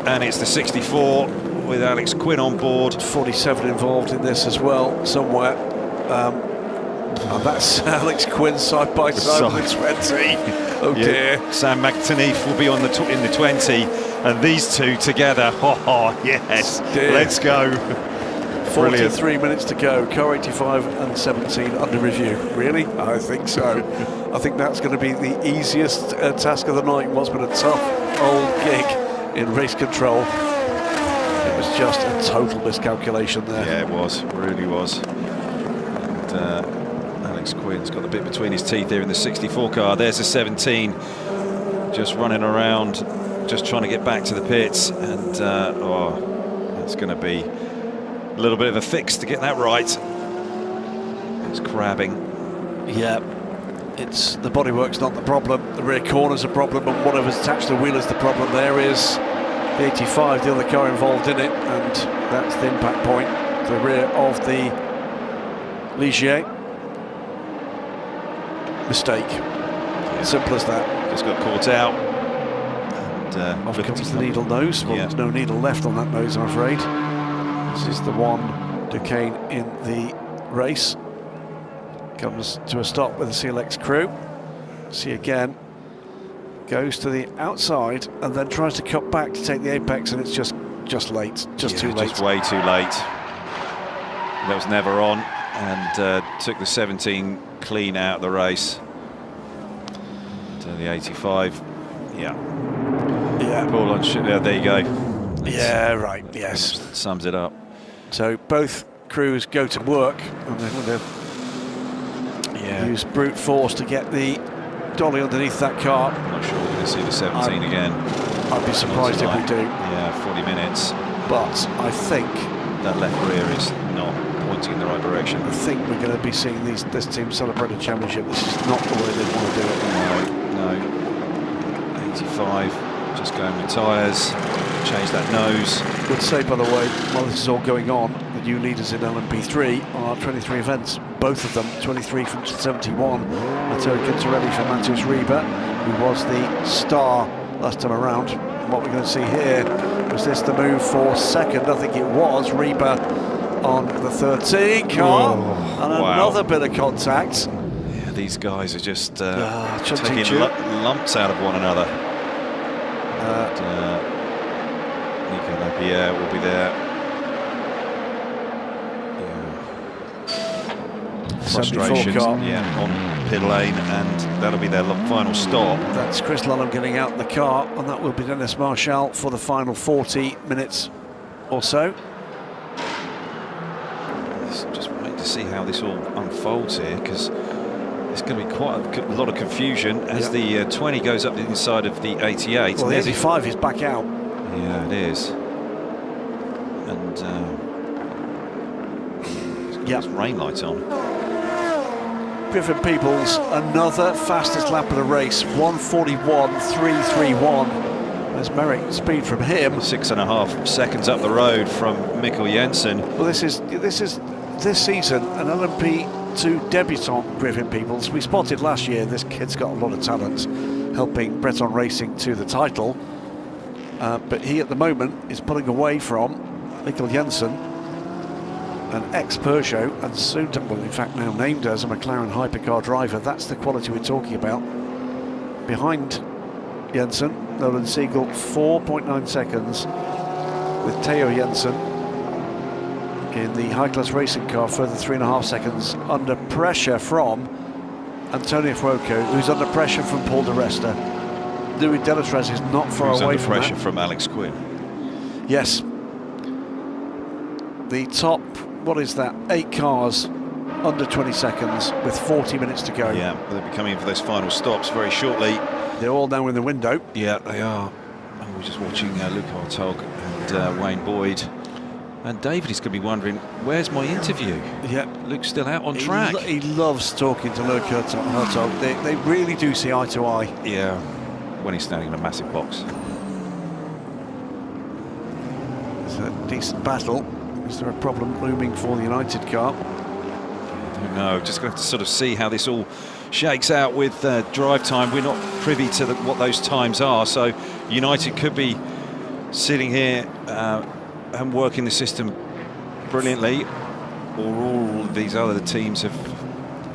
and it's the 64 with Alex Quinn on board.
47 involved in this as well, somewhere. And that's Alex Quinn side by side with the 20. Oh dear.
Sam McTineef will be on in the 20, and these two together. Oh yes, let's go.
43 minutes to go. Car 85 and 17 under review. Really? I think so. I think that's going to be the easiest task of the night. What's been a tough old gig in race control. It was just a total miscalculation there.
Yeah, it was. It really was. And Alex Quinn's got the bit between his teeth here in the 64 car. There's the 17, just running around, just trying to get back to the pits, and oh, it's going to be a little bit of a fix to get that right. It's crabbing.
Yeah, it's the bodywork's not the problem. The rear corner's a problem, and whatever's attached to the wheel is the problem. There is the 85, the other car involved in it, and that's the impact point. The rear of the Ligier. Mistake. Simple as that.
Just got caught out. And
off comes the needle nose. Well, there's no needle left on that nose, I'm afraid. This is the one Duquesne in the race. Comes to a stop with the CLX crew. See again. Goes to the outside and then tries to cut back to take the apex, and it's just late. Just too late.
Just way too late. That was never on, and took the 17 clean out of the race. To the 85. Yeah. Paul on shit. Yeah, there you go.
Yeah, right. Yes.
Sums it up.
So both crews go to work, and they're going to use brute force to get the dolly underneath that car.
I'm not sure we're going to see the 17 again.
I'd be surprised if we do.
Yeah, 40 minutes.
But I think
that left rear is not pointing in the right direction.
I think we're going to be seeing this team celebrate a championship. This is not the way they want to do it.
No. 85, just going with tyres. Change that nose.
Would say, by the way, while this is all going on, the new leaders in LMP3 are 23 events, both of them 23 from 71. Matteo Quintarelli for Matheus Reba, who was the star last time around. And what we're going to see here was this the move for second. I think it was Reba on the 13 car, and another bit of contact.
Yeah, these guys are just
Chunty
taking lumps out of one another. Nico Lapierre will be there. Frustrations, on pit lane, and that'll be their final stop.
That's Chris Lunham getting out the car, and that will be Dennis Marshall for the final 40 minutes or so.
Just waiting to see how this all unfolds here, because there's going to be quite a lot of confusion as the 20 goes up the inside of the 88.
Well, the 85 is back out.
Yeah, it is. And it's rain lights on.
Griffin Peoples, another fastest lap of the race, 1:41.331. There's Merrick speed from him.
6.5 seconds up the road from Mikkel Jensen.
Well, this season an LMP2 debutant, Griffin Peoples. We spotted last year this kid's got a lot of talent, helping Breton Racing to the title. But he at the moment is pulling away from Mikkel Jensen, an ex-Peugeot, and soon to, well, in fact now named as a McLaren hypercar driver. That's the quality we're talking about. Behind Jensen, Nolan Siegel, 4.9 seconds, with Theo Jensen in the high-class racing car, further 3.5 seconds under pressure from Antonio Fuoco, who's under pressure from Paul Di Resta. Louis Delatraz is not far away from
pressure
that.
from Alex Quinn.
Yes. The top, what is that, 8 cars under 20 seconds with 40 minutes to go.
Yeah, they'll be coming in for those final stops very shortly.
They're all now in the window.
Yeah, they are. And we're just watching Luke Hartog and Wayne Boyd. And David is going to be wondering, where's my interview?
Yeah,
Luke's still out on track.
He loves talking to Luke Hartog. They really do see eye to eye.
Yeah, when he's standing in a massive box.
It's a decent battle. Is there a problem looming for the United car?
I don't know, just going to have to sort of see how this all shakes out with drive time. We're not privy to what those times are, so United could be sitting here and working the system brilliantly, or all of these other teams have,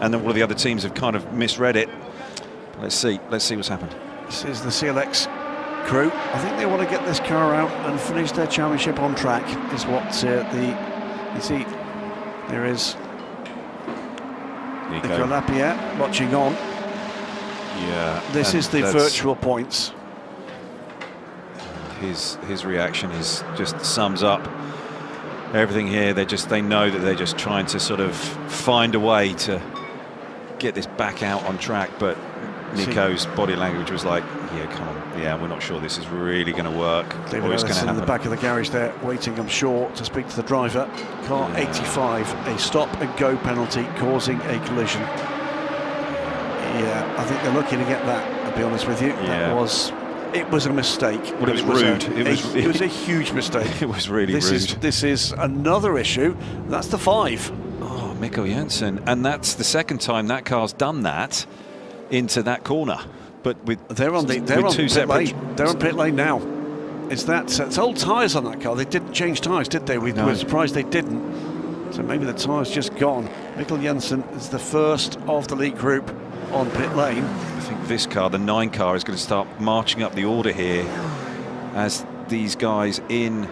and then all of the other teams have kind of misread it. Let's see what's happened.
This is the CLX crew. I think they want to get this car out and finish their championship on track, is what you see. There is Nico Lapierre watching on.
Yeah,
this is the virtual points.
His reaction is just sums up everything here. They know that they're just trying to sort of find a way to get this back out on track, but Nico's body language was like, yeah, come on, yeah, we're not sure this is really going to work.
David Ellison in the back of the garage there, waiting, I'm sure, to speak to the driver. Car 85, a stop and go penalty causing a collision. Yeah, I think they're looking to get that, I'll be honest with you.
Yeah.
It was a mistake.
Well, it was rude.
It was a huge mistake.
It was really rude.
This is another issue. That's the 5.
Oh, Mikkel Jensen, and that's the second time that car's done that into that corner. But
they're on pit lane. They're on pit lane now. It's old tyres on that car. They didn't change tyres, did they? We were surprised they didn't. So maybe the tyres just gone. Mikkel Jensen is the first of the lead group on pit lane.
I think this car, the 9 car, is going to start marching up the order here as these guys in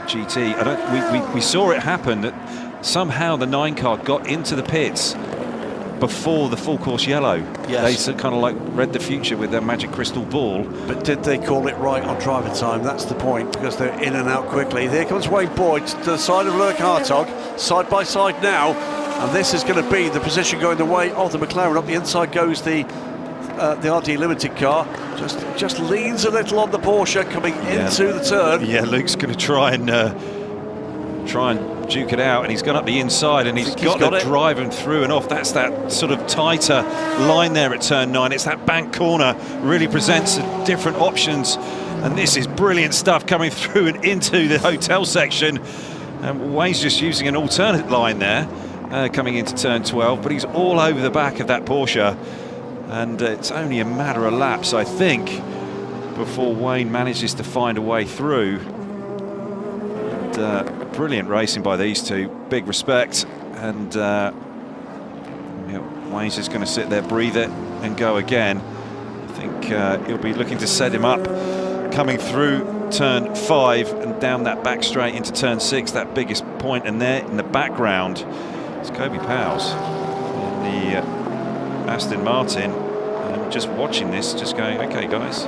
GT. We saw it happen that somehow the 9 car got into the pits before the full course yellow.
Yes.
They kind of like read the future with their magic crystal ball.
But did they call it right on driver time? That's the point, because they're in and out quickly. Here comes Wayne Boyd to the side of Luke Hartog, side by side now, and this is going to be the position going the way of the McLaren. Up the inside goes the RD Limited car. Just leans a little on the Porsche coming into the turn.
Yeah, Luke's going to try and duke it out, and he's gone up the inside, and he's got to drive him through and off. That's that sort of tighter line there at turn 9. It's that bank corner, really presents different options, and this is brilliant stuff coming through and into the hotel section. And Wayne's just using an alternate line there, coming into turn 12, but he's all over the back of that Porsche, and it's only a matter of laps, I think, before Wayne manages to find a way through. And brilliant racing by these two. Big respect. And Wayne's just going to sit there, breathe it, and go again. I think he'll be looking to set him up, coming through turn 5 and down that back straight into turn 6, that biggest point. And there in the background is Kobe Powles in the Aston Martin. And just watching this, just going, okay, guys,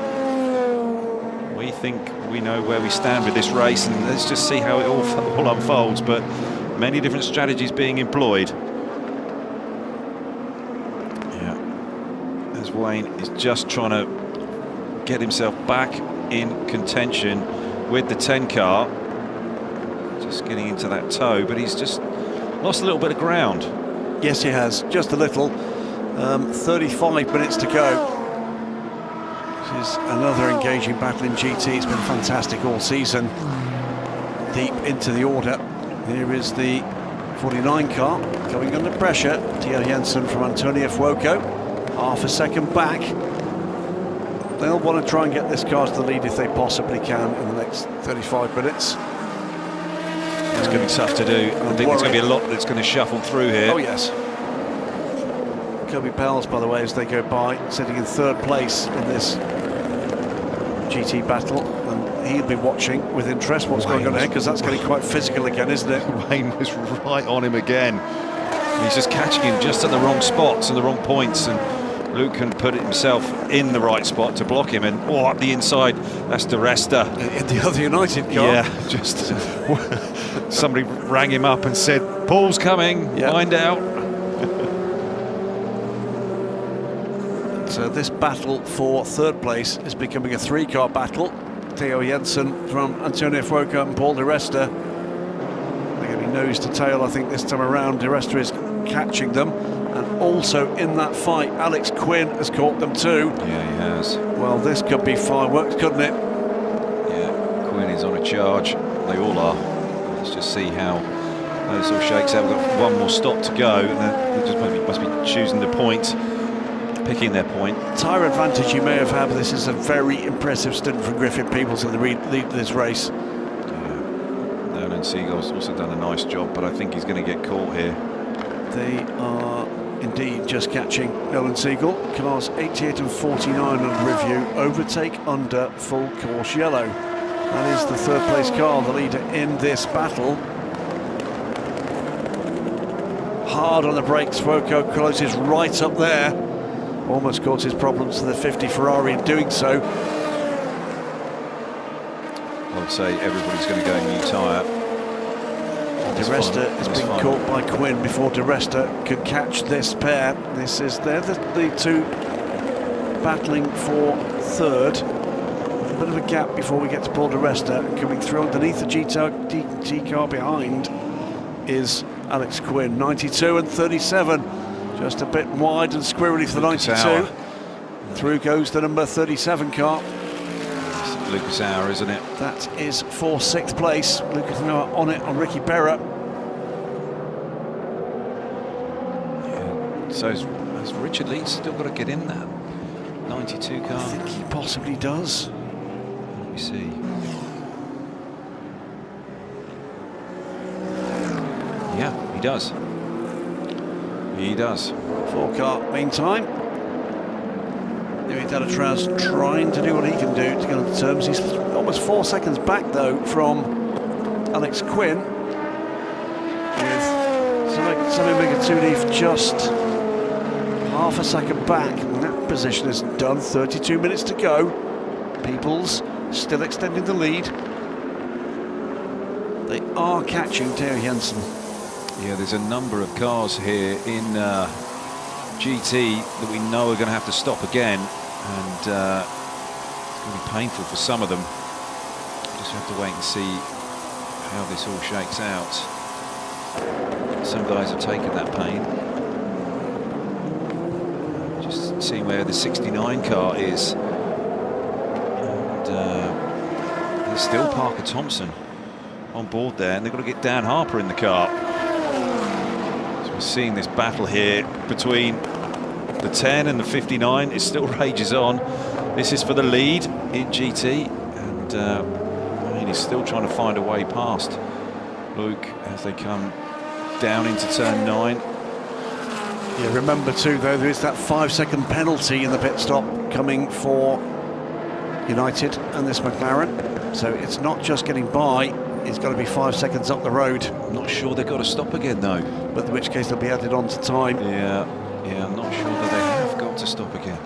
we think we know where we stand with this race, and let's just see how it all unfolds. But many different strategies being employed. Yeah, as Wayne is just trying to get himself back in contention with the 10 car. Just getting into that toe, but he's just lost a little bit of ground.
Yes, he has, just a little. 35 minutes to go. This is another engaging battle in GT. It's been fantastic all season. Deep into the order. Here is the 49 car coming under pressure. Theo Jensen from Antonio Fuoco, half a second back. They'll want to try and get this car to the lead if they possibly can in the next 35 minutes.
It's going to be tough to do. I think there's going to be a lot that's going to shuffle through here.
Oh yes. Kobe Powles, by the way, as they go by, sitting in 3rd place in this GT battle, and he'll be watching with interest what's going on here, because that's getting quite physical again, isn't it?
Wayne was right on him again. He's just catching him just at the wrong spots and the wrong points, and Luke can put himself in the right spot to block him, and up the inside, that's De Resta.
In the other United car.
Yeah, just somebody rang him up and said, Paul's coming, find out.
So this battle for 3rd place is becoming a 3-car battle. Theo Jensen from Antonio Fuoco and Paul De Resta. They're going to be nose to tail, I think, this time around. De Resta is catching them. And also in that fight, Alex Quinn has caught them too.
Yeah, he has.
Well, this could be fireworks, couldn't it?
Yeah, Quinn is on a charge. They all are. Let's just see how this all shakes out. We've got one more stop to go. And they just must be choosing the point. Picking their point.
Tyre advantage you may have had, but this is a very impressive stint from Griffin Peoples in the lead of this race.
Yeah. Nolan Siegel's also done a nice job, but I think he's going to get caught here.
They are indeed just catching Nolan Siegel. Cars 88 and 49 under review. Overtake under full course yellow. That is the 3rd place car, the leader in this battle. Hard on the brakes, Fuoco closes right up there. Almost causes problems to the 50 Ferrari in doing so.
I would say everybody's going to go new tyre.
De Resta has been caught by Quinn before De Resta could catch this pair. They're the two battling for 3rd. A bit of a gap before we get to Paul De Resta. Coming through underneath the GT car behind is Alex Quinn, 92 and 37. Just a bit wide and squirrely for the 92. Through goes the number 37 car.
It's Lucas Hour, isn't it?
That is for 6th place. Lucas Hour on it on Ricky Berra.
Yeah. So has Richard Lee still got to get in that 92 car?
I think he possibly does.
Let me see. Yeah, he does. He does.
4-car meantime. Louis Delatraz trying to do what he can do to get on the terms. He's almost 4 seconds back though from Alex Quinn, with Sammy Megatuni just half a second back. And that position is done. 32 minutes to go. Peoples still extending the lead. They are catching Theo Jensen.
Yeah, there's a number of cars here in GT that we know are going to have to stop again, and it's going to be painful for some of them. Just have to wait and see how this all shakes out. Some guys have taken that pain. Just seeing where the 69 car is, and there's still Parker Thompson on board there, and they've got to get Dan Harper in the car. We're seeing this battle here between the 10 and the 59. It still rages on. This is for the lead in GT, and he's still trying to find a way past Luke, as they come down into turn 9.
Yeah, remember too, though, there is that 5-second penalty in the pit stop coming for United and this McLaren. So it's not just getting by, it's got to be 5 seconds up the road.
I'm not sure they've got to stop again, though.
But in which case they'll be added on to time.
Yeah, I'm not sure that they have got to stop again.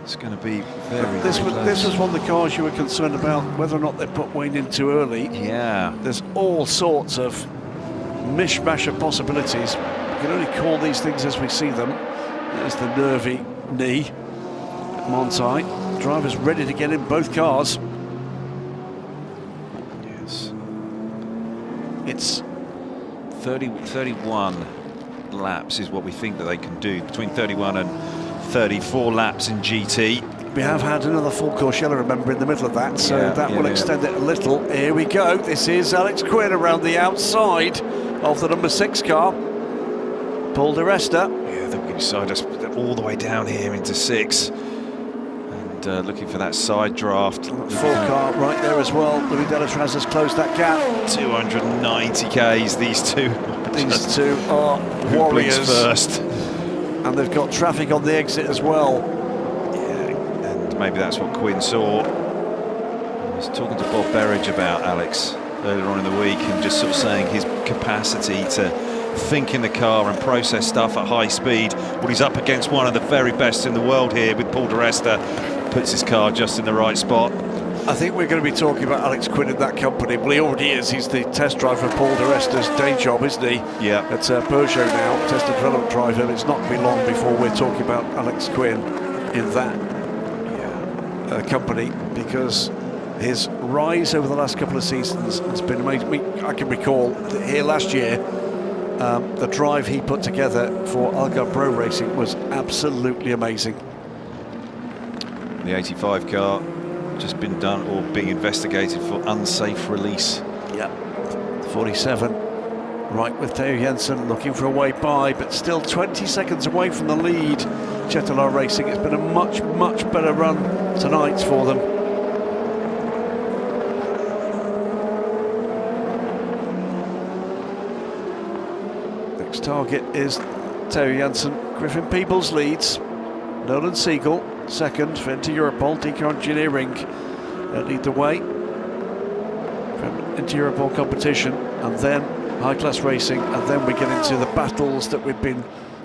It's going to be very,
this
very
was one of the cars you were concerned about, whether or not they put Wayne in too early.
Yeah.
There's all sorts of mishmash of possibilities. We can only call these things as we see them. There's the nervy knee. Montai, driver's ready to get in both cars.
Yes. It's 31 laps is what we think that they can do, between 31 and 34 laps in GT.
We have had another full course yellow, remember, in the middle of that, so that will extend it a little. Here we go. This is Alex Quinn around the outside of the number 6 car. Paul Di Resta.
Yeah, they're beside us all the way down here into 6. And looking for that side draft.
4 car right there as well. Louis Delatraz has closed that gap.
290 Ks, these two.
These two are warriors.
First.
And they've got traffic on the exit as well.
Yeah, and maybe that's what Quinn saw. I was talking to Bob Berridge about Alex earlier on in the week and just sort of saying his capacity to think in the car and process stuff at high speed. Well, he's up against one of the very best in the world here with Paul Di Resta. Puts his car just in the right spot.
I think we're going to be talking about Alex Quinn in that company. Well, he already is. He's the test driver for Paul Di Resta's day job, isn't he?
Yeah.
It's Peugeot now, test and development driver. It's not going to be long before we're talking about Alex Quinn in that company, because his rise over the last couple of seasons has been amazing. I can recall here last year, the drive he put together for Algarve Pro Racing was absolutely amazing.
The 85 car just been done or being investigated for unsafe release.
Yeah, 47 right with Theo Jensen looking for a way by, but still 20 seconds away from the lead. Chetalar Racing, it's been a much better run tonight for them. Next target is Theo Jensen. Griffin Peebles leads. Nolan Siegel second for Inter Europol. Deco Engineering lead the way from Inter Europol competition, and then High Class Racing, and then we get into the battles that we've been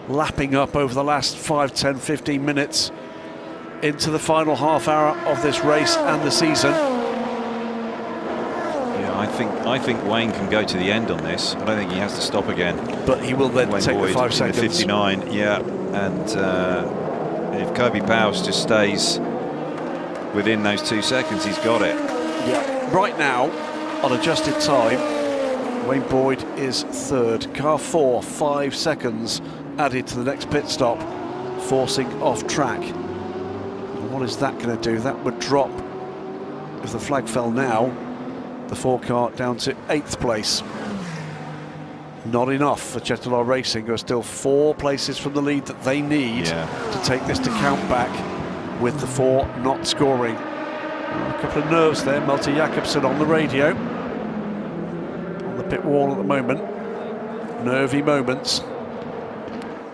lapping up over the last 5, 10, 15 minutes into the final half hour of this race and the season.
Yeah, I think Wayne can go to the end on this. I don't think he has to stop again.
But he will then take the 5 seconds.
59, yeah, and if Kobe Powers just stays within those 2 seconds, he's got it.
Yeah, right now, on adjusted time, Wayne Boyd is third. Car 4, 5 seconds added to the next pit stop, forcing off track. And what is that going to do? That would drop, if the flag fell now, the 4 car down to 8th place. Not enough for Chetalar Racing, who are still 4 places from the lead that they need to take this to count back, with the 4 not scoring. A couple of nerves there. Malte Jakobsen on the radio, on the pit wall at the moment. Nervy moments.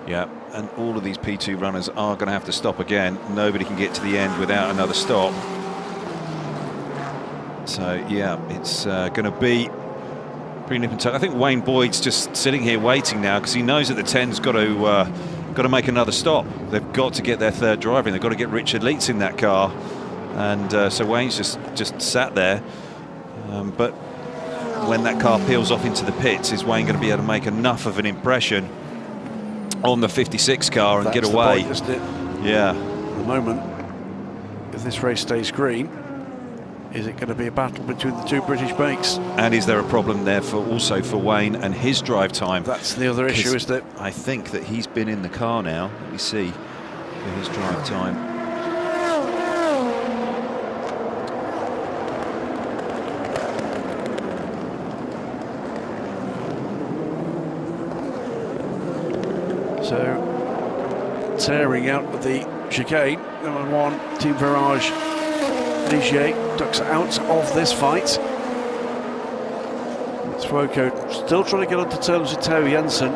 Yeah, and all of these P2 runners are going to have to stop again. Nobody can get to the end without another stop. So yeah, it's going to be pretty nip and tuck. I think Wayne Boyd's just sitting here waiting now, because he knows that the 10's got to make another stop. They've got to get their third driver in. They've got to get Richard Leitz in that car, and so Wayne's just sat there. But when that car peels off into the pits, is Wayne going to be able to make enough of an impression on the 56 car and get away?
That's the point, isn't it?
Yeah.
At the moment, if this race stays green, is it going to be a battle between the 2 British makes?
And is there a problem there also for Wayne and his drive time?
That's the other issue, isn't it?
I think that he's been in the car now. Let me see for his drive time.
So, tearing out of the chicane, number 1, Team Virage. Ligier ducks out of this fight. Swoko still trying to get onto terms with Theo Jensen.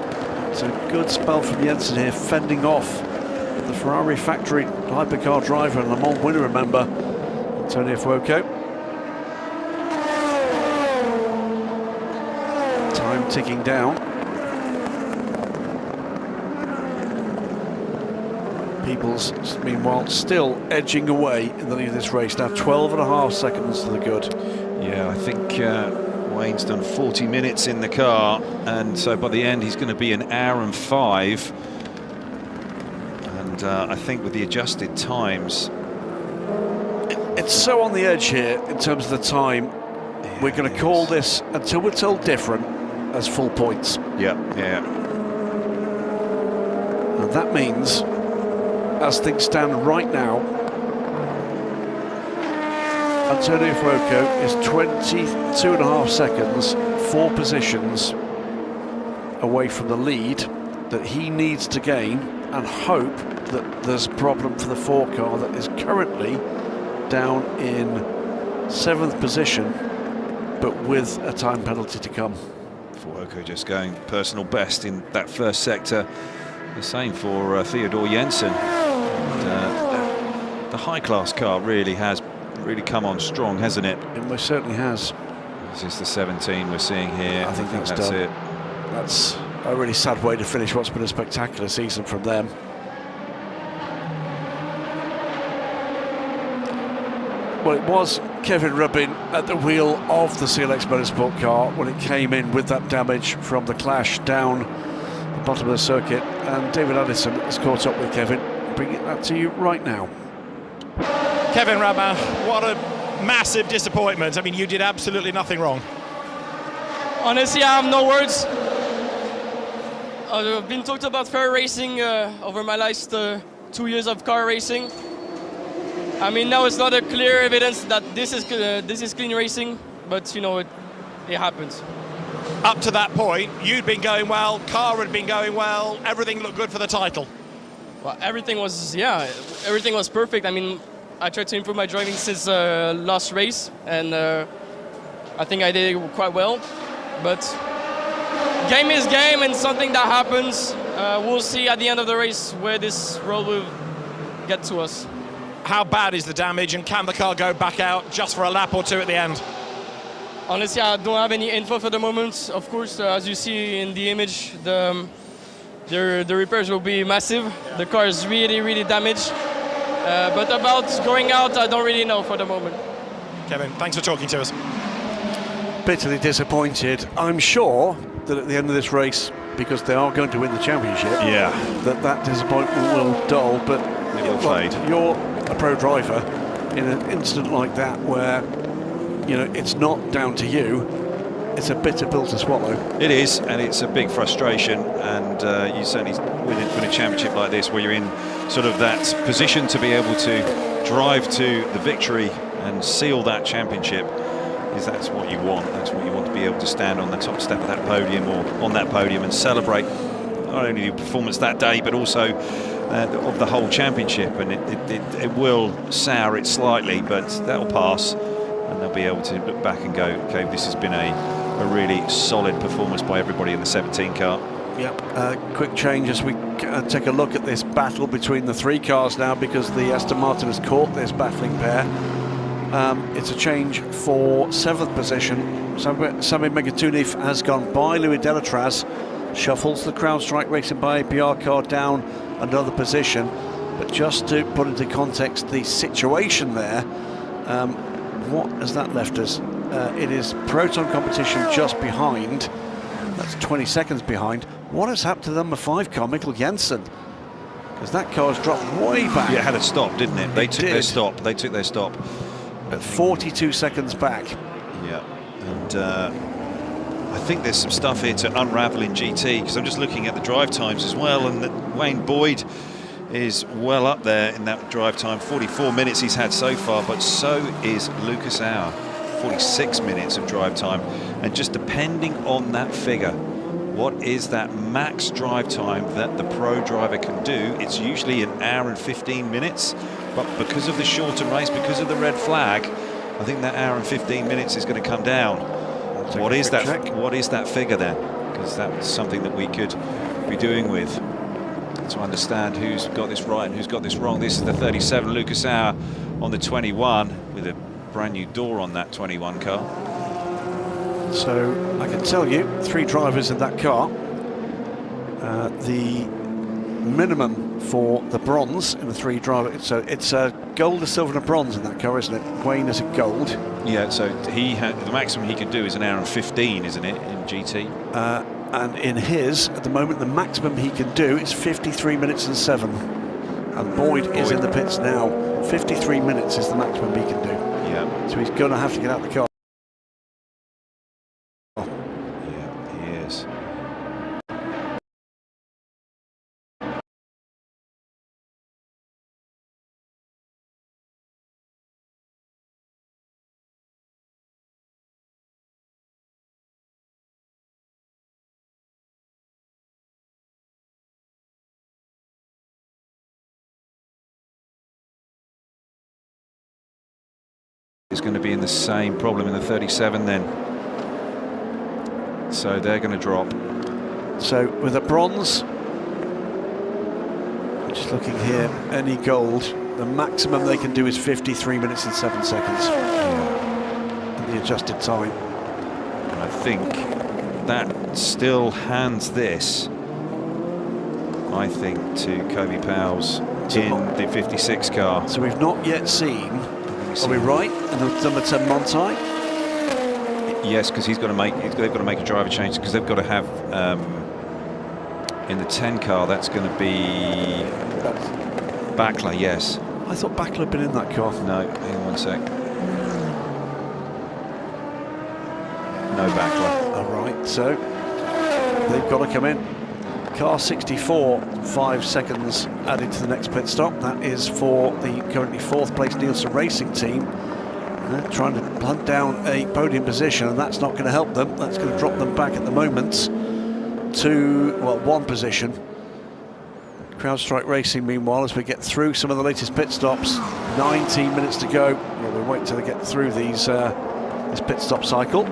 It's a good spell from Jensen here, fending off the Ferrari factory hypercar driver and Le Mans winner, remember, Antonio Fuoco. Time ticking down. Peoples, meanwhile, still edging away in the lead of this race. Now 12.5 seconds to the good.
Yeah, I think Wayne's done 40 minutes in the car, and so by the end he's going to be 1 hour and 5. And I think with the adjusted times,
it's so on the edge here in terms of the time. Yeah, we're going to call this, until we're told different, as full points.
Yeah, yeah.
And that means, as things stand right now, Antonio Fuoco is 22.5 seconds, 4 positions away from the lead that he needs to gain, and hope that there's a problem for the 4 car that is currently down in 7th position, but with a time penalty to come.
Fuoco just going personal best in that first sector. The same for Theodore Jensen. And, the high-class car really has come on strong, hasn't it?
It most certainly has.
This is the 17 we're seeing here.
I think that's
done.
It. That's a really sad way to finish what's been a spectacular season from them. Well, it was Kevin Rubin at the wheel of the CLX Motorsport car when it came in with that damage from the clash down the bottom of the circuit, and David Addison has caught up with Kevin. Bringing that to you right now.
Kevin Rubin, what a massive disappointment. I mean, you did absolutely nothing wrong.
Honestly, I have no words. I've been talked about fair racing over my last 2 years of car racing. I mean, now it's not a clear evidence that this is clean racing, but you know, it happens.
Up to that point, you'd been going well, car had been going well, everything looked good for the title.
Well, everything was perfect. I mean, I tried to improve my driving since last race, and I think I did it quite well. But game is game, and something that happens. We'll see at the end of the race where this road will get to us.
How bad is the damage, and can the car go back out just for a lap or two at the end?
Honestly, I don't have any info for the moment. Of course, as you see in the image, the repairs will be massive. The car is really, really damaged. But about going out, I don't really know for the moment.
Kevin, thanks for talking to us.
Bitterly disappointed. I'm sure that at the end of this race, because they are going to win the championship, that disappointment will dull, but
it will fade.
You're a pro driver in an incident like that where, you know, it's not down to you. It's a bitter pill to swallow.
It is, and it's a big frustration, and you certainly win a championship like this where you're in sort of that position to be able to drive to the victory and seal that championship. Is that's what you want. That's what you want, to be able to stand on the top step of that podium, or on that podium, and celebrate not only your performance that day but also of the whole championship. And it will sour it slightly, but that'll pass, and they'll be able to look back and go, okay, this has been a really solid performance by everybody in the 17 car.
Yep. Quick change as we take a look at this battle between the 3 cars now, because the Aston Martin has caught this battling pair. It's a change for 7th position. Sami Megatunif has gone by Louis Delatraz, shuffles the CrowdStrike Racing by APR car down another position. But just to put into context the situation there, what has that left us? It is Proton Competition just behind. That's 20 seconds behind. What has happened to the number 5 car, Mikkel Jensen? Because that car's dropped way back.
Yeah, it had a stop, didn't it? They took their stop. They took their stop.
At 42 seconds back.
Yeah, and I think there's some stuff here to unravel in GT, because I'm just looking at the drive times as well, and Wayne Boyd is well up there in that drive time. 44 minutes he's had so far, but so is Lucas Auer. 46 minutes of drive time, and just depending on that figure, what is that max drive time that the pro driver can do? It's usually 1 hour and 15 minutes, but because of the shorter race, because of the red flag, I think that 1 hour and 15 minutes is going to come down. What is that figure then? Because that's something that we could be doing with, to understand who's got this right and who's got this wrong. This is the 37, Lucas Auer on the 21, with a brand new door on that 21 car.
So I can tell you, 3 drivers in that car. The minimum for the bronze in the 3 driver, so it's a gold, a silver and a bronze in that car, isn't it? Wayne is a gold.
Yeah, so the maximum he can do is an hour and 15, isn't it, in GT?
And in his, at the moment, the maximum he can do is 53 minutes and 7. And Boyd is in the pits now. 53 minutes is the maximum he can do.
Yeah.
So he's going to have to get out the car.
Yeah, he is. Is going to be in the same problem in the 37 then. So they're going to drop.
So with a bronze, just looking here, any gold, the maximum they can do is 53 minutes and 7 seconds. And the adjusted time.
And I think that still hands this, I think, to Kobe Powell's in the 56 car.
So we've not yet seen. Are we right? And the number 10 Montai?
Yes, because they've got to make a driver change, because they've got to have in the 10 car. That's going to be Backler. Yes.
I thought Backler had been in that car.
No, hang on one sec. No Backler.
All right, so they've got to come in. Car 64, 5 seconds added to the next pit stop. That is for the currently 4th place Nielsen Racing team. They're trying to hunt down a podium position, and that's not going to help them. That's going to drop them back at the moment to, well, 1 position. CrowdStrike Racing, meanwhile, as we get through some of the latest pit stops, 19 minutes to go. Well, we'll wait till they get through these this pit stop cycle.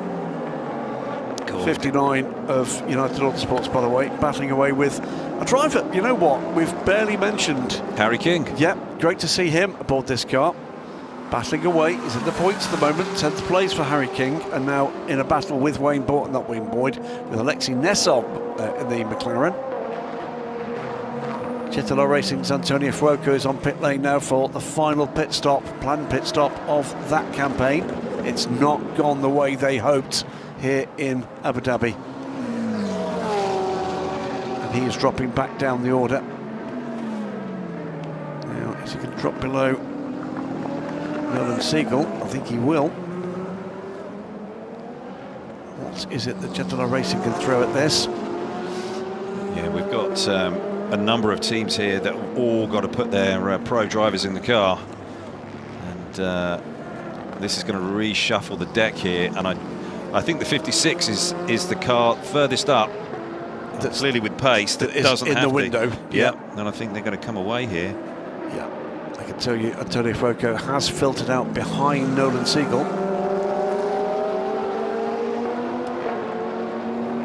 59 of United Autosports, by the way, battling away with a driver. You know what? We've barely mentioned
Harry King.
Yep, great to see him aboard this car. Battling away, he's in the points at the moment. 10th place for Harry King, and now in a battle with Wayne Boyd, not Wayne Boyd, with Alexei Nesov in the McLaren. Chitalo Racing's Antonio Fuoco is on pit lane now for the final pit stop, planned pit stop of that campaign. It's not gone the way they hoped here in Abu Dhabi. And he is dropping back down the order. Now, is he going to drop below Nolan Siegel? I think he will. What is it that Chitalo Racing can throw at this?
Yeah, we've got a number of teams here that have all got to put their pro drivers in the car. And this is going to reshuffle the deck here, and I think the 56 is the car furthest up, that's clearly with pace, that doesn't
in
have
the window.
Yeah, and I think they're going to come away here.
Yeah, I can tell you, Antonio Fuoco has filtered out behind Nolan Siegel.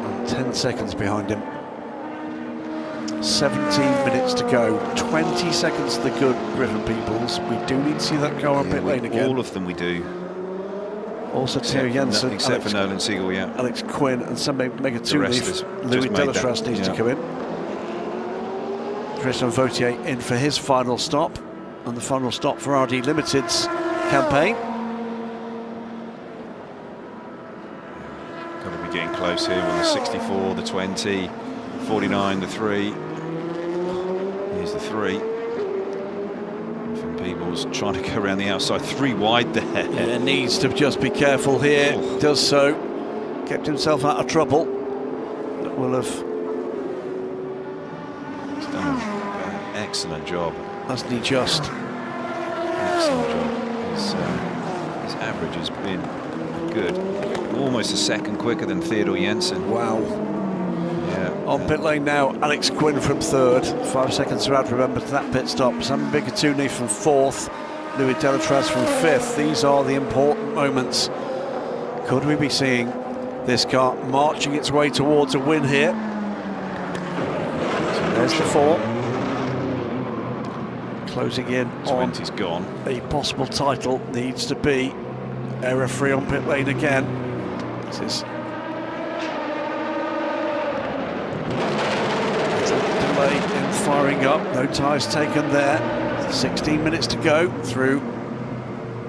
And 10 seconds behind him. 17 minutes to go. 20 seconds to the good, Griffin Peoples. We do need to see that car on pit lane again.
All of them we do.
Also Thierry Jensen,
except for Nolan Siegel, yeah.
Alex Quinn and some Megatuni. Louis Delatras needs to come in. Tristan Vautier in for his final stop, and the final stop for RD Limited's campaign.
Got to be getting close here with the 64, the 20, 49, the 3. Here's the 3. People's trying to go around the outside, 3 wide there.
Yeah, needs to just be careful here. Does so. Kept himself out of trouble. That will have.
He's done an excellent job.
Hasn't he just?
Excellent job. His average has been good. Almost a second quicker than Theodore Jensen.
Wow.
Yeah.
On pit lane now, Alex Quinn from 3rd. 5 seconds to add, remember, to that pit stop. Sam Bigatuni from 4th. Louis Delatras from 5th. These are the important moments. Could we be seeing This car marching its way towards a win here. So there's the 4. Closing in
20's gone.
A possible title needs to be error-free on pit lane again. This is there's a delay in firing up. No tyres taken there. 16 minutes to go through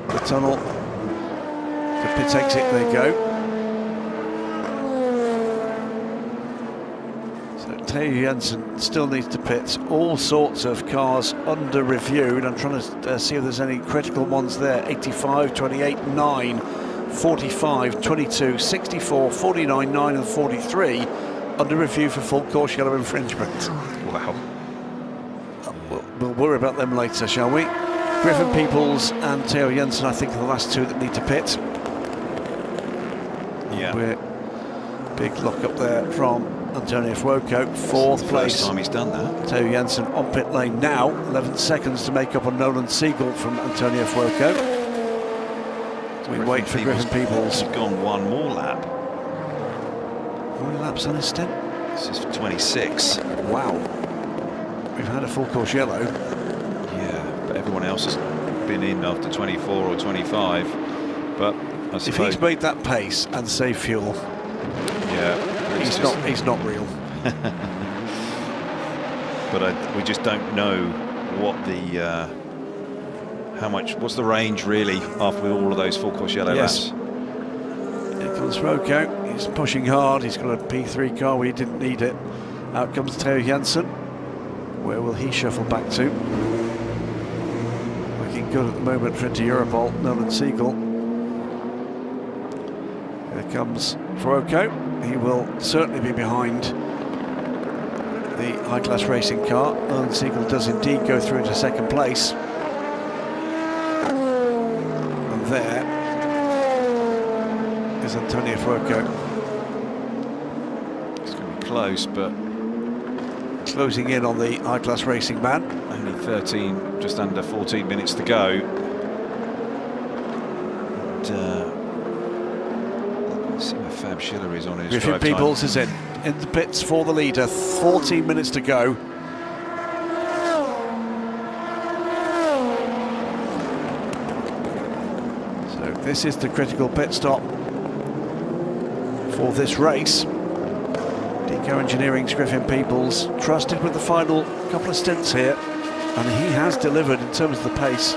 the tunnel. The pit exit they go. Theo Jensen still needs to pit. All sorts of cars under review, and I'm trying to see if there's any critical ones there. 85, 28, 9, 45, 22, 64, 49, 9 and 43 under review for full course yellow infringement.
Wow.
We'll worry about them later, shall we? Griffin Peoples and Theo Jensen, I think, are the last 2 that need to pit.
Yeah.
Big lock up there from Antonio Fuoco, 4th place.
First time he's done that.
Theo Jensen on pit lane now. 11 seconds to make up on Nolan Siegel from Antonio Fuoco. We wait for Griffin Peoples.
He's gone one more lap.
How many laps on his stint?
This is for 26.
Wow. We've had a full course yellow.
Yeah, but everyone else has been in after 24 or 25. But I suppose
if he's made that pace and save fuel,
yeah,
he's not real.
But we just don't know what the what's the range really after all of those full course yellow laps.
Here comes Rocco. He's pushing hard. He's got a P3 car where he didn't need it. Out comes Theo Jensen. Where will he shuffle back to? Looking good at the moment for Inter Europol. Nolan Siegel. Here comes Fuoco. He will certainly be behind the high-class racing car. Nolan Siegel does indeed go through into 2nd place. And there is Antonio Fuoco.
It's going to be close, but
closing in on the high-class racing man.
Only 13, just under 14 minutes to go. And, let's see where Fab Schiller is on his
Griffin
drive
Peoples
time.
is in the pits for the leader. 14 minutes to go. So this is the critical pit stop for this race. Deco Engineering's Griffin Peoples trusted with the final couple of stints here, and he has delivered in terms of the pace.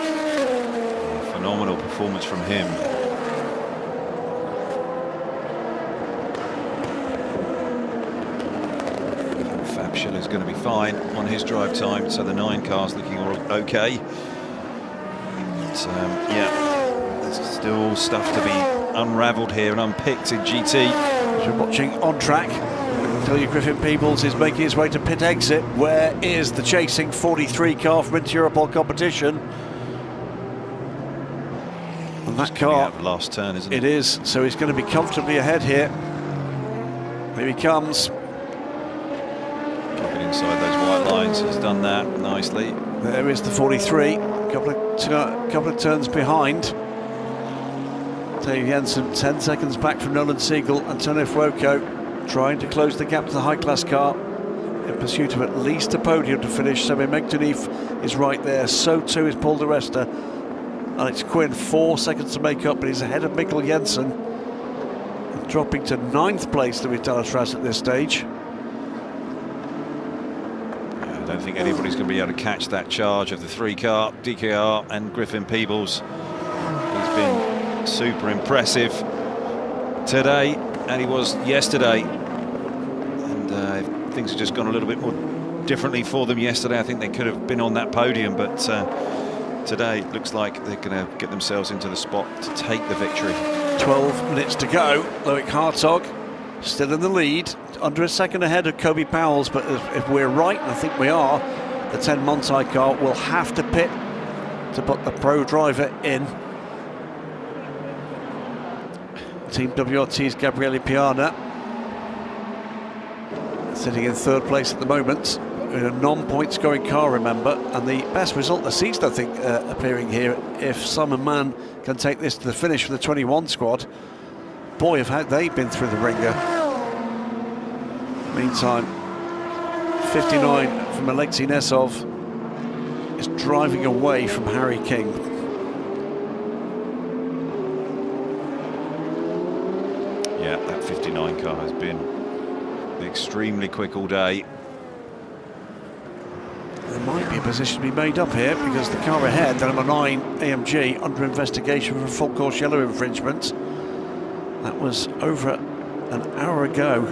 Phenomenal performance from him. Fab Schiller's going to be fine on his drive time, so the 9 car's looking all okay. But, yeah, there's still stuff to be unravelled here and unpicked in GT.
As we're watching on track, tell you Griffin Peoples is making his way to pit exit. Where is the chasing 43 car from Inter Europol competition? And that car,
last turn, isn't it?
It is, so he's going to be comfortably ahead here. Here he comes.
Keep it inside those white lines. He's done that nicely.
There is the 43. Couple of turns behind. Theo Jensen 10 seconds back from Nolan Siegel. Antonio Fuoco trying to close the gap to the high-class car in pursuit of at least a podium to finish. Semi Megdenif is right there. So too is Paul de Resta. Alex Quinn 4 seconds to make up, but he's ahead of Mikkel Jensen, dropping to 9th place Louis Dallas at this stage.
I don't think anybody's going to be able to catch that charge of the 3 car, DKR and Griffin Peoples. He's been super impressive today, and he was yesterday. And if things have just gone a little bit more differently for them yesterday, I think they could have been on that podium, but today it looks like they're going to get themselves into the spot to take the victory.
12 minutes to go. Loic Hartog still in the lead, under a second ahead of Kobe Powell's, but if we're right, and I think we are, the 10 Montai car will have to pit to put the pro driver in. Team WRT's Gabriele Piana sitting in 3rd place at the moment in a non-point scoring car, remember, and the best result of the season, I think, appearing here, if Simon Mann can take this to the finish for the 21 squad. boy, have they been through the ringer. Meantime, 59 from Alexei Nesov is driving away from Harry King.
Yeah, that 59 car has been extremely quick all day.
There might be a position to be made up here because the car ahead, the number 9 AMG, under investigation for full course yellow infringement. That was over an hour ago.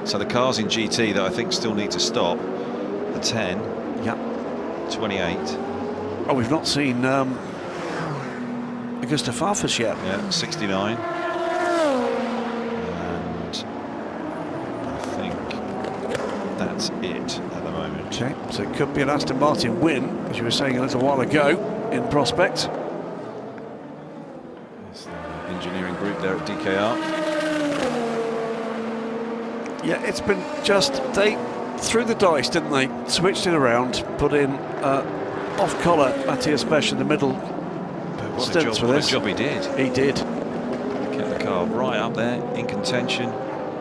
So the cars in GT that I think still need to stop, the 10,
yeah,
28.
Oh, we've not seen Augusta Farfus yet.
Yeah, 69. And I think that's it at the moment.
Okay, so it could be an Aston Martin win, as you were saying a little while ago, in prospect.
It's the engineering group there at DKR.
Yeah, it's been just, they threw the dice, didn't they? Switched it around, put in off-collar Matthias Besch in the middle stints for this.
What a job he did.
He did.
Kept the car right up there, in contention,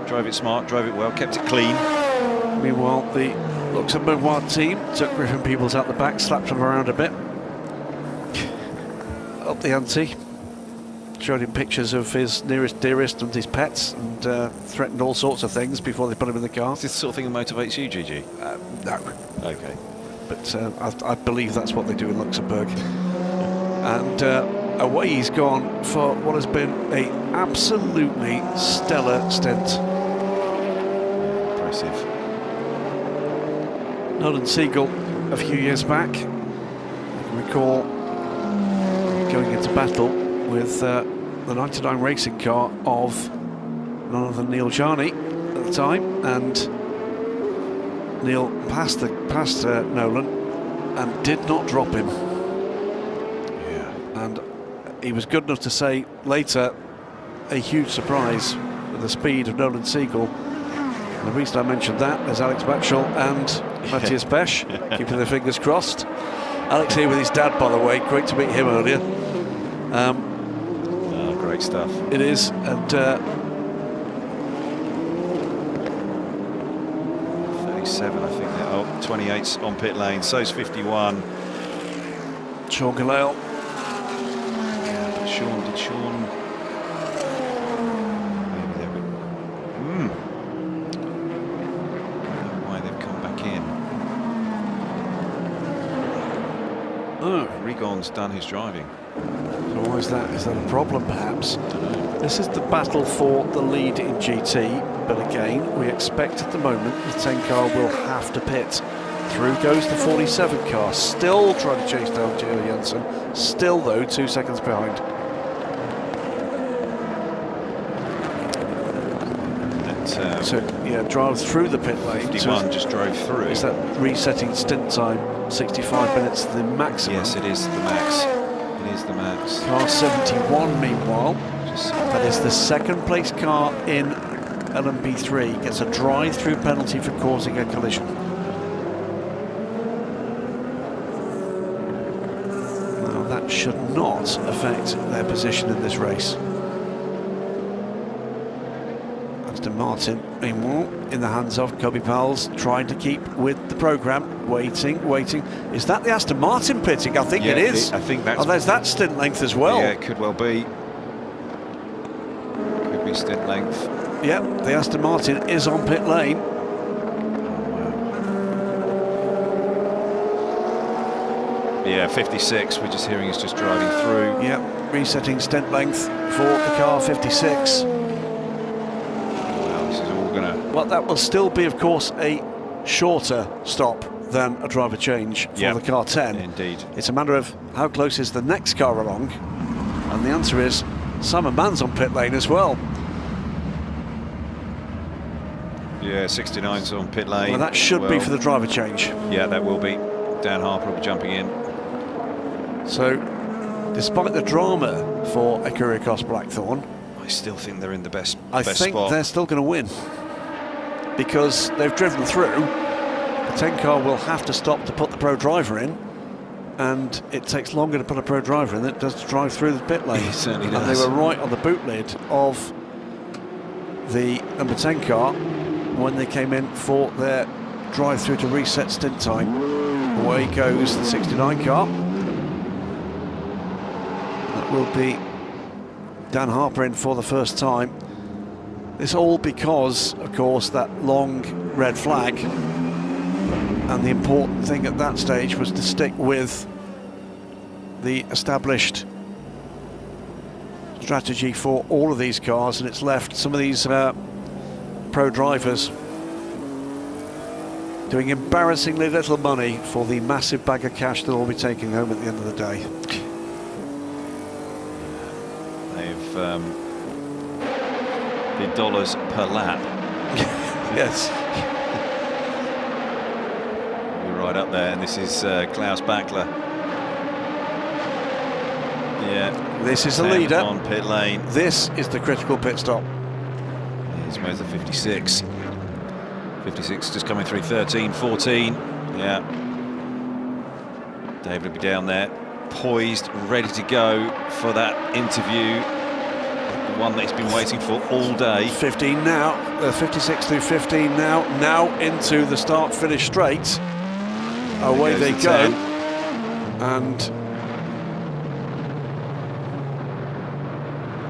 drove it smart, drove it well, kept it clean.
Meanwhile, the Luxembourg team took Griffin Peebles out the back, slapped him around a bit. Up the ante. Showed him pictures of his nearest dearest and his pets, and threatened all sorts of things before they put him in the car.
Is this the sort of thing that motivates you, Gigi?
No.
Okay.
But I believe that's what they do in Luxembourg. And away he's gone for what has been an absolutely stellar stint.
Impressive.
Nolan Siegel a few years back, you can recall going into battle with the 99 racing car of none other than Neil Jarney at the time, and Neil passed Nolan and did not drop him.
Yeah.
And he was good enough to say later, a huge surprise with the speed of Nolan Siegel. And the reason I mentioned that is Alex Bachschel and Matthias Besch, keeping their fingers crossed. Alex here with his dad, by the way, great to meet him earlier.
Great stuff.
It is, and
37, I think. Oh, 28's on pit lane. So's 51.
Sean Galale.
Yeah, but did Sean? Maybe they were. I don't know why they've come back in.
Oh,
Rigon's done his driving.
So why is that? Is that a problem, perhaps? This is the battle for the lead in GT, but again, we expect at the moment the 10 car will have to pit. Through goes the 47 car, still trying to chase down Gio Jensen, still though 2 seconds behind. So yeah, drives through the pit lane.
51 just drove through.
Is that resetting stint time? 65 minutes, the maximum.
Yes, it is the max. It is the max.
Car 71, meanwhile, that is the second place car in LMP3, gets a drive-through penalty for causing a collision. Now that should not affect their position in this race. Aston Martin, meanwhile, in the hands of Kobe Powell's, trying to keep with the programme, waiting. Is that the Aston Martin pitting? I think it is.
I think that's...
Oh, there's that stint length as well.
Yeah, it could well be. Could be stint length.
Yep, the Aston Martin is on pit lane.
Yeah, 56, we're just hearing is just driving through.
Yep, resetting stint length for the car 56.
Well, this is all gonna...
Well, that will still be, of course, a shorter stop than a driver change for the car 10.
Indeed.
It's a matter of how close is the next car along, and the answer is Simon Mann's on pit lane as well.
Yeah, 69's on pit lane.
Well, that should be for the driver change.
Yeah, that will be. Dan Harper will be jumping in.
So, despite the drama for Ecuriacos Blackthorn,
I still think they're in the best
I think
spot.
they're still going to win, because they've driven through. The 10 car will have to stop to put the pro driver in, and it takes longer to put a pro driver in than it does to drive through the pit lane.
It certainly
And
does.
they were right on the boot lid of the number 10 car when they came in for their drive through to reset stint time. Away goes the 69 car. That will be Dan Harper in for the first time. This all because, of course, that long red flag, and the important thing at that stage was to stick with the established strategy for all of these cars, and it's left some of these pro drivers doing embarrassingly little money for the massive bag of cash they'll all be taking home at the end of the day.
They've the dollars per lap.
Yes.
We're right up there, and this is Klaus Bachler. Yeah,
this is the leader
on pit lane.
This is the critical pit stop.
Here's motor 56. 56 just coming through 13, 14. Yeah. David will be down there, poised, ready to go for that interview. The one that he's been waiting for all day.
15 now, 56 through 15 now. Now into the start-finish straight. Away they go.
10.
And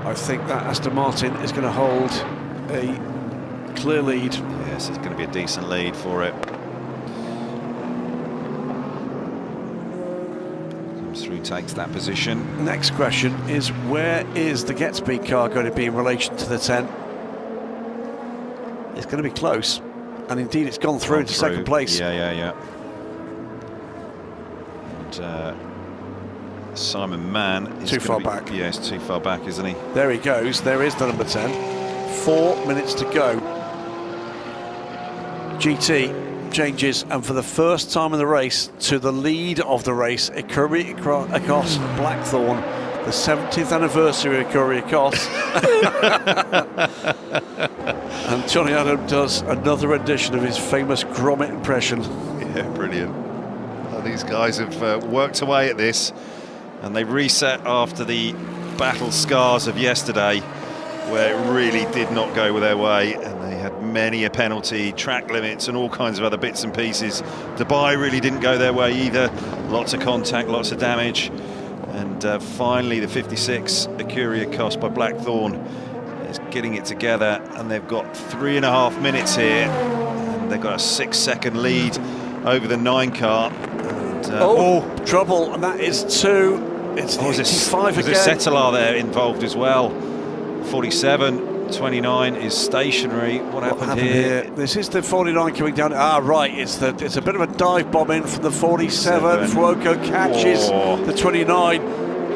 I think that Aston Martin is going to hold a clear lead.
Yes, it's going to be a decent lead for it. Comes through, takes that position.
Next question is, where is the Get Speed car going to be in relation to the 10? It's going to be close, and indeed it's gone through to second place.
Yeah. And Simon Mann is
too far back.
Yes, too far back, isn't he?
There he goes. There is the number 10. 4 minutes to go. GT changes, and for the first time in the race, to the lead of the race, Ikuri Akos Blackthorn, the 70th anniversary of Ikuri Akos. And Johnny Adam does another edition of his famous Gromit impression.
Yeah, brilliant. Well, these guys have worked away at this, and they reset after the battle scars of yesterday, where it really did not go their way, and they had many a penalty, track limits and all kinds of other bits and pieces. Dubai really didn't go their way either. Lots of contact, lots of damage, and finally the 56 Ikuri Akos by Blackthorn is getting it together, and they've got 3.5 minutes here, and they've got a 6-second lead over the 9 car. And,
trouble, and that is 2. It's 85 again.
There's a Settler there involved as well. 47, 29 is stationary. What happened here?
This is the 49 coming down. Right, it's a bit of a dive bomb in from the 47. Fuoco catches the 29.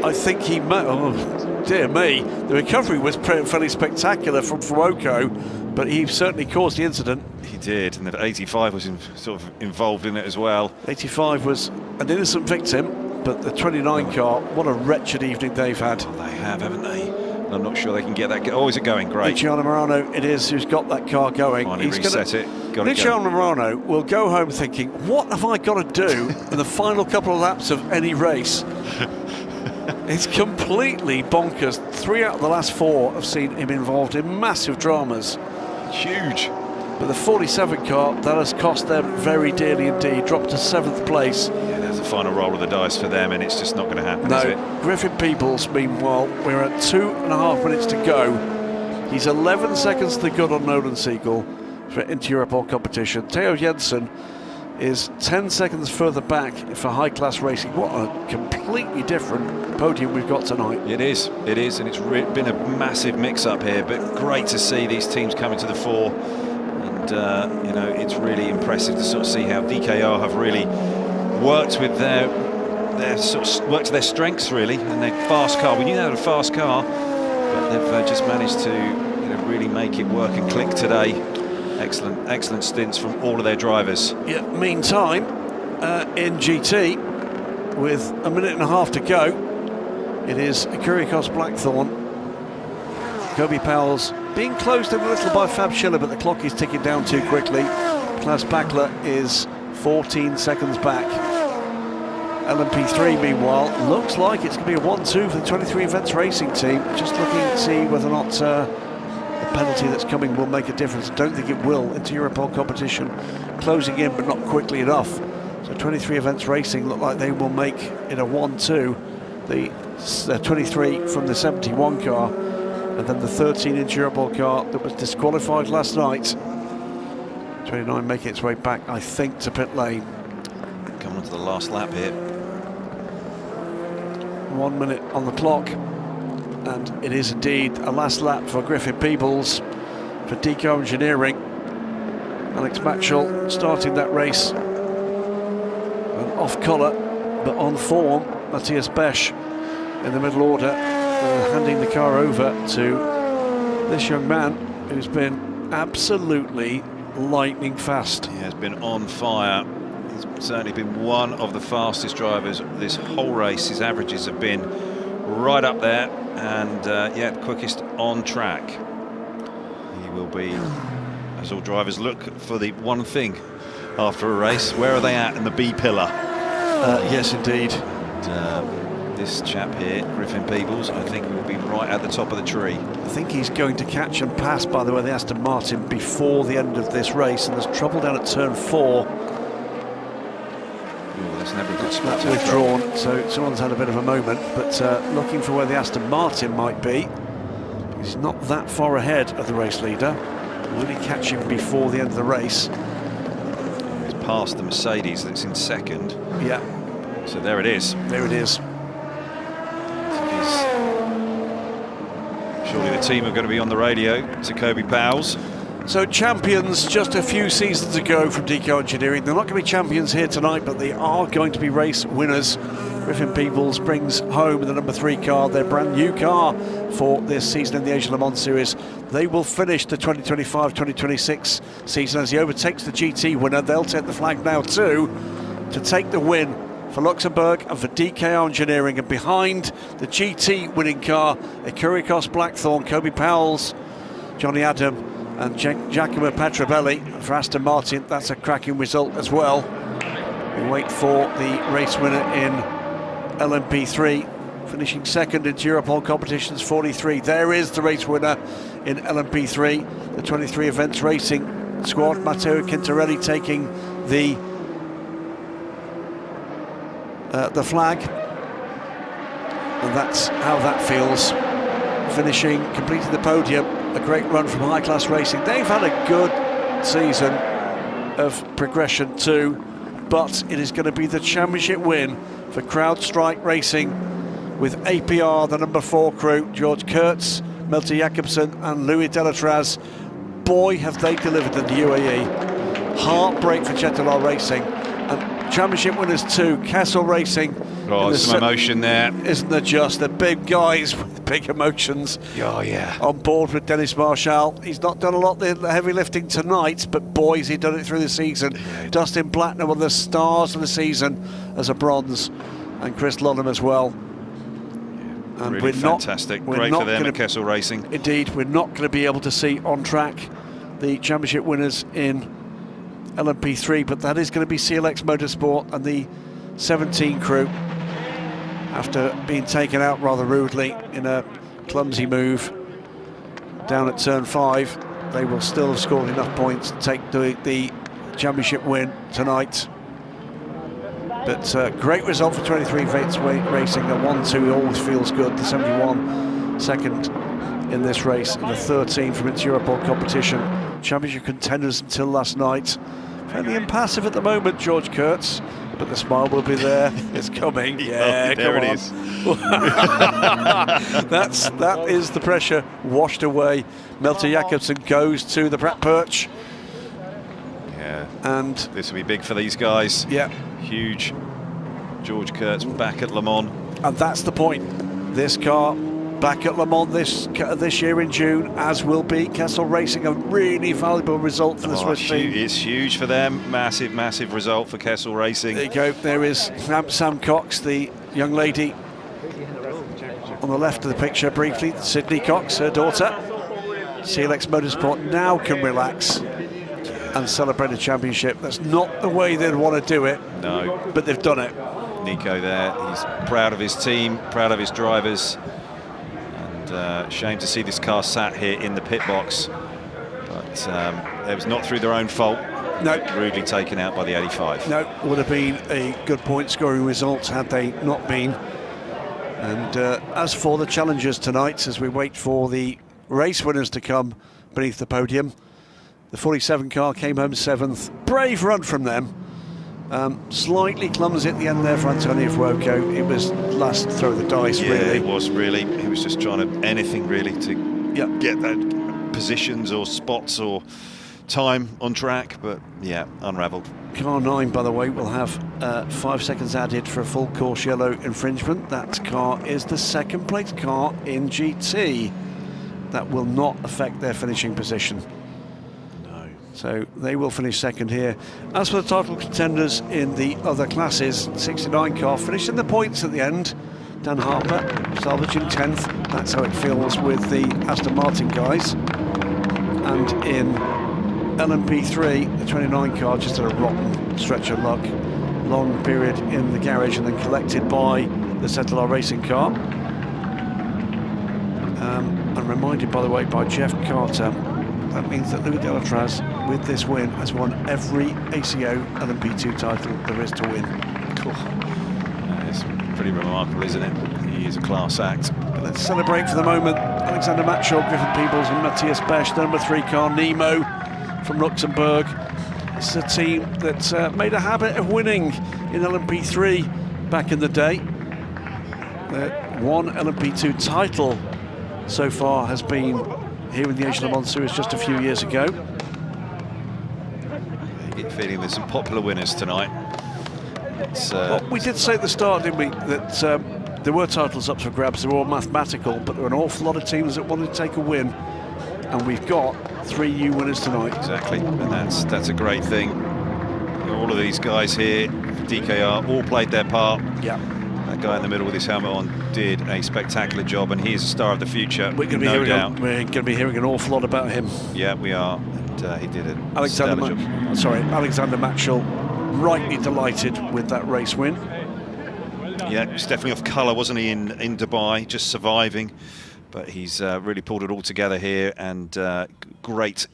I think he might. Oh dear me! The recovery was fairly spectacular from Fuoco, but he certainly caused the incident.
He did, and that 85 was sort of involved in it as well.
85 was an innocent victim, but the 29 car, what a wretched evening they've had.
Oh, they have, haven't they? I'm not sure they can get that. Oh, is it going? Great.
Luciano Morano, it is, who's got that car going.
Finally reset it.
Luciano Morano will go home thinking, what have I got to do in the final couple of laps of any race? It's completely bonkers. 3 out of the last 4 have seen him involved in massive dramas.
Huge.
But the 47 car, that has cost them very dearly indeed. Dropped to 7th place.
Yeah, there's a final roll of the dice for them, and it's just not going to happen, is it?
Griffin Peebles, meanwhile, we're at 2.5 minutes to go. He's 11 seconds to the good on Nolan Siegel for inter-Europol competition. Theo Jensen is 10 seconds further back for high-class racing. What a completely different podium we've got tonight.
It is, and it's been a massive mix-up here, but great to see these teams coming to the fore. And, you know, it's really impressive to sort of see how DKR have really worked with their strengths, really, and their fast car. We knew they had a fast car, but they've just managed to, you know, really make it work and click today. Excellent stints from all of their drivers.
Yeah, meantime, in GT, with 1.5 minutes to go, it is Ikuri Akos Blackthorn. Kobe Powell's being closed in a little by Fab Schiller, but the clock is ticking down too quickly. Klaus Bachler is 14 seconds back. LMP3, meanwhile, looks like it's going to be a 1-2 for the 23 Events Racing team. Just looking to see whether or not the penalty that's coming will make a difference. I don't think it will into Europol competition. Closing in, but not quickly enough. So 23 Events Racing look like they will make it a 1-2. The 23 from the 71 car, and then the 13-inch Europol car that was disqualified last night. 29 making its way back, I think, to pit lane.
Coming on to the last lap here.
1 minute on the clock, and it is indeed a last lap for Griffin Peebles for Deco Engineering. Alex Maxwell starting that race, and off colour but on form, Matthias Besch in the middle order, handing the car over to this young man who's been absolutely lightning fast.
He has been on fire. He's certainly been one of the fastest drivers this whole race. His averages have been right up there, and yeah, the quickest on track. He will be, as all drivers look for the one thing after a race. Where are they at in the B pillar?
Yes, indeed.
This chap here, Griffin Peebles, I think will be right at the top of the tree.
I think he's going to catch and pass, by the way, the Aston Martin before the end of this race, and there's trouble down at turn 4.
That's never a good spot.
That withdrawn, so someone's had a bit of a moment, but looking for where the Aston Martin might be. He's not that far ahead of the race leader. Will he catch him before the end of the race?
He's past the Mercedes that's in second.
Yeah.
So there it is.
There it is.
Surely the team are going to be on the radio to Kobe Powell's.
So champions just a few seasons ago from Deco Engineering. They're not going to be champions here tonight, but they are going to be race winners. Griffin Peebles brings home the number 3 car, their brand new car for this season in the Asian Le Mans Series. They will finish the 2025-2026 season as he overtakes the GT winner. They'll take the flag now too to take the win for Luxembourg and for DK Engineering, and behind the GT winning car, Ekurikos Blackthorn, Kobe Powell's, Johnny Adam and Giacomo Petrabelli for Aston Martin. That's a cracking result as well. We wait for the race winner in LMP3, finishing second in Europol competitions 43. There is the race winner in LMP3, the 23 Events Racing squad. Matteo Quintarelli taking the flag, and that's how that feels. Finishing, completing the podium, a great run from High Class Racing. They've had a good season of progression too, but it is going to be the championship win for CrowdStrike Racing with APR, the number 4 crew, George Kurtz, Melter Jacobsen and Louis Delatraz. Boy, have they delivered in the UAE. Heartbreak for Jetalar Racing. And championship winners too, Kessel Racing.
Oh, some emotion there.
Isn't there just? The big guys with big emotions.
Oh, yeah.
On board with Dennis Marshall. He's not done a lot of the heavy lifting tonight, but boy, has he done it through the season. Yeah. Dustin Blattner, one of the stars of the season as a bronze, and Chris Lonham as well.
And really fantastic. Great for them at Kessel Racing.
Indeed, we're not going to be able to see on track the championship winners in LMP3, but that is going to be CLX Motorsport and the 17 crew, after being taken out rather rudely in a clumsy move down at turn 5. They will still have scored enough points to take the championship win tonight. But great result for 23 Events Racing. A 1-2 always feels good. The 71 second in this race, and the 13 from its Europol competition. Championship contenders until last night. Fairly impassive at the moment, George Kurtz, but the smile will be there. It's coming. Yeah,
there
come
it
on.
is.
That is the pressure washed away. Melter Jacobsen goes to the Pratt Perch.
Yeah,
and
this will be big for these guys.
Yeah,
huge. George Kurtz back at Le Mans,
and that's the point. This car back at Le Mans this year in June, as will be Kessel Racing. A really valuable result for the Swiss team.
It's huge for them. Massive, massive result for Kessel Racing.
There you go. There is Sam Cox, the young lady on the left of the picture briefly. Sydney Cox, her daughter. CLX Motorsport now can relax and celebrate a championship. That's not the way they'd want to do it.
No.
But they've done it.
Nico there. He's proud of his team, proud of his drivers. And shame to see this car sat here in the pit box. But it was not through their own fault.
No.
Rudely taken out by the 85.
No, would have been a good point scoring result had they not been. And as for the challengers tonight, as we wait for the race winners to come beneath the podium, the 47 car came home 7th. Brave run from them. Slightly clumsy at the end there for Antonio Fuoco. It was last throw of the dice,
yeah,
really.
It was really. He was just trying to anything really to get that positions or spots or time on track, but yeah, unravelled.
Car 9, by the way, will have 5 seconds added for a full course yellow infringement. That car is the second place car in GT. That will not affect their finishing position. No. So they will finish second here. As for the title contenders in the other classes, 69 car finished in the points at the end. Dan Harper salvaging 10th. That's how it feels with the Aston Martin guys. And in LMP3, the 29 car just had a rotten stretch of luck. Long period in the garage and then collected by the Cetilar racing car. I'm reminded, by the way, by Jeff Carter, that means that Louis Delatraz, with this win, has won every ACO LMP2 title there is to win.
Cool. It's pretty remarkable, isn't it? He is a class act.
But let's celebrate for the moment. Alexander Matschel, Griffin Peebles and Matthias Besch, the number 3 car, Nemo from Luxembourg. This is a team that made a habit of winning in LMP3 back in the day. One LMP2 title so far has been here in the Asian Le Mans Series just a few years ago.
I get feeling there's some popular winners tonight.
Well, we did say at the start, didn't we, that there were titles up for grabs. They were all mathematical, but there were an awful lot of teams that wanted to take a win, and we've got 3 new winners tonight.
Exactly, and that's a great thing. All of these guys here, DKR, all played their part.
Yeah.
That guy in the middle with his helmet on did a spectacular job, and he is a star of the future.
We're going to be hearing an awful lot about him.
Yeah, we are. And he did it.
Alexander Matschel, rightly delighted with that race win.
Yeah, it's definitely off colour, wasn't he, in Dubai, just surviving. But he's really pulled it all together here, and great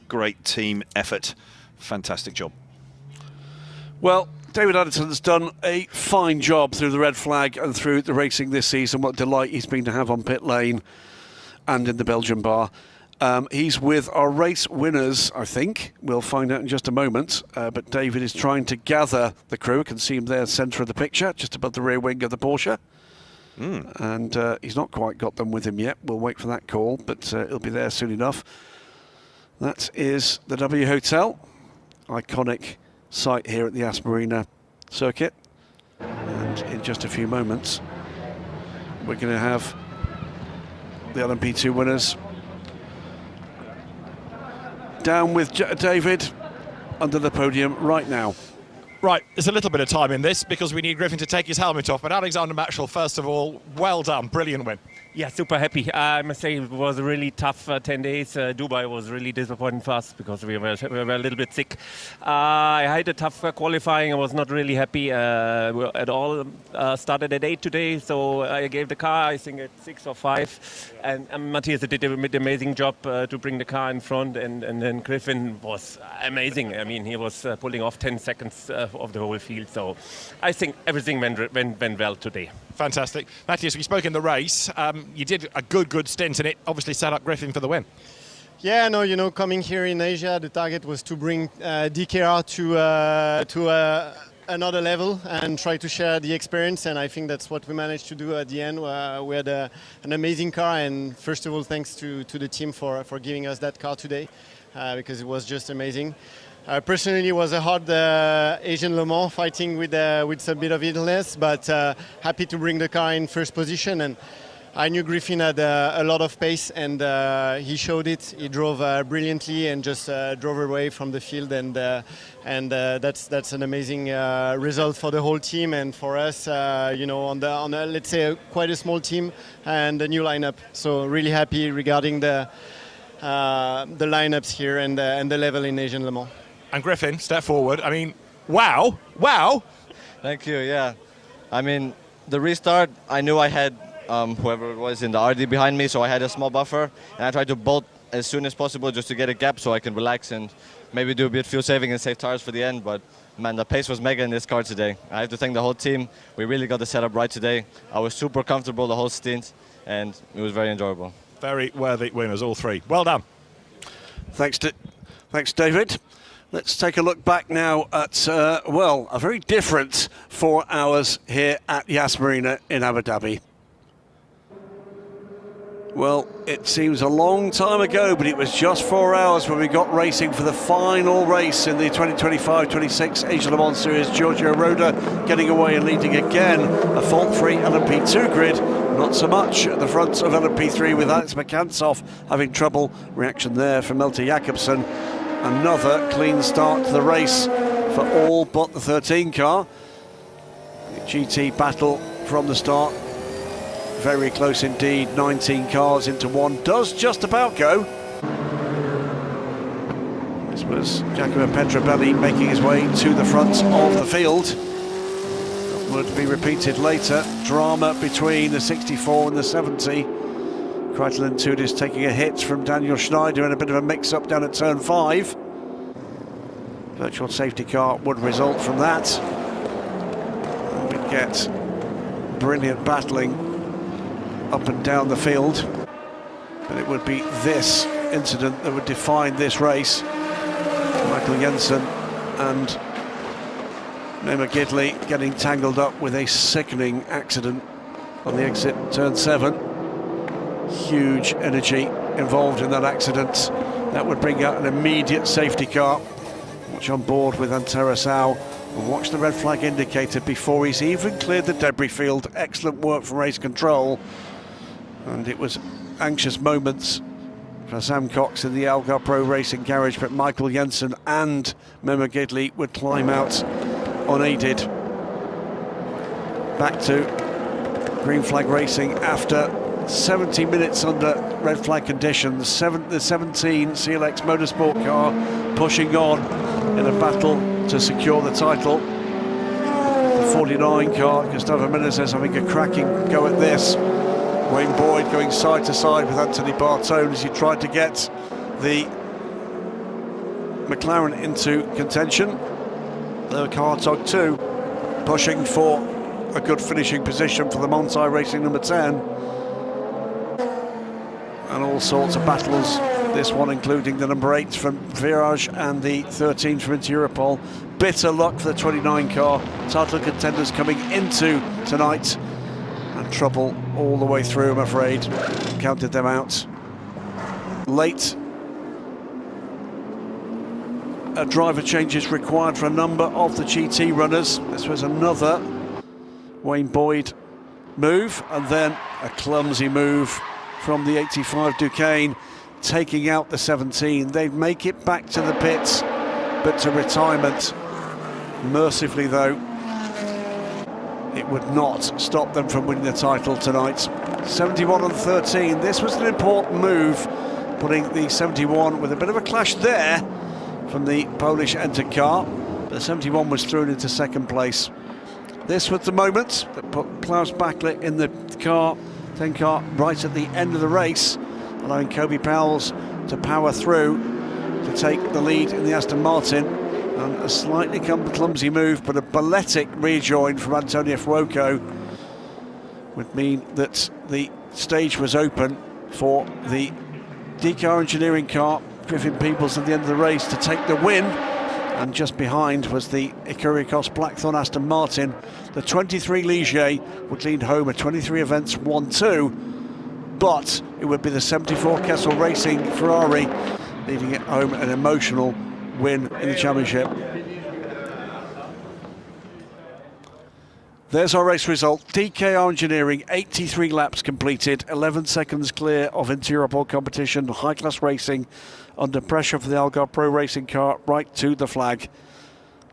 team effort. Fantastic job.
Well, David Addison's done a fine job through the red flag and through the racing this season. What delight he's been to have on pit lane and in the Belgian bar. He's with our race winners, I think. We'll find out in just a moment. But David is trying to gather the crew. You can see him there, centre of the picture, just above the rear wing of the Porsche. And he's not quite got them with him yet. We'll wait for that call, but he'll be there soon enough. That is the W Hotel, iconic site here at the Asp Marina circuit. And in just a few moments, we're going to have the LMP2 winners down with David under the podium right now.
Right, there's a little bit of time in this because we need Griffin to take his helmet off. But Alexander Matschel, first of all, well done, brilliant win.
Yeah, super happy. I must say it was a really tough 10 days. Dubai was really disappointing for us because we were a little bit sick. I had a tough qualifying. I was not really happy at all. Started at 8 today, so I gave the car, I think, at 6 or 5. And Matthias did an amazing job to bring the car in front. And then Griffin was amazing. I mean, he was pulling off 10 seconds of the whole field. So I think everything went well today.
Fantastic. Matthias, we spoke in the race. You did a good stint in it, obviously set up Griffin for the win.
Yeah, no, you know, coming here in Asia, the target was to bring DKR to another level and try to share the experience, and I think that's what we managed to do at the end. We had an amazing car, and first of all, thanks to the team for giving us that car today, because it was just amazing. Personally, it was a hard Asian Le Mans, fighting with some bit of illness, but happy to bring the car in first position. And I knew Griffin had a lot of pace, and he showed it. He drove brilliantly and just drove away from the field, and that's an amazing result for the whole team and for us. You know, on a, let's say, quite a small team and a new lineup. So really happy regarding the lineups here and the level in Asian Le Mans.
And Griffin, step forward. I mean, wow.
Thank you, yeah.
I mean, the restart, I knew I had whoever it was in the RD behind me, so I had a small buffer, and I tried to bolt as soon as possible just to get a gap so I can relax and maybe do a bit fuel saving and save tires for the end. But man, the pace was mega in this car today. I have to thank the whole team. We really got the setup right today. I was super comfortable the whole stint, and it was very enjoyable.
Very worthy winners, all three. Well done.
Thanks, David. Let's take a look back now at, well, a very different 4 hours here at Yas Marina in Abu Dhabi. Well, it seems a long time ago, but it was just 4 hours when we got racing for the final race in the 2025-26 Asian Le Mans Series. Giorgio Roda getting away and leading again. A fault-free LMP2 grid. Not so much at the front of LMP3 with Alex McCansoff having trouble. Reaction there from Malte Jakobsen. Another clean start to the race for all but the 13 car. The GT battle from the start. Very close indeed, 19 cars into one, does just about go. This was Giacomo Petrobelli making his way to the front of the field. That would be repeated later. Drama between the 64 and the 70. Kreitel and Tudis taking a hit from Daniel Schneider and a bit of a mix-up down at turn 5. Virtual safety car would result from that. And we'd get brilliant battling up and down the field, but it would be this incident that would define this race. Michael Jensen and Neymar Gidley getting tangled up with a sickening accident on the exit turn 7. Huge energy involved in that accident. That would bring out an immediate safety car. Watch on board with Antero Sau and watch the red flag indicator before he's even cleared the debris field. Excellent work from race control. And it was anxious moments for Sam Cox in the Algar Pro Racing garage, but Michael Jensen and Memo Gidley would climb out unaided. Back to green flag racing after 70 minutes under red flag conditions. The 17 CLX Motorsport car pushing on in a battle to secure the title. The 49 car, Gustavo Menezes, having a cracking go at this. Wayne Boyd going side to side with Anthony Bartone as he tried to get the McLaren into contention. The Hartog 2 pushing for a good finishing position for the Monty Racing number 10. And all sorts of battles, this one including the number 8 from Virage and the 13 from Interpol. Bitter luck for the 29 car. Title contenders coming into tonight. And trouble all the way through, I'm afraid. Counted them out. Late. A driver change is required for a number of the GT runners. This was another Wayne Boyd move, and then a clumsy move from the 85 Duquesne, taking out the 17. They'd make it back to the pits, but to retirement. Mercifully, though, it would not stop them from winning the title tonight. 71 and 13. This was an important move, putting the 71 with a bit of a clash there from the Polish entered car. But the 71 was thrown into second place. This was the moment that put Klaus Bachler in the car, 10 car, right at the end of the race, allowing Kobe Powles to power through to take the lead in the Aston Martin. And a slightly clumsy move, but a balletic rejoin from Antonio Fuoco would mean that the stage was open for the DCAR engineering car, Griffin Peoples, at the end of the race to take the win. And just behind was the Icarios Blackthorn Aston Martin. The 23 Ligier would lead home at 23 events, 1-2. But it would be the 74 Kessel Racing Ferrari leading it home an emotional win in the championship. There's our race result. DKR Engineering, 83 laps completed, 11 seconds clear of Interpol competition. High-class racing under pressure for the Algar Pro Racing car right to the flag.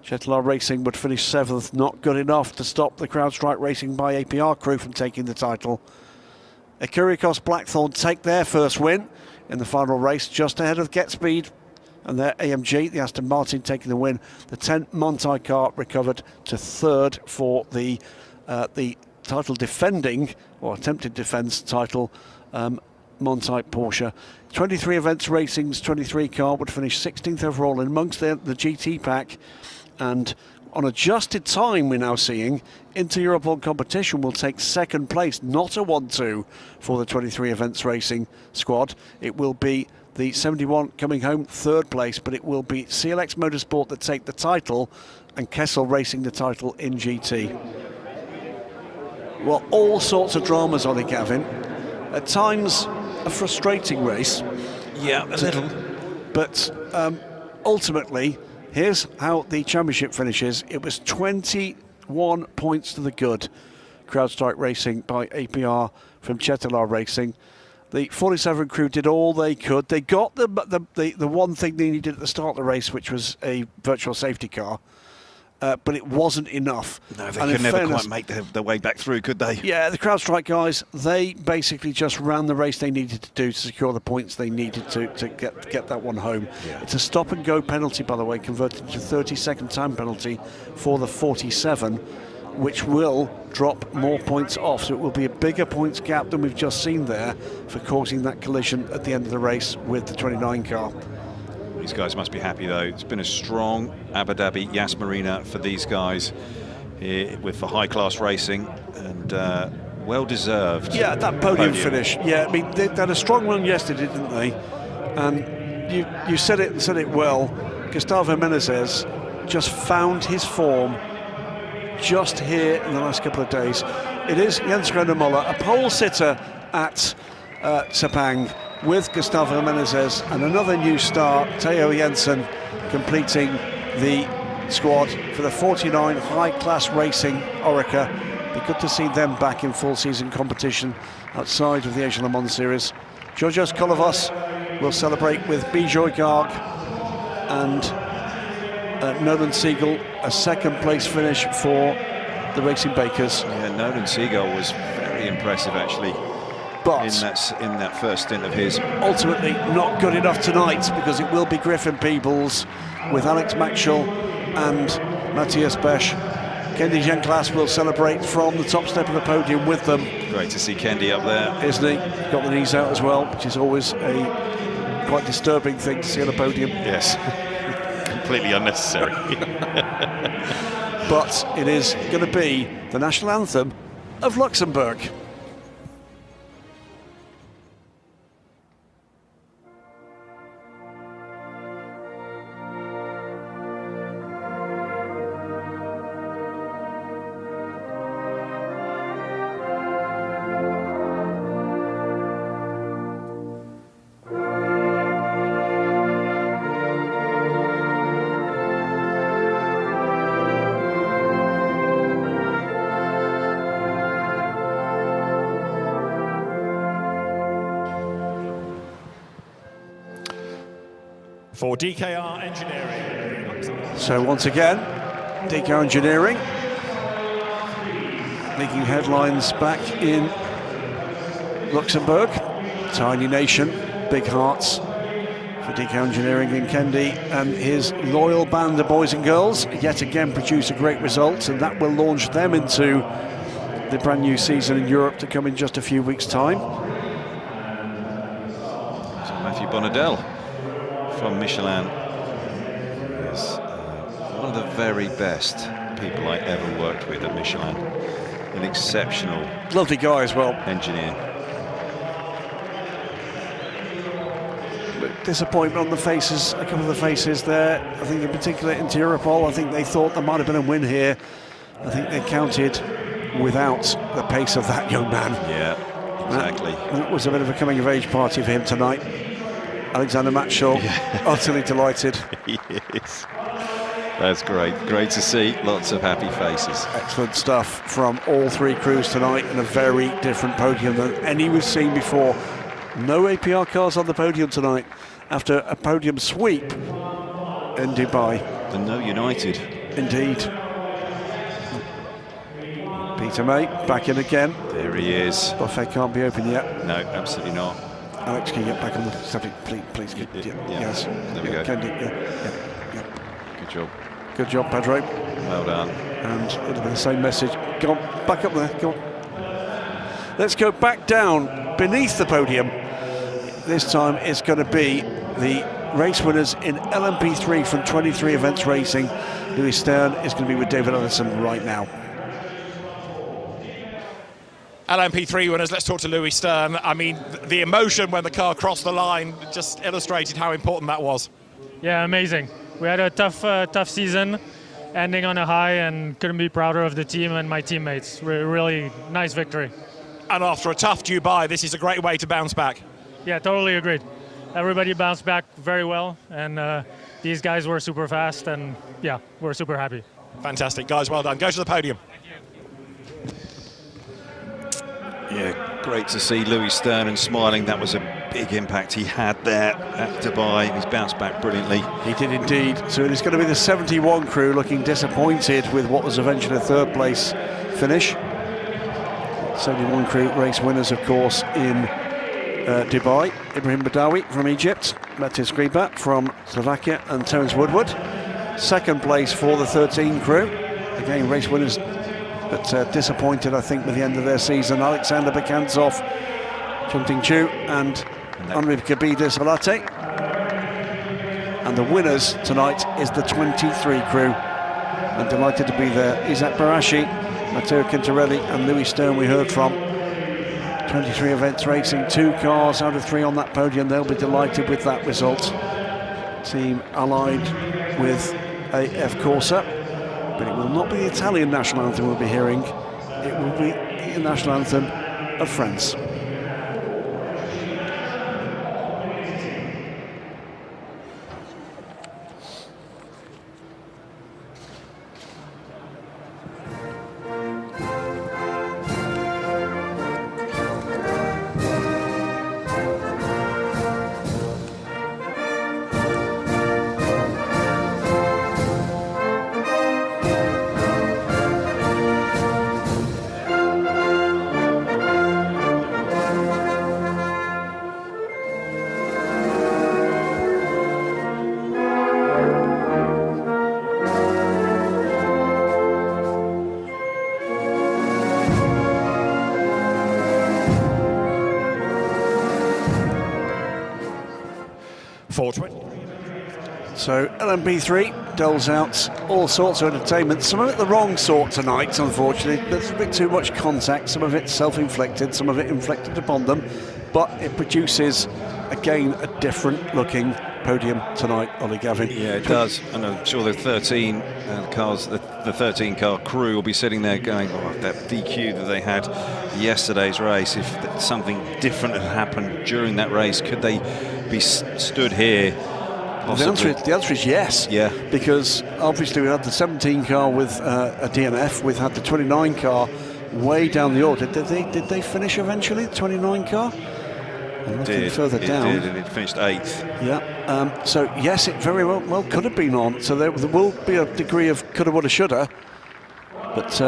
Chetlar Racing would finish 7th, not good enough to stop the CrowdStrike Racing by APR crew from taking the title. Icarios Blackthorn take their first win in the final race, just ahead of GetSpeed and their AMG, the Aston Martin taking the win. The 10 Monty car recovered to 3rd for the the title defending, or attempted defence title, Montype Porsche. 23 events racing's 23 car would finish 16th overall in amongst the GT pack, and on adjusted time we're now seeing Inter-European competition will take second place, not a 1-2 for the 23 events racing squad. It will be the 71 coming home third place, but it will be CLX Motorsport that take the title and Kessel Racing the title in GT. Well, all sorts of dramas on it, Gavin. At times a frustrating race.
Yeah, a little.
But ultimately, here's how the championship finishes. It was 21 points to the good. CrowdStrike Racing by APR from Chetelaar Racing. The 47 crew did all they could. They got the one thing they needed at the start of the race, which was a virtual safety car. But it wasn't enough.
No, they could never quite make their way back through, could they?
Yeah, the CrowdStrike guys, they basically just ran the race they needed to do to secure the points they needed to get that one home. Yeah. It's a stop-and-go penalty, by the way, converted into a 30-second time penalty for the 47, which will drop more points off. So it will be a bigger points gap than we've just seen there for causing that collision at the end of the race with the 29 car.
These guys must be happy, though. It's been a strong Abu Dhabi Yas Marina for these guys here for high-class racing, and well-deserved.
Yeah, that podium finish. Yeah, I mean, they had a strong run yesterday, didn't they? And you said it well. Gustavo Menezes just found his form just here in the last couple of days. It is Jens Groenemuller, a pole sitter at Sepang, with Gustavo Menezes, and another new star, Theo Jensen, completing the squad for the 49 high-class racing Orica. Be good to see them back in full-season competition outside of the Asian Le Mans Series. Georgios Kolovas will celebrate with Bijoy Garg and Nolan Siegel, a second-place finish for the Racing Bakers.
Yeah, Nolan Siegel was very impressive, actually.
But
in that first stint of his.
Ultimately not good enough tonight, because it will be Griffin Peebles with Alex Maxwell and Matthias Besch. Kendi Jenklas will celebrate from the top step of the podium with them.
Great to see Kendi up there.
Isn't he? Got the knees out as well, which is always a quite disturbing thing to see on the podium.
Yes. Completely unnecessary.
But it is going to be the national anthem of Luxembourg.
For DKR Engineering.
So once again, DKR Engineering making headlines back in Luxembourg. Tiny nation, big hearts for DKR Engineering and Kendi and his loyal band of boys and girls. Yet again produce a great result, and that will launch them into the brand new season in Europe to come in just a few weeks' time.
So Matthew Bonadell from Michelin is one of the very best people I ever worked with at Michelin. An exceptional,
lovely guy as well,
engineer.
Disappointment on the faces, a couple of the faces there. I think in particular into Europol, I think they thought there might have been a win here. I think they counted without the pace of that young man.
Yeah, exactly.
It was a bit of a coming of age party for him tonight. Alexander Matschall, utterly delighted.
He is. That's great. Great to see. Lots of happy faces.
Excellent stuff from all three crews tonight, and a very different podium than any we've seen before. No APR cars on the podium tonight after a podium sweep in Dubai.
And no United.
Indeed. Peter May back in again.
There he is.
Buffet can't be open yet.
No, absolutely not.
Alex, can you get back on the subject, please?
Yeah.
Yes.
There we go.
Kendi, yeah.
Good job.
Good job, Pedro.
Well done.
And it'll be the same message. Go on, back up there. Go on. Let's go back down beneath the podium. This time it's going to be the race winners in LMP3 from 23 Events Racing. Louis Stern is going to be with David Ellison right now.
LMP3 winners, let's talk to Louis Stern. I mean, the emotion when the car crossed the line just illustrated how important that was.
Yeah, amazing. We had a tough season, ending on a high, and couldn't be prouder of the team and my teammates. Really nice victory.
And after a tough Dubai, this is a great way to bounce back.
Yeah, totally agreed. Everybody bounced back very well, and these guys were super fast, and yeah, we're super happy.
Fantastic, guys, well done. Go to the podium.
Yeah, great to see Louis Stern and smiling. That was a big impact he had there at Dubai. He's bounced back brilliantly.
He did indeed. So it is going to be the 71 crew looking disappointed with what was eventually a third place finish. 71 crew race winners, of course, in Dubai. Ibrahim Badawi from Egypt, Matis Griba from Slovakia, and Terence Woodward. Second place for the 13 crew. Again, race winners, but disappointed, I think, with the end of their season. Alexander Bekantsov, Chungting Chu, and Henri Kabidis Valate. And the winners tonight is the 23 crew. And delighted to be there, Isaac Barashi, Matteo Quintarelli, and Louis Stern, we heard from. 23 Events Racing, 2 cars out of 3 on that podium. They'll be delighted with that result. Team allied with AF Corsa, but it will not be the Italian national anthem we'll be hearing. It will be the national anthem of France. So LMP3 doles out all sorts of entertainment, some of it the wrong sort tonight, unfortunately. There's a bit too much contact, some of it self-inflicted, some of it inflicted upon them, but it produces, again, a different looking podium tonight, Ollie Gavin.
Yeah, it does, and I'm sure the 13 cars, the 13 car crew will be sitting there going, oh, that DQ that they had yesterday's race, if something different had happened during that race, could they be stood here?
The answer is yes.
Yeah.
Because obviously we had the 17 car with a DNF. We've had the 29 car way down the order. Did they finish eventually, the 29 car? Further down.
Did, and it finished 8th.
Yeah. So yes, it very well could have been on. So there will be a degree of coulda, woulda, shoulda. But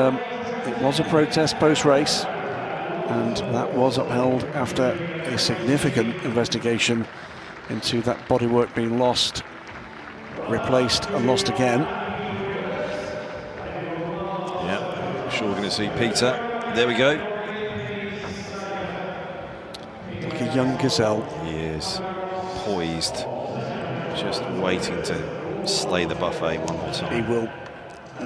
it was a protest post-race, and that was upheld after a significant investigation into that bodywork being lost, replaced and lost again.
Yeah, I'm sure we're going to see Peter. There we go.
Like a young gazelle.
He is poised, just waiting to slay the buffet one more time.
He will.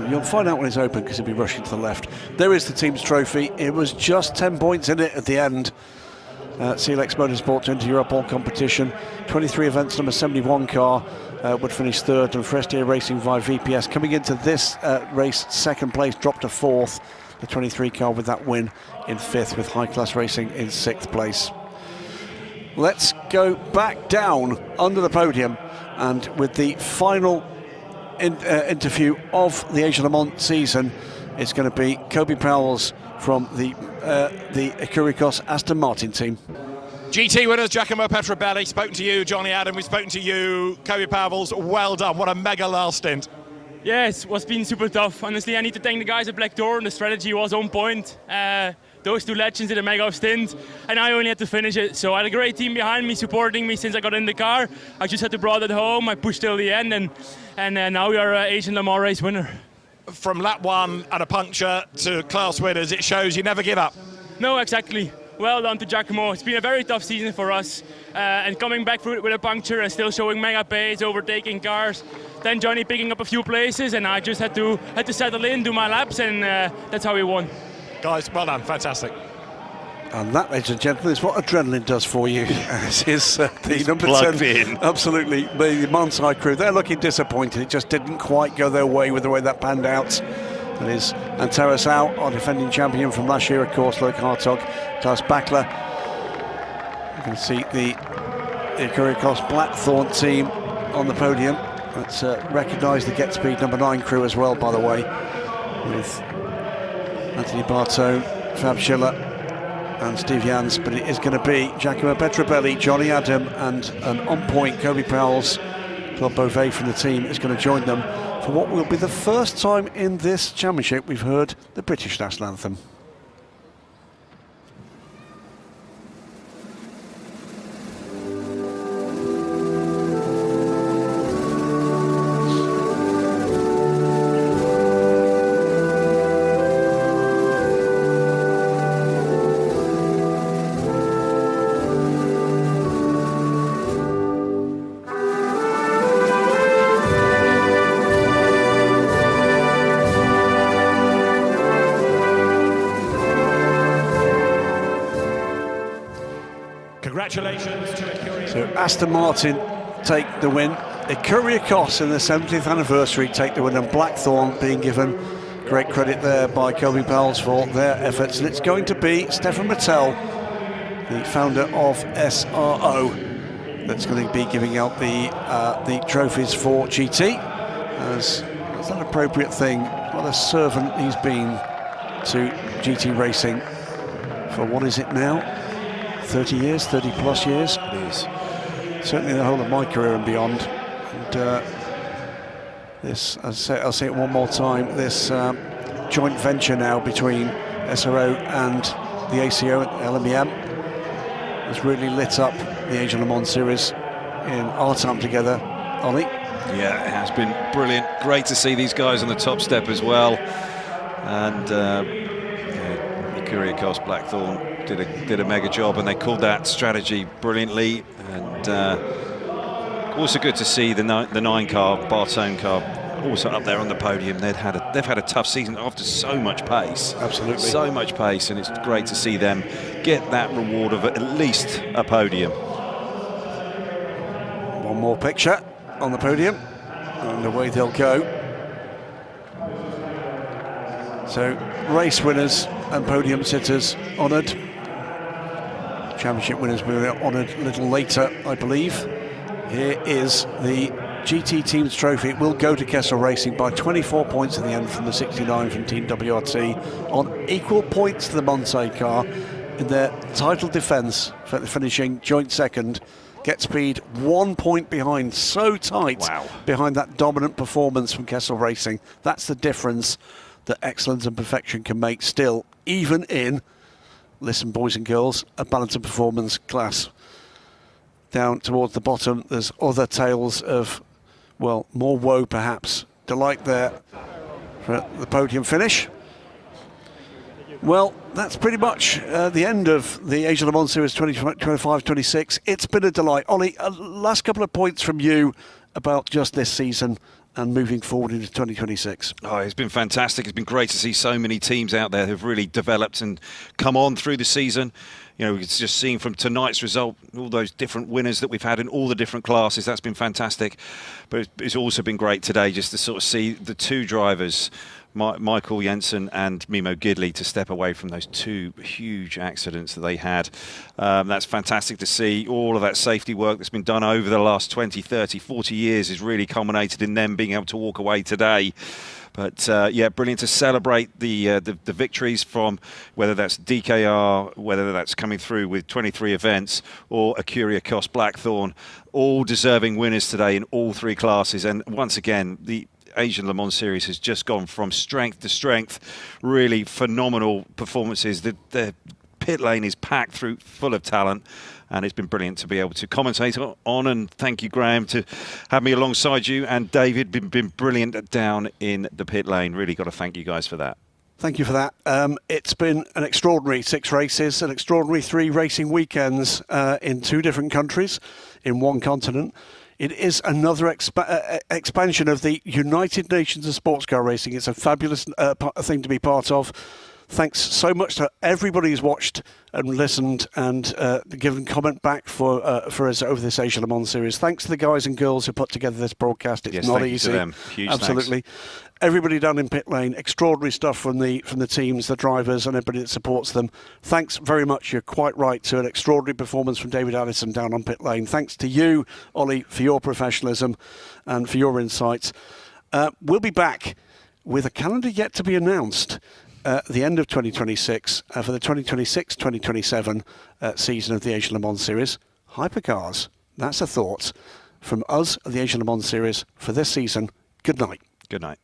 You'll find out when it's open because he'll be rushing to the left. There is the team's trophy. It was just 10 points in it at the end. CLX Motorsport into Europe All competition. 23 events, number 71 car would finish third, and Forestier Racing via VPS coming into this race second place, dropped to 4th. The 23 car with that win in 5th, with High Class Racing in 6th place. Let's go back down under the podium, and with the final interview of the Asia Le Mans season, it's going to be Kobe Powell's from the Equiricos Aston Martin team.
GT winners, Giacomo Petrobelli, spoken to you, Johnny Adam, we've spoken to you, Kobe Powell's, well done, what a mega last stint.
Yeah, it was been super tough. Honestly, I need to thank the guys at Black Door, and the strategy was on point. those two legends did a mega stint, and I only had to finish it. So I had a great team behind me supporting me since I got in the car. I just had to bring it home. I pushed till the end, and now we are Asian Le Mans race winner.
From lap 1 at a puncture to class winners, it shows you never give up.
No, exactly. Well done to Giacomo. It's been a very tough season for us, and coming back through it with a puncture and still showing mega pace, overtaking cars. Then Johnny picking up a few places, and I just had to settle in, do my laps, and that's how we won.
Guys, well done, fantastic.
And that, ladies and gentlemen, is what adrenaline does for you. As is the number
plugged
10.
in.
Absolutely. The Monsai crew, they're looking disappointed. It just didn't quite go their way with the way that panned out. That is Antero Sau, our defending champion from last year, of course, Luke Hartog, Klaus Bachler. You can see the Kuriakos Blackthorn team on the podium. Let's recognise the Get Speed number 9 crew as well, by the way, with Anthony Bartone, Fab Schiller and Steve Jans, but it is going to be Giacomo Petrobelli, Johnny Adam and an on-point Kobe Powell's Claude Beauvais from the team is going to join them for what will be the first time in this championship we've heard the British national anthem.
Congratulations to Acuriakos.
So Aston Martin take the win. Acuriakos in the 70th anniversary take the win, and Blackthorn being given great credit there by Kobe Powell for their efforts. And it's going to be Stefan Mattel, the founder of SRO, that's going to be giving out the trophies for GT. As that appropriate thing, what a servant he's been to GT racing for, what is it now? 30 years, 30 plus years.
It is.
Certainly the whole of my career and beyond. And this, I'll say it one more time, this joint venture now between SRO and the ACO and LMBM has really lit up the Asian Le Mans Series in our time together. Ollie?
Yeah, it has been brilliant. Great to see these guys on the top step as well. And Kuriakos Blackthorn did a mega job, and they called that strategy brilliantly. And also good to see the 9 car, Bartone car, also up there on the podium. They've had a tough season after so much pace.
Absolutely.
So much pace, and it's great to see them get that reward of at least a podium.
One more picture on the podium, and away they'll go. So race winners and podium sitters honoured. Championship winners were honoured a little later, I believe. Here is the GT Teams Trophy. It will go to Kessel Racing by 24 points in the end from the 69 from Team WRT, on equal points to the Monsai car in their title defence, for finishing joint second. Get Speed 1 point behind, so tight behind that dominant performance from Kessel Racing. That's the difference that excellence and perfection can make still, even in, listen boys and girls, a balance of performance class. Down towards the bottom, there's other tales of, well, more woe perhaps. Delight there for the podium finish. Well, that's pretty much the end of the Asian Le Mans Series 2025-26. It's been a delight. Ollie, last couple of points from you about just this season and moving forward into 2026.
Oh, it's been fantastic. It's been great to see so many teams out there who've really developed and come on through the season. You know, it's just seeing from tonight's result, all those different winners that we've had in all the different classes. That's been fantastic. But it's also been great today just to sort of see the two drivers, Michael Jensen and Mimo Gidley, to step away from those two huge accidents that they had. That's fantastic to see. All of that safety work that's been done over the last 20, 30, 40 years is really culminated in them being able to walk away today. But yeah, brilliant to celebrate the victories from, whether that's DKR, whether that's coming through with 23 events, or Acuriakos Blackthorn, all deserving winners today in all three classes. And once again, Asian Le Mans Series has just gone from strength to strength. Really phenomenal performances. The pit lane is packed through, full of talent, and it's been brilliant to be able to commentate on. And thank you, Graham, to have me alongside you. And David, been brilliant down in the pit lane. Really got to thank you guys for that.
Thank you for that. It's been an extraordinary 6 races, an extraordinary 3 racing weekends in 2 different countries, in 1 continent. It is another expansion of the United Nations of Sports Car Racing. It's a fabulous thing to be part of. Thanks so much to everybody who's watched and listened and given comment back for us over this Asia Le Mans Series. Thanks to the guys and girls who put together this broadcast. It's not easy.
To them. Huge
Absolutely.
Thanks.
Everybody down in pit lane, extraordinary stuff from the teams, the drivers, and everybody that supports them. Thanks very much. You're quite right, to an extraordinary performance from David Addison down on pit lane. Thanks to you, Ollie, for your professionalism and for your insights. We'll be back with a calendar yet to be announced at the end of 2026 for the 2026-2027 season of the Asian Le Mans Series. Hypercars. That's a thought from us at the Asian Le Mans Series for this season. Good night.
Good night.